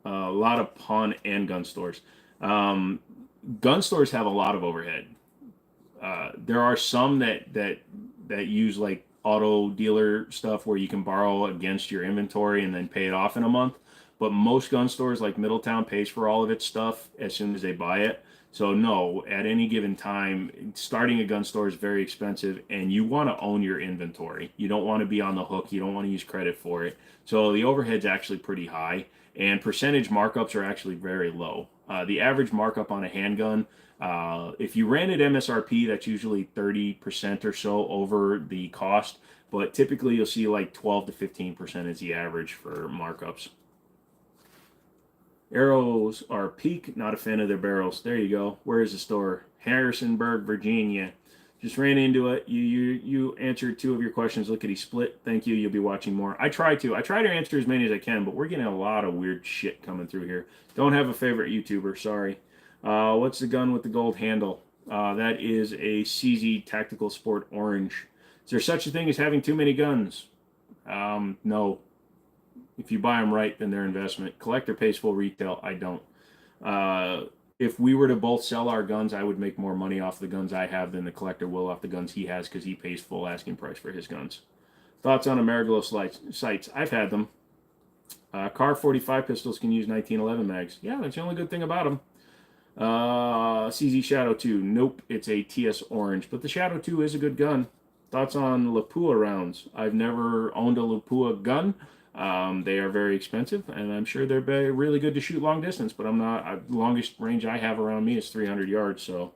A lot of pawn and gun stores. Gun stores have a lot of overhead. There are some that use like auto dealer stuff where you can borrow against your inventory and then pay it off in a month. But most gun stores like Middletown pays for all of its stuff as soon as they buy it. So no, at any given time, starting a gun store is very expensive, and you want to own your inventory. You don't want to be on the hook. You don't want to use credit for it. So the overhead's actually pretty high, and percentage markups are actually very low. The average markup on a handgun, if you ran at MSRP, that's usually 30% or so over the cost, but typically you'll see like 12 to 15% is the average for markups. Arrows are peak, not a fan of their barrels. There you go. Where is the store? Harrisonburg, Virginia. Just ran into it. You answered two of your questions. Look at he split. Thank you. You'll be watching more. I try to answer as many as I can, but we're getting a lot of weird shit coming through here. Don't have a favorite YouTuber. Sorry. What's the gun with the gold handle? That is a CZ Tactical Sport Orange. Is there such a thing as having too many guns? No. If you buy them right, then they're investment. Collector pays full retail. I don't. If we were to both sell our guns, I would make more money off the guns I have than the collector will off the guns he has because he pays full asking price for his guns. Thoughts on Ameriglo sights? I've had them. Car 45 pistols can use 1911 mags. Yeah, that's the only good thing about them. CZ Shadow 2. Nope, it's a TS Orange. But the Shadow 2 is a good gun. Thoughts on Lapua rounds? I've never owned a Lapua gun. They are very expensive, and I'm sure they're really good to shoot long distance, but I'm not. The longest range I have around me is 300 yards, so.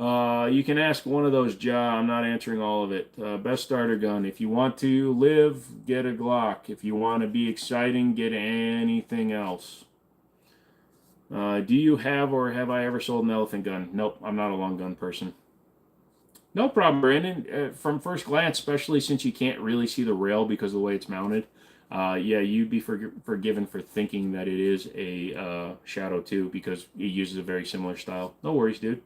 You can ask one of those, Ja. I'm not answering all of it. Best starter gun. If you want to live, get a Glock. If you want to be exciting, get anything else. Do you have or have I ever sold an elephant gun? Nope, I'm not a long gun person. No problem, Brandon. From first glance, especially since you can't really see the rail because of the way it's mounted, yeah, you'd be forgiven for thinking that it is a Shadow 2 because it uses a very similar style. No worries, dude.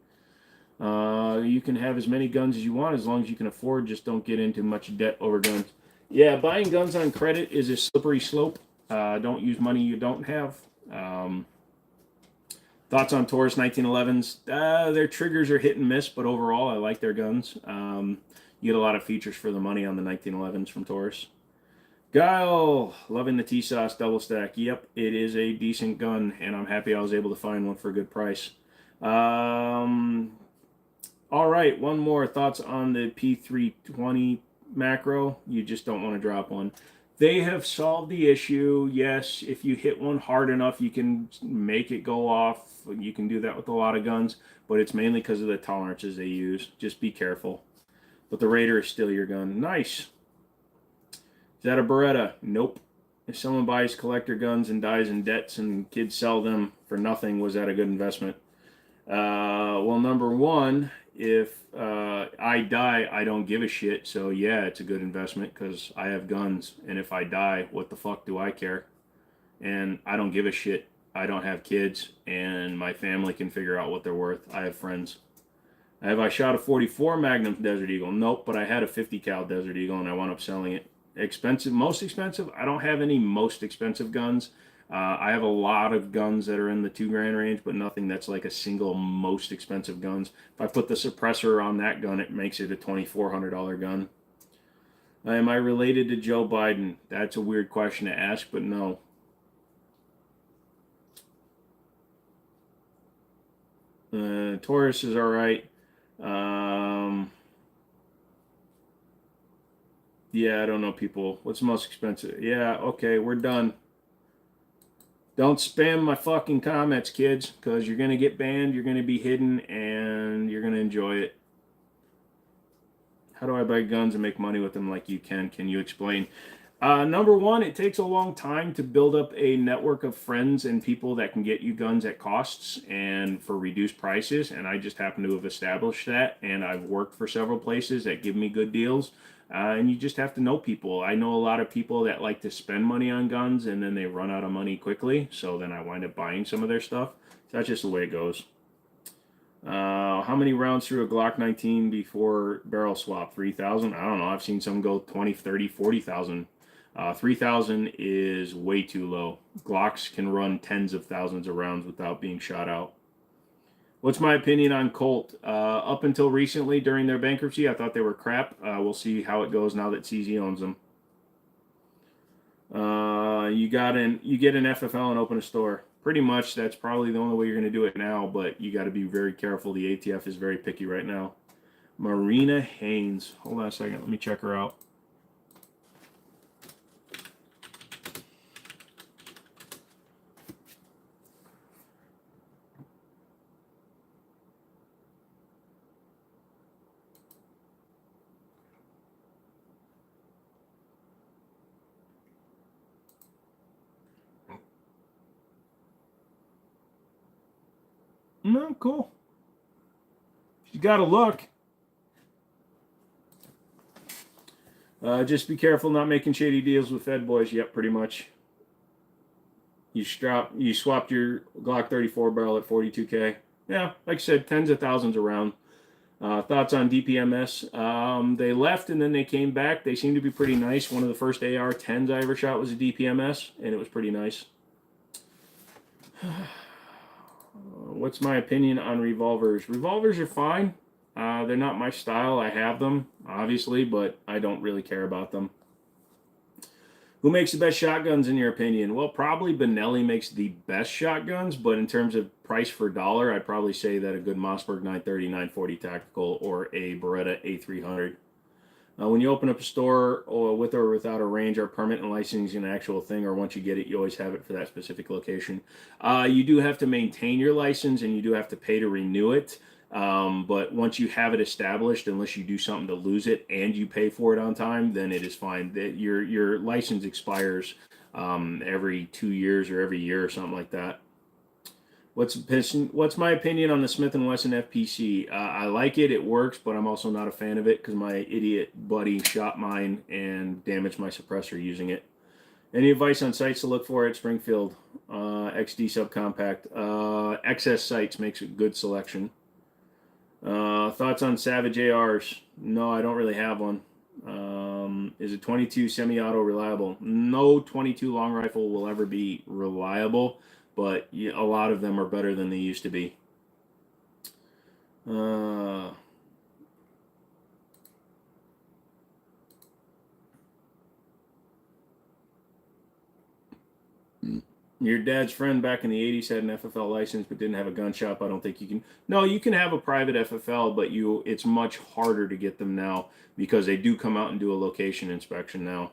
You can have as many guns as you want as long as you can afford. Just don't get into much debt over guns. Yeah, buying guns on credit is a slippery slope. Don't use money you don't have. Thoughts on Taurus 1911s? Their triggers are hit and miss, but overall, I like their guns. You get a lot of features for the money on the 1911s from Taurus. Guile, loving the T-Sauce double stack. Yep, it is a decent gun, and I'm happy I was able to find one for a good price. All right, one more. Thoughts on the P320 macro? You just don't want to drop one. They have solved the issue. Yes, if you hit one hard enough, you can make it go off. You can do that with a lot of guns, but it's mainly because of the tolerances they use. Just be careful. But the Raider is still your gun. Nice. Is that a Beretta? Nope. If someone buys collector guns and dies in debts and kids sell them for nothing, was that a good investment? Well, number one, if I die, I don't give a shit. So yeah, it's a good investment because I have guns, and if I die, what the fuck do I care? And I don't give a shit. I don't have kids, and my family can figure out what they're worth. I have friends. Have I shot a 44 Magnum Desert Eagle? Nope, but I had a 50 cal Desert Eagle, and I wound up selling it. Expensive, most expensive? I don't have any most expensive guns. I have a lot of guns that are in the $2,000 range, but nothing that's like a single most expensive guns. If I put the suppressor on that gun, it makes it a $2,400 gun. Am I related to Joe Biden? That's a weird question to ask, but no. Taurus is all right. Yeah, I don't know, people. What's the most expensive? Yeah, okay, we're done. Don't spam my fucking comments, kids, because you're going to get banned, you're going to be hidden, and you're going to enjoy it. How do I buy guns and make money with them like you can? Can you explain? Number one, it takes a long time to build up a network of friends and people that can get you guns at costs and for reduced prices. And I just happen to have established that. And I've worked for several places that give me good deals. And you just have to know people. I know a lot of people that like to spend money on guns and then they run out of money quickly. So then I wind up buying some of their stuff. So that's just the way it goes. How many rounds through a Glock 19 before barrel swap? 3,000? I don't know. I've seen some go 20, 30, 40,000. 3,000 is way too low. Glocks can run tens of thousands of rounds without being shot out. What's my opinion on Colt? Up until recently, during their bankruptcy, I thought they were crap. We'll see how it goes now that CZ owns them. You get an FFL and open a store. Pretty much, that's probably the only way you're going to do it now, but you got to be very careful. The ATF is very picky right now. Marina Haynes. Hold on a second. Let me check her out. No, cool. You got to look. Just be careful not making shady deals with Fed boys. Yep, pretty much. You swapped your Glock 34 barrel at 42K. Yeah, like I said, tens of thousands around. Thoughts on DPMS? They left and then they came back. They seem to be pretty nice. One of the first AR-10s I ever shot was a DPMS, and it was pretty nice. What's my opinion on revolvers? Revolvers are fine. They're not my style. I have them, obviously, but I don't really care about them. Who makes the best shotguns in your opinion? Well, probably Benelli makes the best shotguns, but in terms of price for dollar, I'd probably say that a good Mossberg 930, 940 tactical or a Beretta A300. When you open up a store with or without a range, are permit and licensing an actual thing, or once you get it, you always have it for that specific location? You do have to maintain your license, and you do have to pay to renew it. But once you have it established, unless you do something to lose it and you pay for it on time, then it is fine. That your license expires every 2 years or every year or something like that. What's my opinion on the Smith and Wesson FPC? I like it. It works, but I'm also not a fan of it because my idiot buddy shot mine and damaged my suppressor using it. Any advice on sights to look for at Springfield? XD subcompact. XS Sights makes a good selection. Thoughts on Savage ARs? No, I don't really have one. Is a 22 semi-auto reliable? No 22 long rifle will ever be reliable, but a lot of them are better than they used to be. Your dad's friend back in the 80s had an FFL license but didn't have a gun shop. I don't think you can. No, you can have a private FFL, but it's much harder to get them now because they do come out and do a location inspection now.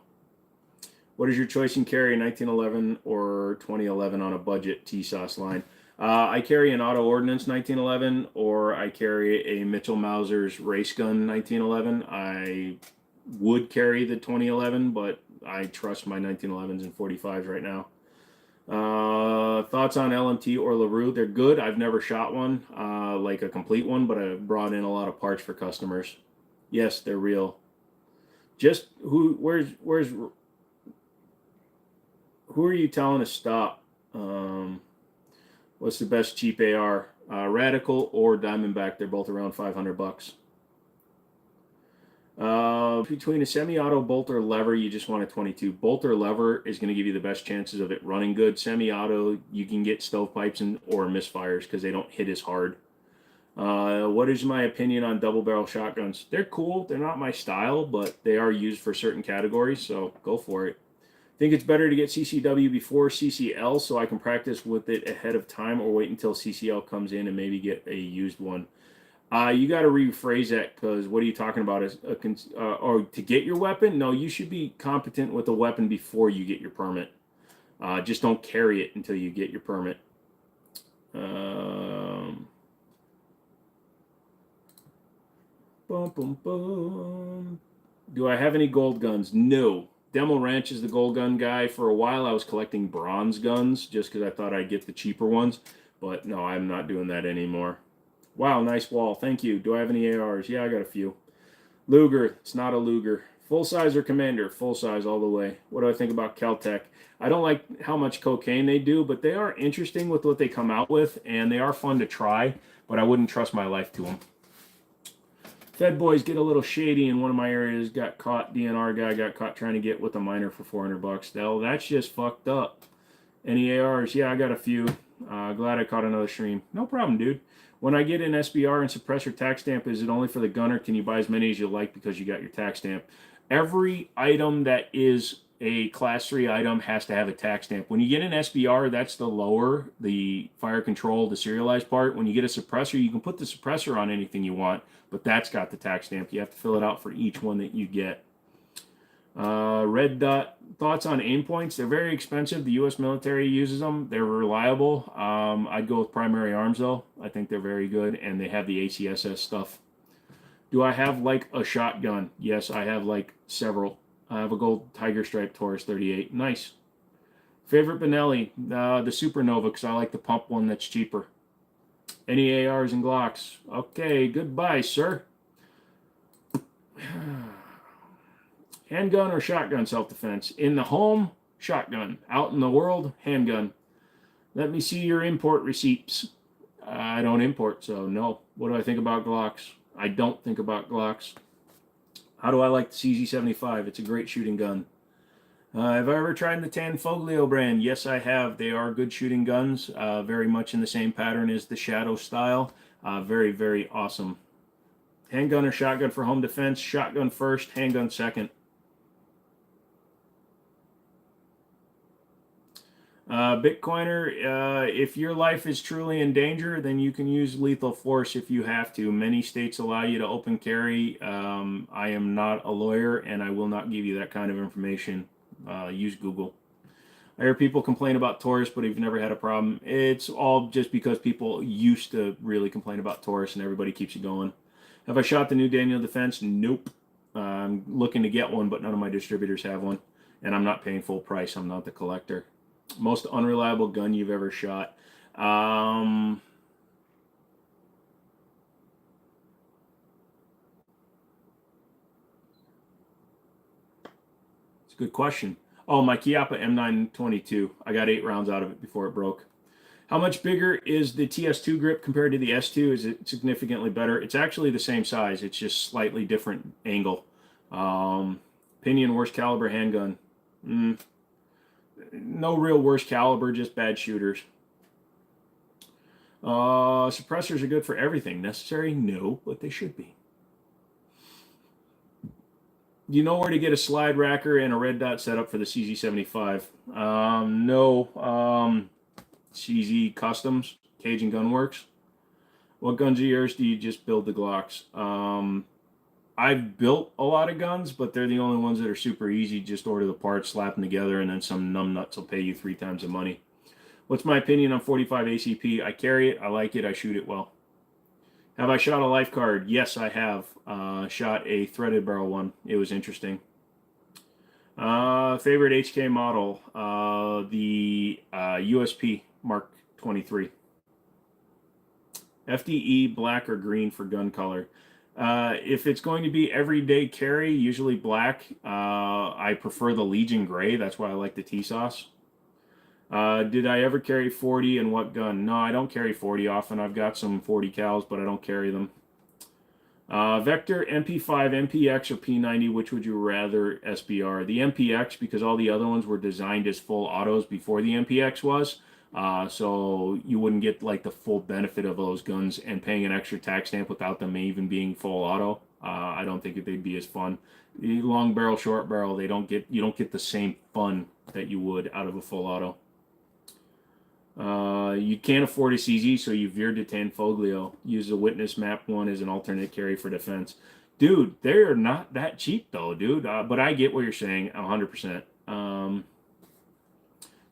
What is your choice in carry, 1911 or 2011 on a budget T-Sauce line? I carry an Auto Ordnance 1911 or I carry a Mitchell Mauser's Race Gun 1911. I would carry the 2011, but I trust my 1911s and 45s right now. Thoughts on LMT or LaRue? They're good. I've never shot one, like a complete one, but I've brought in a lot of parts for customers. Yes, they're real. Just who are you telling to stop? What's the best cheap AR? Radical or Diamondback? They're both around $500. Between a semi-auto bolt or lever, you just want a 22. Bolt or lever is going to give you the best chances of it running good. Semi-auto, you can get stovepipes or misfires because they don't hit as hard. What is my opinion on double barrel shotguns? They're cool. They're not my style, but they are used for certain categories, so go for it. Think it's better to get CCW before CCL so I can practice with it ahead of time, or wait until CCL comes in and maybe get a used one. You got to rephrase that, because what are you talking about? Or to get your weapon? No, you should be competent with a weapon before you get your permit. Just don't carry it until you get your permit. Boom, boom, boom. Do I have any gold guns? No. Demo Ranch is the gold gun guy. For a while, I was collecting bronze guns just because I thought I'd get the cheaper ones. But no, I'm not doing that anymore. Wow, nice wall. Thank you. Do I have any ARs? Yeah, I got a few. Luger. It's not a Luger. Full size or Commander? Full size all the way. What do I think about Caltech? I don't like how much cocaine they do, but they are interesting with what they come out with, and they are fun to try, but I wouldn't trust my life to them. Fed boys get a little shady in one of my areas. Got caught. DNR guy got caught trying to get with a miner for $400. Well, that's just fucked up. Any ARs? Yeah, I got a few. Glad I caught another stream. No problem, dude. When I get an SBR and suppressor tax stamp, is it only for the gunner? Can you buy as many as you like because you got your tax stamp? Every item that is a class 3 item has to have a tax stamp. When you get an SBR, that's the lower, the fire control, the serialized part. When you get a suppressor, you can put the suppressor on anything you want, but that's got the tax stamp. You have to fill it out for each one that you get. Red Dot, thoughts on aim points? They're very expensive. The U.S. military uses them. They're reliable. I'd go with Primary Arms, though. I think they're very good, and they have the ACSS stuff. Do I have, like, a shotgun? Yes, I have, like, several. I have a gold Tiger Stripe Taurus 38. Nice. Favorite Benelli? The Supernova, because I like the pump one that's cheaper. Any ARs and Glocks? Okay, goodbye, sir. Handgun or shotgun self-defense? In the home, shotgun. Out in the world, handgun. Let me see your import receipts. I don't import, so no. What do I think about Glocks? I don't think about Glocks. How do I like the CZ75? It's a great shooting gun. Have I ever tried the Tanfoglio brand? Yes, I have. They are good shooting guns. Very much in the same pattern as the Shadow style. Very, very awesome. Handgun or shotgun for home defense? Shotgun first, handgun second. Bitcoiner, if your life is truly in danger, then you can use lethal force if you have to. Many states allow you to open carry. I am not a lawyer, and I will not give you that kind of information. Use Google. I hear people complain about Taurus, but you've never had a problem. It's all just because people used to really complain about Taurus, and everybody keeps you going. Have I shot the new Daniel Defense? Nope. I'm looking to get one, but none of my distributors have one, and I'm not paying full price. I'm not the collector. Most unreliable gun you've ever shot? It's a good question. Oh, my Chiappa M922. I got 8 rounds out of it before it broke. How much bigger is the TS2 grip compared to the S2? Is it significantly better? It's actually the same size. It's just slightly different angle. Opinion, worst caliber handgun. No real worst caliber, just bad shooters. Suppressors are good for everything. Necessary? No, but they should be. Do you know where to get a slide racker and a red dot setup for the CZ75? No. CZ Customs, Cage and Gunworks. What guns are yours? Do you just build the Glocks? I've built a lot of guns, but they're the only ones that are super easy. Just order the parts, slap them together, and then some numbnuts will pay you 3 times the money. What's my opinion on 45 ACP? I carry it, I like it, I shoot it well. Have I shot a life card? Yes, I have. Shot a threaded barrel one. It was interesting. Favorite HK model? The USP Mark 23. FDE black or green for gun color. If it's going to be everyday carry, usually black. I prefer the Legion gray. That's why I like the T-Sauce. Did I ever carry 40 and what gun? No, I don't carry 40 often. I've got some 40 cals, but I don't carry them. Vector, MP5, MPX, or P90, which would you rather SBR? The MPX, because all the other ones were designed as full autos before the MPX was. So you wouldn't get like the full benefit of those guns, and paying an extra tax stamp without them even being full auto. I don't think they'd be as fun. The long barrel, short barrel, you don't get the same fun that you would out of a full auto. You can't afford a CZ, so you veered to Tanfoglio. Use a Witness Map 1 as an alternate carry for defense. Dude, they're not that cheap, though, dude. But I get what you're saying, 100%.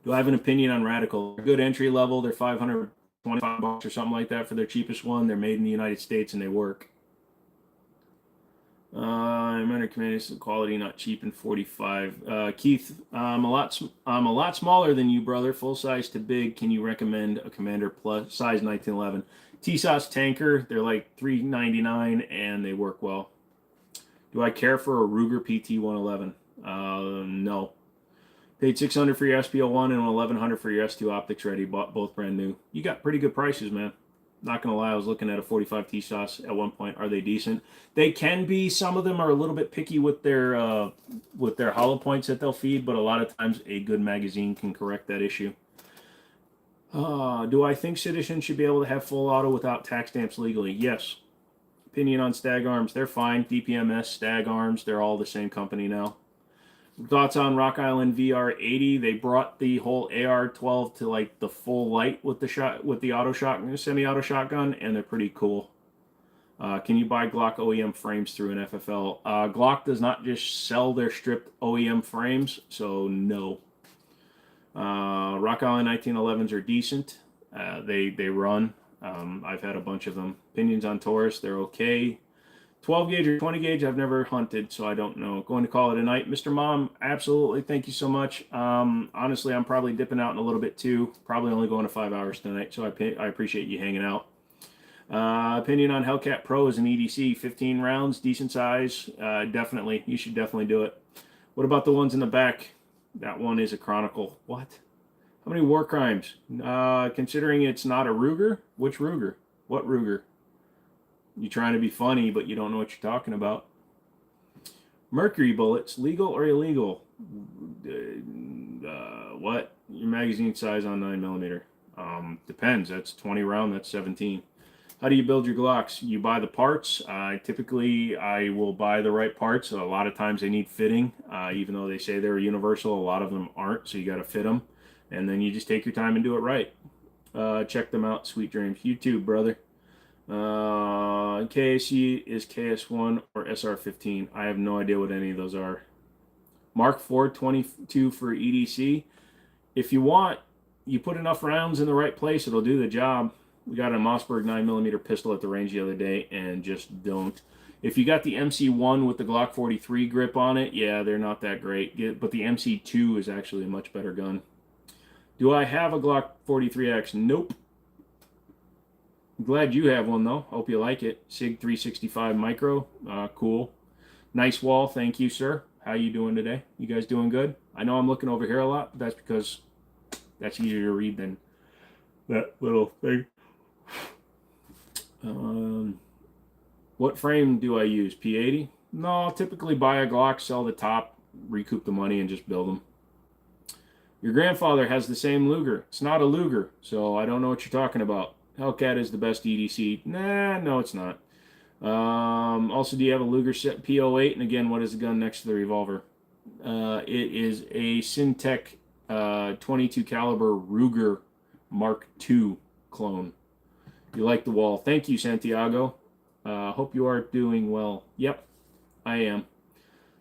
Do I have an opinion on Radical? They're good entry level. They're $525 or something like that for their cheapest one. They're made in the United States, and they work. I'm under commander quality, not cheap, and 45. Keith, I'm a lot smaller than you, brother. Full size to big. Can you recommend a Commander Plus size 1911? T-Sauce tanker. They're like $3.99 and they work well. Do I care for a Ruger PT-111? No. Paid $600 for your SPL1 and $1,100 for your S2 optics ready. Bought both brand new. You got pretty good prices, man. Not gonna lie, I was looking at a 45 T-Sauce at one point. Are they decent? They can be. Some of them are a little bit picky with their hollow points that they'll feed, but a lot of times a good magazine can correct that issue. Do I think citizens should be able to have full auto without tax stamps legally? Yes. Opinion on Stag Arms? They're fine. DPMS, Stag Arms, they're all the same company now. Thoughts on Rock Island VR80? They brought the whole AR-12 to like the full light with the auto shotgun, semi-auto shotgun, and they're pretty cool. Can you buy Glock OEM frames through an FFL? Glock does not just sell their stripped OEM frames, so no. Rock Island 1911s are decent. They run. I've had a bunch of them. Opinions on Taurus? They're okay. 12 gauge or 20 gauge, I've never hunted, so I don't know. Going to call it a night. Mr. Mom, absolutely. Thank you so much. Honestly, I'm probably dipping out in a little bit too. Probably only going to 5 hours tonight, so I appreciate you hanging out. Opinion on Hellcat Pro as an EDC. 15 rounds, decent size. Definitely. You should definitely do it. What about the ones in the back? That one is a Chronicle. What? How many war crimes? Considering it's not a Ruger? Which Ruger? What Ruger? You're trying to be funny, but you don't know what you're talking about. Mercury bullets, legal or illegal? What? Your magazine size on 9mm? Depends. That's 20 round, that's 17. How do you build your Glocks? You buy the parts. Typically, I will buy the right parts. A lot of times they need fitting. Even though they say they're universal, a lot of them aren't, so you got to fit them. And then you just take your time and do it right. Check them out, Sweet Dreams. You too, brother. KSE is KS1 or SR15. I have no idea what any of those are. Mark 422 for EDC. if you want, you put enough rounds in the right place, it'll do the job. We got a Mossberg 9mm pistol at the range the other day and just don't. If you got the MC1 with the Glock 43 grip on it, yeah, they're not that great. But the MC2 is actually a much better gun. Do I have a Glock 43X? Nope. I'm glad you have one, though. Hope you like it. SIG 365 Micro. Cool. Nice wall. Thank you, sir. How you doing today? You guys doing good? I know I'm looking over here a lot. But that's because that's easier to read than that little thing. What frame do I use? P80? No, I'll typically buy a Glock, sell the top, recoup the money, and just build them. Your grandfather has the same Luger. It's not a Luger, so I don't know what you're talking about. Hellcat is the best EDC. Nah, no, it's not. Also, do you have a Luger set P08? And again, what is the gun next to the revolver? It is a Syntec 22 caliber Ruger Mark II clone. You like the wall. Thank you, Santiago. Hope you are doing well. Yep, I am.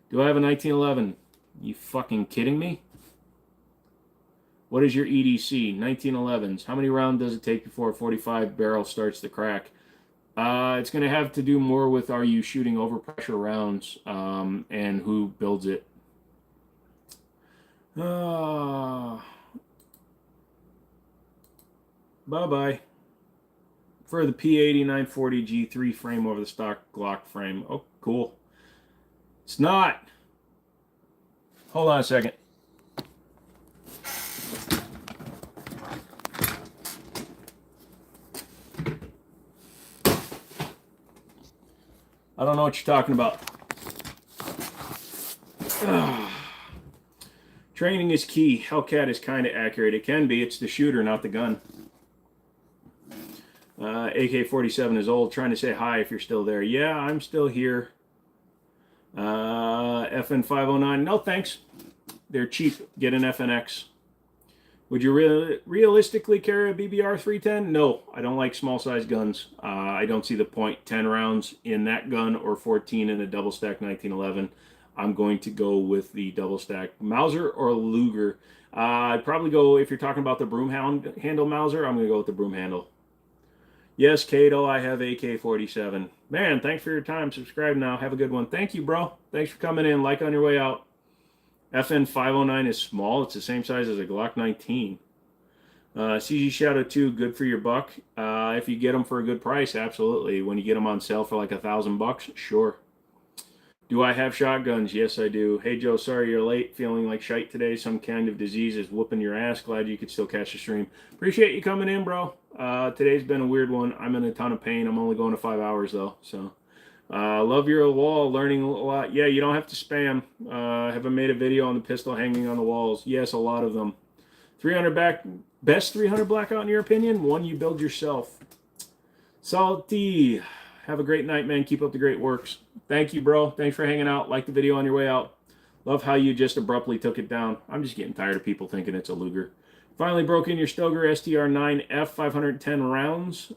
Do I have a 1911? You fucking kidding me? What is your EDC? 1911s. How many rounds does it take before a 45 barrel starts to crack? It's going to have to do more with are you shooting overpressure rounds and who builds it. Bye-bye. For the P80 940 G3 frame over the stock Glock frame. Oh, cool. It's not. Hold on a second. I don't know what you're talking about. Training is key. Hellcat is kind of accurate. It can be. It's the shooter, not the gun. AK-47 is old. Trying to say hi if you're still there. Yeah, I'm still here. FN509. No, thanks. They're cheap. Get an FNX. Would you realistically carry a BBR 310? No, I don't like small size guns. I don't see the point. 10 rounds in that gun or 14 in a double stack 1911. I'm going to go with the double stack Mauser or Luger. I'd probably go, if you're talking about the broom handle Mauser, I'm going to go with the broom handle. Yes, Cato, I have AK-47. Man, thanks for your time. Subscribe now. Have a good one. Thank you, bro. Thanks for coming in. Like on your way out. FN509 is small. It's the same size as a Glock 19. CG Shadow 2, good for your buck. If you get them for a good price, absolutely. When you get them on sale for like $1,000, sure. Do I have shotguns? Yes, I do. Hey, Joe, sorry you're late. Feeling like shite today. Some kind of disease is whooping your ass. Glad you could still catch the stream. Appreciate you coming in, bro. Today's been a weird one. I'm in a ton of pain. I'm only going to 5 hours, though. So, love your wall. Learning a lot. Yeah, you don't have to spam. Have I made a video on the pistol hanging on the walls? Yes, a lot of them. 300 best 300 blackout in your opinion? One you build yourself. Salty. Have a great night, man. Keep up the great works. Thank you, bro. Thanks for hanging out. Like the video on your way out. Love how you just abruptly took it down. I'm just getting tired of people thinking it's a Luger. Finally broke in your Stoger STR-9F 510 rounds.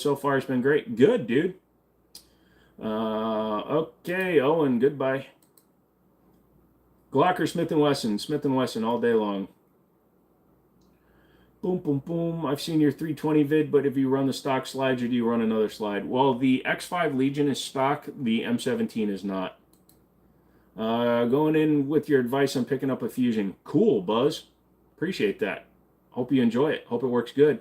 So far it's been great. Good, dude. Okay, Owen, goodbye. Glock or Smith & Wesson? Smith & Wesson all day long. Boom, boom, boom. I've seen your 320 vid, but if you run the stock slides or do you run another slide? Well, the X5 Legion is stock. The M17 is not. Going in with your advice on picking up a Fusion. Cool, Buzz. Appreciate that. Hope you enjoy it. Hope it works good.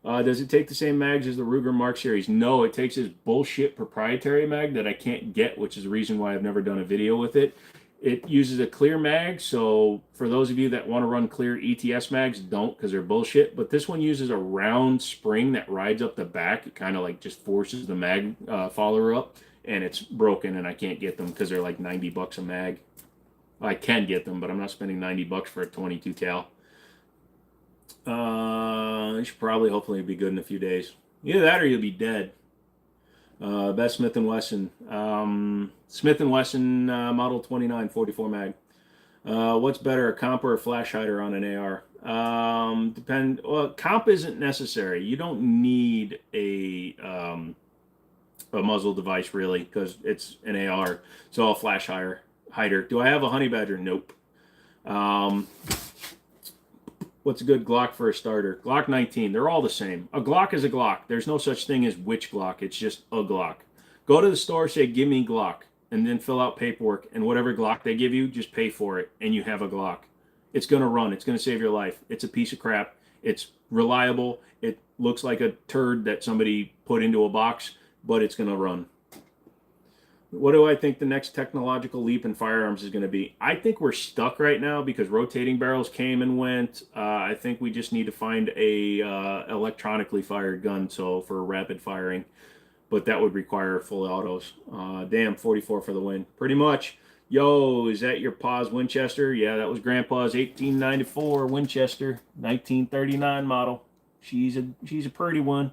Does it take the same mags as the Ruger Mark series? No, it takes this bullshit proprietary mag that I can't get, which is the reason why I've never done a video with it. It uses a clear mag, so for those of you that want to run clear ETS mags, don't, because they're bullshit. But this one uses a round spring that rides up the back. It kind of like just forces the mag follower up, and it's broken, and I can't get them because they're like $90 a mag. I can get them, but I'm not spending $90 for a 22 cal. It should probably, hopefully, be good in a few days. Either that or you'll be dead. Best Smith & Wesson. Smith & Wesson Model 29 44 mag. What's better, a comp or a flash hider on an AR? Well, comp isn't necessary. You don't need a muzzle device really because it's an AR. So a flash hider. Do I have a honey badger? Nope. What's a good Glock for a starter? Glock 19. They're all the same. A Glock is a Glock. There's no such thing as which Glock. It's just a Glock. Go to the store, say, give me Glock, and then fill out paperwork. And whatever Glock they give you, just pay for it, and you have a Glock. It's going to run. It's going to save your life. It's a piece of crap. It's reliable. It looks like a turd that somebody put into a box, but it's going to run. What do I think the next technological leap in firearms is going to be? I think we're stuck right now because rotating barrels came and went. I think we just need to find a electronically fired gun, so for rapid firing, but that would require full autos. Damn, 44 for the win. Pretty much. Yo, is that your pa's Winchester? Yeah, that was Grandpa's 1894 Winchester, 1939 model. She's a pretty one.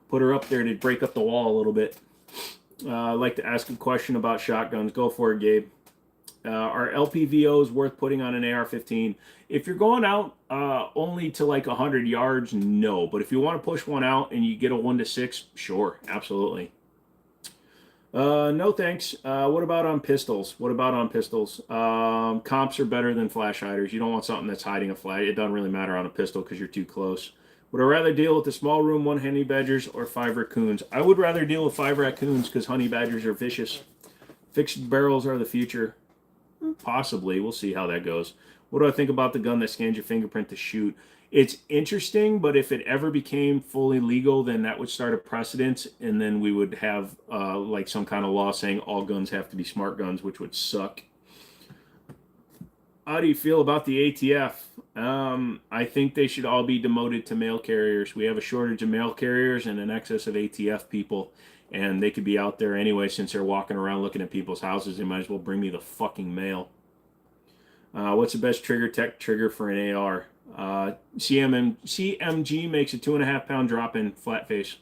Put her up there to break up the wall a little bit. I'd like to ask a question about shotguns. Go for it, Gabe. Are LPVOs worth putting on an AR-15? If you're going out only to like 100 yards, no. But if you want to push one out and you get a 1-6, sure, absolutely. No thanks. What about on pistols? Comps are better than flash hiders. You don't want something that's hiding a flash. It doesn't really matter on a pistol because you're too close. Would I rather deal with the small room, 1 honey badgers, or 5 raccoons? I would rather deal with 5 raccoons because honey badgers are vicious. Fixed barrels are the future. Possibly. We'll see how that goes. What do I think about the gun that scans your fingerprint to shoot? It's interesting, but if it ever became fully legal, then that would start a precedent, and then we would have like some kind of law saying all guns have to be smart guns, which would suck. How do you feel about the ATF? I think they should all be demoted to mail carriers. We have a shortage of mail carriers and an excess of ATF people, and they could be out there anyway since they're walking around looking at people's houses. They might as well bring me the fucking mail. What's the best trigger tech trigger for an AR? CMG makes a 2.5-pound drop-in flat face.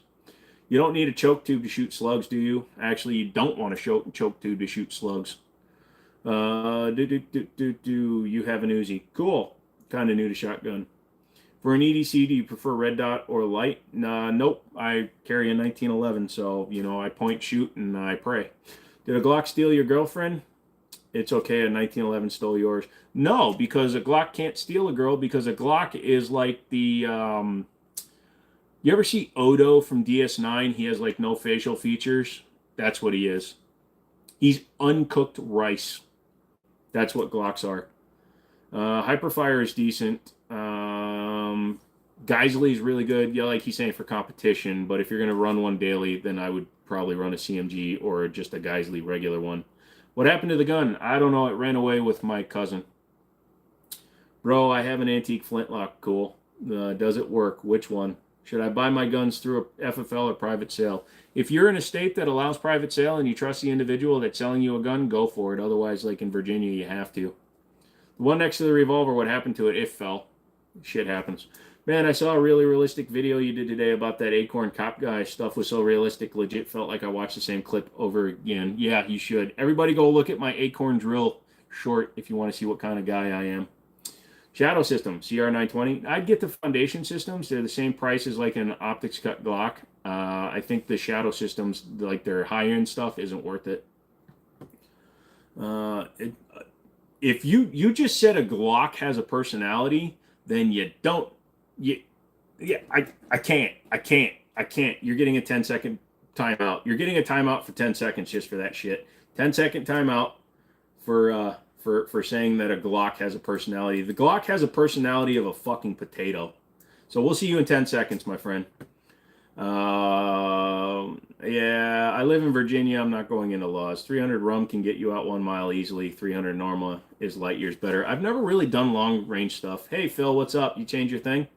You don't need a choke tube to shoot slugs, do you? Actually, you don't want a choke tube to shoot slugs. You have an Uzi. Cool. Kind of new to shotgun. For an EDC, do you prefer red dot or light? Nope. I carry a 1911, so, I point, shoot, and I pray. Did a Glock steal your girlfriend? It's okay, a 1911 stole yours. No, because a Glock can't steal a girl, because a Glock is like the, you ever see Odo from DS9? He has, like, no facial features. That's what he is. He's uncooked rice. That's what Glocks are. Hyperfire is decent. Geisley is really good. Yeah, like he's saying, for competition. But if you're going to run one daily, then I would probably run a CMG or just a Geisley regular one. What happened to the gun? I don't know. It ran away with my cousin. Bro, I have an antique flintlock. Cool. Does it work? Which one? Should I buy my guns through a FFL or private sale? If you're in a state that allows private sale and you trust the individual that's selling you a gun, go for it. Otherwise, like in Virginia, you have to. The one next to the revolver, what happened to it? It fell. Shit happens. Man, I saw a really realistic video you did today about that Acorn cop guy. Stuff was so realistic, legit felt like I watched the same clip over again. Yeah, you should. Everybody go look at my Acorn drill short if you want to see what kind of guy I am. Shadow system, CR920. I'd get the foundation systems. They're the same price as like an optics cut Glock. I think the shadow systems, like their high-end stuff, isn't worth it. If you just said a Glock has a personality, then you don't. I can't. You're getting a 10-second timeout. You're getting a timeout for 10 seconds just for that shit. 10-second timeout for saying that a Glock has a personality. The Glock has a personality of a fucking potato. So we'll see you in 10 seconds, my friend. Yeah, I live in Virginia. I'm not going into laws. 300 rum can get you out 1 mile easily. 300 normal is light years better. I've never really done long range stuff. Hey, Phil, what's up? You change your thing?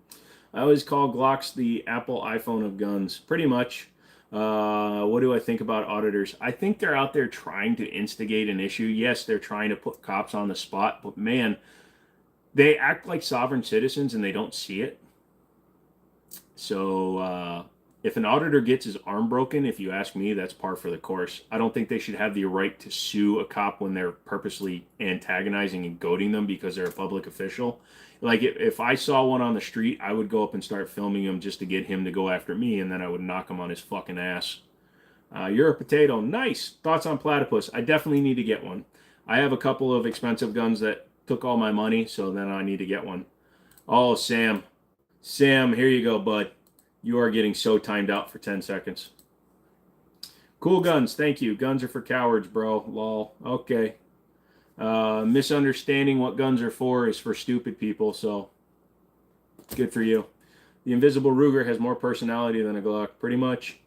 I always call Glocks the Apple iPhone of guns. Pretty much. What do I think about auditors? I think they're out there trying to instigate an issue. Yes, they're trying to put cops on the spot, but man, they act like sovereign citizens and they don't see it. So, if an auditor gets his arm broken, if you ask me, that's par for the course. I don't think they should have the right to sue a cop when they're purposely antagonizing and goading them because they're a public official. Like, if I saw one on the street, I would go up and start filming him just to get him to go after me, and then I would knock him on his fucking ass. You're a potato. Nice. Thoughts on platypus? I definitely need to get one. I have a couple of expensive guns that took all my money, so then I need to get one. Oh, Sam. Sam, here you go, bud. You are getting so timed out for 10 seconds. Cool guns, thank you. Guns are for cowards, bro. Lol. Okay. Misunderstanding what guns are for is for stupid people, so good for you. The Invisible Ruger has more personality than a Glock, pretty much.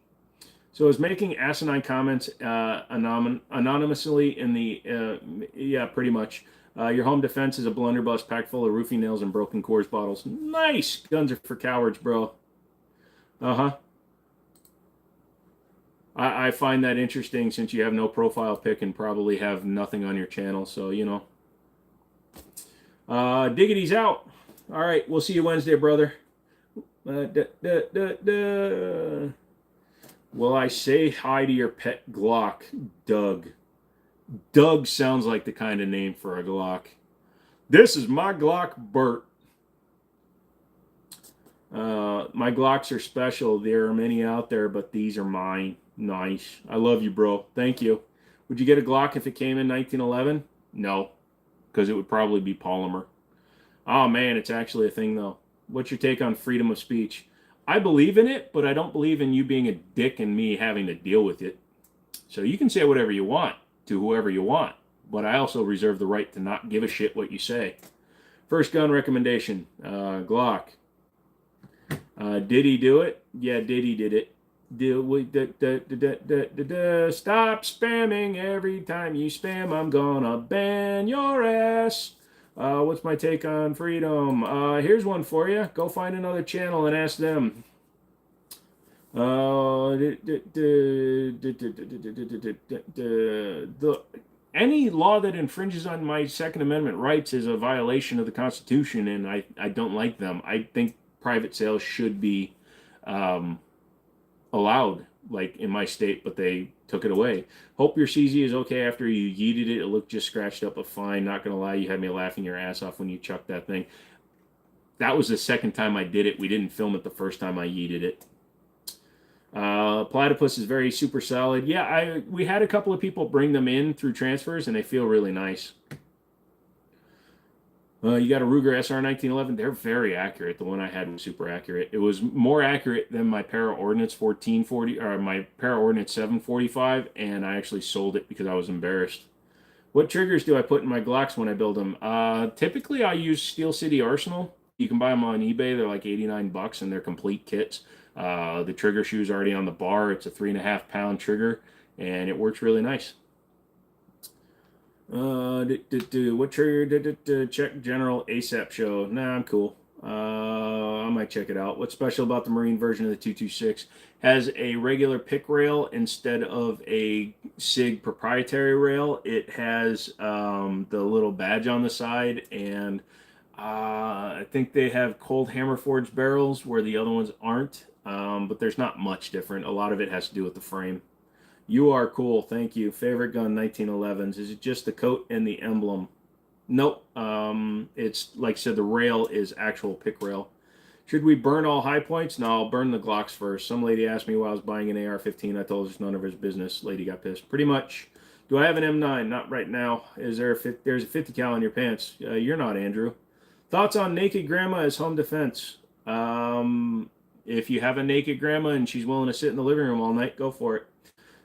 So is making asinine comments anonymously in the, yeah, pretty much. Your home defense is a blunderbuss packed full of roofing nails and broken Coors bottles. Nice! Guns are for cowards, bro. Uh-huh. I find that interesting since you have no profile pic and probably have nothing on your channel, so, you know. Diggity's out. All right, we'll see you Wednesday, brother. Will I say hi to your pet Glock, Doug? Doug sounds like the kind of name for a Glock. This is my Glock, Bert. My Glocks are special. There are many out there, but these are mine. Nice. I love you, bro. Thank you. Would you get a Glock if it came in 1911? No, because it would probably be polymer. Oh, man, it's actually a thing, though. What's your take on freedom of speech? I believe in it, but I don't believe in you being a dick and me having to deal with it. So you can say whatever you want to whoever you want, but I also reserve the right to not give a shit what you say. First gun recommendation, Glock. Did he do it? Yeah, Diddy did it. Stop spamming. Every time you spam, I'm gonna ban your ass. What's my take on freedom? Here's one for you. Go find another channel and ask them. Any law that infringes on my Second Amendment rights is a violation of the Constitution, and I don't like them. I think private sales should be allowed, like in my state, but they took it away. Hope your CZ is okay after you yeeted it. It looked just scratched up, but fine. Not gonna lie, you had me laughing your ass off when you chucked that thing. That was the second time I did it. We didn't film it the first time I yeeted it. Platypus is very super solid. Yeah, we had a couple of people bring them in through transfers, and they feel really nice. You got a Ruger SR 1911. They're very accurate. The one I had was super accurate. It was more accurate than my Para Ordnance 1440 or my Para Ordnance 745, and I actually sold it because I was embarrassed. What triggers do I put in my Glocks when I build them? Typically, I use Steel City Arsenal. You can buy them on eBay. They're like $89, and they're complete kits. The trigger shoe's already on the bar. It's a 3.5 pound trigger, and it works really nice. What trigger? Check general ASAP show. Nah, I'm cool. I might check it out. What's special about the Marine version of the 226? Has a regular pick rail instead of a SIG proprietary rail. It has the little badge on the side, and I think they have cold hammer forged barrels where the other ones aren't. But there's not much different. A lot of it has to do with the frame. You are cool, thank you. Favorite gun, 1911s. Is it just the coat and the emblem? Nope. It's like I said, the rail is actual pick rail. Should we burn all high points? No, I'll burn the Glocks first. Some lady asked me why I was buying an AR-15. I told her it's none of her business. Lady got pissed. Pretty much. Do I have an M9? Not right now. Is there there's a 50 cal in your pants? You're not, Andrew. Thoughts on naked grandma as home defense? If you have a naked grandma and she's willing to sit in the living room all night, go for it.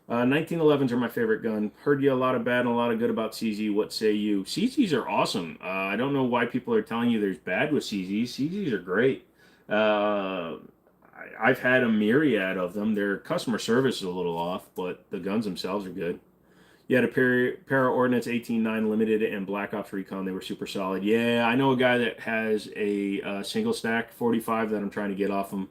1911s are my favorite gun. Heard you a lot of bad and a lot of good about CZ. What say you? CZs are awesome. I don't know why people are telling you there's bad with CZs. CZs are great. I've had a myriad of them. Their customer service is a little off, but the guns themselves are good. You had a Para Ordnance 18-9 Limited and Black Ops Recon. They were super solid. Yeah, I know a guy that has a single stack 45 that I'm trying to get off him.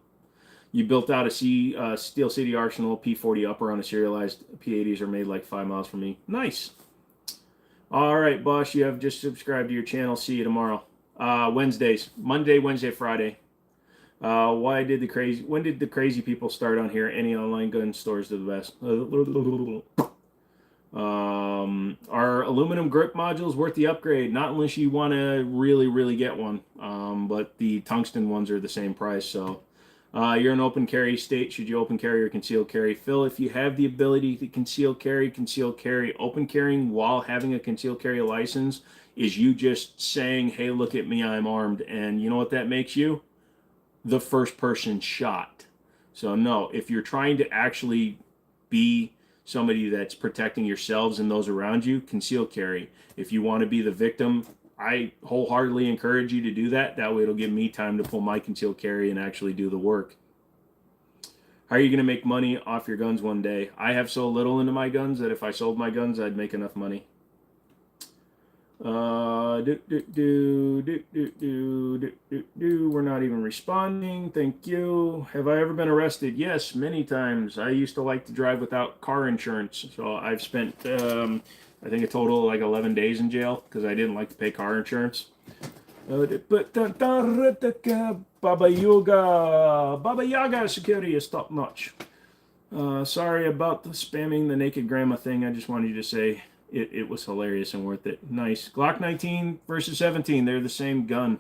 You built out a Steel City Arsenal P40 upper on a serialized P80s are made like 5 miles from me. Nice. All right, boss, you have just subscribed to your channel. See you tomorrow. Wednesdays. Monday, Wednesday, Friday. When did the crazy people start on here? Any online gun stores are the best. Are aluminum grip modules worth the upgrade? Not unless you want to really, really get one. But the tungsten ones are the same price, so... You're an open carry state. Should you open carry or conceal carry? Phil, if you have the ability to conceal carry, conceal carry. Open carrying while having a conceal carry license is you just saying, hey, look at me, I'm armed. And you know what that makes you? The first person shot. So no, if you're trying to actually be somebody that's protecting yourselves and those around you, conceal carry. If you want to be the victim, I wholeheartedly encourage you to do that. That way it'll give me time to pull my concealed carry and actually do the work. How are you going to make money off your guns one day? I have so little into my guns that if I sold my guns, I'd make enough money. We're not even responding. Thank you. Have I ever been arrested? Yes, many times. I used to like to drive without car insurance. So I've spent, I think a total of like 11 days in jail because I didn't like to pay car insurance. Baba Yaga security is top notch. Sorry about the spamming the naked grandma thing. I just wanted you to say it was hilarious and worth it. Nice. Glock 19 versus 17. They're the same gun.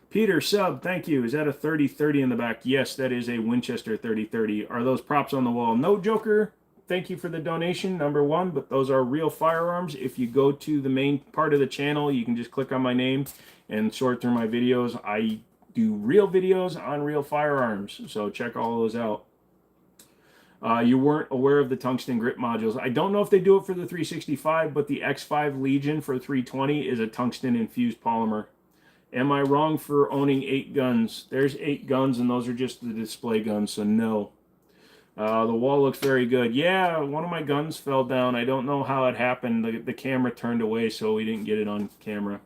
Peter, sub, thank you. Is that a 30-30 in the back? Yes, that is a Winchester 30-30. Are those props on the wall? No, Joker. Thank you for the donation, number one, but those are real firearms. If you go to the main part of the channel, you can just click on my name and sort through my videos. I do real videos on real firearms, so check all those out. You weren't aware of the tungsten grip modules. I don't know if they do it for the 365, but the X5 Legion for 320 is a tungsten infused polymer. Am I wrong for owning 8 guns? There's 8 guns, and those are just the display guns, so no. The wall looks very good. Yeah, one of my guns fell down. I don't know how it happened. The camera turned away, so we didn't get it on camera.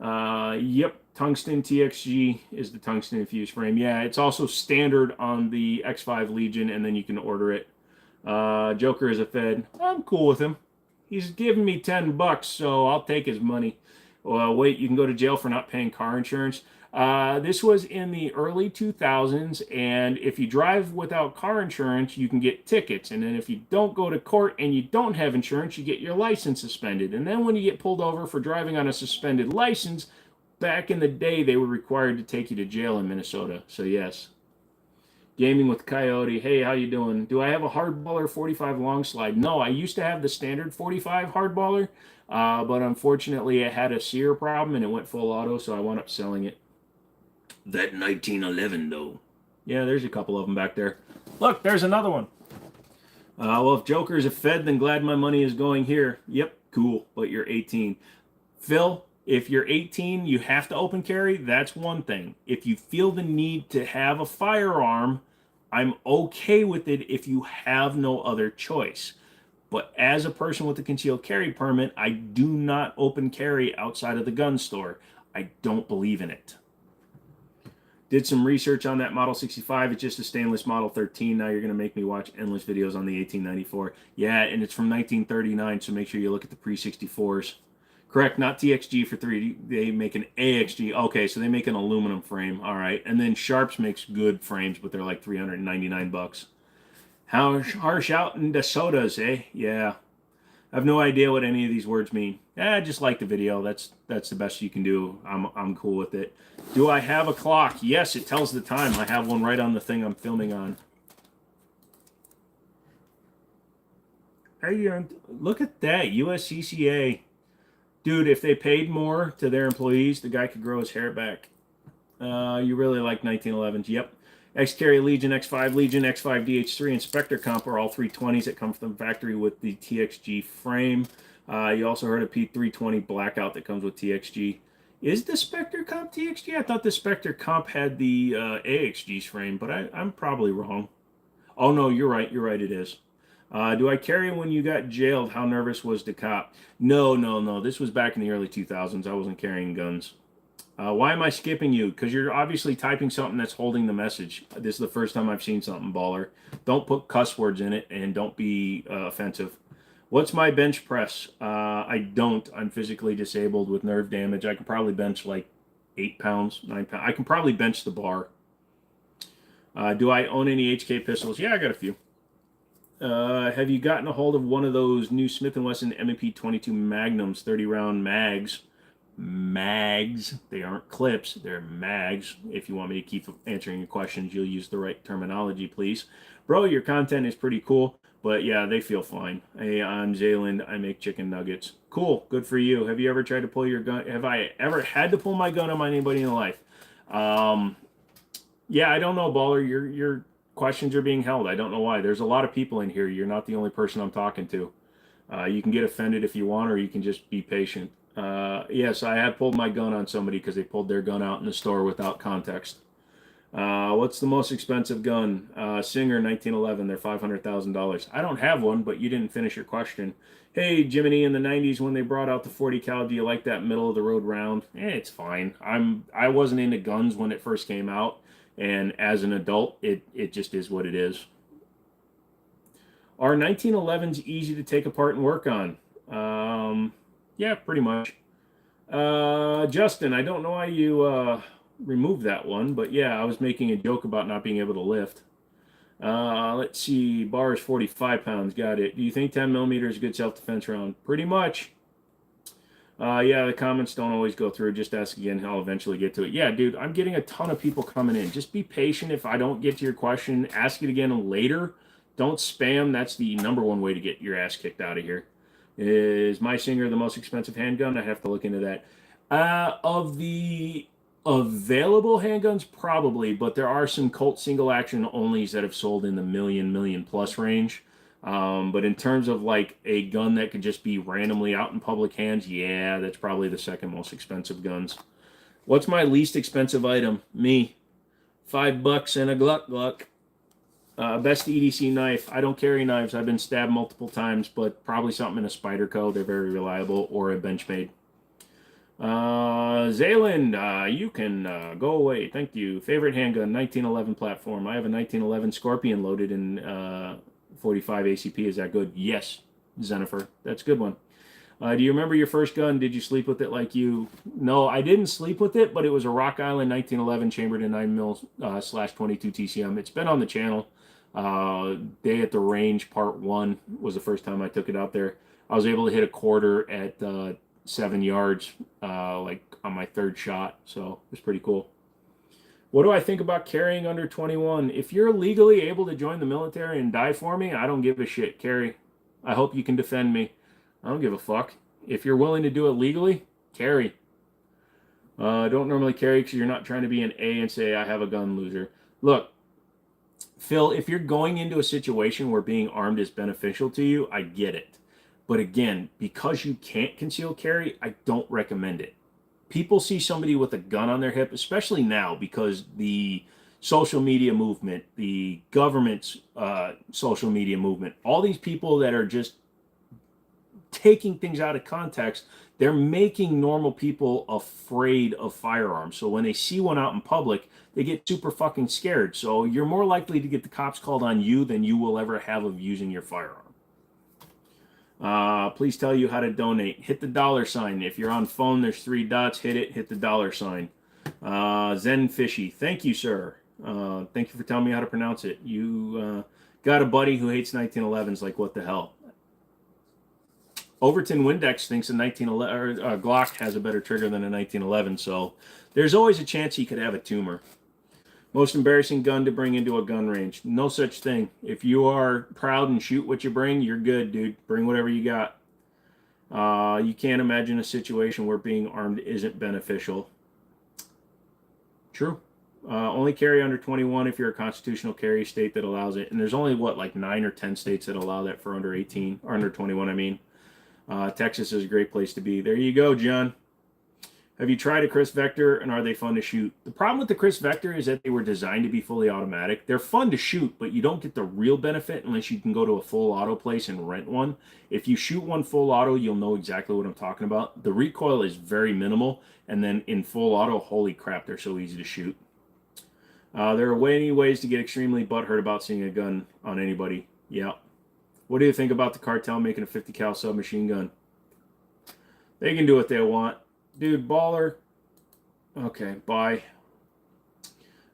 Yep, tungsten TXG is the tungsten infused frame. Yeah, it's also standard on the X5 Legion, and then you can order it. Joker is a Fed. I'm cool with him. He's giving me $10, so I'll take his money. Wait, you can go to jail for not paying car insurance. This was in the early 2000s, and if you drive without car insurance, you can get tickets. And then if you don't go to court and you don't have insurance, you get your license suspended. And then when you get pulled over for driving on a suspended license, back in the day, they were required to take you to jail in Minnesota. So yes. Gaming with Coyote. Hey, how you doing? Do I have a hardballer 45 long slide? No, I used to have the standard 45 hardballer, but unfortunately, I had a sear problem and it went full auto, so I wound up selling it. That 1911, though. Yeah, there's a couple of them back there. Look, there's another one. Well, if Joker's a Fed, then glad my money is going here. Yep, cool, but you're 18. Phil, if you're 18, you have to open carry. That's one thing. If you feel the need to have a firearm, I'm okay with it if you have no other choice. But as a person with a concealed carry permit, I do not open carry outside of the gun store. I don't believe in it. Did some research on that Model 65. It's just a stainless Model 13. Now you're going to make me watch endless videos on the 1894. Yeah, and it's from 1939, so make sure you look at the pre-64s. Correct, not TXG for 3D. They make an AXG. Okay, so they make an aluminum frame. All right, and then Sharps makes good frames, but they're like $399. How harsh out in the sodas, eh? Yeah. I have no idea what any of these words mean. I just like the video. That's the best you can do. I'm cool with it. Do I have a clock? Yes, it tells the time. I have one right on the thing I'm filming on. Hey, look at that USCCA. Dude, if they paid more to their employees, the guy could grow his hair back. You really like 1911s. Yep. X-Carry Legion, X5 Legion, X5 DH3, and Spectre Comp are all 320s that come from the factory with the TXG frame. You also heard a P320 Blackout that comes with TXG. Is the Spectre Comp TXG? I thought the Spectre Comp had the AXG's frame, but I'm probably wrong. Oh, no, you're right. You're right, it is. Do I carry when you got jailed? How nervous was the cop? No. This was back in the early 2000s. I wasn't carrying guns. Why am I skipping you? Because you're obviously typing something that's holding the message. This is the first time I've seen something, baller. Don't put cuss words in it, and don't be offensive. What's my bench press? I don't. I'm physically disabled with nerve damage. I can probably bench like 8 pounds, 9 pounds. I can probably bench the bar. Do I own any HK pistols? Yeah, I got a few. Have you gotten a hold of one of those new Smith & Wesson M&P 22 Magnums 30-round mags? mags. They aren't clips, they're mags. If you want me to keep answering your questions, you'll use the right terminology, please. Bro, your content is pretty cool, but yeah, they feel fine. Hey, I'm Zayland. I make chicken nuggets. Cool, good for you. Have you ever tried to pull your gun? Have I ever had to pull my gun on anybody in life? Yeah, I don't know, Baller. Your questions are being held. I don't know why. There's a lot of people in here. You're not the only person I'm talking to. You can get offended if you want, or you can just be patient. Yes, I have pulled my gun on somebody because they pulled their gun out in the store without context. What's the most expensive gun? Singer 1911. They're $500,000. I don't have one, but you didn't finish your question. Hey, Jimmini, in the 90s when they brought out the 40 cal, do you like that middle of the road round? It's fine. I wasn't into guns when it first came out, and as an adult, it just is what it is. Are 1911s easy to take apart and work on? Yeah, pretty much. Justin, I don't know why you removed that one, but yeah, I was making a joke about not being able to lift. Let's see, bar is 45 pounds. Got it. Do you think 10 millimeters is a good self-defense round? Pretty much. Yeah, the comments don't always go through. Just ask again. I'll eventually get to it. Yeah, dude, I'm getting a ton of people coming in. Just be patient. If I don't get to your question, ask it again later. Don't spam. That's the number one way to get your ass kicked out of here. Is my Singer the most expensive handgun? I have to look into that. Of the available handguns, probably, but there are some Colt single action onlys that have sold in the million plus range. But in terms of like a gun that could just be randomly out in public hands, yeah, that's probably the second most expensive guns. What's my least expensive item? Me. $5 and a Gluck. Best EDC knife. I don't carry knives. I've been stabbed multiple times, but probably something in a Spyderco. They're very reliable, or a Benchmade. Zayland, you can go away. Thank you. Favorite handgun, 1911 platform. I have a 1911 Scorpion loaded in 45 ACP. Is that good? Yes, Zenifer. That's a good one. Do you remember your first gun? Did you sleep with it like you? No, I didn't sleep with it, but it was a Rock Island 1911 chambered in 9mm /22 TCM. It's been on the channel. Day at the Range Part 1 was the first time I took it out there. I was able to hit a quarter at 7 yards, like on my third shot, so it was pretty cool. What do I think about carrying under 21? If you're legally able to join the military and die for me, I don't give a shit. Carry. I hope you can defend me. I don't give a fuck. If you're willing to do it legally, carry. Don't normally carry because you're not trying to be an A and say, I have a gun, loser. Look, Phil, if you're going into a situation where being armed is beneficial to you, I get it. But again, because you can't conceal carry, I don't recommend it. People see somebody with a gun on their hip, especially now because the social media movement, the government's social media movement, all these people that are just taking things out of context, they're making normal people afraid of firearms. So when they see one out in public, they get super fucking scared. So you're more likely to get the cops called on you than you will ever have of using your firearm. Please tell you how to donate. Hit the $sign. If you're on phone, there's 3 dots. Hit it. Hit the $sign. Zen Fishy. Thank you, sir. Thank you for telling me how to pronounce it. You got a buddy who hates 1911s. Like, what the hell? Overton Windex thinks a 1911 or Glock has a better trigger than a 1911, so there's always a chance he could have a tumor. Most embarrassing gun to bring into a gun range? No such thing. If you are proud and shoot what you bring, you're good, dude. Bring whatever you got. You can't imagine a situation where being armed isn't beneficial. True. Only carry under 21 if you're a constitutional carry state that allows it. And there's only, what, like 9 or 10 states that allow that for under 18, or under 21, I mean. Texas is a great place to be. There you go, John. Have you tried a Chris Vector, and are they fun to shoot? The problem with the Chris Vector is that they were designed to be fully automatic. They're fun to shoot, but you don't get the real benefit unless you can go to a full auto place and rent one. If you shoot one full auto, you'll know exactly what I'm talking about. The recoil is very minimal, and then in full auto, holy crap, they're so easy to shoot. There are many ways to get extremely butthurt about seeing a gun on anybody. Yeah. What do you think about the cartel making a 50 cal submachine gun? They can do what they want. Dude, baller. Okay, bye.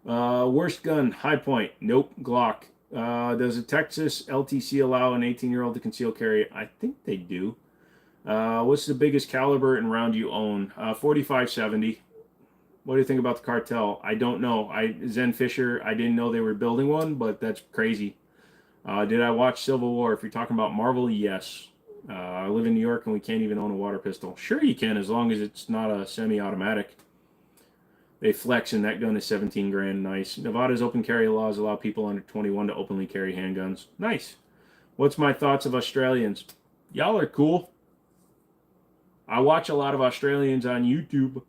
Worst gun, High Point. Nope, Glock. Does a Texas LTC allow an 18-year-old to conceal carry? I think they do. What's the biggest caliber and round you own? 45-70. What do you think about the cartel? I don't know. Zen Fisher, I didn't know they were building one, but that's crazy. Did I watch Civil War? If you're talking about Marvel, yes. I live in New York and we can't even own a water pistol. Sure you can, as long as it's not a semi-automatic. They flex and that gun is 17 grand. Nice. Nevada's open carry laws allow people under 21 to openly carry handguns. Nice. What's my thoughts of Australians? Y'all are cool. I watch a lot of Australians on YouTube.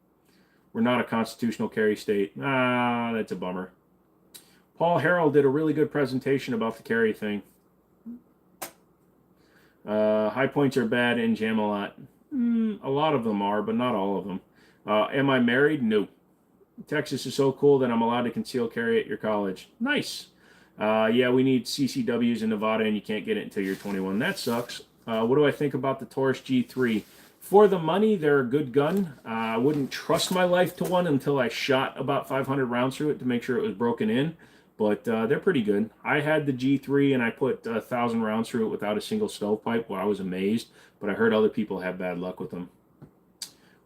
We're not a constitutional carry state. Ah, that's a bummer. Paul Harrell did a really good presentation about the carry thing. High points are bad and jam a lot. A lot of them are, but not all of them. Am I married? No. Texas is so cool that I'm allowed to conceal carry at your college. Nice. Yeah, we need CCWs in Nevada, and you can't get it until you're 21. That sucks. What do I think about the Taurus G3? For the money, they're a good gun. I wouldn't trust my life to one until I shot about 500 rounds through it to make sure it was broken in. But they're pretty good. I had the G3 and I put 1,000 rounds through it without a single stovepipe. Well, I was amazed, but I heard other people have bad luck with them.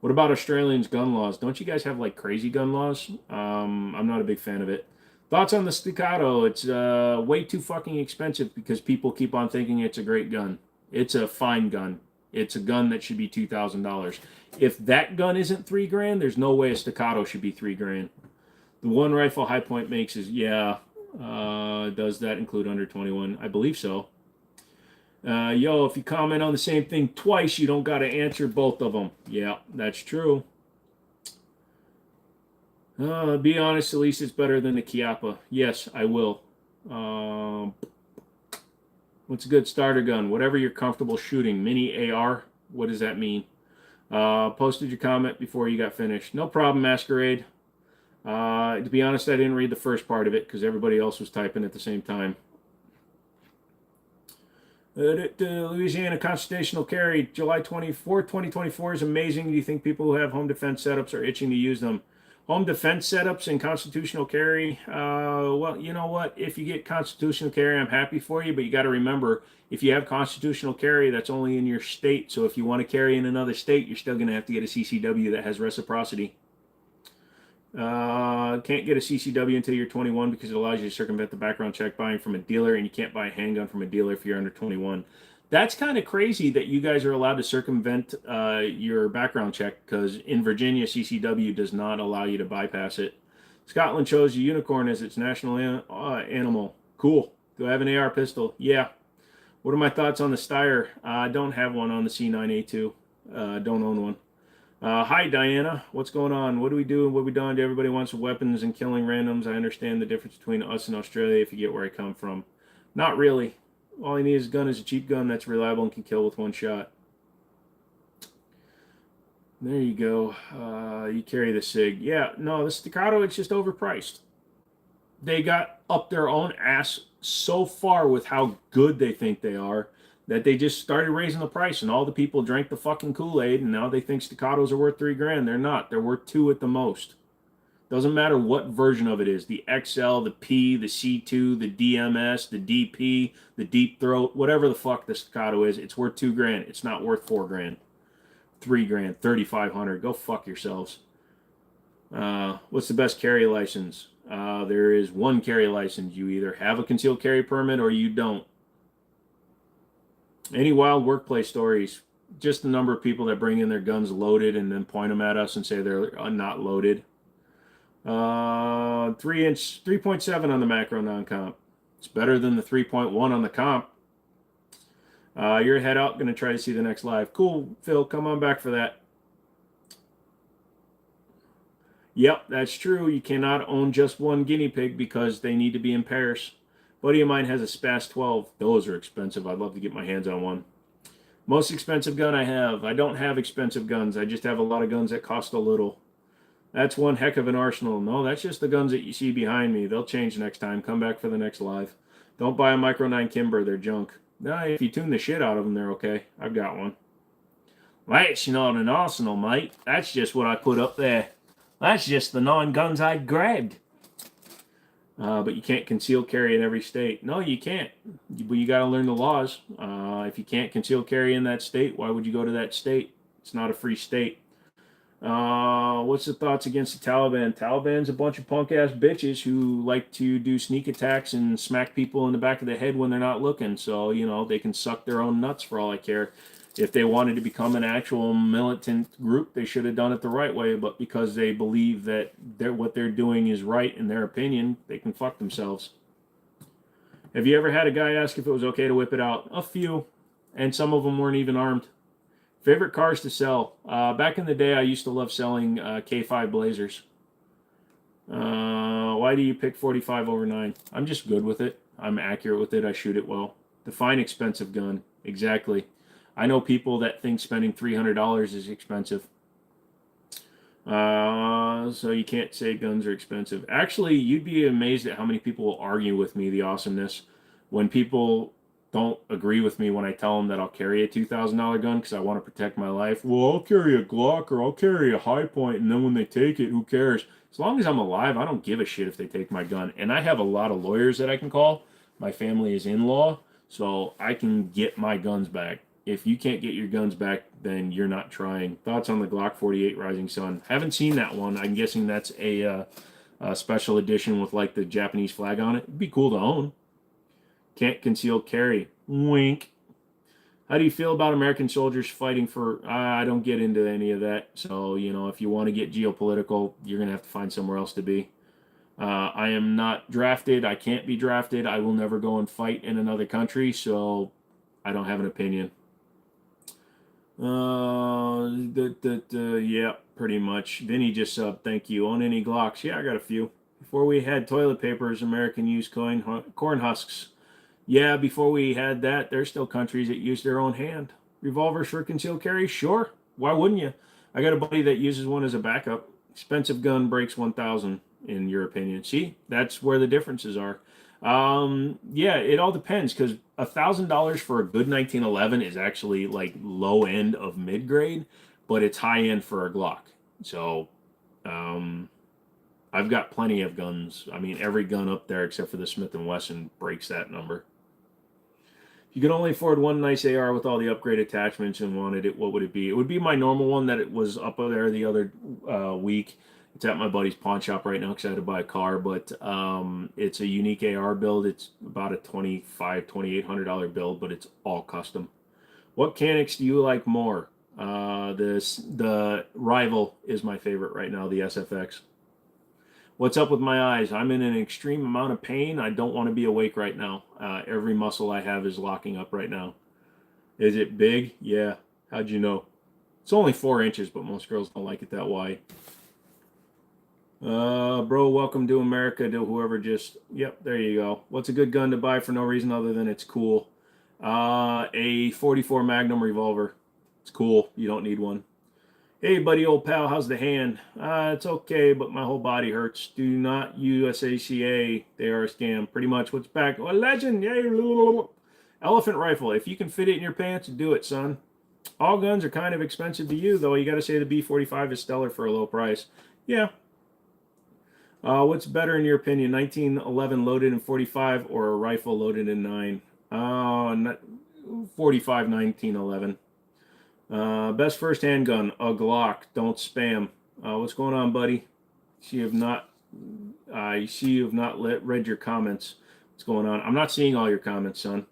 What about Australians' gun laws? Don't you guys have like crazy gun laws? I'm not a big fan of it. Thoughts on the Staccato? It's way too fucking expensive because people keep on thinking it's a great gun. It's a fine gun. It's a gun that should be $2,000. If that gun isn't $3 grand, there's no way a Staccato should be $3 grand. The one rifle High Point makes is, yeah, does that include under 21? I believe so. Yo, if you comment on the same thing twice, you don't got to answer both of them. Yeah, that's true. Be honest, at least it's better than the Chiappa. Yes, I will. What's a good starter gun? Whatever you're comfortable shooting. Mini AR? What does that mean? Posted your comment before you got finished. No problem, Masquerade. To be honest, I didn't read the first part of it because everybody else was typing at the same time. Louisiana constitutional carry, July 24th, 2024 is amazing. Do you think people who have home defense setups are itching to use them? Home defense setups and constitutional carry, well, you know what? If you get constitutional carry, I'm happy for you, but you got to remember, if you have constitutional carry, that's only in your state. So if you want to carry in another state, you're still going to have to get a CCW that has reciprocity. Can't get a CCW until you're 21 because it allows you to circumvent the background check buying from a dealer, and you can't buy a handgun from a dealer if you're under 21. That's kind of crazy that you guys are allowed to circumvent your background check because in Virginia, CCW does not allow you to bypass it. Scotland chose a unicorn as its national animal. Cool. Do I have an AR pistol? Yeah. What are my thoughts on the Steyr? I don't have one on the C9A2. Don't own one. Hi, Diana. What's going on? What do we do? What we done? Everybody wants weapons and killing randoms. I understand the difference between us and Australia if you get where I come from. Not really. All you need is a gun is a cheap gun that's reliable and can kill with one shot. There you go. You carry the SIG. Yeah, no, the Staccato, it's just overpriced. They got up their own ass so far with how good they think they are that they just started raising the price, and all the people drank the fucking Kool-Aid, and now they think Staccatos are worth $3 grand. They're not. They're worth $2 at the most. Doesn't matter what version of it is. The XL, the P, the C2, the DMS, the DP, the Deep Throat, whatever the fuck the Staccato is, it's worth $2 grand. It's not worth $4 grand. $3 grand, 3,500. Go fuck yourselves. What's the best carry license? There is one carry license. You either have a concealed carry permit or you don't. Any wild workplace stories? Just the number of people that bring in their guns loaded and then point them at us and say they're not loaded. 3.7 on the macro non-comp. It's better than the 3.1 on the comp. You're head out, going to try to see the next live. Cool, Phil, come on back for that. Yep, that's true. You cannot own just one guinea pig because they need to be in pairs. Buddy of mine has a SPAS 12. Those are expensive. I'd love to get my hands on one. Most expensive gun I have. I don't have expensive guns. I just have a lot of guns that cost a little. That's one heck of an arsenal. No, that's just the guns that you see behind me. They'll change next time. Come back for the next live. Don't buy a Micro 9 Kimber. They're junk. Nah, if you tune the shit out of them, they're okay. I've got one. That's not an arsenal, mate. That's just what I put up there. That's just the 9 guns I grabbed. But you can't conceal carry in every state. No, you can't. But you got to learn the laws. If you can't conceal carry in that state, why would you go to that state? It's not a free state. What's the thoughts against the Taliban? Taliban's a bunch of punk ass bitches who like to do sneak attacks and smack people in the back of the head when they're not looking. So, they can suck their own nuts for all I care. If they wanted to become an actual militant group, they should have done it the right way. But because they believe that what they're doing is right in their opinion, they can fuck themselves. Have you ever had a guy ask if it was okay to whip it out? A few. And some of them weren't even armed. Favorite cars to sell? Back in the day, I used to love selling K5 Blazers. Why do you pick 45 over 9? I'm just good with it. I'm accurate with it. I shoot it well. Define expensive gun. Exactly. I know people that think spending $300 is expensive. So you can't say guns are expensive. Actually, you'd be amazed at how many people will argue with me the awesomeness. When people don't agree with me when I tell them that I'll carry a $2,000 gun because I want to protect my life. Well, I'll carry a Glock or I'll carry a High Point, and then when they take it, who cares? As long as I'm alive, I don't give a shit if they take my gun. And I have a lot of lawyers that I can call. My family is in law, so I can get my guns back. If you can't get your guns back, then you're not trying. Thoughts on the Glock 48 Rising Sun? Haven't seen that one. I'm guessing that's a special edition with like the Japanese flag on it. It'd be cool to own. Can't conceal carry. Wink. How do you feel about American soldiers fighting for... I don't get into any of that. So, if you want to get geopolitical, you're going to have to find somewhere else to be. I am not drafted. I can't be drafted. I will never go and fight in another country, so I don't have an opinion. Yeah, pretty much. Vinny just subbed. Thank you. Own any Glocks? Yeah, I got a few. Before we had toilet papers, American used corn husks. Yeah, before we had that, there's still countries that use their own hand. Revolvers for concealed carry? Sure. Why wouldn't you? I got a buddy that uses one as a backup. Expensive gun breaks 1,000, in your opinion. See, that's where the differences are. Yeah, it all depends because $1,000 for a good 1911 is actually like low end of mid grade, but it's high end for a Glock. So, I've got plenty of guns. I mean, every gun up there except for the Smith & Wesson breaks that number. If you could only afford one nice AR with all the upgrade attachments and wanted it, what would it be? It would be my normal one that it was up there the other week. It's at my buddy's pawn shop right now because I had to buy a car, but it's a unique AR build. It's about a $2,800 build, but it's all custom. What Canics do you like more? The Rival is my favorite right now, the SFX. What's up with my eyes? I'm in an extreme amount of pain. I don't want to be awake right now. Every muscle I have is locking up right now. Is it big? Yeah. How'd you know? It's only 4 inches, but most girls don't like it that wide. Bro, welcome to America to whoever just... Yep, there you go. What's a good gun to buy for no reason other than it's cool? A 44 Magnum revolver. It's cool. You don't need one. Hey, buddy, old pal, how's the hand? It's okay, but my whole body hurts. Do not USACA. They are a scam. Pretty much what's back. Oh, legend. Yay. Elephant rifle. If you can fit it in your pants, do it, son. All guns are kind of expensive to you, though. You got to say the B45 is stellar for a low price. Yeah. What's better in your opinion, 1911 loaded in 45 or a rifle loaded in 9? 45 1911. Best first handgun, a Glock. Don't spam. What's going on, buddy? You have not. I see you have not read your comments. What's going on? I'm not seeing all your comments, son.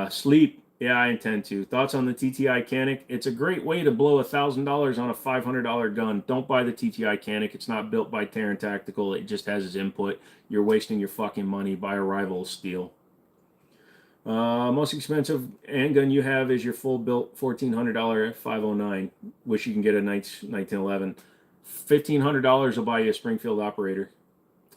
Sleep. Yeah, I intend to. Thoughts on the TTI Canic? It's a great way to blow $1,000 on a $500 gun. Don't buy the TTI Canic. It's not built by Terran Tactical. It just has its input. You're wasting your fucking money. Buy a rival steal. Most expensive handgun you have is your full built $1,400 509. Wish you can get a nice 1911. $1,500 will buy you a Springfield operator.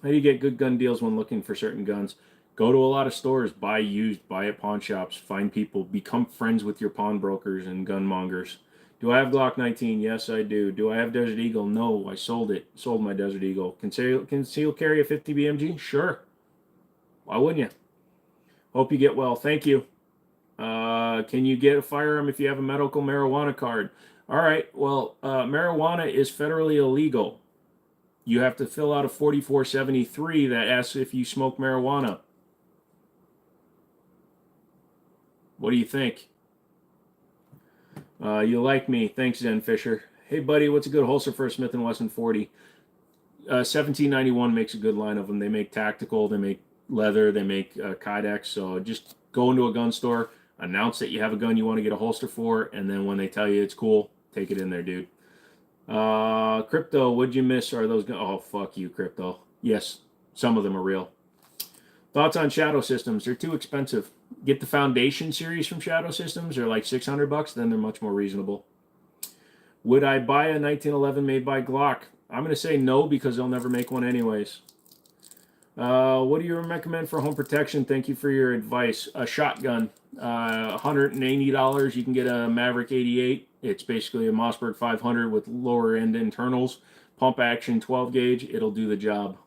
How do you get good gun deals when looking for certain guns? Go to a lot of stores, buy used, buy at pawn shops, find people, become friends with your pawnbrokers and gun mongers. Do I have Glock 19? Yes, I do. Do I have Desert Eagle? No, I sold it. Sold my Desert Eagle. Conceal carry a 50 BMG? Sure. Why wouldn't you? Hope you get well. Thank you. Can you get a firearm if you have a medical marijuana card? All right. Well, marijuana is federally illegal. You have to fill out a 4473 that asks if you smoke marijuana. What do you think? You like me. Thanks, Zen Fisher. Hey, buddy, what's a good holster for a Smith & Wesson 40? 1791 makes a good line of them. They make tactical, they make leather, they make Kydex. So just go into a gun store, announce that you have a gun you want to get a holster for, and then when they tell you it's cool, take it in there, dude. Crypto, what'd you miss? Are those oh, fuck you, Crypto. Yes, some of them are real. Thoughts on Shadow Systems? They're too expensive. Get the Foundation series from Shadow Systems. They're like $600. Then they're much more reasonable. Would I buy a 1911 made by Glock? I'm going to say no because they'll never make one anyways. What do you recommend for home protection? Thank you for your advice. A shotgun. $180. You can get a Maverick 88. It's basically a Mossberg 500 with lower end internals. Pump action 12 gauge. It'll do the job.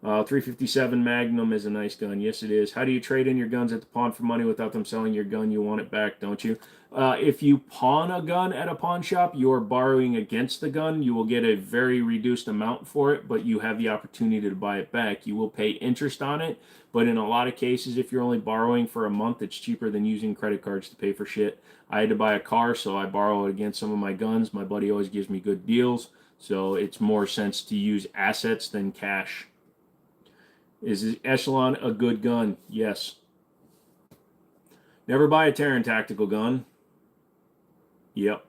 357 Magnum is a nice gun. Yes, it is. How do you trade in your guns at the pawn for money without them selling your gun? You want it back, don't you? If you pawn a gun at a pawn shop, you're borrowing against the gun. You will get a very reduced amount for it, but you have the opportunity to buy it back. You will pay interest on it, but in a lot of cases, if you're only borrowing for a month, it's cheaper than using credit cards to pay for shit. I had to buy a car, so I borrow it against some of my guns. My buddy always gives me good deals, so it's more sense to use assets than cash. Is Echelon a good gun? Yes. Never buy a Terran tactical gun. Yep.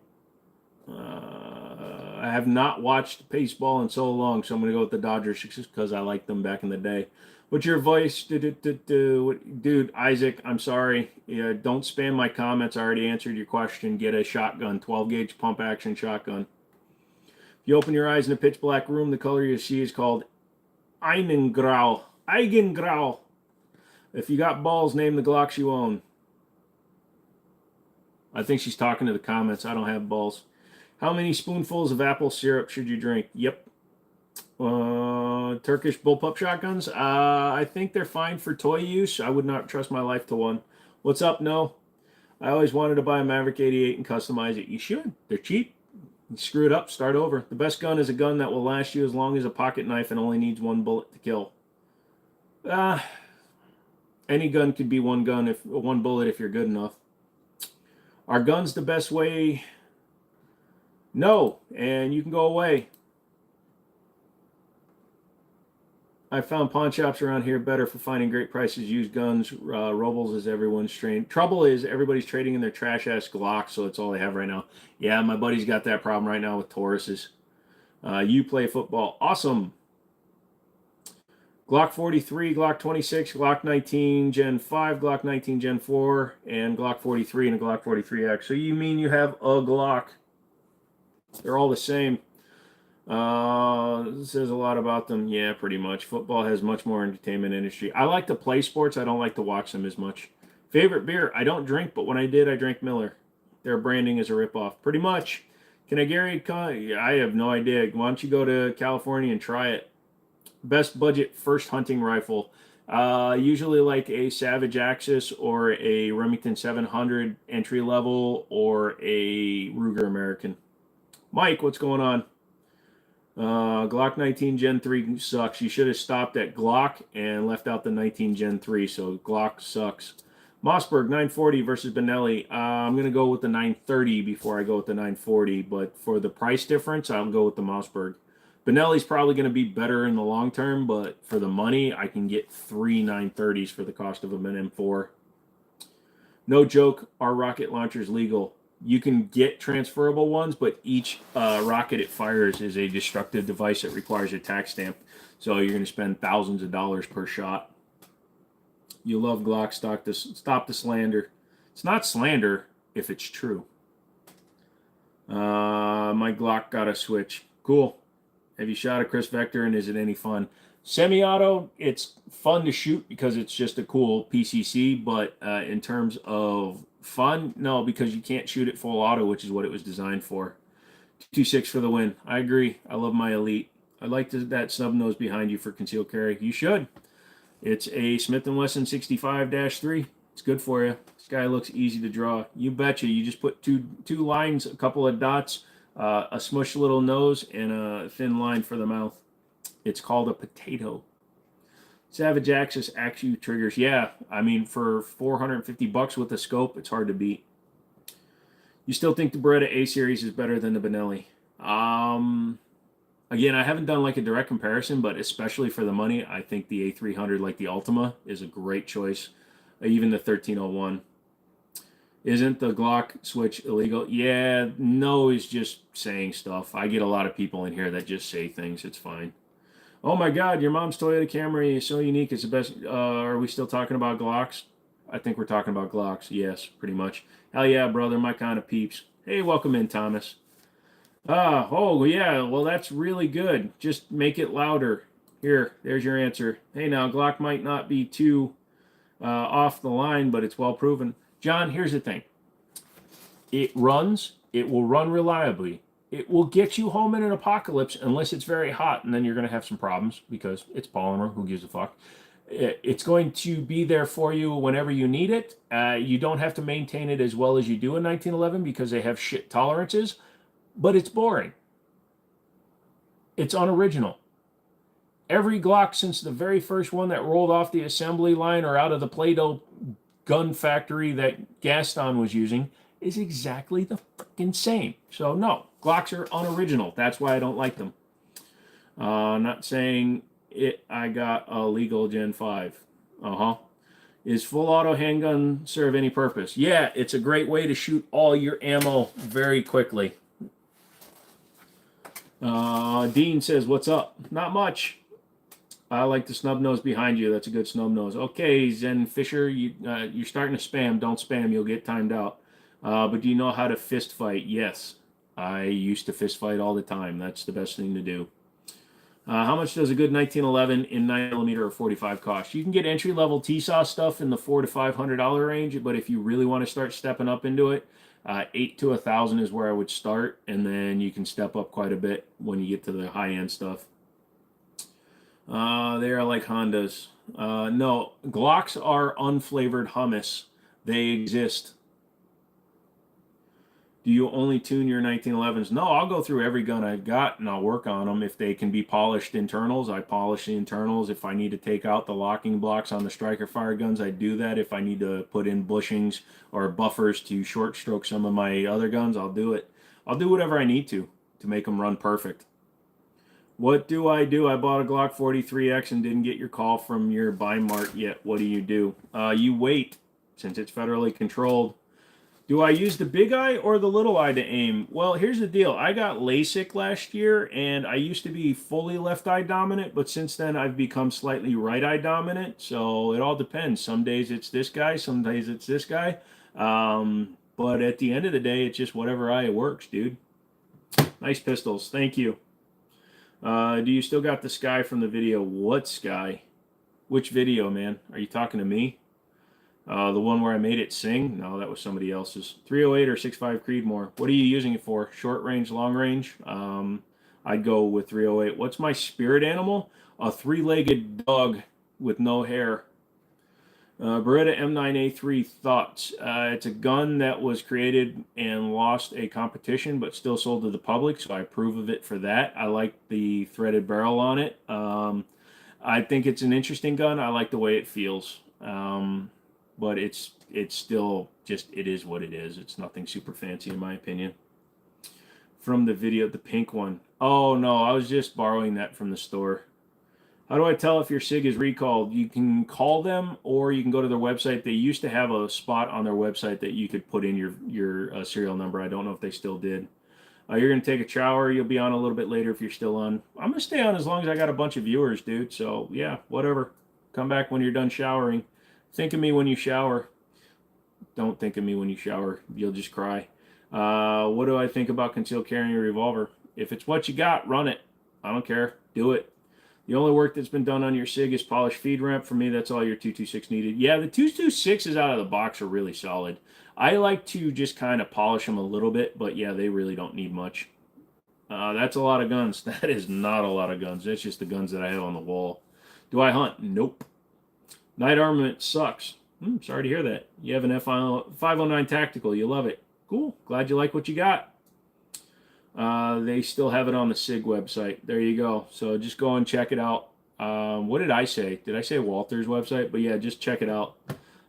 I have not watched baseball in so long, so I'm going to go with the Dodgers just because I liked them back in the day. What's your voice? Dude, Isaac, I'm sorry. Yeah, don't spam my comments. I already answered your question. Get a shotgun, 12-gauge pump action shotgun. If you open your eyes in a pitch black room, the color you see is called Eigengrau. Eigengrau. If you got balls, name the Glocks you own. I think she's talking to the comments. I don't have balls. How many spoonfuls of apple syrup should you drink? Yep. Turkish bullpup shotguns? I think they're fine for toy use. I would not trust my life to one. What's up? No. I always wanted to buy a Maverick 88 and customize it. You should. They're cheap. You screw it up, start over. The best gun is a gun that will last you as long as a pocket knife and only needs one bullet to kill. Any gun could be one bullet if you're good enough. Are guns the best way? No, and you can go away. I found pawn shops around here better for finding great prices, used guns. Robles is everyone's trained. Trouble is everybody's trading in their trash ass Glocks, so it's all they have right now. Yeah, my buddy's got that problem right now with Tauruses. You play football. Awesome. Glock 43, Glock 26, Glock 19 Gen 5, Glock 19 Gen 4, and Glock 43 and a Glock 43X. So you mean you have a Glock? They're all the same. This says a lot about them. Yeah, pretty much. Football has much more entertainment industry. I like to play sports. I don't like to watch them as much. Favorite beer? I don't drink, but when I did, I drank Miller. Their branding is a ripoff. Pretty much. Can I guarantee? I have no idea. Why don't you go to California and try it? Best budget first hunting rifle. Usually like a Savage Axis or a Remington 700 entry level or a Ruger American. Mike, what's going on? Glock 19 Gen 3 sucks. You should have stopped at Glock and left out the 19 Gen 3, so Glock sucks. Mossberg 940 versus Benelli. I'm going to go with the 930 before I go with the 940, but for the price difference, I'll go with the Mossberg. Benelli's probably going to be better in the long term, but for the money, I can get 3 930s for the cost of an M4. No joke, our rocket launcher is legal. You can get transferable ones, but each rocket it fires is a destructive device that requires a tax stamp. So you're going to spend thousands of dollars per shot. You love Glock, stop the slander. It's not slander if it's true. My Glock got a switch. Cool. Have you shot a Chris Vector and is it any fun? Semi-auto, it's fun to shoot because it's just a cool PCC, but in terms of fun, no, because you can't shoot it full auto, which is what it was designed for. 226 for the win. I agree. I love my Elite. I like that snub nose behind you for concealed carry. You should. It's a Smith & Wesson 65-3. It's good for you. This guy looks easy to draw. You betcha. You just put two lines, a couple of dots, A smushed little nose and a thin line for the mouth. It's called a potato. Savage Axis Actu triggers. Yeah, I mean, for $450 with a scope, it's hard to beat. You still think the Beretta A series is better than the Benelli? Again, I haven't done like a direct comparison, but especially for the money, I think the A300, like the Ultima, is a great choice. Even the 1301. Isn't the Glock switch illegal? Yeah, no is just saying stuff. I get a lot of people in here that just say things. It's fine. Oh my God, your mom's Toyota Camry is so unique. It's the best. Are we still talking about Glocks? I think we're talking about Glocks. Yes, pretty much. Hell yeah, brother. My kind of peeps. Hey, welcome in, Thomas. Oh yeah. Well, that's really good. Just make it louder. Here, there's your answer. Hey, now Glock might not be too off the line, but it's well proven. John, here's the thing. It runs. It will run reliably. It will get you home in an apocalypse unless it's very hot, and then you're going to have some problems because it's polymer. Who gives a fuck? It's going to be there for you whenever you need it. You don't have to maintain it as well as you do in 1911 because they have shit tolerances, but it's boring. It's unoriginal. Every Glock since the very first one that rolled off the assembly line or out of the Play-Doh gun factory that Gaston was using is exactly the fucking same. So no, Glocks are unoriginal. That's why I don't like them. Not saying it. I got a legal Gen 5. Is full auto handgun serve any purpose? Yeah, it's a great way to shoot all your ammo very quickly. Dean says, what's up? Not much. I like the snub nose behind you. That's a good snub nose. Okay, Zen Fisher, you're starting to spam. Don't spam. You'll get timed out. But do you know how to fist fight? Yes. I used to fist fight all the time. That's the best thing to do. How much does a good 1911 in 9mm or 45 cost? You can get entry-level T-SAW stuff in the $400 to $500 range, but if you really want to start stepping up into it, $800 to $1,000 is where I would start, and then you can step up quite a bit when you get to the high-end stuff. They are like Hondas. No, Glocks are unflavored hummus. They exist. Do you only tune your 1911s? No, I'll go through every gun I've got and I'll work on them. If they can be polished internals, I polish the internals. If I need to take out the locking blocks on the striker fire guns, I do that. If I need to put in bushings or buffers to short stroke some of my other guns, I'll do it. I'll do whatever I need to make them run perfect. What do? I bought a Glock 43X and didn't get your call from your buy mart yet. What do? You wait, since it's federally controlled. Do I use the big eye or the little eye to aim? Well, here's the deal. I got LASIK last year, and I used to be fully left eye dominant, but since then I've become slightly right eye dominant, so it all depends. Some days it's this guy, some days it's this guy. But at the end of the day, it's just whatever eye works, dude. Nice pistols. Thank you. Do you still got the sky from the video? What sky? Which video, man? Are you talking to me? The one where I made it sing? No, that was somebody else's. 308 or 6.5 Creedmoor. What are you using it for? Short range, long range? I'd go with 308. What's my spirit animal? A three-legged dog with no hair. Beretta M9A3 thoughts. It's a gun that was created and lost a competition, but still sold to the public, so I approve of it for that. I like the threaded barrel on it. I think it's an interesting gun. I like the way it feels. But it's still just, it is what it is. It's nothing super fancy in my opinion. From the video, the pink one. Oh no, I was just borrowing that from the store. How do I tell if your SIG is recalled? You can call them or you can go to their website. They used to have a spot on their website that you could put in your serial number. I don't know if they still did. You're going to take a shower. You'll be on a little bit later if you're still on. I'm going to stay on as long as I got a bunch of viewers, dude. So yeah, whatever. Come back when you're done showering. Think of me when you shower. Don't think of me when you shower. You'll just cry. What do I think about concealed carrying a revolver? If it's what you got, run it. I don't care. Do it. The only work that's been done on your SIG is polish feed ramp. For me, that's all your 226 needed. Yeah, the 226s out of the box are really solid. I like to just kind of polish them a little bit, but yeah, they really don't need much. That's a lot of guns. That is not a lot of guns. That's just the guns that I have on the wall. Do I hunt? Nope. Night armament sucks. Sorry to hear that. You have an F509 tactical. You love it. Cool. Glad you like what you got. They still have it on the SIG website. There you go. So just go and check it out. What did I say? Did I say Walter's website? But yeah, just check it out.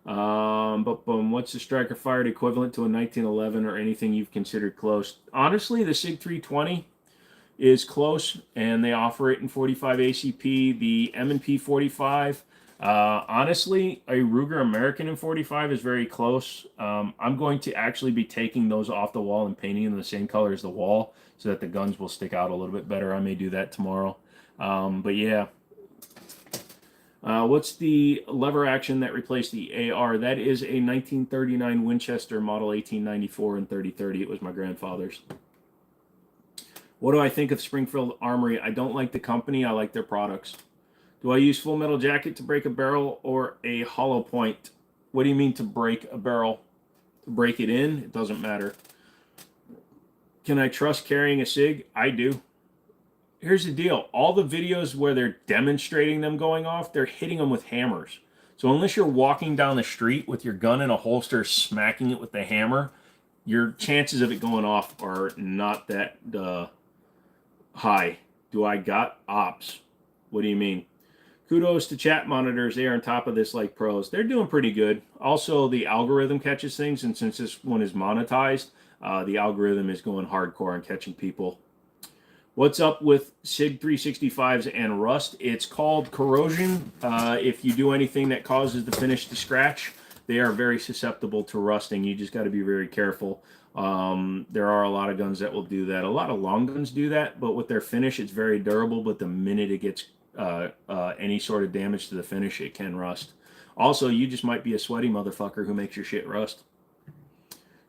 But what's the striker fired equivalent to a 1911 or anything you've considered close? Honestly, the SIG 320 is close, and they offer it in 45 ACP. The M&P 45, honestly, a Ruger American in 45 is very close. I'm going to actually be taking those off the wall and painting them the same color as the wall so that the guns will stick out a little bit better. I may do that tomorrow. But yeah. What's the lever action that replaced the AR? That is a 1939 Winchester model 1894 and 3030. It was my grandfather's. What do I think of Springfield Armory? I don't like the company. I like their products. Do I use Full Metal Jacket to break a barrel or a hollow point? What do you mean to break a barrel? To break it in? It doesn't matter. Can I trust carrying a SIG? I do. Here's the deal. All the videos where they're demonstrating them going off, they're hitting them with hammers. So unless you're walking down the street with your gun in a holster smacking it with the hammer, your chances of it going off are not that high. Do I got ops? What do you mean? Kudos to chat monitors. They are on top of this like pros. They're doing pretty good. Also, the algorithm catches things, and since this one is monetized, the algorithm is going hardcore and catching people. What's up with SIG 365s and rust? It's called corrosion. If you do anything that causes the finish to scratch, they are very susceptible to rusting. You just got to be very careful. There are a lot of guns that will do that. A lot of long guns do that, but with their finish, it's very durable. But the minute it gets any sort of damage to the finish, it can rust. Also, you just might be a sweaty motherfucker who makes your shit rust.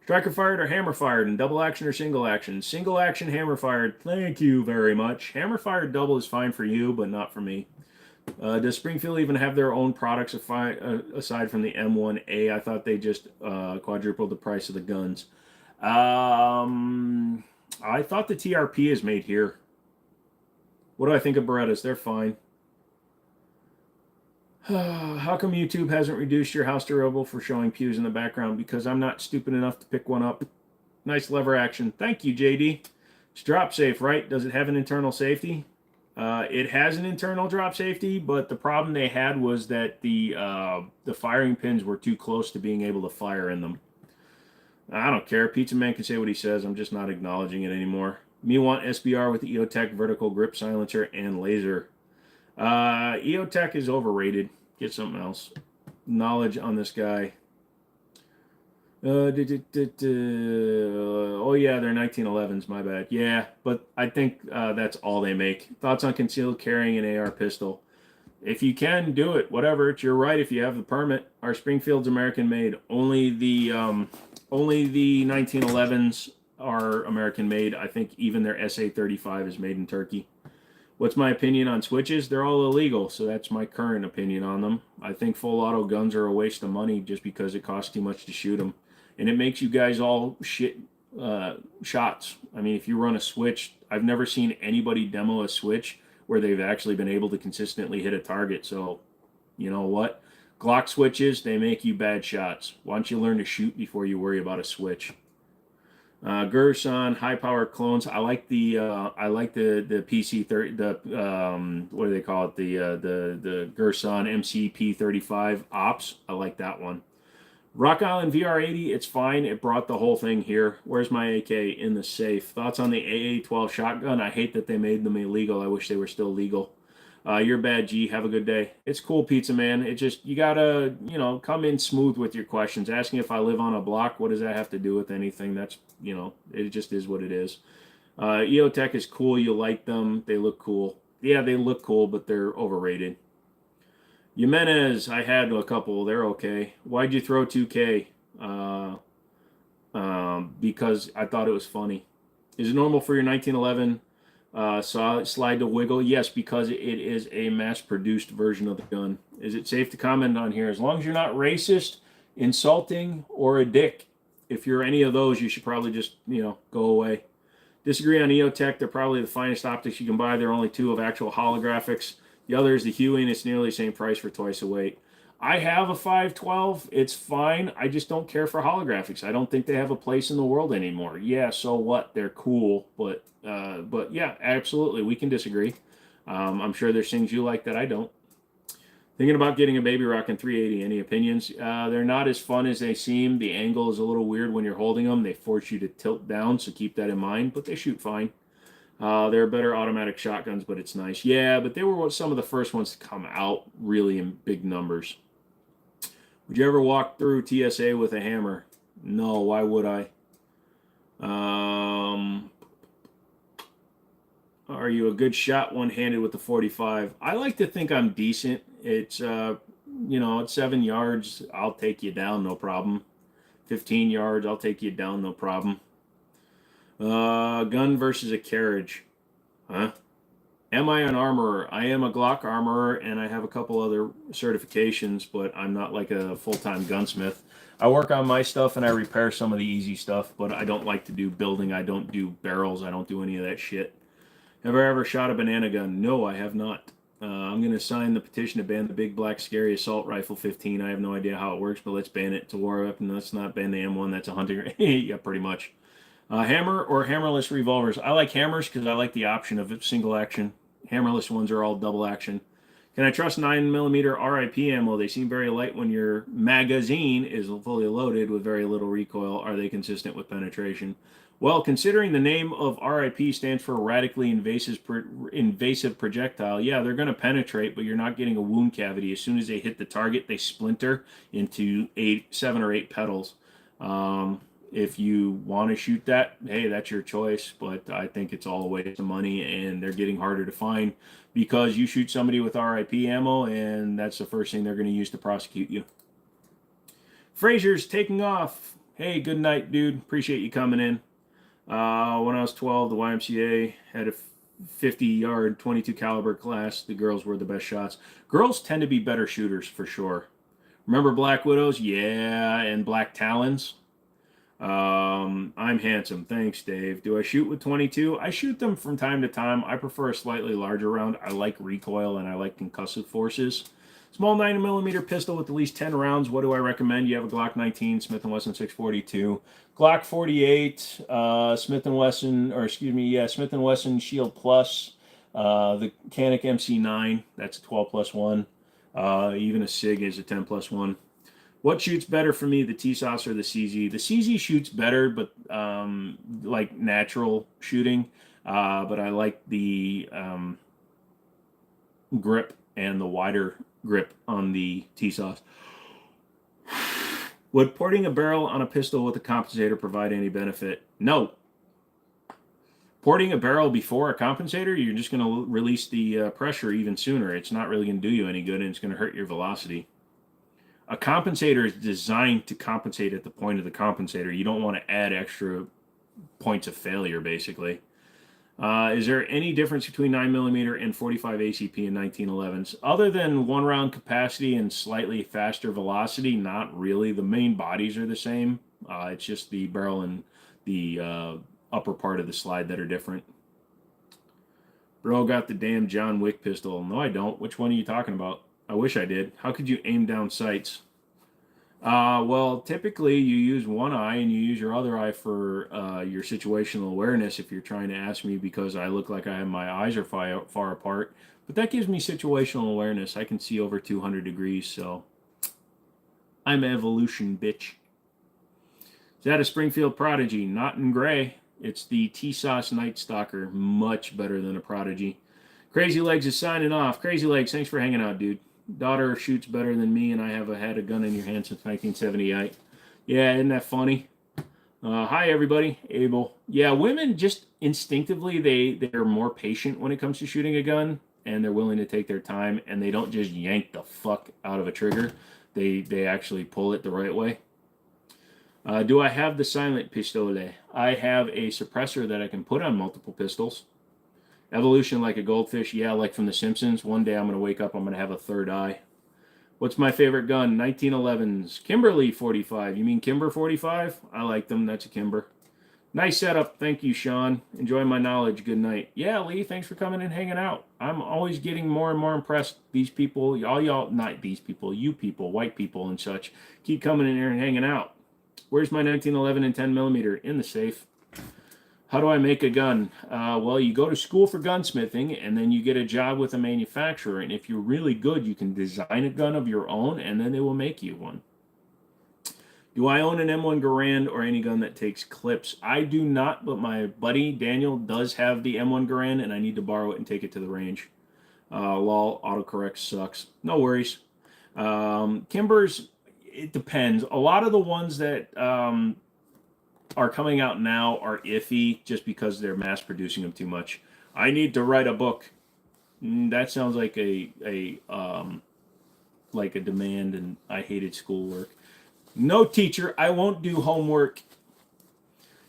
Striker fired or hammer fired, and double action or single action? Single action, hammer fired. Thank you very much. Hammer fired double is fine for you, but not for me. Does Springfield even have their own products aside from the M1A? I thought they just quadrupled the price of the guns. I thought the TRP is made here. What do I think of Berettas? They're fine. How come YouTube hasn't reduced your house durable for showing pews in the background? Because I'm not stupid enough to pick one up. Nice lever action. Thank you, JD. It's drop safe, right? Does it have an internal safety? It has an internal drop safety, but the problem they had was that the firing pins were too close to being able to fire in them. I don't care. Pizza Man can say what he says. I'm just not acknowledging it anymore. Me want SBR with the EOTech vertical grip silencer and laser. EOTech is overrated. Get something else. Knowledge on this guy. Oh yeah, they're 1911s. My bad. Yeah, but I think that's all they make. Thoughts on concealed carrying an AR pistol? If you can do it, whatever. It's your right if you have the permit. Our Springfield's American made. Only the 1911s are American made. I think even their SA-35 is made in Turkey. What's my opinion on switches? They're all illegal, so that's my current opinion on them. I think full auto guns are a waste of money just because it costs too much to shoot them. And it makes you guys all shit shots. I mean, if you run a switch, I've never seen anybody demo a switch where they've actually been able to consistently hit a target. So, you know what? Glock switches, they make you bad shots. Why don't you learn to shoot before you worry about a switch? Gerson high power clones. I like the PC30. What do they call it? The Gerson MCP35 Ops. I like that one. Rock Island VR80. It's fine. It brought the whole thing here. Where's my AK? In the safe. Thoughts on the AA12 shotgun? I hate that they made them illegal. I wish they were still legal. You're bad, G. Have a good day. It's cool, Pizza Man. It just, you gotta, come in smooth with your questions. Asking if I live on a block, what does that have to do with anything? That's, it just is what it is. EOTech is cool. You like them. They look cool. Yeah, they look cool, but they're overrated. Jimenez, I had a couple. They're okay. Why'd you throw 2K? Because I thought it was funny. Is it normal for your 1911 slide to wiggle? Yes, because it is a mass-produced version of the gun. Is it safe to comment on here? As long as you're not racist, insulting, or a dick. If you're any of those, you should probably just, go away. Disagree on EOTech. They're probably the finest optics you can buy. There are only two of actual holographics. The other is the Huey, and it's nearly the same price for twice the weight. I have a 512. It's fine. I just don't care for holographics. I don't think they have a place in the world anymore. Yeah, so what? They're cool, but yeah, absolutely, we can disagree. I'm sure there's things you like that I don't. Thinking about getting a Baby Rockin' 380. Any opinions? They're not as fun as they seem. The angle is a little weird when you're holding them. They force you to tilt down, so keep that in mind. But they shoot fine. They're better automatic shotguns, but it's nice. Yeah, but they were some of the first ones to come out really in big numbers. Would you ever walk through TSA with a hammer? No, why would I? Are you a good shot one-handed with the 45? I like to think I'm decent. It's at 7 yards, I'll take you down, no problem. 15 yards, I'll take you down, no problem. Gun versus a carriage. Huh? Am I an armorer? I am a Glock armorer, and I have a couple other certifications, but I'm not like a full-time gunsmith. I work on my stuff and I repair some of the easy stuff, but I don't like to do building. I don't do barrels. I don't do any of that shit. Have I ever shot a banana gun? No, I have not. I'm going to sign the petition to ban the big black scary assault rifle 15. I have no idea how it works, but let's ban it. It's a war weapon. Let's not ban the M1. That's a hunting. Yeah, pretty much. Hammer or hammerless revolvers? I like hammers because I like the option of single action. Hammerless ones are all double action. Can I trust 9mm RIP ammo? They seem very light when your magazine is fully loaded with very little recoil. Are they consistent with penetration? Well, considering the name of RIP stands for radically invasive projectile, yeah, they're going to penetrate, but you're not getting a wound cavity. As soon as they hit the target, they splinter into 7 or 8 petals. If you want to shoot that, hey, that's your choice, but I think it's all a waste of money, and they're getting harder to find because you shoot somebody with RIP ammo, and that's the first thing they're going to use to prosecute you. Frazier's taking off. Hey, good night, dude. Appreciate you coming in. When I was 12, the YMCA had a 50-yard 22 caliber class. The girls were the best shots. Girls tend to be better shooters for sure. Remember Black Widows? Yeah, and Black Talons. I'm handsome. Thanks, Dave. Do I shoot with 22? I shoot them from time to time. I prefer a slightly larger round. I like recoil and I like concussive forces. Small 9mm pistol with at least 10 rounds. What do I recommend? You have a Glock 19, Smith & Wesson 642, Glock 48, Smith & Wesson Shield Plus, the Canik MC9. That's a 12+1. Even a SIG is a 10+1. What shoots better for me, the T-Sauce or the CZ? The CZ shoots better, but like natural shooting. But I like the grip and the wider grip on the T-Sauce. Would porting a barrel on a pistol with a compensator provide any benefit? No. Porting a barrel before a compensator, you're just going to release the pressure even sooner. It's not really going to do you any good, and it's going to hurt your velocity. A compensator is designed to compensate at the point of the compensator. You don't want to add extra points of failure, basically. Is there any difference between 9mm and 45 ACP in 1911s? Other than one round capacity and slightly faster velocity, not really. The main bodies are the same. It's just the barrel and the upper part of the slide that are different. Bro got the damn John Wick pistol. No, I don't. Which one are you talking about? I wish I did. How could you aim down sights? Well, typically you use one eye and you use your other eye for your situational awareness if you're trying to ask me because I look like my eyes are far apart. But that gives me situational awareness. I can see over 200 degrees, so I'm evolution, bitch. Is that a Springfield Prodigy? Not in gray. It's the T-Sauce Night Stalker. Much better than a Prodigy. Crazy Legs is signing off. Crazy Legs, thanks for hanging out, dude. Daughter shoots better than me, and I have had a gun in your hand since 1978. Yeah, isn't that funny? Hi, everybody. Abel. Yeah, women just instinctively, they're more patient when it comes to shooting a gun, and they're willing to take their time, and they don't just yank the fuck out of a trigger. They actually pull it the right way. Do I have the silent pistole? I have a suppressor that I can put on multiple pistols. Evolution like a goldfish, yeah, like from The Simpsons. One day I'm going to wake up, I'm going to have a third eye. What's my favorite gun? 1911s. Kimberly 45. You mean Kimber 45? I like them. That's a Kimber. Nice setup. Thank you, Sean. Enjoy my knowledge. Good night. Yeah, Lee, thanks for coming and hanging out. I'm always getting more and more impressed. These people, all y'all, not these people, you people, white people and such, keep coming in here and hanging out. Where's my 1911 and 10 millimeter? In the safe. How do I make a gun? Well, you go to school for gunsmithing and then you get a job with a manufacturer. And if you're really good, you can design a gun of your own and then they will make you one. Do I own an M1 Garand or any gun that takes clips? I do not, but my buddy Daniel does have the M1 Garand, and I need to borrow it and take it to the range. Lol, autocorrect sucks. No worries. Kimbers, it depends. A lot of the ones that are coming out now are iffy just because they're mass producing them too much. I need to write a book. That sounds like a demand, and I hated schoolwork. No, teacher, I won't do homework.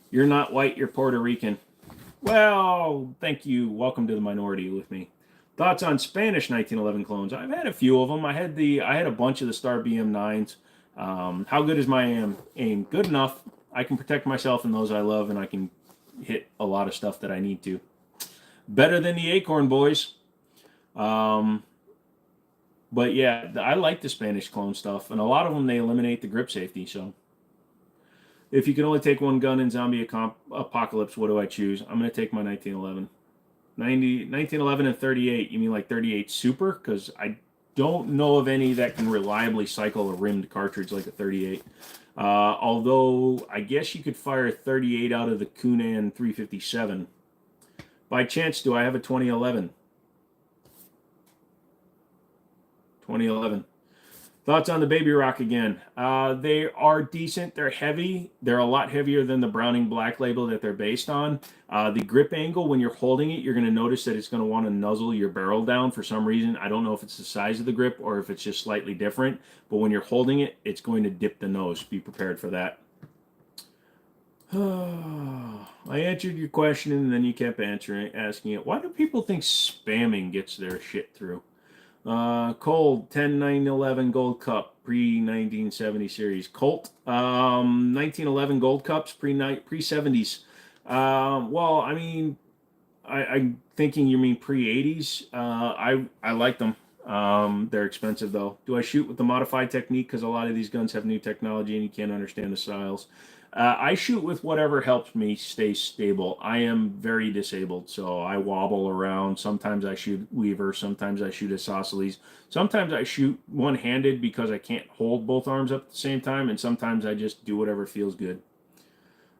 You're not white, you're Puerto Rican. Well, thank you. Welcome to the minority with me. Thoughts on Spanish 1911 clones? I've had a few of them. I had a bunch of the Star BM9s. How good is my aim? Good enough. I can protect myself and those I love, and I can hit a lot of stuff that I need to. Better than the Acorn boys. But yeah, I like the Spanish clone stuff, and a lot of them, they eliminate the grip safety. So if you can only take one gun in zombie apocalypse, what do I choose? I'm going to take my 1911. 1911 and 38, you mean like 38 Super? Because I don't know of any that can reliably cycle a rimmed cartridge like a 38. Although, I guess you could fire 38 out of the Kunan 357. By chance, do I have a 2011? 2011. Thoughts on the Baby Rock again? They are decent. They're heavy. They're a lot heavier than the Browning Black Label that they're based on. The grip angle, when you're holding it, you're going to notice that it's going to want to nuzzle your barrel down for some reason. I don't know if it's the size of the grip or if it's just slightly different. But when you're holding it, it's going to dip the nose. Be prepared for that. I answered your question and then you kept asking it. Why do people think spamming gets their shit through? Cold 10-9-11 Gold Cup pre-1970 series. Colt 1911 Gold Cups pre-70s. Well, I mean, I'm thinking you mean pre-80s. I like them. They're expensive though. Do I shoot with the modified technique? Because a lot of these guns have new technology and you can't understand the styles. I shoot with whatever helps me stay stable. I am very disabled, so I wobble around. Sometimes I shoot Weaver, sometimes I shoot isosceles. Sometimes I shoot one-handed because I can't hold both arms up at the same time, and sometimes I just do whatever feels good.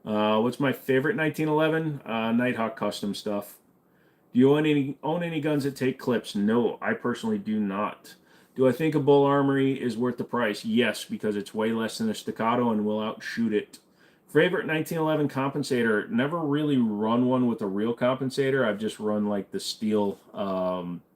What's my favorite 1911? Nighthawk custom stuff. Do you own any guns that take clips? No, I personally do not. Do I think a Bull Armory is worth the price? Yes, because it's way less than a Staccato and will outshoot it. Favorite 1911 compensator? Never really run one with a real compensator. I've just run like the steel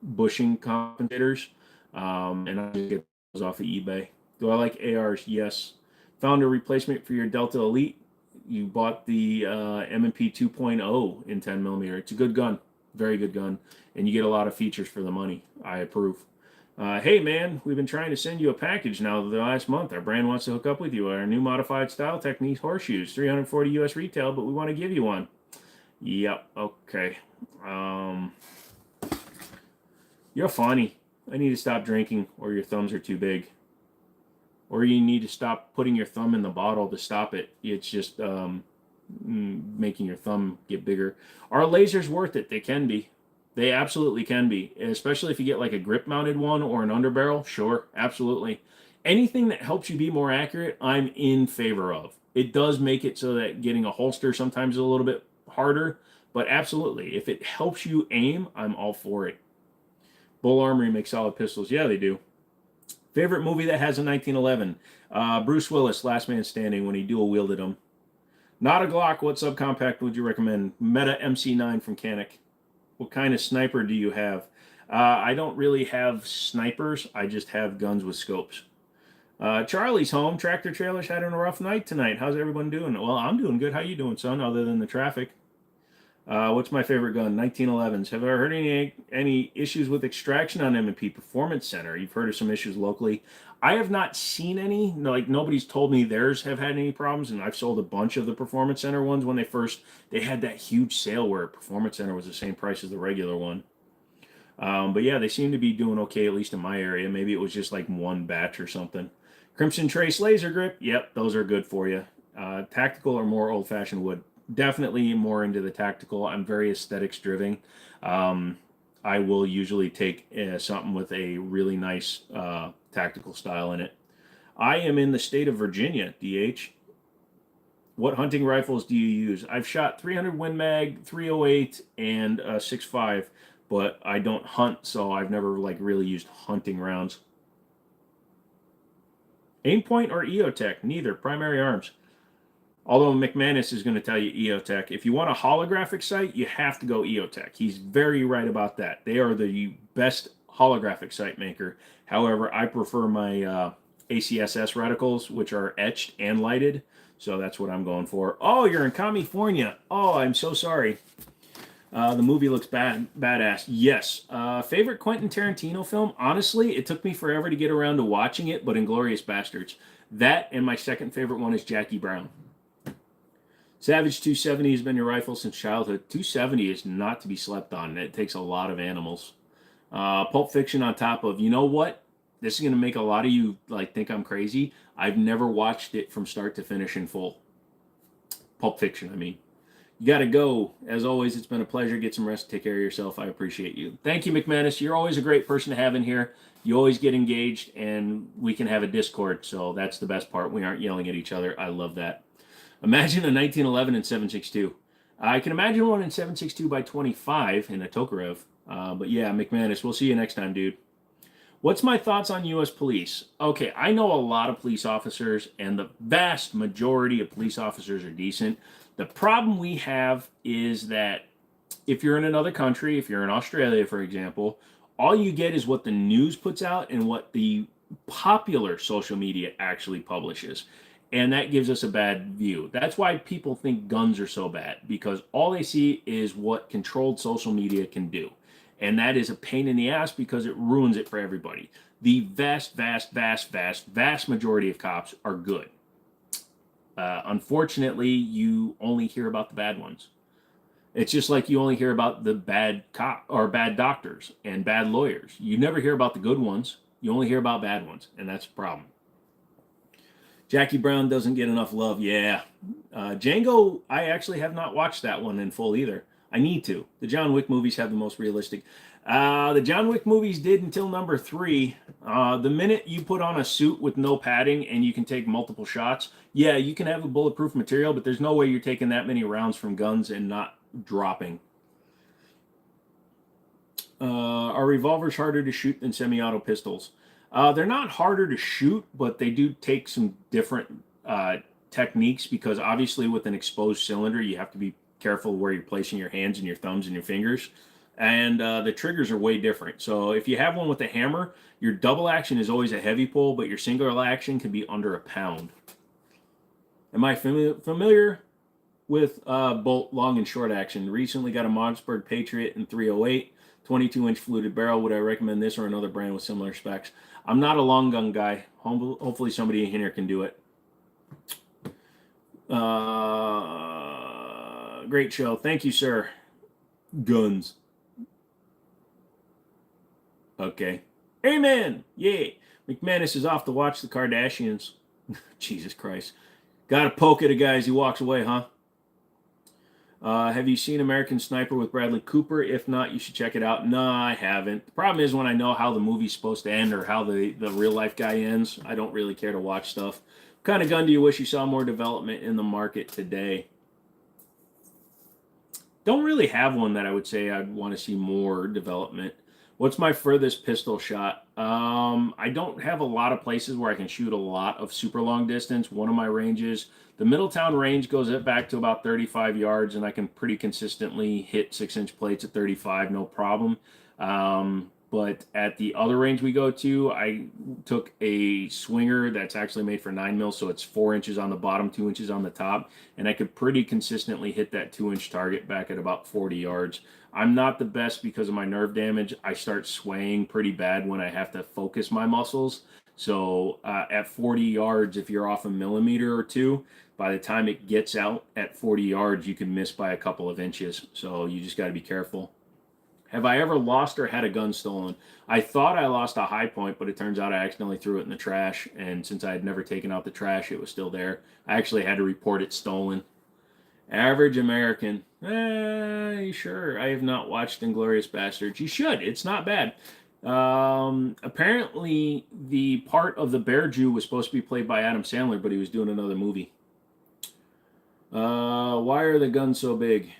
bushing compensators, and I just get those off of eBay. Do I like ARs? Yes. Found a replacement for your Delta Elite. You bought the M&P 2.0 in 10 millimeter. It's a good gun, very good gun, and you get a lot of features for the money. I approve. Hey man, we've been trying to send you a package now the last month. Our brand wants to hook up with you. Our new modified style techniques horseshoes, 340 US retail, but we want to give you one. Yep, okay. You're funny. I need to stop drinking or your thumbs are too big. Or you need to stop putting your thumb in the bottle to stop it. It's just making your thumb get bigger. Are lasers worth it? They can be. They absolutely can be, especially if you get like a grip mounted one or an underbarrel. Sure, absolutely. Anything that helps you be more accurate, I'm in favor of. It does make it so that getting a holster sometimes is a little bit harder, but absolutely, if it helps you aim, I'm all for it. Bull Armory makes solid pistols. Yeah, they do. Favorite movie that has a 1911? Bruce Willis, Last Man Standing, when he dual wielded them. Not a Glock. What subcompact would you recommend? Meta MC9 from Canik. What kind of sniper do you have? I don't really have snipers. I just have guns with scopes. Charlie's home. Tractor Trailers had a rough night tonight. How's everyone doing? Well, I'm doing good. How you doing, son, other than the traffic? What's my favorite gun? 1911s. Have I heard any issues with extraction on M&P Performance Center? You've heard of some issues locally. I have not seen any. Like nobody's told me theirs have had any problems, and I've sold a bunch of the Performance Center ones when they had that huge sale where Performance Center was the same price as the regular one. But yeah, they seem to be doing okay, at least in my area. Maybe it was just like one batch or something. Crimson Trace laser grip. Yep, those are good for you. Tactical or more old-fashioned wood. Definitely more into the tactical. I'm very aesthetics driven. Um, I will usually take something with a really nice tactical style in it. I am in the state of Virginia, DH. What hunting rifles do you use? I've shot 300 Win Mag, 308, and 6.5, but I don't hunt, so I've never like really used hunting rounds. Aimpoint or EOTech? Neither. Primary arms. Although McManus is going to tell you EOTech. If you want a holographic sight, you have to go EOTech. He's very right about that. They are the best holographic sight maker. However, I prefer my ACSS reticles, which are etched and lighted. So that's what I'm going for. Oh, you're in California. Oh, I'm so sorry. The movie looks badass. Yes. Favorite Quentin Tarantino film? Honestly, it took me forever to get around to watching it, but Inglourious Bastards. That and my second favorite one is Jackie Brown. Savage 270 has been your rifle since childhood. 270 is not to be slept on. It takes a lot of animals. Pulp Fiction on top of, you know what? This is going to make a lot of you like think I'm crazy. I've never watched it from start to finish in full. Pulp Fiction, I mean. You got to go. As always, it's been a pleasure. Get some rest. Take care of yourself. I appreciate you. Thank you, McManus. You're always a great person to have in here. You always get engaged, and we can have a Discord, so that's the best part. We aren't yelling at each other. I love that. Imagine a 1911 in 7.62. I can imagine one in 7.62 by 25 in a Tokarev. But yeah, McManus, we'll see you next time, dude. What's my thoughts on U.S. police? Okay, I know a lot of police officers, and the vast majority of police officers are decent. The problem we have is that if you're in another country, if you're in Australia, for example, all you get is what the news puts out and what the popular social media actually publishes. And that gives us a bad view. That's why people think guns are so bad, because all they see is what controlled social media can do. And that is a pain in the ass because it ruins it for everybody. The vast majority of cops are good. Unfortunately, you only hear about the bad ones. It's just like you only hear about the bad cop or bad doctors and bad lawyers. You never hear about the good ones. You only hear about bad ones, and that's a problem. Jackie Brown doesn't get enough love. Yeah. Django, I actually have not watched that one in full either. I need to. The John Wick movies have the most realistic. The John Wick movies did until number 3. The minute you put on a suit with no padding and you can take multiple shots, yeah, you can have a bulletproof material, but there's no way you're taking that many rounds from guns and not dropping. Are revolvers harder to shoot than semi-auto pistols? They're not harder to shoot, but they do take some different techniques because obviously with an exposed cylinder, you have to be careful where you're placing your hands and your thumbs and your fingers. And the triggers are way different. So if you have one with a hammer, your double action is always a heavy pull, but your single action can be under a pound. Am I familiar with bolt long and short action? Recently got a Mossberg Patriot in 308, 22-inch fluted barrel. Would I recommend this or another brand with similar specs? I'm not a long gun guy. Hopefully somebody in here can do it. Great show. Thank you, sir. Guns. Okay. Amen. Yay. McManus is off to watch the Kardashians. Jesus Christ. Gotta poke at a guy as he walks away, huh? Have you seen American Sniper with Bradley Cooper? If not, you should check it out. No, I haven't. The problem is when I know how the movie's supposed to end or how the real life guy ends, I don't really care to watch stuff. What kind of gun do you wish you saw more development in the market today? Don't really have one that I would say I'd want to see more development. What's my furthest pistol shot? I don't have a lot of places where I can shoot a lot of super long distance. One of my ranges, the Middletown range goes back to about 35 yards, and I can pretty consistently hit 6-inch plates at 35, no problem. But at the other range we go to, I took a swinger that's actually made for 9 mil, so it's 4 inches on the bottom, 2 inches on the top, and I could pretty consistently hit that 2-inch target back at about 40 yards. I'm not the best because of my nerve damage. I start swaying pretty bad when I have to focus my muscles. So at 40 yards, if you're off a millimeter or two, by the time it gets out at 40 yards, you can miss by a couple of inches. So you just got to be careful. Have I ever lost or had a gun stolen? I thought I lost a high point, but it turns out I accidentally threw it in the trash. And since I had never taken out the trash, it was still there. I actually had to report it stolen. Average American. Sure. I have not watched Inglourious Bastards. You should. It's not bad. Apparently, the part of the Bear Jew was supposed to be played by Adam Sandler, but he was doing another movie. Why are the guns so big?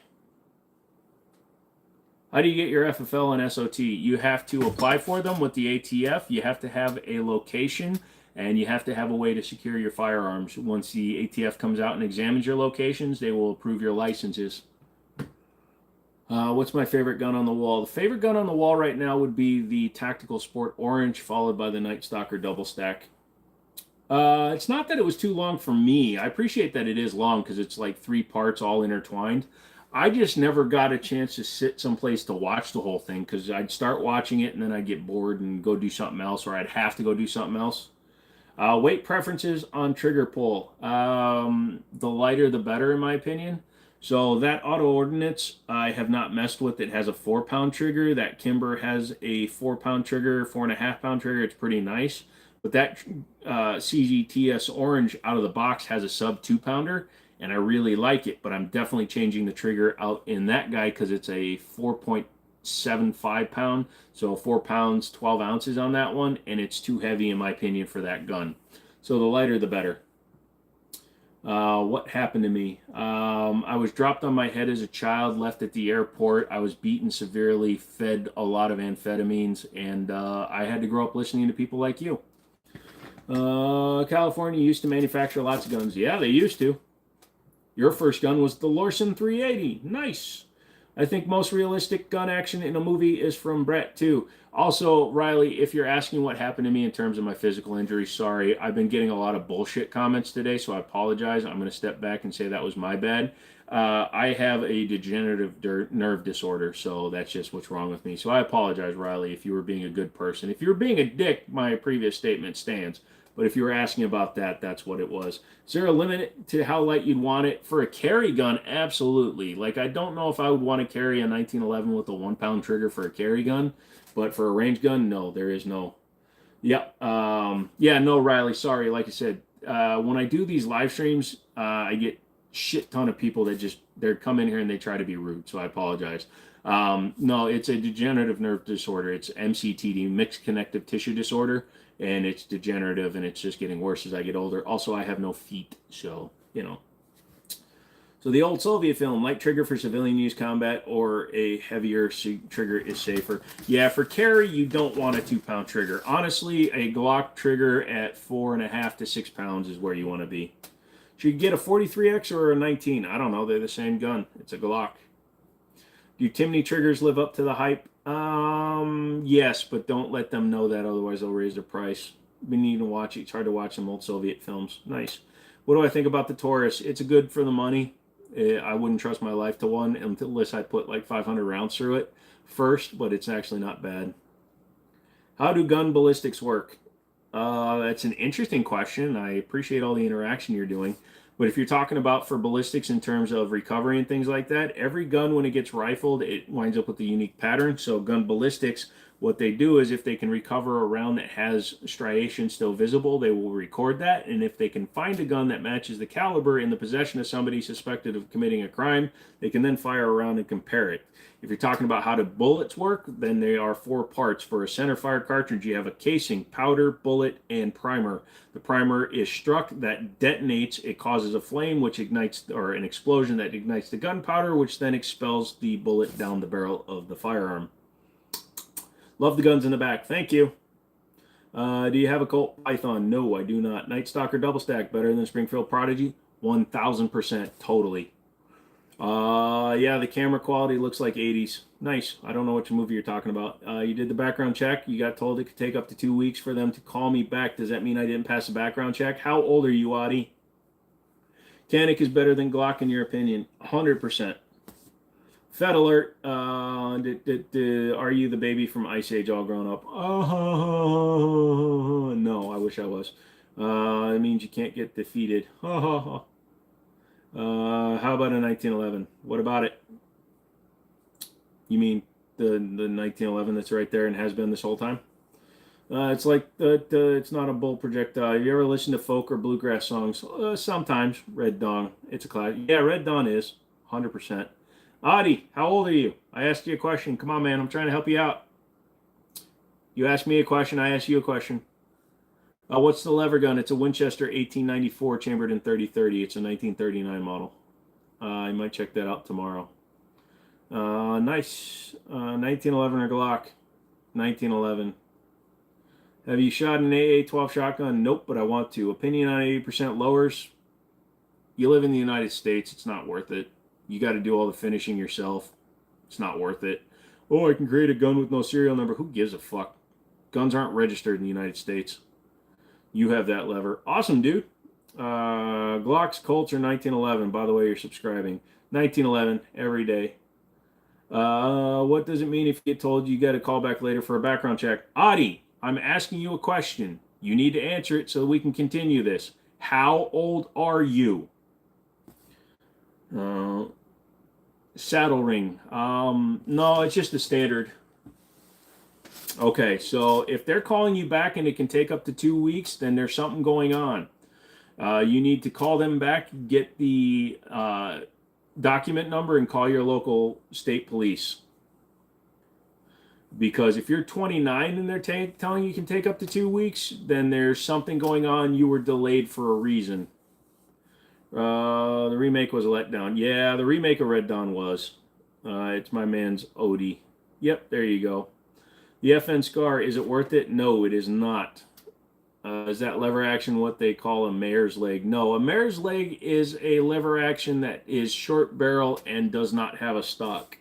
How do you get your FFL and SOT? You have to apply for them with the ATF. You have to have a location, and you have to have a way to secure your firearms. Once the ATF comes out and examines your locations, they will approve your licenses. What's my favorite gun on the wall? The favorite gun on the wall right now would be the Tactical Sport Orange, followed by the Night Stalker Double Stack. It's not that it was too long for me. I appreciate that it is long because it's like 3 parts all intertwined. I just never got a chance to sit someplace to watch the whole thing because I'd start watching it and then I'd get bored and go do something else, or I'd have to go do something else. Weight preferences on trigger pull. The lighter the better, in my opinion. So that auto ordnance I have not messed with. It has a 4-pound trigger. That Kimber has a 4-pound trigger, 4.5-pound trigger. It's pretty nice. But that CGTS Orange out of the box has a sub 2-pounder, and I really like it. But I'm definitely changing the trigger out in that guy because it's a 4.75 pound, so 4 pounds 12 ounces on that one, and it's too heavy in my opinion for that gun. So the lighter the better. What happened to me? I was dropped on my head as a child, left at the airport. I was beaten severely, fed a lot of amphetamines, and I had to grow up listening to people like you. California used to manufacture lots of guns. Yeah, they used to. Your first gun was the Lorson 380. Nice. I think most realistic gun action in a movie is from Brett, too. Also, Riley, if you're asking what happened to me in terms of my physical injury, sorry. I've been getting a lot of bullshit comments today, so I apologize. I'm going to step back and say that was my bad. I have a degenerative nerve disorder, so that's just what's wrong with me. So I apologize, Riley, if you were being a good person. If you were being a dick, my previous statement stands. But if you were asking about that, that's what it was. Is there a limit to how light you'd want it? For a carry gun, absolutely. Like, I don't know if I would want to carry a 1911 with a 1-pound trigger for a carry gun. But for a range gun, no, there is no. Yep. Yeah, no, Riley, sorry. Like I said, when I do these live streams, I get shit ton of people that just, they come in here and they try to be rude. So I apologize. No, it's a degenerative nerve disorder. It's MCTD, mixed connective tissue disorder. And it's degenerative, and it's just getting worse as I get older. Also, I have no feet, so, you know. So the old Soviet film, light trigger for civilian use combat or a heavier trigger is safer. Yeah, for carry, you don't want a 2-pound trigger. Honestly, a Glock trigger at 4.5 to 6 pounds is where you want to be. Should you get a 43X or a 19? I don't know. They're the same gun. It's a Glock. Do Timney triggers live up to the hype? Yes, but don't let them know that, otherwise they'll raise their price. We need to watch it. It's hard to watch some old Soviet films. Nice. What do I think about the Taurus? It's good for the money. I wouldn't trust my life to one unless I put like 500 rounds through it first, but it's actually not bad. How do gun ballistics work? That's an interesting question. I appreciate all the interaction you're doing. But if you're talking about for ballistics in terms of recovery and things like that, every gun, when it gets rifled, it winds up with a unique pattern. So gun ballistics, what they do is if they can recover a round that has striation still visible, they will record that. And if they can find a gun that matches the caliber in the possession of somebody suspected of committing a crime, they can then fire a round and compare it. If you're talking about how do bullets work, then they are 4 parts. For a center fire cartridge, you have a casing, powder, bullet, and primer. The primer is struck, that detonates, it causes a flame which ignites, or an explosion that ignites the gunpowder, which then expels the bullet down the barrel of the firearm. Love the guns in the back. Thank you. Do you have a Colt Python? No, I do not. Night Stalker Double Stack, better than Springfield Prodigy? 1000%, totally. Yeah, the camera quality looks like 80s. Nice. I don't know which movie you're talking about. You did the background check. You got told it could take up to 2 weeks for them to call me back. Does that mean I didn't pass the background check? How old are you, Adi? Tannic is better than Glock in your opinion. 100%. Fed alert. Are you the baby from Ice Age all grown up? No, I wish I was. It means you can't get defeated. How about a 1911? What about it? You mean the 1911 that's right there and has been this whole time? It's like it's not a bull projectile. Have you ever listened to folk or bluegrass songs? Sometimes. Red Dawn. It's a classic. Yeah, Red Dawn is 100%. Adi, how old are you? I asked you a question. Come on, man. I'm trying to help you out. You asked me a question. I asked you a question. What's the lever gun? It's a Winchester 1894 chambered in 30-30. It's a 1939 model. I might check that out tomorrow. Nice. 1911 or Glock. 1911. Have you shot an AA-12 shotgun? Nope, but I want to. Opinion on 80% lowers? You live in the United States. It's not worth it. You got to do all the finishing yourself. It's not worth it. Oh, I can create a gun with no serial number. Who gives a fuck? Guns aren't registered in the United States. You have that lever. Awesome, dude. Glocks, Colts, or 1911. By the way, you're subscribing. 1911 every day. What does it mean if you get told you got to call back later for a background check? Adi, I'm asking you a question. You need to answer it so that we can continue this. How old are you? Saddle ring. No, it's just the standard. Okay, so if they're calling you back and it can take up to 2 weeks, then there's something going on. You need to call them back, get the document number, and call your local state police. Because if you're 29 and they're telling you can take up to 2 weeks, then there's something going on. You were delayed for a reason. The remake was a letdown. Yeah, the remake of Red Dawn was. It's my man's Odie. Yep, there you go. The FN Scar, is it worth it? No, it is not. Is that lever action what they call a mare's leg? No, a mare's leg is a lever action that is short barrel and does not have a stock.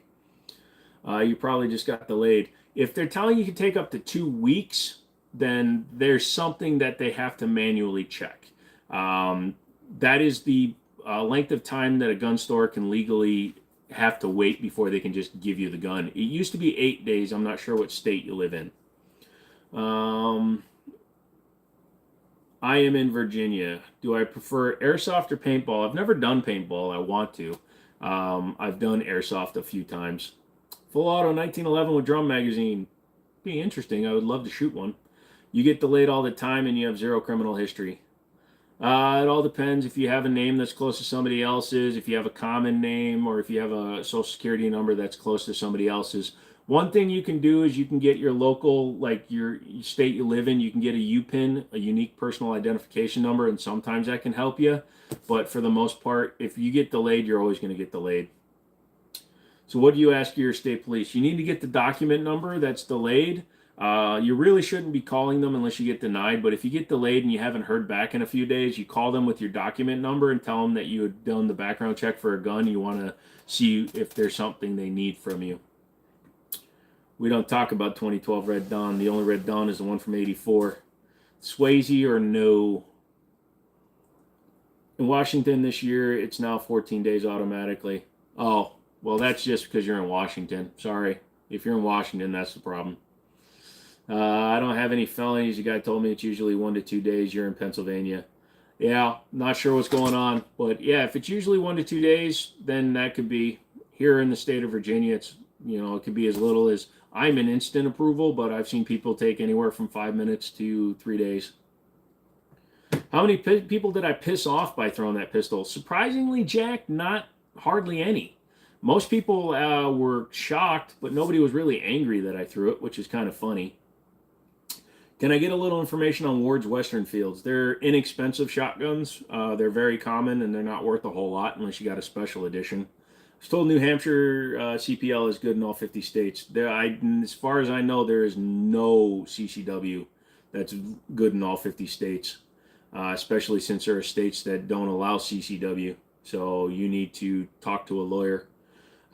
You probably just got delayed. If they're telling you can take up to 2 weeks, then there's something that they have to manually check. That is the length of time that a gun store can legally have to wait before they can just give you the gun. It used to be 8 days. I'm not sure what state you live in. I am in Virginia. Do I prefer airsoft or paintball? I've never done paintball. I want to. I've done airsoft a few times. Full auto 1911 with drum magazine. Be interesting. I would love to shoot one. You get delayed all the time and you have zero criminal history. It all depends if you have a name that's close to somebody else's, if you have a common name, or if you have a social security number that's close to somebody else's. One thing you can do is you can get your local, like your state you live in, you can get a UPIN, a unique personal identification number, and sometimes that can help you. But for the most part, if you get delayed, you're always going to get delayed. So what do you ask your state police? You need to get the document number that's delayed. You really shouldn't be calling them unless you get denied. But if you get delayed and you haven't heard back in a few days, you call them with your document number and tell them that you had done the background check for a gun. You want to see if there's something they need from you. We don't talk about 2012 Red Dawn. The only Red Dawn is the one from 84. Swayze or no? In Washington this year, it's now 14 days automatically. Oh, well, that's just because you're in Washington. Sorry. If you're in Washington, that's the problem. I don't have any felonies. The guy told me it's usually 1 to 2 days. You're in Pennsylvania. Yeah, not sure what's going on. But yeah, if it's usually 1 to 2 days, then that could be. Here in the state of Virginia, it's, it could be as little as, I'm an instant approval, but I've seen people take anywhere from 5 minutes to 3 days. How many people did I piss off by throwing that pistol? Surprisingly, Jack, not hardly any. Most people were shocked, but nobody was really angry that I threw it, which is kind of funny. Can I get a little information on Ward's Western Fields? They're inexpensive shotguns. They're very common, and they're not worth a whole lot unless you got a special edition. I was told New Hampshire CPL is good in all 50 states. As far as I know, there is no CCW that's good in all 50 states, especially since there are states that don't allow CCW. So you need to talk to a lawyer.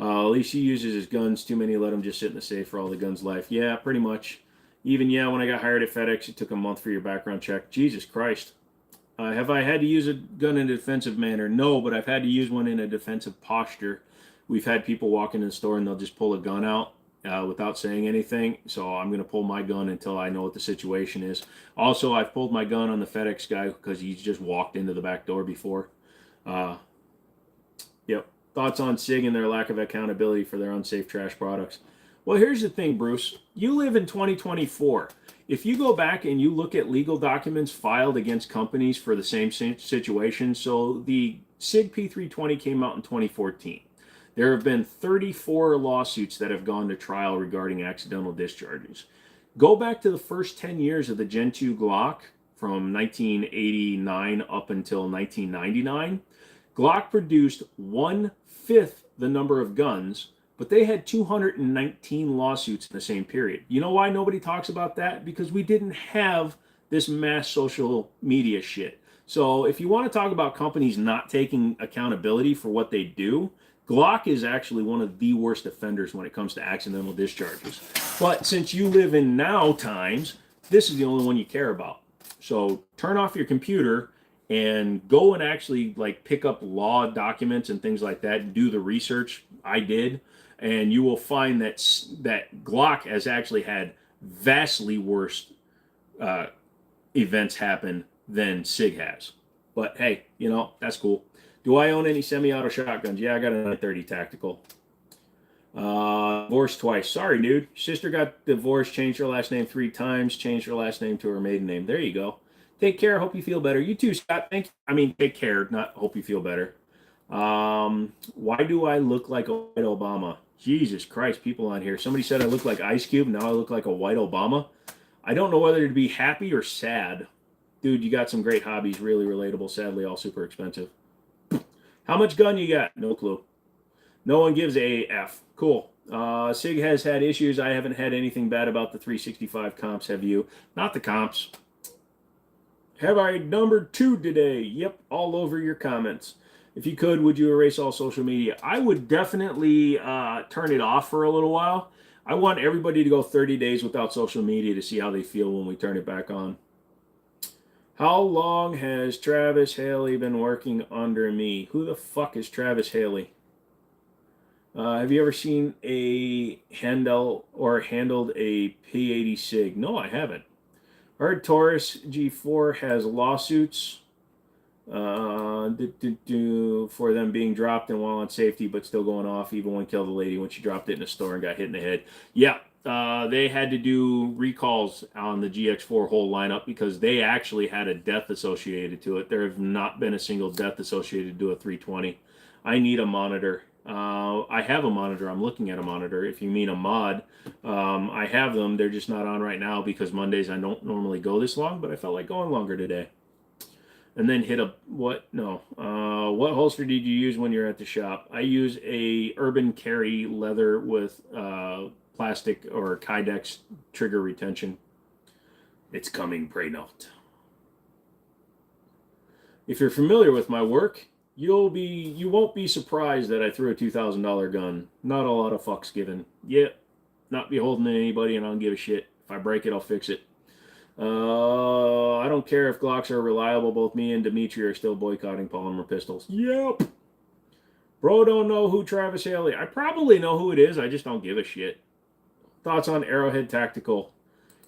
At least he uses his guns. Too many let him just sit in the safe for all the guns' life. Yeah, pretty much. Even, yeah, when I got hired at FedEx, it took a month for your background check. Jesus Christ. Have I had to use a gun in a defensive manner? No, but I've had to use one in a defensive posture. We've had people walk into the store and they'll just pull a gun out without saying anything. So I'm going to pull my gun until I know what the situation is. Also, I've pulled my gun on the FedEx guy because he's just walked into the back door before. Uh, yep. Thoughts on SIG and their lack of accountability for their unsafe trash products? Well, here's the thing, Bruce. You live in 2024. If you go back and you look at legal documents filed against companies for the same situation, so the SIG P320 came out in 2014. There have been 34 lawsuits that have gone to trial regarding accidental discharges. Go back to the first 10 years of the Gen 2 Glock from 1989 up until 1999. Glock produced 1/5 the number of guns, but they had 219 lawsuits in the same period. You know why nobody talks about that? Because we didn't have this mass social media shit. So if you want to talk about companies not taking accountability for what they do, Glock is actually one of the worst offenders when it comes to accidental discharges. But since you live in now times, this is the only one you care about. So turn off your computer and go and actually like pick up law documents and things like that and do the research I did, and you will find that Glock has actually had vastly worse events happen than SIG has. But hey, you know, that's cool. Do I own any semi-auto shotguns? Yeah, I got a 930 tactical. Divorced twice. Sorry, dude. Sister got divorced, changed her last name 3 times, changed her last name to her maiden name. There you go. Take care. Hope you feel better. You too, Scott. Thank you. I mean, take care, not hope you feel better. Why do I look like a white Obama? Jesus Christ, people on here. Somebody said I look like Ice Cube. Now I look like a white Obama. I don't know whether to be happy or sad. Dude, you got some great hobbies. Really relatable. Sadly, all super expensive. How much gun you got? No clue. No one gives a F. Cool. SIG has had issues. I haven't had anything bad about the 365 comps. Have you? Not the comps. Have I numbered 2 today? Yep, all over your comments. If you could, would you erase all social media? I would definitely turn it off for a little while. I want everybody to go 30 days without social media to see how they feel when we turn it back on. How long has Travis Haley been working under me? Who the fuck is Travis Haley? Have you ever seen a handle or handled a P80 SIG? No, I haven't. Heard Taurus G4 has lawsuits for them being dropped and while on safety, but still going off. Even one killed a lady when she dropped it in a store and got hit in the head. Yeah, they had to do recalls on the GX4 whole lineup because they actually had a death associated to it. There have not been a single death associated to a 320. I need a monitor. I have a monitor. I'm looking at a monitor. If you mean a mod, I have them. They're just not on right now because Mondays I don't normally go this long, but I felt like going longer today. And then hit a what? No. What holster did you use when you're at the shop? I use a Urban Carry leather with plastic or Kydex trigger retention. It's coming, pray not. If you're familiar with my work, you won't be surprised that I threw a $2,000 gun. Not a lot of fucks given. Yep, not beholden to anybody, and I don't give a shit. If I break it, I'll fix it. I don't care if Glocks are reliable. Both me and Dimitri are still boycotting polymer pistols. Yep. Bro, don't know who Travis Haley. I probably know who it is. I just don't give a shit. Thoughts on Arrowhead Tactical?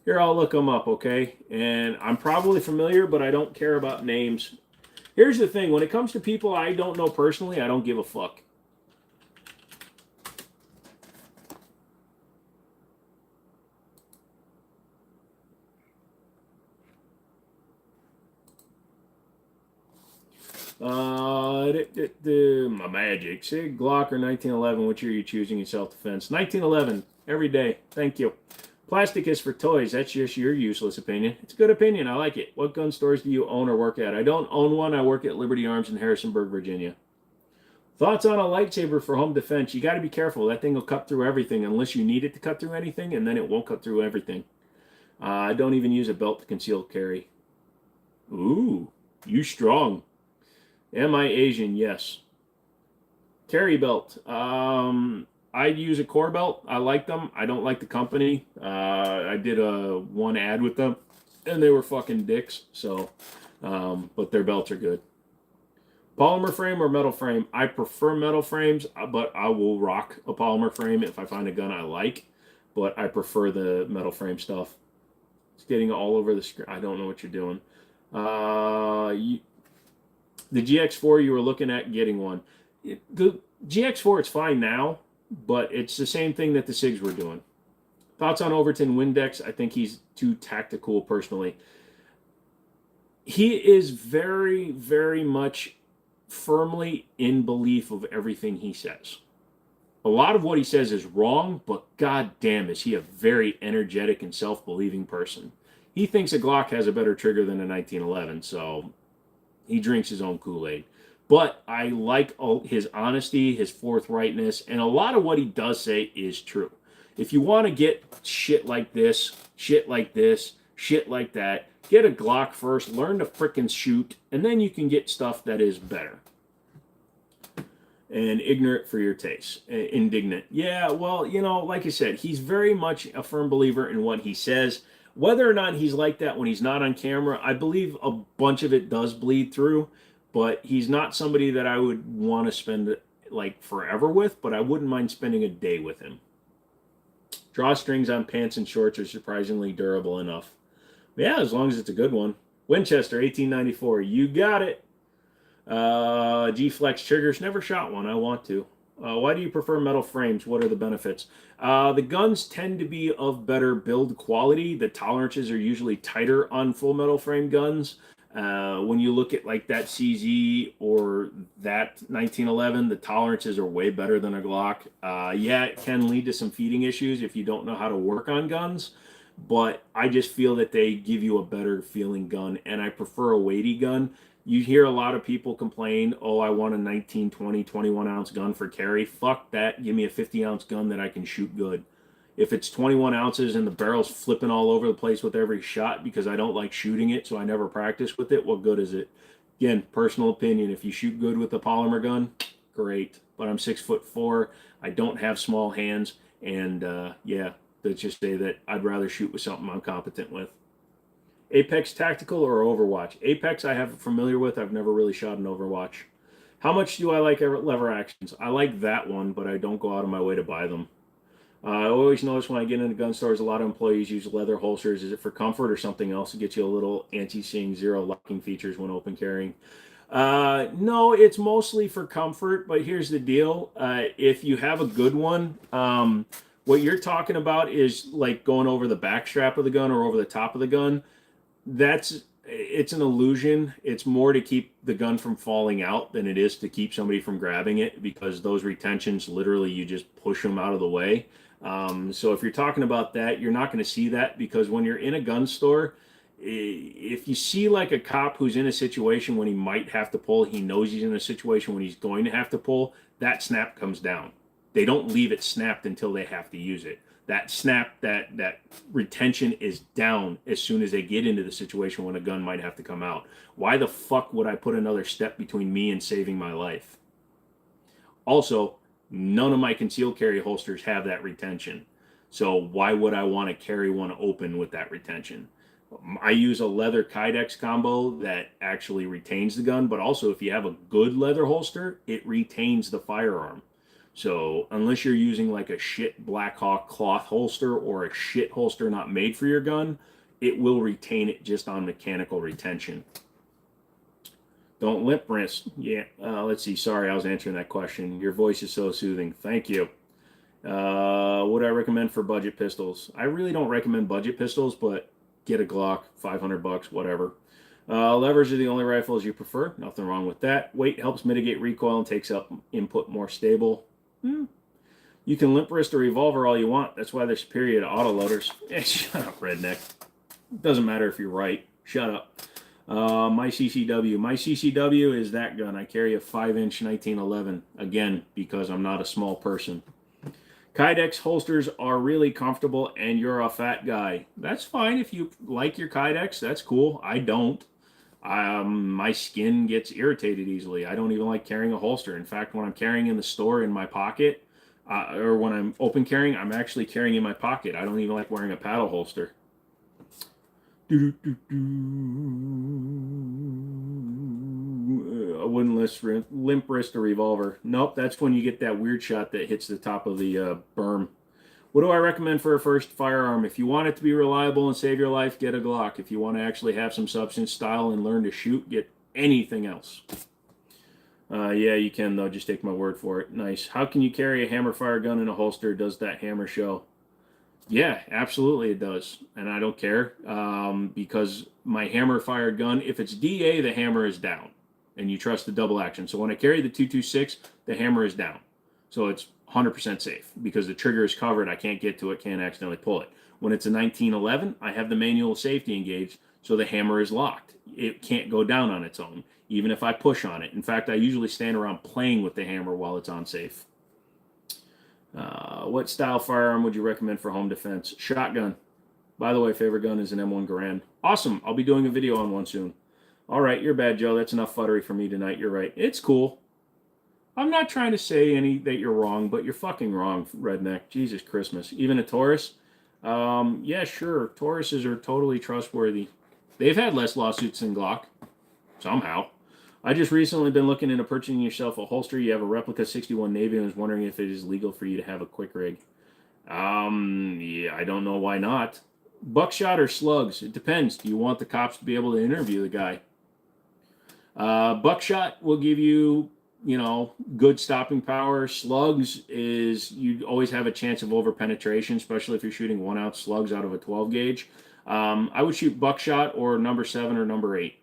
Here, I'll look them up, okay? And I'm probably familiar, but I don't care about names. Here's the thing. When it comes to people I don't know personally, I don't give a fuck. My magic. Sig, Glock, or 1911. Which year are you choosing in self-defense? 1911. Every day. Thank you. Plastic is for toys. That's just your useless opinion. It's a good opinion. I like it. What gun stores do you own or work at? I don't own one. I work at Liberty Arms in Harrisonburg, Virginia. Thoughts on a lightsaber for home defense? You got to be careful. That thing will cut through everything unless you need it to cut through anything, and then it won't cut through everything. I don't even use a belt to conceal carry. Ooh, you strong. Am I Asian? Yes. Carry belt. I'd use a core belt. I like them. I don't like the company. I did one ad with them, and they were fucking dicks. So, but their belts are good. Polymer frame or metal frame? I prefer metal frames, but I will rock a polymer frame if I find a gun I like. But I prefer the metal frame stuff. It's getting all over the screen. I don't know what you're doing. The GX4, you were looking at getting one. The GX4, it's fine now, but it's the same thing that the SIGs were doing. Thoughts on Overton Windex? I think he's too tactical personally. He is very, very much firmly in belief of everything he says. A lot of what he says is wrong, but goddamn, is he a very energetic and self-believing person. He thinks a Glock has a better trigger than a 1911, so he drinks his own Kool-Aid. But I like his honesty, his forthrightness, and a lot of what he does say is true. If you want to get shit like this, shit like this, shit like that, get a Glock first, learn to frickin' shoot, and then you can get stuff that is better. And ignorant for your taste. Indignant. Yeah, well, you know, like I said, he's very much a firm believer in what he says. Whether or not he's like that when he's not on camera, I believe a bunch of it does bleed through, but he's not somebody that I would want to spend like forever with, but I wouldn't mind spending a day with him. Drawstrings on pants and shorts are surprisingly durable enough. Yeah, as long as it's a good one. Winchester, 1894. You got it. G-Flex triggers. Never shot one. I want to. Why do you prefer metal frames? What are the benefits? The guns tend to be of better build quality. The tolerances are usually tighter on full metal frame guns. When you look at like that CZ or that 1911, the tolerances are way better than a Glock. Yeah, it can lead to some feeding issues if you don't know how to work on guns, but I just feel that they give you a better feeling gun, and I prefer a weighty gun. You hear a lot of people complain, oh, I want a 19, 20, 21 ounce gun for carry. Fuck that. Give me a 50 ounce gun that I can shoot good. If it's 21 ounces and the barrel's flipping all over the place with every shot because I don't like shooting it, so I never practice with it, what good is it? Again, personal opinion. If you shoot good with a polymer gun, great. But I'm 6'4". I don't have small hands. And yeah, let's just say that I'd rather shoot with something I'm competent with. Apex Tactical or Overwatch? Apex I have familiar with. I've never really shot an Overwatch. How much do I like lever actions? I like that one, but I don't go out of my way to buy them. I always notice when I get into gun stores, a lot of employees use leather holsters. Is it for comfort or something else to get you a little anti-seeing zero locking features when open carrying? No, it's mostly for comfort, but here's the deal. If you have a good one, what you're talking about is like going over the back strap of the gun or over the top of the gun. It's an illusion. It's more to keep the gun from falling out than it is to keep somebody from grabbing it, because those retentions, literally, you just push them out of the way. So if you're talking about that, you're not going to see that, because when you're in a gun store, if you see like a cop who's in a situation when he might have to pull, he knows he's in a situation when he's going to have to pull, that snap comes down. They don't leave it snapped until they have to use it. That snap, that retention is down as soon as they get into the situation when a gun might have to come out. Why the fuck would I put another step between me and saving my life? Also, none of my concealed carry holsters have that retention. So why would I want to carry one open with that retention? I use a leather Kydex combo that actually retains the gun, but also if you have a good leather holster, it retains the firearm. So unless you're using like a shit Black Hawk cloth holster or a shit holster not made for your gun, it will retain it just on mechanical retention. Don't limp wrist. Yeah, let's see. Sorry, I was answering that question. Your voice is so soothing. Thank you. Would I recommend for budget pistols? I really don't recommend budget pistols, but get a Glock, $500, whatever. Levers are the only rifles you prefer. Nothing wrong with that. Weight helps mitigate recoil and takes up input more stable. You can limp wrist a revolver all you want. That's why they're superior to autoloaders. Shut up, redneck. Doesn't matter if you're right. Shut up. My CCW. My CCW is that gun. I carry a 5-inch 1911. Again, because I'm not a small person. Kydex holsters are really comfortable and you're a fat guy. That's fine if you like your Kydex. That's cool. I don't. My skin gets irritated easily. I don't even like carrying a holster. In fact, when I'm carrying in the store in my pocket, or when I'm open carrying, I'm actually carrying in my pocket. I don't even like wearing a paddle holster. A wooden limp wrist or revolver. Nope, that's when you get that weird shot that hits the top of the berm. What do I recommend for a first firearm? If you want it to be reliable and save your life, get a Glock. If you want to actually have some substance, style, and learn to shoot, get anything else. Yeah, you can, though. Just take my word for it. Nice. How can you carry a hammer fire gun in a holster? Does that hammer show? Yeah, absolutely it does. And I don't care because my hammer fired gun, if it's DA, the hammer is down. And you trust the double action. So when I carry the 226, the hammer is down. So it's 100% safe because the trigger is covered. I can't get to it, can't accidentally pull it. When it's a 1911, I have the manual safety engaged, so the hammer is locked. It can't go down on its own, even if I push on it. In fact, I usually stand around playing with the hammer while it's on safe. What style firearm would you recommend for home defense? Shotgun. By the way, favorite gun is an M1 Garand. Awesome. I'll be doing a video on one soon. All right, you're bad, Joe. That's enough futtery for me tonight. You're right. It's cool. I'm not trying to say that you're wrong, but you're fucking wrong, redneck. Jesus Christmas. Even a Taurus? Yeah, sure. Tauruses are totally trustworthy. They've had less lawsuits than Glock. Somehow. I just recently been looking into purchasing yourself a holster. You have a replica 61 Navy and was wondering if it is legal for you to have a quick rig. Yeah, I don't know why not. Buckshot or slugs? It depends. Do you want the cops to be able to interview the guy? Buckshot will give you, good stopping power. Slugs is you always have a chance of over penetration, especially if you're shooting 1 ounce slugs out of a 12 gauge. I would shoot buckshot or number 7 or number 8.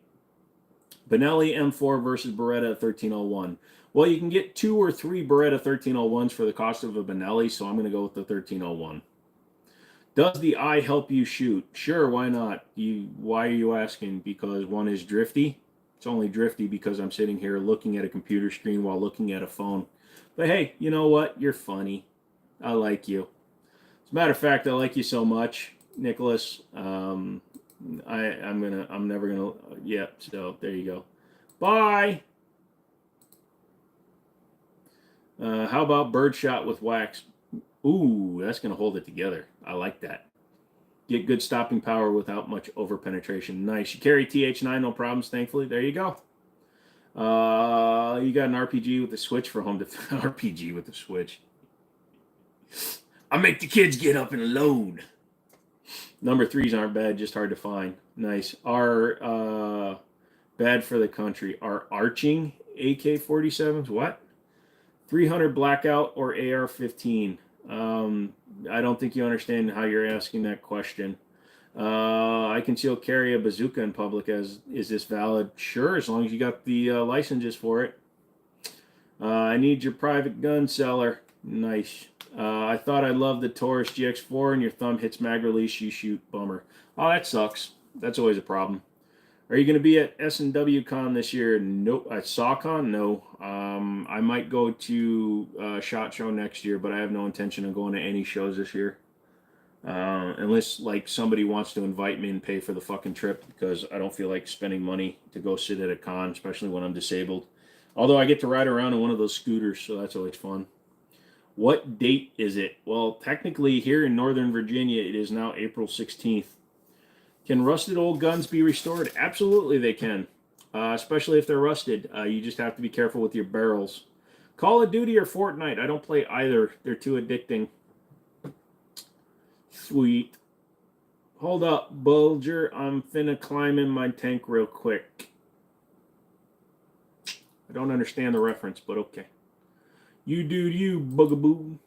Benelli M4 versus Beretta 1301. Well, you can get 2 or 3 Beretta 1301s for the cost of a Benelli, so I'm going to go with the 1301. Does the eye help you shoot? Sure, why not? Why are you asking? Because one is drifty? It's only drifty because I'm sitting here looking at a computer screen while looking at a phone. But hey, you know what? You're funny. I like you. As a matter of fact, I like you so much, Nicholas. I'm never gonna. Yeah. So there you go. Bye. How about birdshot with wax? Ooh, that's gonna hold it together. I like that. Get good stopping power without much over penetration. Nice. You carry TH9, no problems. Thankfully, there you go. You got an RPG with a switch for home defense. RPG with a switch. I make the kids get up and load. Number 3s aren't bad, just hard to find. Nice. Are bad for the country. Are arching AK-47s? What? 300 blackout or AR-15? I don't think you understand how you're asking that question. I can still carry a bazooka in public. Is this valid? Sure, as long as you got the licenses for it. I need your private gun seller. Nice. I thought I loved the Taurus GX4 and your thumb hits mag release, you shoot. Bummer. Oh, that sucks. That's always a problem. Are you going to be at S&W Con this year? Nope. At SawCon? No. I might go to SHOT Show next year, but I have no intention of going to any shows this year. Unless, somebody wants to invite me and pay for the fucking trip, because I don't feel like spending money to go sit at a con, especially when I'm disabled. Although I get to ride around in one of those scooters, so that's always fun. What date is it? Well, technically, here in Northern Virginia, it is now April 16th. Can rusted old guns be restored? Absolutely they can, especially if they're rusted. You just have to be careful with your barrels. Call of Duty or Fortnite? I don't play either. They're too addicting. Sweet. Hold up, Bulger. I'm finna climb in my tank real quick. I don't understand the reference, but okay. You do you, bugaboo.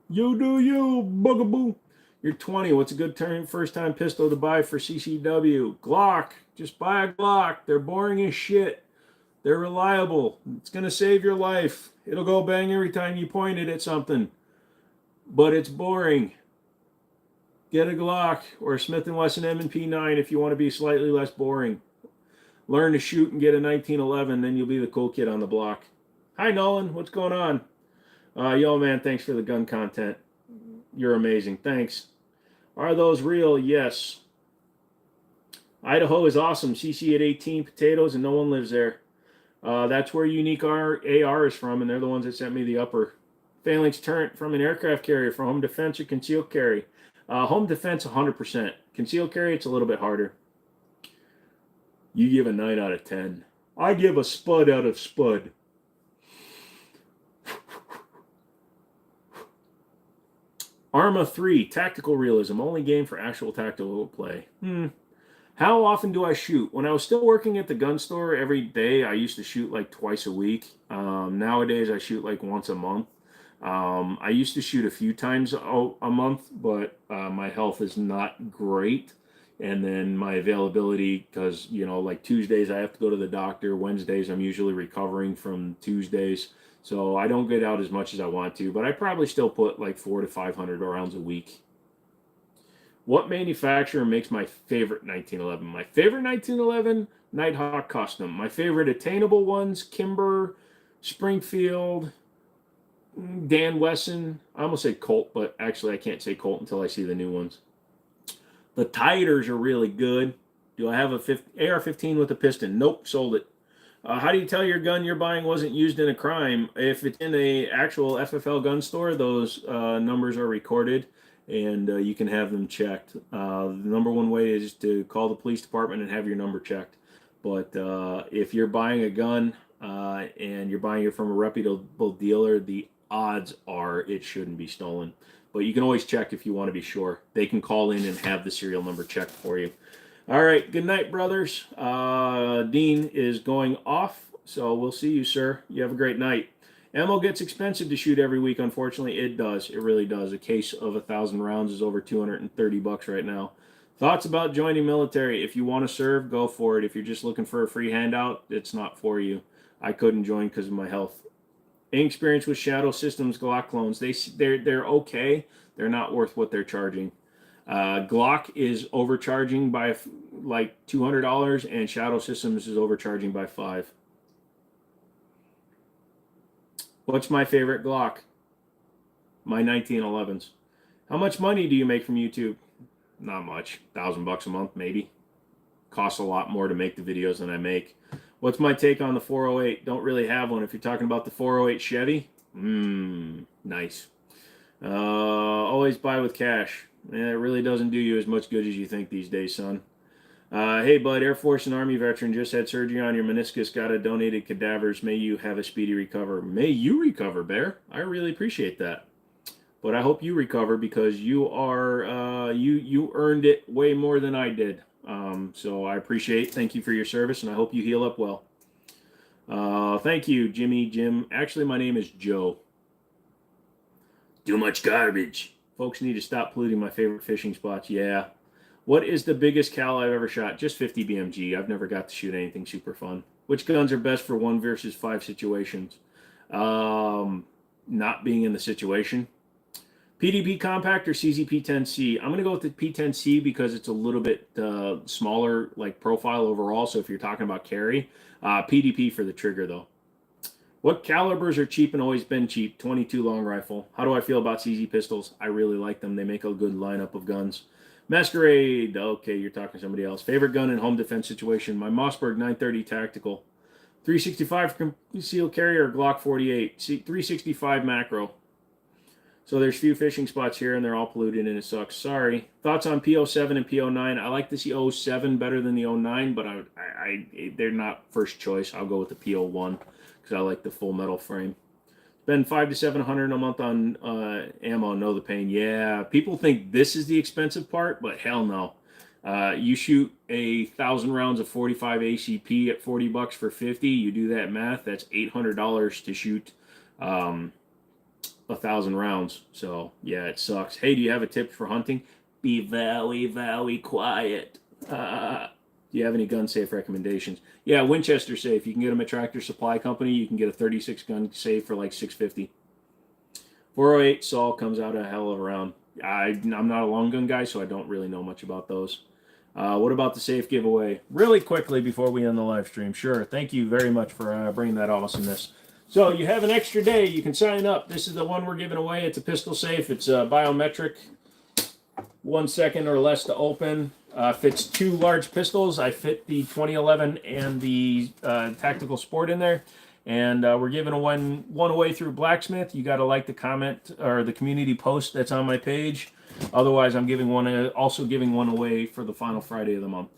You do you, bugaboo. You're 20. What's a good first-time pistol to buy for CCW? Glock. Just buy a Glock. They're boring as shit. They're reliable. It's going to save your life. It'll go bang every time you point it at something. But it's boring. Get a Glock or a Smith & Wesson M&P 9 if you want to be slightly less boring. Learn to shoot and get a 1911, then you'll be the cool kid on the block. Hi, Nolan. What's going on? Yo, man, thanks for the gun content. You're amazing. Thanks. Are those real? Yes. Idaho is awesome. CC at 18, potatoes, and no one lives there. That's where Unique AR is from, and they're the ones that sent me the upper. Phalanx turret from an aircraft carrier for home defense or concealed carry. Home defense, 100%. Concealed carry, it's a little bit harder. You give a 9 out of 10. I give a spud out of spud. Arma 3, tactical realism, only game for actual tactical play. How often do I shoot? When I was still working at the gun store every day, I used to shoot like twice a week. Nowadays, I shoot like once a month. I used to shoot a few times a month, but my health is not great. And then my availability, because, you know, like Tuesdays, I have to go to the doctor. Wednesdays, I'm usually recovering from Tuesdays. So I don't get out as much as I want to, but I probably still put like 400 to 500 rounds a week. What manufacturer makes my favorite 1911? My favorite 1911, Nighthawk Custom. My favorite attainable ones, Kimber, Springfield, Dan Wesson. I almost say Colt, but actually I can't say Colt until I see the new ones. The Tiders are really good. Do I have a AR-15 with a piston? Nope, sold it. How do you tell your gun you're buying wasn't used in a crime? If it's in a actual FFL gun store, those numbers are recorded, and you can have them checked. The number one way is to call the police department and have your number checked. But if you're buying a gun and you're buying it from a reputable dealer, the odds are it shouldn't be stolen. But you can always check if you want to be sure. They can call in and have the serial number checked for you. All right, good night, brothers. Dean is going off, so we'll see you, sir. You have a great night. Ammo gets expensive to shoot every week, unfortunately. It does. It really does. A case of 1,000 rounds is over $230 right now. Thoughts about joining military? If you want to serve, go for it. If you're just looking for a free handout, it's not for you. I couldn't join because of my health. Experience with Shadow Systems Glock clones. They're okay. They're not worth what they're charging. Glock is overcharging by like $200, and Shadow Systems is overcharging by $5. What's my favorite Glock? My 1911s. How much money do you make from YouTube? Not much. $1,000 a month, maybe. Costs a lot more to make the videos than I make. What's my take on the 408? Don't really have one. If you're talking about the 408 Chevy, nice. Always buy with cash. It really doesn't do you as much good as you think these days, son. Hey, bud, Air Force and Army veteran, just had surgery on your meniscus, got a donated cadavers. May you have a speedy recover. May you recover, Bear. I really appreciate that. But I hope you recover because you are you earned it way more than I did. So I appreciate. Thank you for your service, and I hope you heal up well. Thank you, Jim. Actually, my name is Joe. Too much garbage. Folks need to stop polluting my favorite fishing spots. Yeah. What is the biggest cal I've ever shot? Just 50 BMG. I've never got to shoot anything super fun. Which guns are best for 1 versus 5 situations? Not being in the situation. PDP Compact or CZ-P10C? I'm going to go with the P10C because it's a little bit smaller like profile overall. So if you're talking about carry, PDP for the trigger though. What calibers are cheap and always been cheap? 22 long rifle. How do I feel about CZ pistols? I really like them. They make a good lineup of guns. Masquerade. Okay, you're talking to somebody else. Favorite gun in home defense situation? My Mossberg 930 Tactical. 365 concealed carry or Glock 48. 365 macro. So there's few fishing spots here, and they're all polluted, and it sucks. Sorry. Thoughts on P07 and P09? I like to see 07 better than the 09, but they're not first choice. I'll go with the P01 because I like the full metal frame. Spend $500 to $700 a month on ammo. Know the pain. Yeah, people think this is the expensive part, but hell no. You shoot 1,000 rounds of 45 ACP at $40 for 50. You do that math. That's $800 to shoot 1,000 rounds. So yeah, it sucks. Hey, do you have a tip for hunting? Be very, very quiet. Do you have any gun safe recommendations? Yeah, Winchester safe. You can get them at Tractor Supply Company. You can get a 36 gun safe for like $650. 408 Saul comes out a hell of a round. I'm not a long gun guy, so I don't really know much about those. What about the safe giveaway? Really quickly before we end the live stream. Sure. Thank you very much for bringing that awesomeness. So you have an extra day. You can sign up. This is the one we're giving away. It's a pistol safe. It's biometric. 1 second or less to open. Fits 2 large pistols. I fit the 2011 and the Tactical Sport in there. And we're giving one away through Blacksmith. You got to like the comment or the community post that's on my page. Otherwise, I'm also giving one away for the final Friday of the month.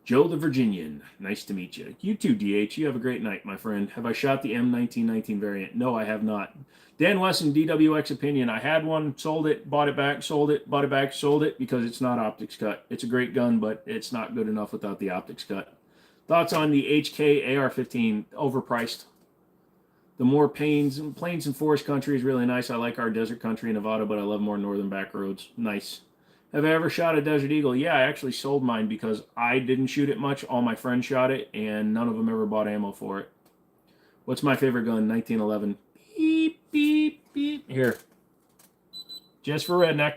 Joe the Virginian, nice to meet you. You too, DH. You have a great night, my friend. Have I shot the M1919 variant? No, I have not. Dan Wesson, DWX Opinion. I had one, sold it, bought it back, sold it, bought it back, sold it because it's not optics cut. It's a great gun, but it's not good enough without the optics cut. Thoughts on the HK AR-15? Overpriced. The more plains and forest country is really nice. I like our desert country in Nevada, but I love more northern back roads. Nice. Have I ever shot a Desert Eagle? Yeah, I actually sold mine because I didn't shoot it much. All my friends shot it, and none of them ever bought ammo for it. What's my favorite gun? 1911. Beep, beep, beep. Here. Just for redneck.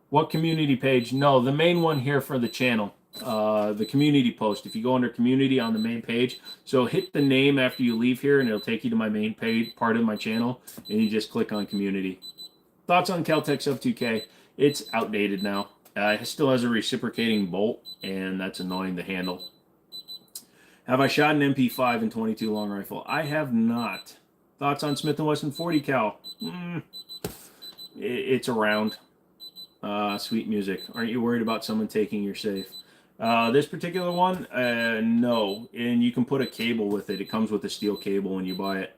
What community page? No, the main one here for the channel. The community post. If you go under community on the main page, so hit the name after you leave here and it'll take you to my main page, part of my channel, and you just click on community. Thoughts on Kel-Tec Sub 2K? It's outdated now. It still has a reciprocating bolt, and that's annoying to handle. Have I shot an MP5 and 22 long rifle? I have not. Thoughts on Smith & Wesson 40 cal? It's around. Sweet music. Aren't you worried about someone taking your safe? This particular one, no. And you can put a cable with it. It comes with a steel cable when you buy it.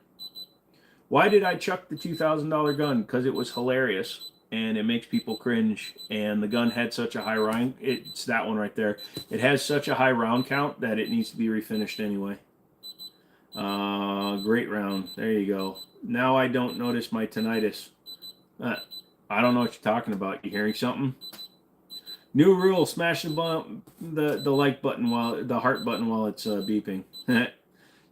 Why did I chuck the $2,000 gun? Because it was hilarious. And it makes people cringe. And the gun had such a high round... It's that one right there. It has such a high round count that it needs to be refinished anyway. Great round. There you go. Now I don't notice my tinnitus. I don't know what you're talking about. You hearing something? New rule: smash the like button while the heart button while it's beeping.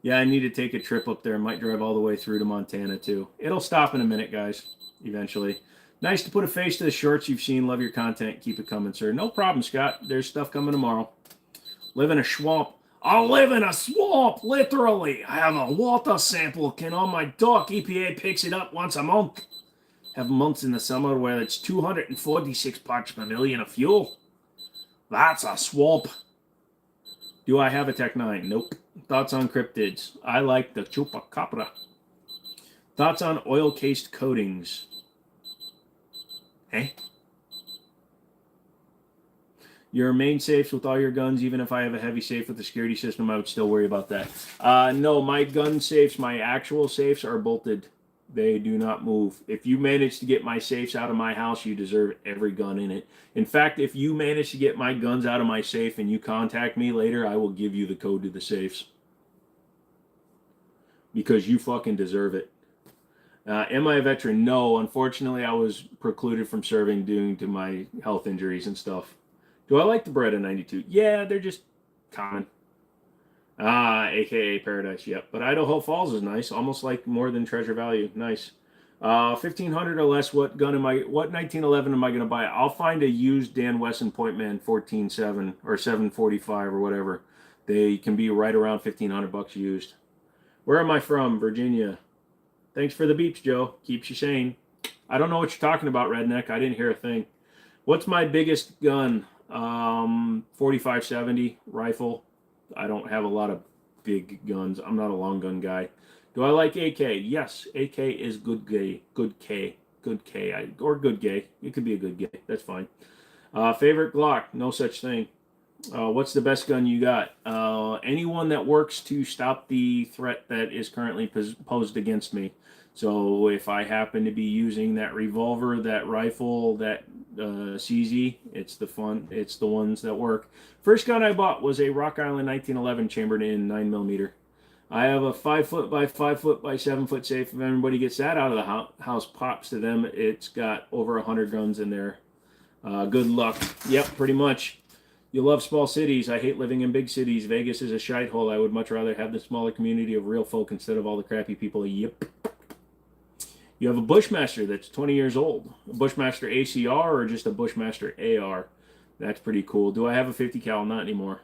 Yeah, I need to take a trip up there. Might drive all the way through to Montana too. It'll stop in a minute, guys. Eventually. Nice to put a face to the shorts you've seen. Love your content. Keep it coming, sir. No problem, Scott. There's stuff coming tomorrow. Live in a swamp. I live in a swamp, literally. I have a water sample can on my dock. EPA picks it up once a month. Have months in the summer where it's 246 parts per million of fuel. That's a swamp. Do I have a Tech 9? Nope. Thoughts on cryptids? I like the chupacabra. Thoughts on oil-cased coatings? Eh? Your main safes with all your guns, even if I have a heavy safe with a security system, I would still worry about that. No, my gun safes, my actual safes are bolted. They do not move. If you manage to get my safes out of my house, you deserve every gun in it. In fact, if you manage to get my guns out of my safe and you contact me later, I will give you the code to the safes. Because you fucking deserve it. Am I a veteran? No. Unfortunately, I was precluded from serving due to my health injuries and stuff. Do I like the Beretta 92? Yeah, they're just common. AKA Paradise, yep. But Idaho Falls is nice, almost like more than Treasure Value. Nice. 1500 or less, what 1911 am I going to buy? I'll find a used Dan Wesson Pointman 14.7 or 745 or whatever. They can be right around 1500 bucks used. Where am I from? Virginia. Thanks for the beeps, Joe. Keeps you sane. I don't know what you're talking about, Redneck. I didn't hear a thing. What's my biggest gun? 4570 rifle. I don't have a lot of big guns. I'm not a long gun guy. Do I like AK? Yes, AK is good gay. Good K. Good K. Or good gay. It could be a good gay. That's fine. Favorite Glock? No such thing. What's the best gun you got? Anyone that works to stop the threat that is currently posed against me. So if I happen to be using that revolver, that rifle, that CZ, it's the ones that work. First gun I bought was a Rock Island 1911 chambered in 9mm. I have a 5 foot by 5 foot by 7 foot safe. If anybody gets that out of the house, pops to them. It's got over 100 guns in there. Good luck. Yep, pretty much. You love small cities. I hate living in big cities. Vegas is a shithole. I would much rather have the smaller community of real folk instead of all the crappy people. Yep. You have a Bushmaster that's 20 years old. A Bushmaster ACR or just a Bushmaster AR. That's pretty cool. Do I have a 50 cal? Not anymore.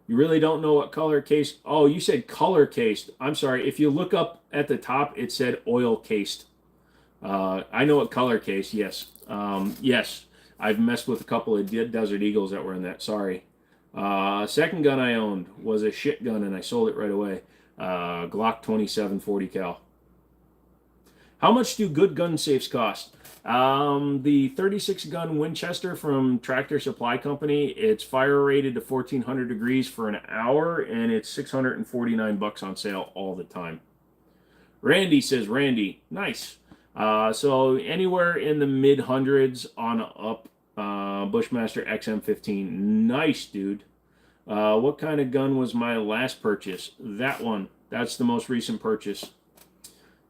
You really don't know what color case. Oh, you said color cased. I'm sorry. If you look up at the top, it said oil cased. I know what color case, yes. Yes, I've messed with a couple of Desert Eagles that were in that, sorry. Second gun I owned was a shit gun and I sold it right away. Glock 27 40 cal. How much do good gun safes cost? The 36 gun Winchester from Tractor Supply Company, it's fire rated to 1400 degrees for an hour and it's 649 bucks on sale all the time. Randy says, Randy, nice. So anywhere in the mid hundreds on up, Bushmaster XM15, nice, dude. What kind of gun was my last purchase? That one. That's the most recent purchase.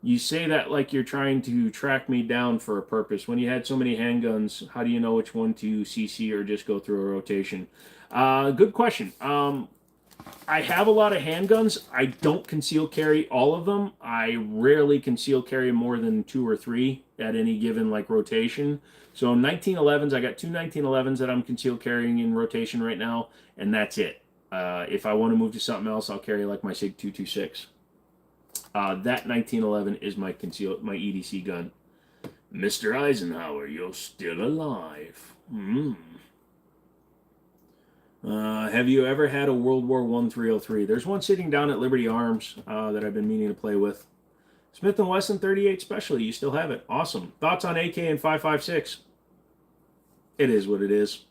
You say that like you're trying to track me down for a purpose. When you had so many handguns, how do you know which one to CC or just go through a rotation? Good question. I have a lot of handguns. I don't conceal carry all of them. I rarely conceal carry more than 2 or 3 at any given like rotation. So 1911s, I got 2 1911s that I'm conceal carrying in rotation right now, and that's it. If I want to move to something else, I'll carry like my SIG 226. That 1911 is my EDC gun. Mr. Eisenhower, you're still alive. Have you ever had a World War I 303? There's one sitting down at Liberty Arms that I've been meaning to play with. Smith & Wesson 38 Specialty, you still have it. Awesome. Thoughts on AK and 5.56? It is what it is.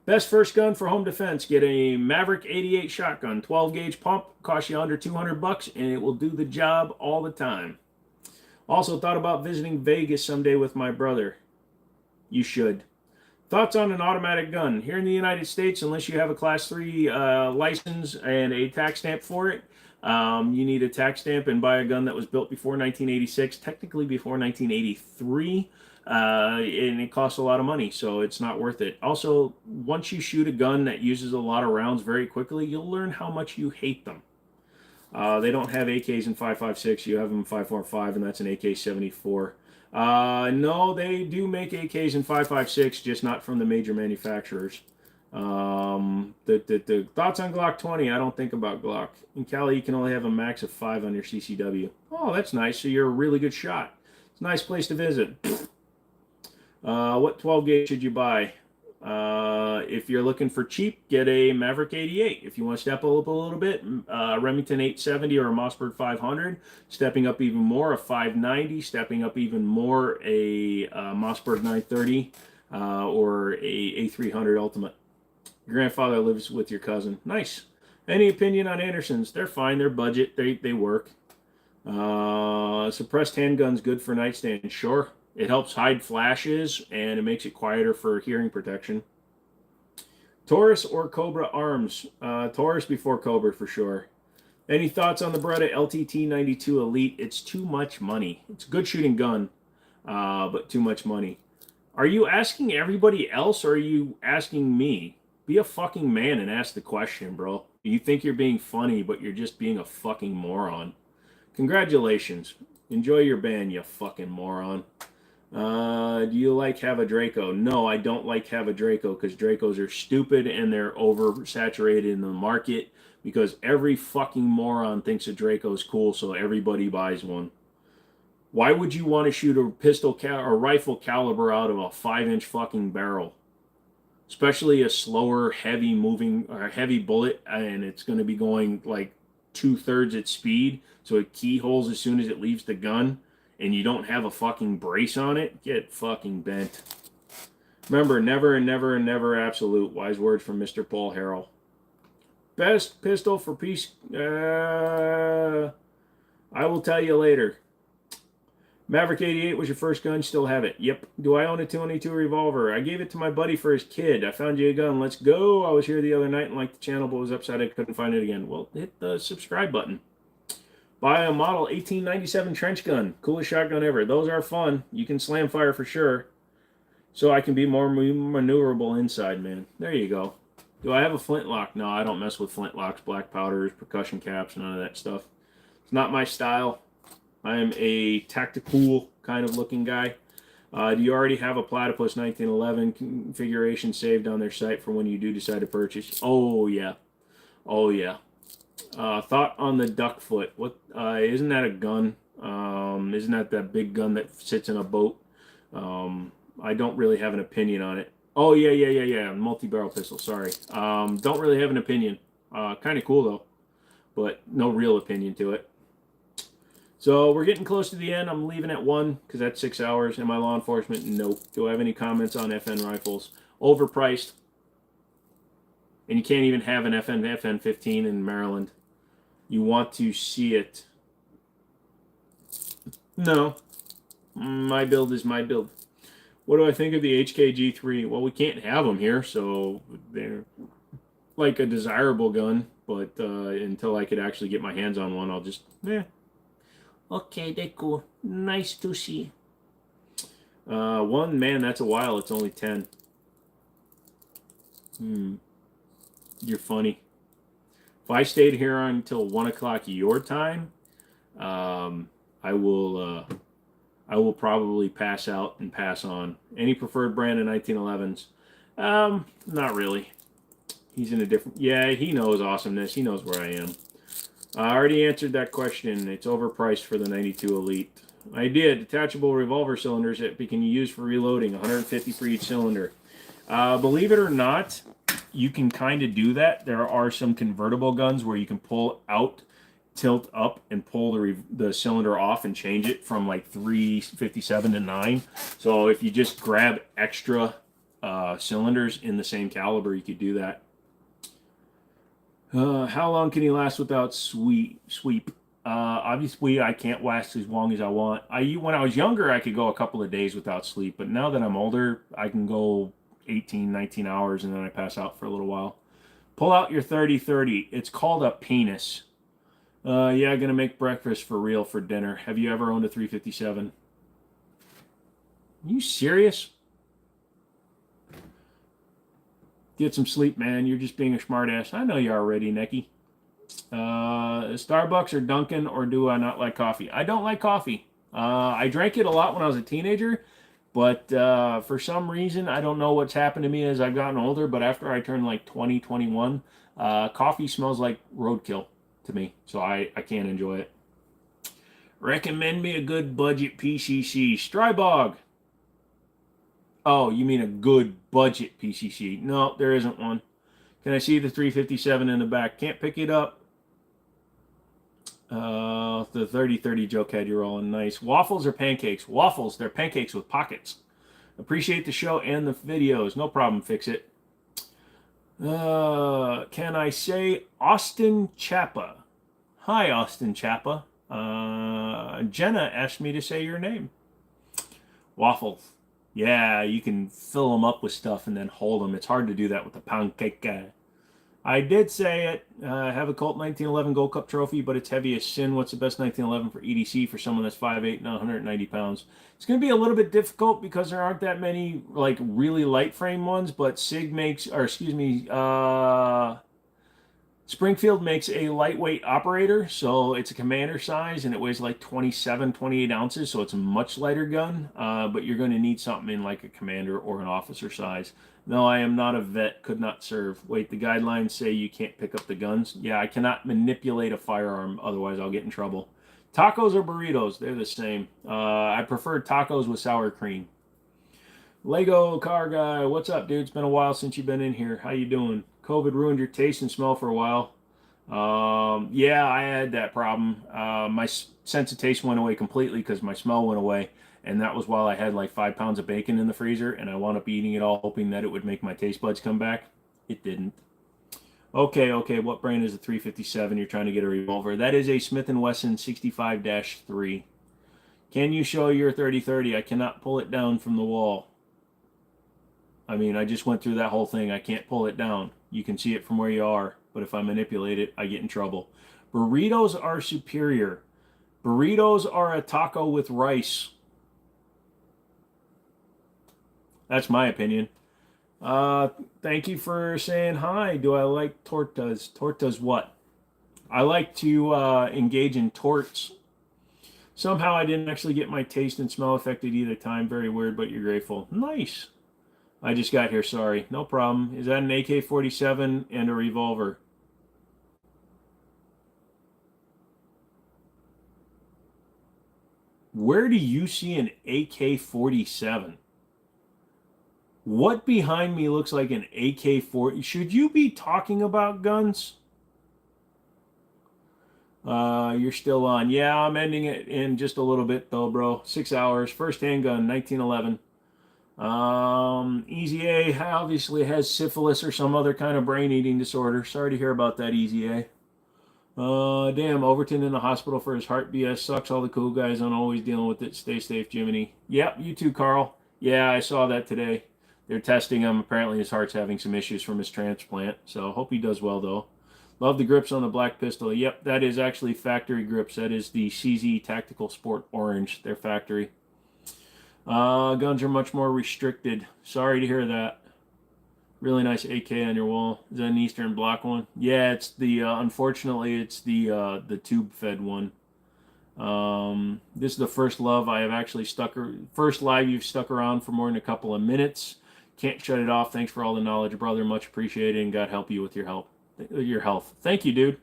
Best first gun for home defense. Get a Maverick 88 shotgun, 12 gauge pump, costs you under 200 bucks, and it will do the job all the time. Also thought about visiting Vegas someday with my brother. You should. Thoughts on an automatic gun? Here in the United States, unless you have a Class 3 license and a tax stamp for it, you need a tax stamp and buy a gun that was built before 1986, technically before 1983, and it costs a lot of money, so it's not worth it. Also, once you shoot a gun that uses a lot of rounds very quickly, you'll learn how much you hate them. They don't have AKs in 5.56, you have them in 5.45, and that's an AK-74. No, they do make AKs in 5.56, just not from the major manufacturers. The thoughts on Glock 20, I don't think about Glock. In Cali, you can only have a max of 5 on your CCW. Oh, that's nice, so you're a really good shot. It's a nice place to visit. What 12 gauge should you buy? If you're looking for cheap, get a Maverick 88. If you want to step up a little bit, Remington 870 or a Mossberg 500. Stepping up even more, a 590. Stepping up even more, a Mossberg 930 or a 300 Ultimate. Your grandfather lives with your cousin. Nice. Any opinion on Andersons? They're fine. They're budget. They work. Suppressed handguns good for nightstand. Sure. It helps hide flashes, and it makes it quieter for hearing protection. Taurus or Cobra arms? Taurus before Cobra for sure. Any thoughts on the Beretta LTT 92 Elite? It's too much money. It's a good shooting gun, but too much money. Are you asking everybody else, or are you asking me? Be a fucking man and ask the question, bro. You think you're being funny, but you're just being a fucking moron. Congratulations. Enjoy your band, you fucking moron. Do you like Have a Draco? No, I don't like Have a Draco because Dracos are stupid and they're oversaturated in the market because every fucking moron thinks a Draco is cool, so everybody buys one. Why would you want to shoot a pistol or rifle caliber out of a 5-inch fucking barrel? Especially a slower, heavy moving or heavy bullet, and it's going to be going like 2/3 its speed, so it keyholes as soon as it leaves the gun. And you don't have a fucking brace on it, get fucking bent. Remember, never and never and never absolute. Wise words from Mr. Paul Harrell. Best pistol for peace. I will tell you later. Maverick 88 was your first gun, still have it. Yep. Do I own a 222 revolver? I gave it to my buddy for his kid. I found you a gun, let's go. I was here the other night and liked the channel, but was upset I couldn't find it again. Well, hit the subscribe button. Buy a model 1897 trench gun. Coolest shotgun ever. Those are fun. You can slam fire for sure. So I can be more maneuverable inside, man. There you go. Do I have a flintlock? No, I don't mess with flintlocks, black powders, percussion caps, none of that stuff. It's not my style. I am a tactical kind of looking guy. Do you already have a Platypus 1911 configuration saved on their site for when you do decide to purchase? Oh, yeah. Oh, yeah. Thought on the duck foot. What? Isn't that a gun? Isn't that big gun that sits in a boat? I don't really have an opinion on it. Oh, yeah. Multi-barrel pistol, sorry. Don't really have an opinion. Kind of cool, though, but no real opinion to it. So we're getting close to the end. I'm leaving at 1 because that's 6 hours. Am I law enforcement? Nope. Do I have any comments on FN rifles? Overpriced. And you can't even have an FN15 in Maryland. You want to see it. No. My build is my build. What do I think of the HKG3? Well, we can't have them here, so they're like a desirable gun. But until I could actually get my hands on one, I'll just, okay, they're cool. Nice to see. One, man, that's a while. It's only 10. You're funny. If I stayed here until 1 o'clock your time, I will probably pass out and pass on. Any preferred brand of 1911s? Not really. He's in a different... Yeah, he knows awesomeness. He knows where I am. I already answered that question. It's overpriced for the 92 Elite. I did. Detachable revolver cylinders that we can use for reloading. 150 for each cylinder. Believe it or not, you can kind of do that. There are some convertible guns where you can pull out, tilt up, and pull the cylinder off and change it from like 357 to 9. So if you just grab extra cylinders in the same caliber, you could do that. How long can he last without sweep? Obviously, I can't last as long as I want. When I was younger, I could go a couple of days without sleep, but now that I'm older, I can go 18, 19 hours, and then I pass out for a little while. Pull out your 30-30. It's called a penis. Yeah, gonna make breakfast for real for dinner. Have you ever owned a 357? Are you serious? Get some sleep, man. You're just being a smartass. I know you are already, Necky. Starbucks or Dunkin', or do I not like coffee? I don't like coffee. I drank it a lot when I was a teenager, but for some reason, I don't know what's happened to me as I've gotten older, but after I turned like 20, 21, coffee smells like roadkill to me, so I can't enjoy it. Recommend me a good budget PCC. Strybog. Oh, you mean a good budget PCC? No, there isn't one. Can I see the 357 in the back? Can't pick it up. The 30-30 joke head you're rolling. Nice. Waffles or pancakes? Waffles. They're pancakes with pockets. Appreciate the show and the videos. No problem. Fix it. Can I say Austin Chappa? Hi, Austin Chappa. Jenna asked me to say your name. Waffles. Yeah, you can fill them up with stuff and then hold them. It's hard to do that with the pancake guy. I did say it. I have a Colt 1911 Gold Cup trophy, but it's heavy as sin. What's the best 1911 for EDC for someone that's 5'8" and 190 pounds? It's going to be a little bit difficult because there aren't that many like really light frame ones, but Sig makes, or excuse me, Springfield makes a lightweight operator, so it's a commander size, and it weighs like 27, 28 ounces, so it's a much lighter gun, but you're going to need something in like a commander or an officer size. No, I am not a vet, could not serve. Wait, the guidelines say you can't pick up the guns? Yeah, I cannot manipulate a firearm, otherwise I'll get in trouble. Tacos or burritos? They're the same. I prefer tacos with sour cream. Lego car guy, what's up, dude? It's been a while since you've been in here. How you doing? COVID ruined your taste and smell for a while. Yeah, I had that problem. My sense of taste went away completely because my smell went away, and that was while I had like 5 pounds of bacon in the freezer, and I wound up eating it all, hoping that it would make my taste buds come back. It didn't. Okay, what brand is the 357 you're trying to get a revolver? That is a Smith & Wesson 65-3. Can you show your 30-30? I cannot pull it down from the wall. I mean, I just went through that whole thing. I can't pull it down. You can see it from where you are, but if I manipulate it, I get in trouble. Burritos are superior. Burritos are a taco with rice. That's my opinion. Thank you for saying hi. Do I like tortas? Tortas what? I like to engage in torts. Somehow I didn't actually get my taste and smell affected either time. Very weird, but you're grateful. Nice. I just got here, sorry. No problem. Is that an AK-47 and a revolver? Where do you see an AK-47? What behind me looks like an AK-40? Should you be talking about guns? You're still on. Yeah, I'm ending it in just a little bit though, bro. 6 hours. First handgun, 1911. Easy A obviously has syphilis or some other kind of brain eating disorder. Sorry to hear about that, Easy A. Damn, Overton in the hospital for his heart BS sucks. All the cool guys aren't always dealing with it. Stay safe, Jimmini. Yep, you too, Carl. Yeah, I saw that today. They're testing him. Apparently his heart's having some issues from his transplant. So hope he does well, though. Love the grips on the black pistol. Yep, that is actually factory grips. That is the CZ Tactical Sport Orange. They're factory. Guns are much more restricted. Sorry to hear that. Really nice AK on your wall. Is that an Eastern Bloc one? Yeah, it's the unfortunately it's the tube fed one. This is the first love I have actually first live you've stuck around for more than a couple of minutes. Can't shut it off. Thanks for all the knowledge, brother. Much appreciated, and God help you with your health. Thank you, dude.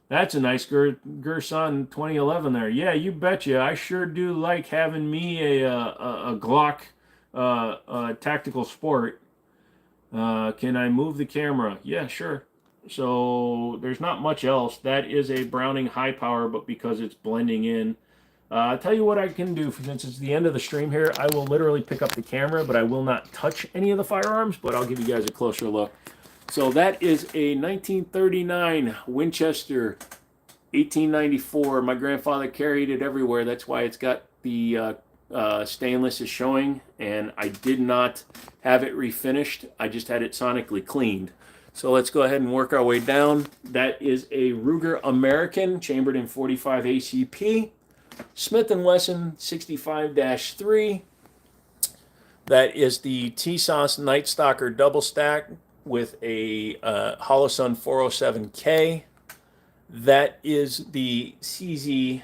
That's a nice Gerson 2011 there. Yeah, you betcha. I sure do like having me a Glock tactical sport. Can I move the camera? Yeah, sure. So there's not much else. That is a Browning high power, but because it's blending in, I'll tell you what I can do. Since it's the end of the stream here, I will literally pick up the camera, but I will not touch any of the firearms, but I'll give you guys a closer look. So that is a 1939 Winchester 1894. My grandfather carried it everywhere. That's why it's got the stainless is showing, and I did not have it refinished. I just had it sonically cleaned. So let's go ahead and work our way down. That is a Ruger American chambered in 45 ACP. Smith & Wesson 65-3. That is the TSOS Night Stalker double stack with a Holosun 407K. That is the CZ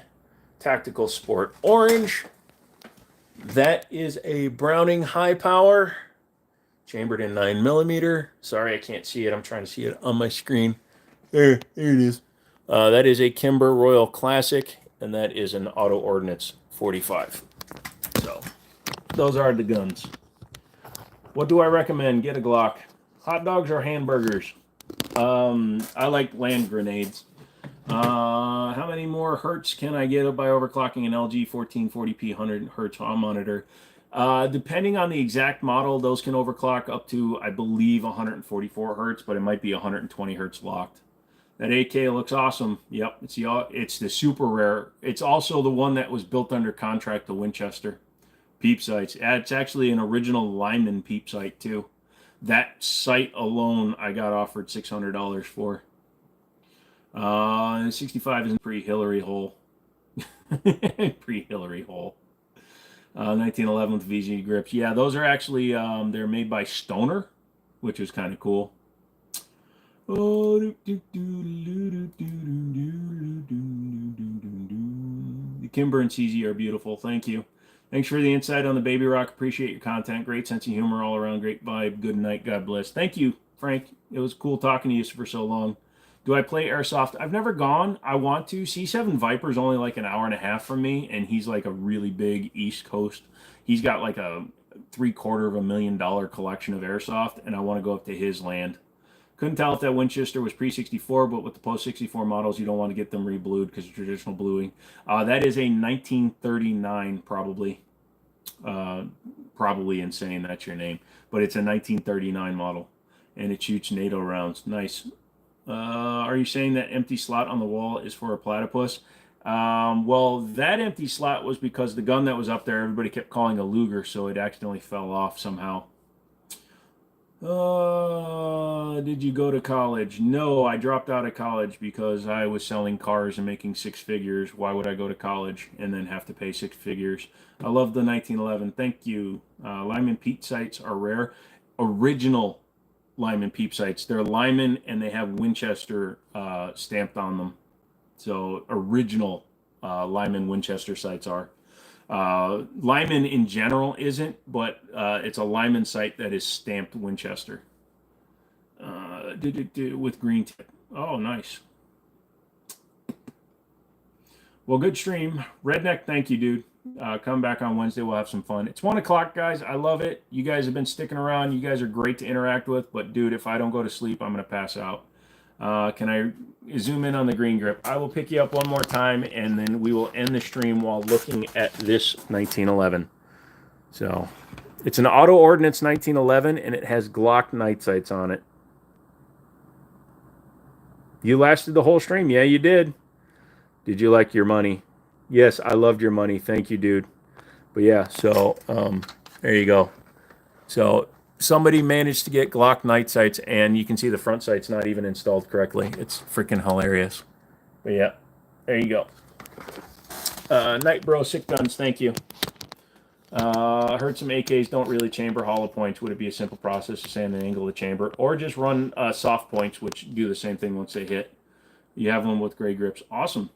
Tactical Sport Orange. That is a Browning high power, chambered in 9mm. Sorry, I can't see it. I'm trying to see it on my screen. There it is. That is a Kimber Royal Classic, and that is an Auto Ordnance 45. So, those are the guns. What do I recommend? Get a Glock. Hot dogs or hamburgers? I like land grenades. How many more hertz can I get by overclocking an LG 1440p 100 hertz monitor? Depending on the exact model, those can overclock up to, I believe, 144 hertz, but it might be 120 hertz locked. That AK looks awesome. Yep, it's the super rare. It's also the one that was built under contract to Winchester. Peep sights. It's actually an original Lyman peep sight, too. That sight alone, I got offered $600 for. 65 is pre-Hillary hole. Pre-Hillary hole. 1911 with VG grips. Yeah, those are actually, they're made by Stoner, which is kind of cool. The Kimber and CZ are beautiful. Thank you. Thanks for the insight on the Baby Rock. Appreciate your content. Great sense of humor all around. Great vibe. Good night. God bless. Thank you, Frank. It was cool talking to you for so long. Do I play airsoft? I've never gone. I want to. C7 Viper's only like an hour and a half from me, and he's like a really big East Coast. He's got like a $750,000 collection of airsoft, and I want to go up to his land. Couldn't tell if that Winchester was pre-64, but with the post-64 models, you don't want to get them re-blued because of traditional bluing. That is a 1939, probably. Probably insane, that's your name. But it's a 1939 model, and it shoots NATO rounds. Nice. Are you saying that empty slot on the wall is for a platypus? Well, that empty slot was because the gun that was up there, everybody kept calling a Luger, so it accidentally fell off somehow. Did you go to college? No, I dropped out of college because I was selling cars and making six figures. Why would I go to college and then have to pay six figures? I love the 1911. Thank you. Lyman peep sights are rare. Original Lyman peep sights. They're Lyman and they have Winchester stamped on them. So original Lyman Winchester sights are. Lyman in general isn't, but it's a Lyman sight that is stamped Winchester with green tip. Oh, nice. Well, good stream. Redneck, thank you, dude. Come back on Wednesday. We'll have some fun. It's 1 o'clock, guys. I love it. You guys have been sticking around. You guys are great to interact with. But, dude, if I don't go to sleep, I'm going to pass out. Can I zoom in on the green grip? I will pick you up one more time, and then we will end the stream while looking at this 1911. So, it's an Auto Ordnance 1911, and it has Glock night sights on it. You lasted the whole stream. Yeah, you did. Did you like your money? Yes, I loved your money. Thank you, dude. But yeah, so there you go. So somebody managed to get Glock night sights, and you can see the front sight's not even installed correctly. It's freaking hilarious. But yeah, there you go. Night Bro, Sick Guns, thank you. I heard some AKs don't really chamber hollow points. Would it be a simple process to sand and angle the chamber? Or just run soft points, which do the same thing once they hit. You have them with gray grips. Awesome.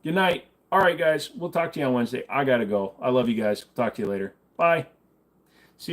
Good night. All right, guys. We'll talk to you on Wednesday. I got to go. I love you guys. Talk to you later. Bye.